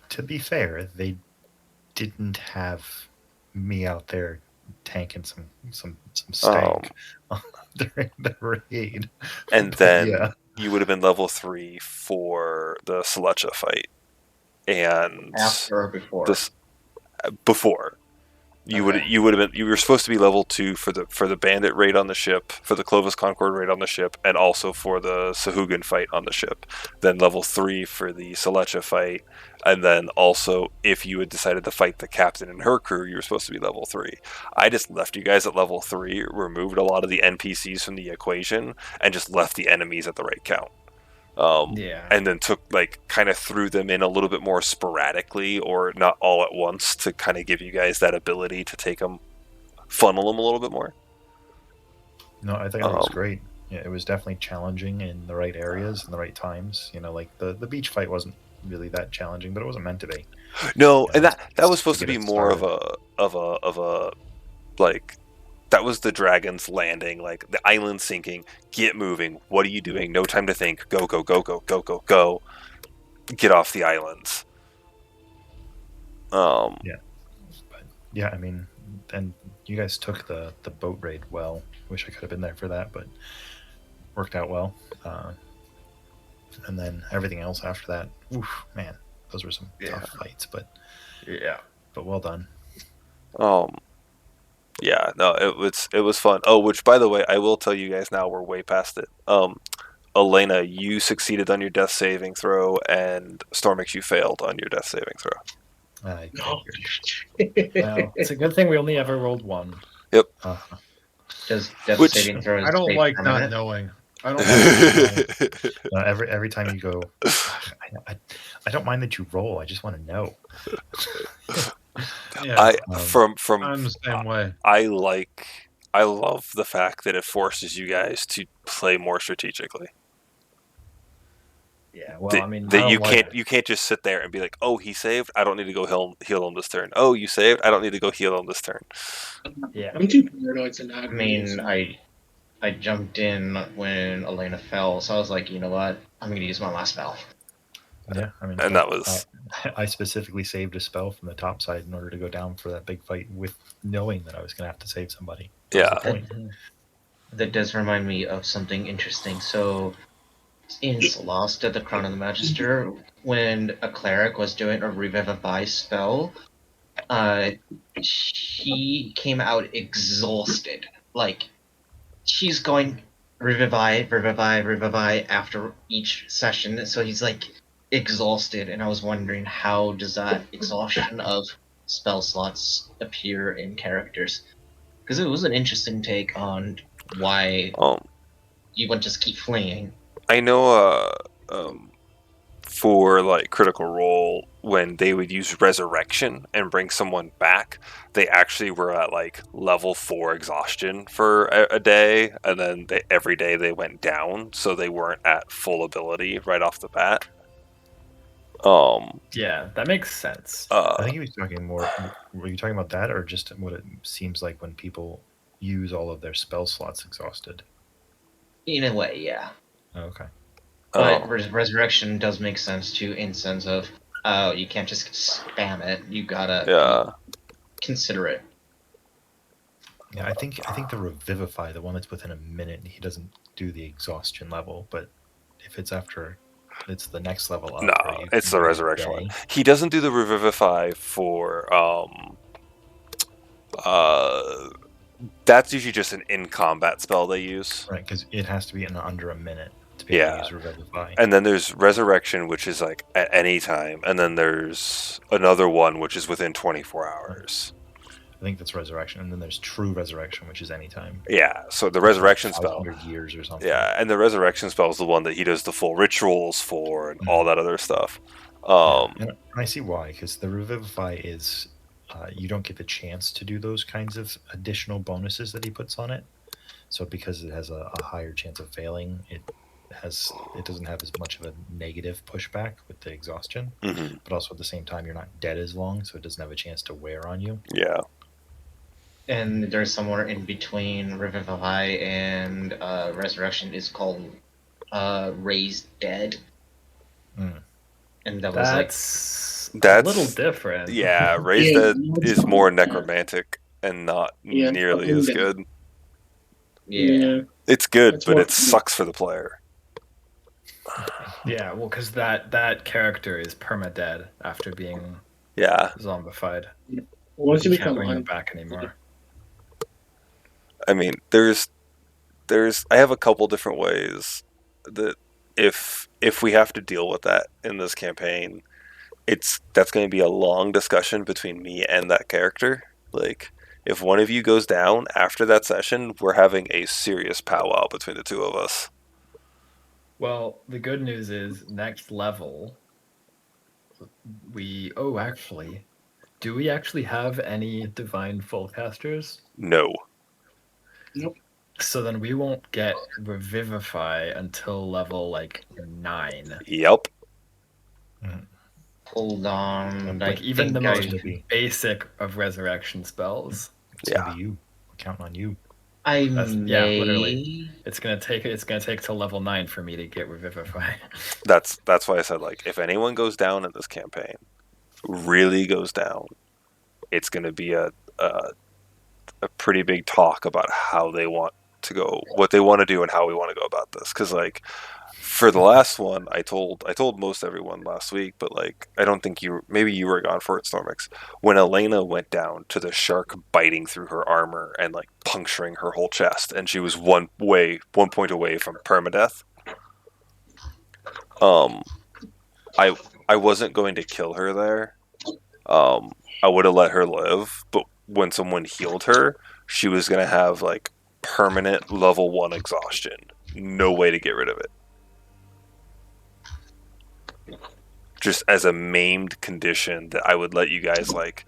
To be fair, they didn't have me out there tanking some stank during the raid. And But then yeah, you would have been level 3 for the Selecha fight. And After or before? this before. You would have been, you were supposed to be level 2 for the bandit raid on the ship, for the Clovis Concord raid on the ship, and also for the Sahugan fight on the ship. Then level 3 for the Selecha fight, and then also if you had decided to fight the captain and her crew, you were supposed to be level 3. I just left you guys at level 3, removed a lot of the NPCs from the equation, and just left the enemies at the right count. Yeah. And then kind of threw them in a little bit more sporadically or not all at once to kind of give you guys that ability to take them, funnel them a little bit more. no, I think it was great. Yeah, it was definitely challenging in the right areas and the right times. Like the beach fight wasn't really that challenging, but it wasn't meant to be. No, Yeah, and that was just supposed to to be get it more started. of a like, that was the dragons landing, like the island sinking. Get moving. What are you doing? No time to think. Go, go, go, go, go, go, go. Get off the islands. Yeah, I mean, and you guys took the boat raid well. Wish I could have been there for that, but worked out well. And then everything else after that, oof, man, those were some tough fights, but well done. Yeah, no, it was fun. Oh, which by the way, I will tell you guys now, we're way past it. Elena, you succeeded on your death saving throw, and Stormix, you failed on your death saving throw. I No. figured. Well, it's a good thing we only ever rolled one. Uh, Does death Which- saving throws I don't stay like not permanent? knowing. I don't like not knowing. every time you go, I don't mind that you roll. I just want to know. Yeah, from I'm the same way. I love the fact that it forces you guys to play more strategically. Yeah, well, that, I mean, that I you don't can't like you can't just sit there and be like, oh, he saved, I don't need to go heal him this turn. Oh, you saved, I don't need to go heal him this turn. Yeah. I'm too paranoid to not. I mean, I jumped in when Elena fell, so I was like, you know what? I'm gonna use my last spell. Yeah, I mean, And that was I specifically saved a spell from the top side in order to go down for that big fight with knowing that I was going to have to save somebody. That was Yeah. the point. That does remind me of something interesting. So, in Celeste at the Crown of the Magister, when a cleric was doing a Revivify spell, she came out exhausted. Like, she's going Revivify after each session, so he's like exhausted, and I was wondering how does that exhaustion of spell slots appear in characters? Because it was an interesting take on why you wouldn't just keep fleeing. I know for like Critical Role, when they would use Resurrection and bring someone back, they actually were at like level 4 exhaustion for a day, and then every day they went down, so they weren't at full ability right off the bat. Yeah, that makes sense. I think he was talking more. Were you talking about that, or just what it seems like when people use all of their spell slots exhausted? In a way, yeah. Oh, okay. But Resurrection does make sense too, in sense of, oh, you can't just spam it. You gotta consider it. Yeah, I think the Revivify, the one that's within a minute, he doesn't do the exhaustion level, but if it's after, it's the next level up. No, right? it's the Resurrection one. He doesn't do the Revivify for that's usually just an in combat spell they use. Right, because it has to be in under a minute to be able to use Revivify. And then there's Resurrection, which is like at any time, and then there's another one which is within 24 hours. I think that's Resurrection, and then there's True Resurrection, which is anytime. Yeah, so the Resurrection spell. 500 years or something. Yeah, and the Resurrection spell is the one that he does the full rituals for and all that other stuff. And I see why, because the Revivify is you don't get the chance to do those kinds of additional bonuses that he puts on it. So because it has a higher chance of failing, it doesn't have as much of a negative pushback with the exhaustion. Mm-hmm. But also at the same time, you're not dead as long, so it doesn't have a chance to wear on you. Yeah. And there's somewhere in between Revivify and Resurrection is called Raised Dead. Mm. And that That's was a little different. Yeah, Raised Dead is more necromantic and not nearly as good. Yeah. It's good, That's but more it sucks for the player. Yeah, well, because that character is perma-dead after being zombified. Once you You can't become bring them back anymore. I mean, there's I have a couple different ways that if we have to deal with that in this campaign, that's going to be a long discussion between me and that character. Like, if one of you goes down after that session, we're having a serious powwow between the two of us. Well, the good news is next level actually, do we actually have any divine fullcasters? No. Nope. So then we won't get Revivify until level 9. Yep. Hold on. Like even the most basic of resurrection spells. It's gonna be you. We're counting on you. Literally. It's gonna take till level 9 for me to get Revivify. That's why I said, like, if anyone goes down in this campaign, really goes down, it's gonna be a pretty big talk about how they want to go, what they want to do, and how we want to go about this. Because like for the last one, I told most everyone last week, but like I don't think maybe you were gone for it, Stormix. When Elena went down to the shark biting through her armor and like puncturing her whole chest, and she was one point away from permadeath. Um, I wasn't going to kill her there. I would have let her live, but when someone healed her, she was gonna have like permanent level 1 exhaustion. No way to get rid of it. Just as a maimed condition that I would let you guys like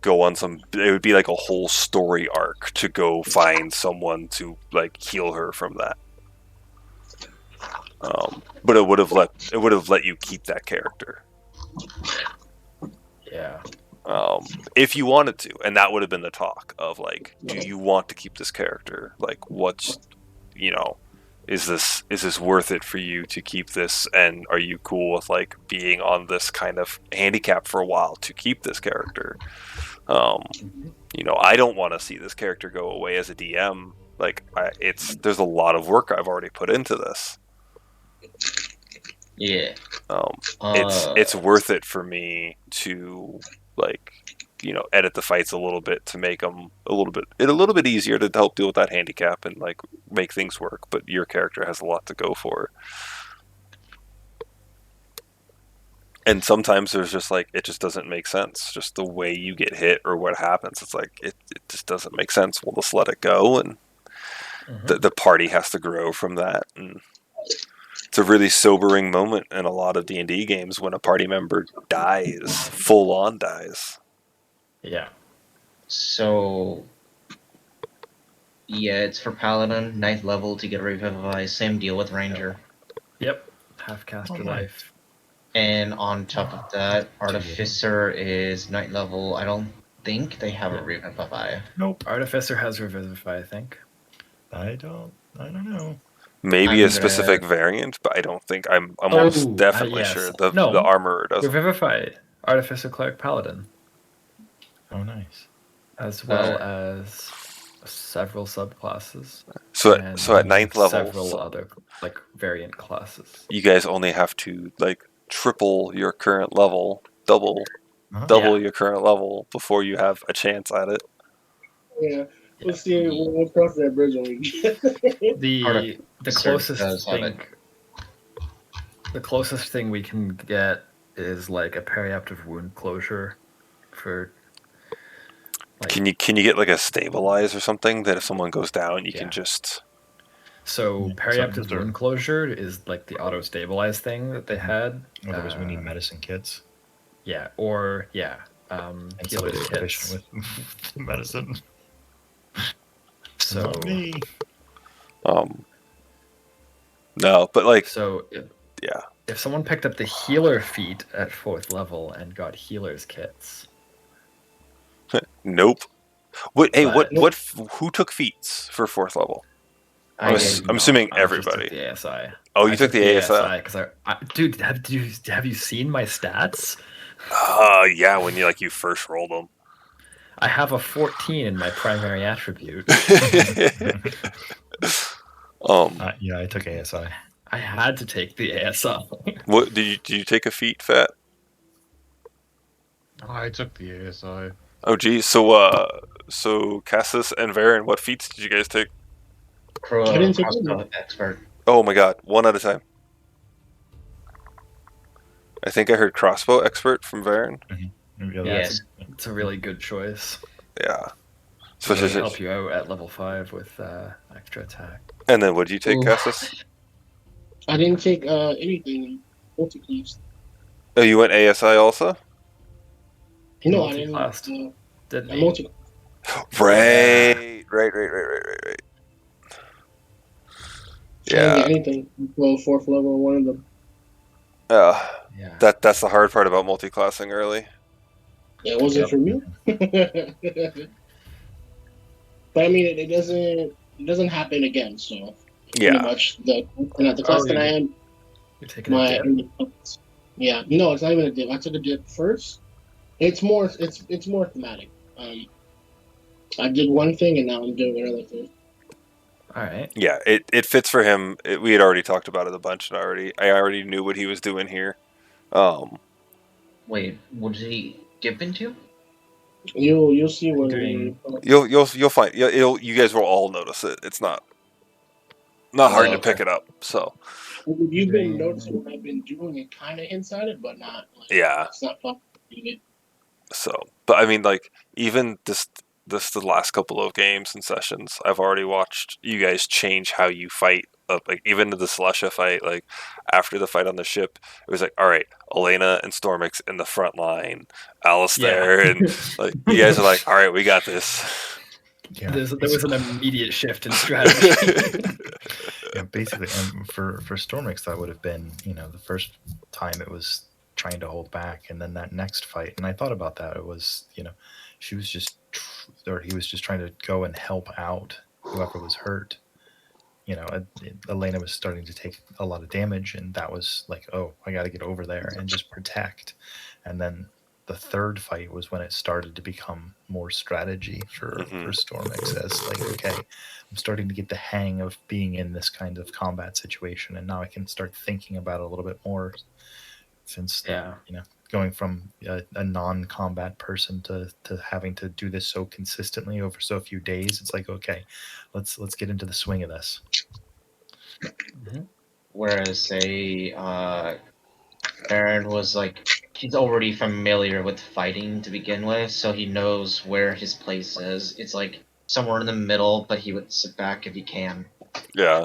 go on some. It would be like a whole story arc to go find someone to like heal her from that. But it would have let you keep that character. Yeah. If you wanted to, and that would have been the talk of like, do you want to keep this character? Like, what's, is this worth it for you to keep this? And are you cool with like being on this kind of handicap for a while to keep this character? I don't want to see this character go away as a DM. Like, there's a lot of work I've already put into this. Yeah. It's worth it for me to like, edit the fights a little bit to make them a little bit easier to help deal with that handicap and like make things work. But your character has a lot to go for. And sometimes there's just like, it just doesn't make sense. Just the way you get hit or what happens. It's like, it just doesn't make sense. We'll just let it go. And the party has to grow from that. And it's a really sobering moment in a lot of D&D games when a party member dies, full on dies. Yeah. So, yeah, it's for Paladin, 9th level to get Revivify. Same deal with Ranger. Yep. Half caster life. And on top of that, Artificer is 9th level. I don't think they have a Revivify. Nope. Artificer has Revivify, I think. I don't know. Maybe a specific variant, but I don't think I'm almost definitely sure the Armorer doesn't. Revivify, Artificer, Cleric, Paladin. Oh, nice. As well as several subclasses. So at 9th level, several other like variant classes. You guys only have to like triple your current level, double your current level before you have a chance at it. Yeah. We'll see. We'll cross that bridge when we get the closest thing we can get is like a periaptive wound closure for. Like, can you get like a stabilize or something that if someone goes down, you can just. So periaptive wound closure is like the auto stabilize thing that they had. Otherwise, we need medicine kits. Yeah, or healer's kits with medicine. So not me. No, but like if someone picked up the healer feat at 4th level and got healer's kits. Nope. Who took feats for 4th level? I'm assuming everybody. The ASI. Oh, you took the ASI because dude, have you seen my stats? Yeah, when you first rolled them. I have a 14 in my primary attribute. Yeah, I took ASI. I had to take the ASI. What did you take a feat, Fat? I took the ASI. Oh, geez. So Cassis and Varen, what feats did you guys take? I didn't take expert. Oh my god, one at a time. I think I heard crossbow expert from Varen. Mm-hmm. Yes, it's a really good choice. Yeah, especially to help you out at level 5 with extra attack. And then, what did you take, Cassis? I didn't take anything. Multi-class. Oh, you went ASI also? No, I didn't. Didn't multi. Right. Yeah. Anything below 4th level, one of them. Yeah. That's the hard part about multi-classing early. Yeah, it wasn't for me. But I mean, it doesn't happen again. So pretty much the class that I had. You're taking a dip. Yeah, no, it's not even a dip. I took a dip first. It's more thematic. I did one thing and now I'm doing another thing. All right. Yeah, it fits for him. We had already talked about it a bunch, and I already knew what he was doing here. Wait, what did he dip into? You'll see when you'll find. You guys will all notice it. It's not not hard to okay. pick it up. So You've been Doing- noticing what I've been doing and kind of hints at it, but not like yeah. it's not fun to do it. So, but I mean, like even this the last couple of games and sessions, I've already watched you guys change how you fight. Like even to the Celestia fight, like after the fight on the ship, it was like, all right, Elena and Stormix in the front line, Alistair, and like you guys are like, all right, we got this. Yeah, There was an immediate shift in strategy. yeah, basically, and for Stormix, that would have been, the first time it was trying to hold back, and then that next fight, and I thought about that. It was, she was just, or he was just trying to go and help out whoever was hurt. Elena was starting to take a lot of damage, and that was like, oh, I got to get over there and just protect. And then the third fight was when it started to become more strategy for Stormix, as like, okay, I'm starting to get the hang of being in this kind of combat situation, and now I can start thinking about it a little bit more. Since going from a non-combat person to having to do this so consistently over so few days, it's like, okay, let's get into the swing of this. Whereas, say, Aaron was like, he's already familiar with fighting to begin with, so he knows where his place is. It's like somewhere in the middle, but he would sit back if he can. Yeah.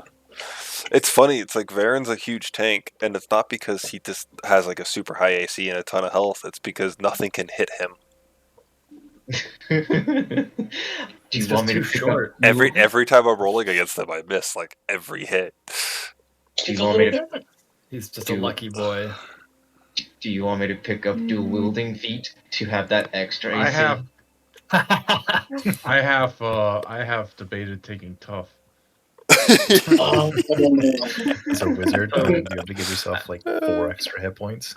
It's funny. It's like Varen's a huge tank, and it's not because he just has like a super high AC and a ton of health. It's because nothing can hit him. Do you want me to pick up? Every time I'm rolling against him, I miss like every hit. Do you want me to? He's just a lucky boy. Do you want me to pick up dual wielding feat to have that extra AC? I have debated taking tough. As a wizard, you would be able to give yourself like 4 extra hit points.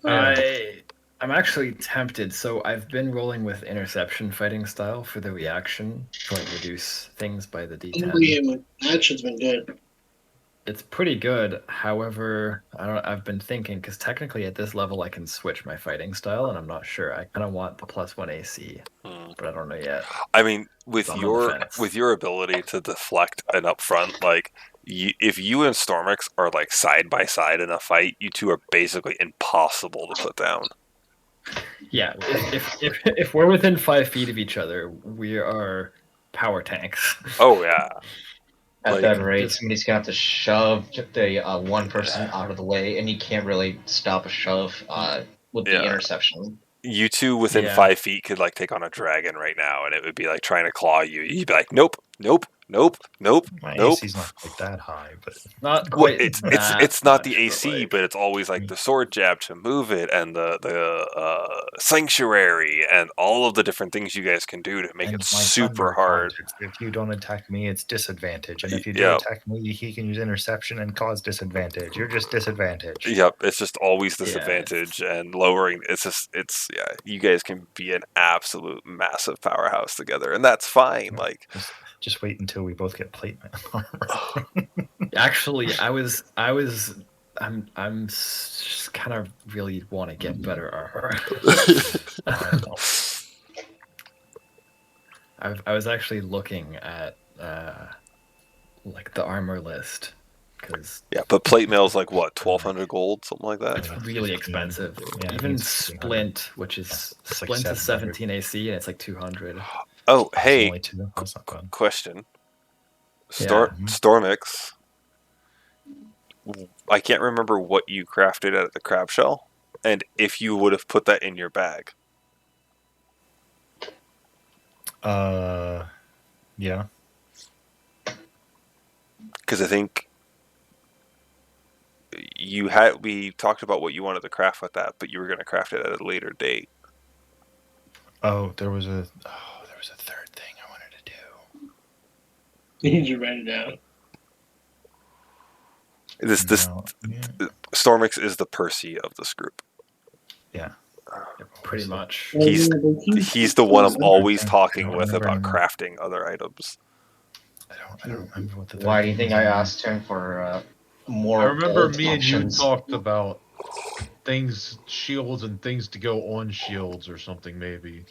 I'm actually tempted. So I've been rolling with interception fighting style for the reaction to like reduce things by the D10. Yeah, action's been good. It's pretty good. However, I've been thinking because technically at this level I can switch my fighting style, and I'm not sure. I kind of want the +1 AC, but I don't know yet. I mean, with On the your defense. ability to deflect and upfront, like if you and Stormix are like side by side in a fight, you two are basically impossible to put down. Yeah, if we're within 5 feet of each other, we are power tanks. Oh yeah. At Like, that rate, somebody's gonna have to shove the one person out of the way, and you can't really stop a shove with the interception. You two within 5 feet could like take on a dragon right now, and it would be like trying to claw you. You'd be like, nope, nope, nope, nope, My nope. AC's not quite that high, but not quite. It's not the AC, but it's always like the sword jab to move it, and the sanctuary, and all of the different things you guys can do to make it super hard. If you don't attack me, it's disadvantage, and if you do attack me, he can use interception and cause disadvantage. You're just disadvantaged. Yep, it's just always disadvantage and lowering. It's you guys can be an absolute massive powerhouse together, and that's fine. Like, just wait until we both get plate armor. Actually, I'm just kind of really want to get better armor. I was actually looking at like the armor list because but plate mail's like what, 1,200 gold, something like that. it's really expensive. Yeah, even Splint, which is Splint is 17 AC, and it's like 200. Oh, hey, That's not bad. question. Stormix. I can't remember what you crafted out of the crab shell, and if you would have put that in your bag. Yeah. Because I think we talked about what you wanted to craft with that, but you were going to craft it at a later date. Oh, there was a third thing I wanted to do. Did you write it down? Stormix is the Percy of this group. Yeah. Pretty much. He's the one I'm always talking with about crafting other items. I don't remember what the. Why do you think I asked him for more? I remember me options. and you talked about things, shields, and things to go on shields or something, maybe.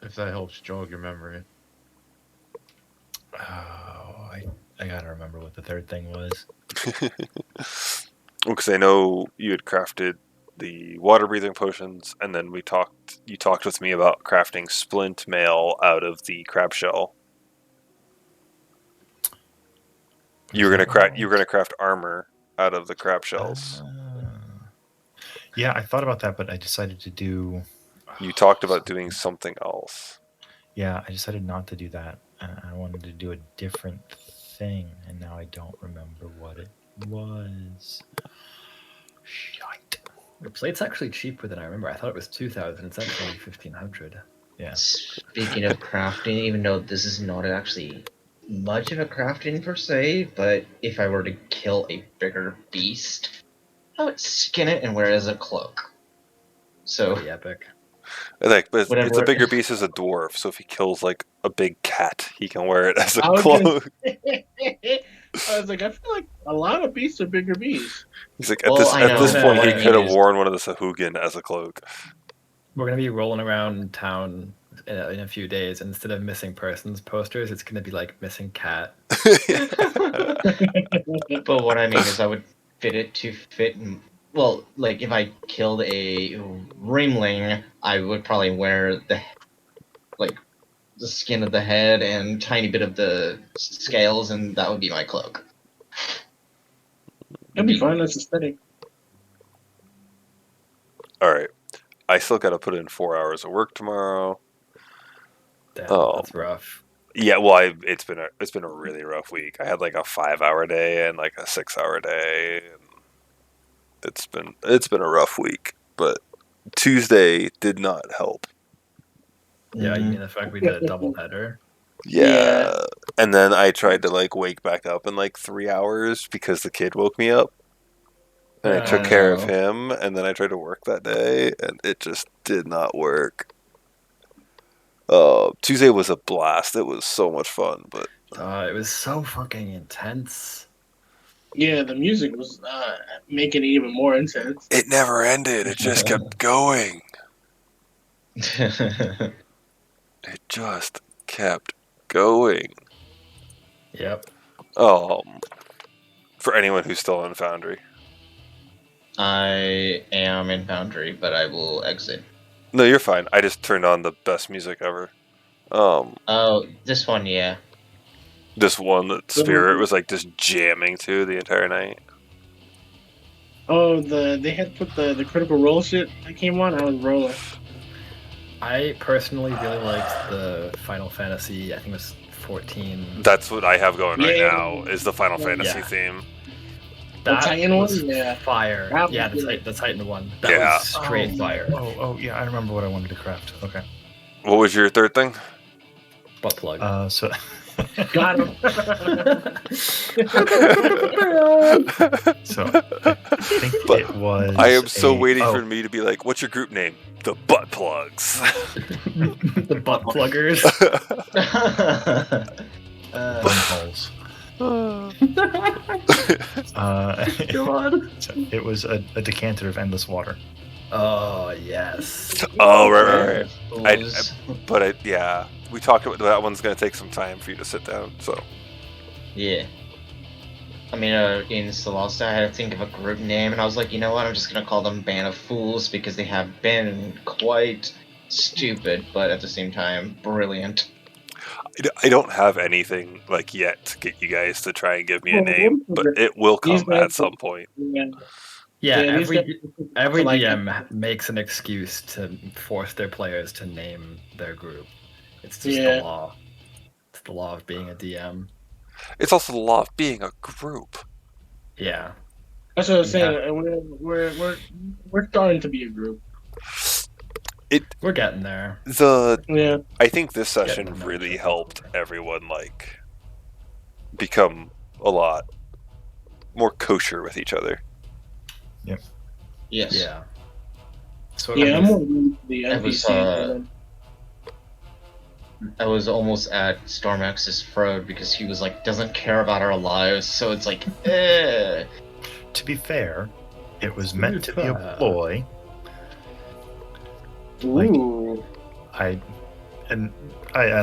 If that helps jog your memory. Oh, I gotta remember what the third thing was. Because I know you had crafted the water breathing potions, and then you talked with me about crafting splint mail out of the crab shell. You were gonna craft armor out of the crab shells. Yeah, I thought about that, but I decided to do. You talked about doing something else. Yeah, I decided not to do that. I wanted to do a different thing, and now I don't remember what it was. Shite. The plate's actually cheaper than I remember. I thought it was 2,000. It's actually 1,500. Yeah. Speaking of crafting, even though this is not actually much of a crafting per se, but if I were to kill a bigger beast, I would skin it and wear it as a cloak. So Pretty epic. Like, but it's a Whatever. bigger beast as a dwarf, so if he kills like a big cat, he can wear it as a I was gonna- cloak. I was like, I feel like a lot of beasts are bigger beasts. He's like, Well, I at this know, point, what he I mean could have is- worn one of the Sahugin as a cloak. We're going to be rolling around town in a few days. And instead of missing persons posters, it's going to be like missing cat. But what I mean is, I would fit it to fit. Well, like if I killed a ringling, I would probably wear the skin of the head and tiny bit of the scales, and that would be my cloak. That'd be fine. That's aesthetic. All right, I still got to put in 4 hours of work tomorrow. Damn, Oh. that's rough. Yeah, well, it's been a really rough week. I had like a 5-hour day and like a 6-hour day, and it's been a rough week. But Tuesday did not help. Yeah, you mean the fact we did a double header? Yeah. And then I tried to like wake back up in like 3 hours because the kid woke me up. And I took care of him, and then I tried to work that day, and it just did not work. Tuesday was a blast. It was so much fun, but It was so fucking intense. Yeah, the music was making it even more intense. it never ended. It just kept going. It just kept going. Yep. For anyone who's still on Foundry. I am in Foundry, but I will exit. No, you're fine. I just turned on the best music ever. Oh, this one, yeah. This one that Spirit was like just jamming to the entire night. Oh, they had put the Critical Role shit that came on. I was rolling. I personally really liked the Final Fantasy, I think it was 14. That's what I have going right Yeah. now, is the Final Fantasy Yeah. theme. The Titan was one? Yeah. fire. That Yeah, was the Titan one. That Yeah. was straight fire. Oh, yeah, I remember what I wanted to craft. Okay. What was your third thing? Butt plug. So. Got him. So I think But it was. I am so waiting for me to be like, what's your group name? The Butt Plugs. The butt pluggers. Holes. God. So it was a decanter of endless water. Oh, yes. Oh, right. Fools. Yeah, we talked about that one's going to take some time for you to sit down, so. Yeah. I mean, in Celeste, I had to think of a group name, and I was like, you know what, I'm just gonna call them Band of Fools, because they have been quite stupid, but at the same time, brilliant. I don't have anything like yet to get you guys to try and give me a name, but it will come at some point. Yeah. Yeah, Yeah, these every like- DM makes an excuse to force their players to name their group. It's just Yeah. the law. It's the law of being a DM. It's also the law of being a group. Yeah. That's what I was saying. We're starting to be a group. We're getting there. Yeah. I think this session Getting to know really each other. helped everyone like become a lot more kosher with each other. Yes. Yeah. So Yeah, I'm it's- more into the It was, NPC. I was almost at Stormax's throat because he was like, doesn't care about our lives, so it's like, eh. To be fair, it was meant to be a Yeah. ploy. Ooh. I don't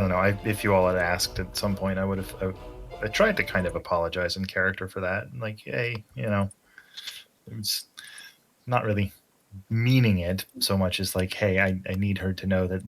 know. If you all had asked at some point, I would have I tried to kind of apologize in character for that. Like, hey, it's not really meaning it so much as like, hey, I need her to know that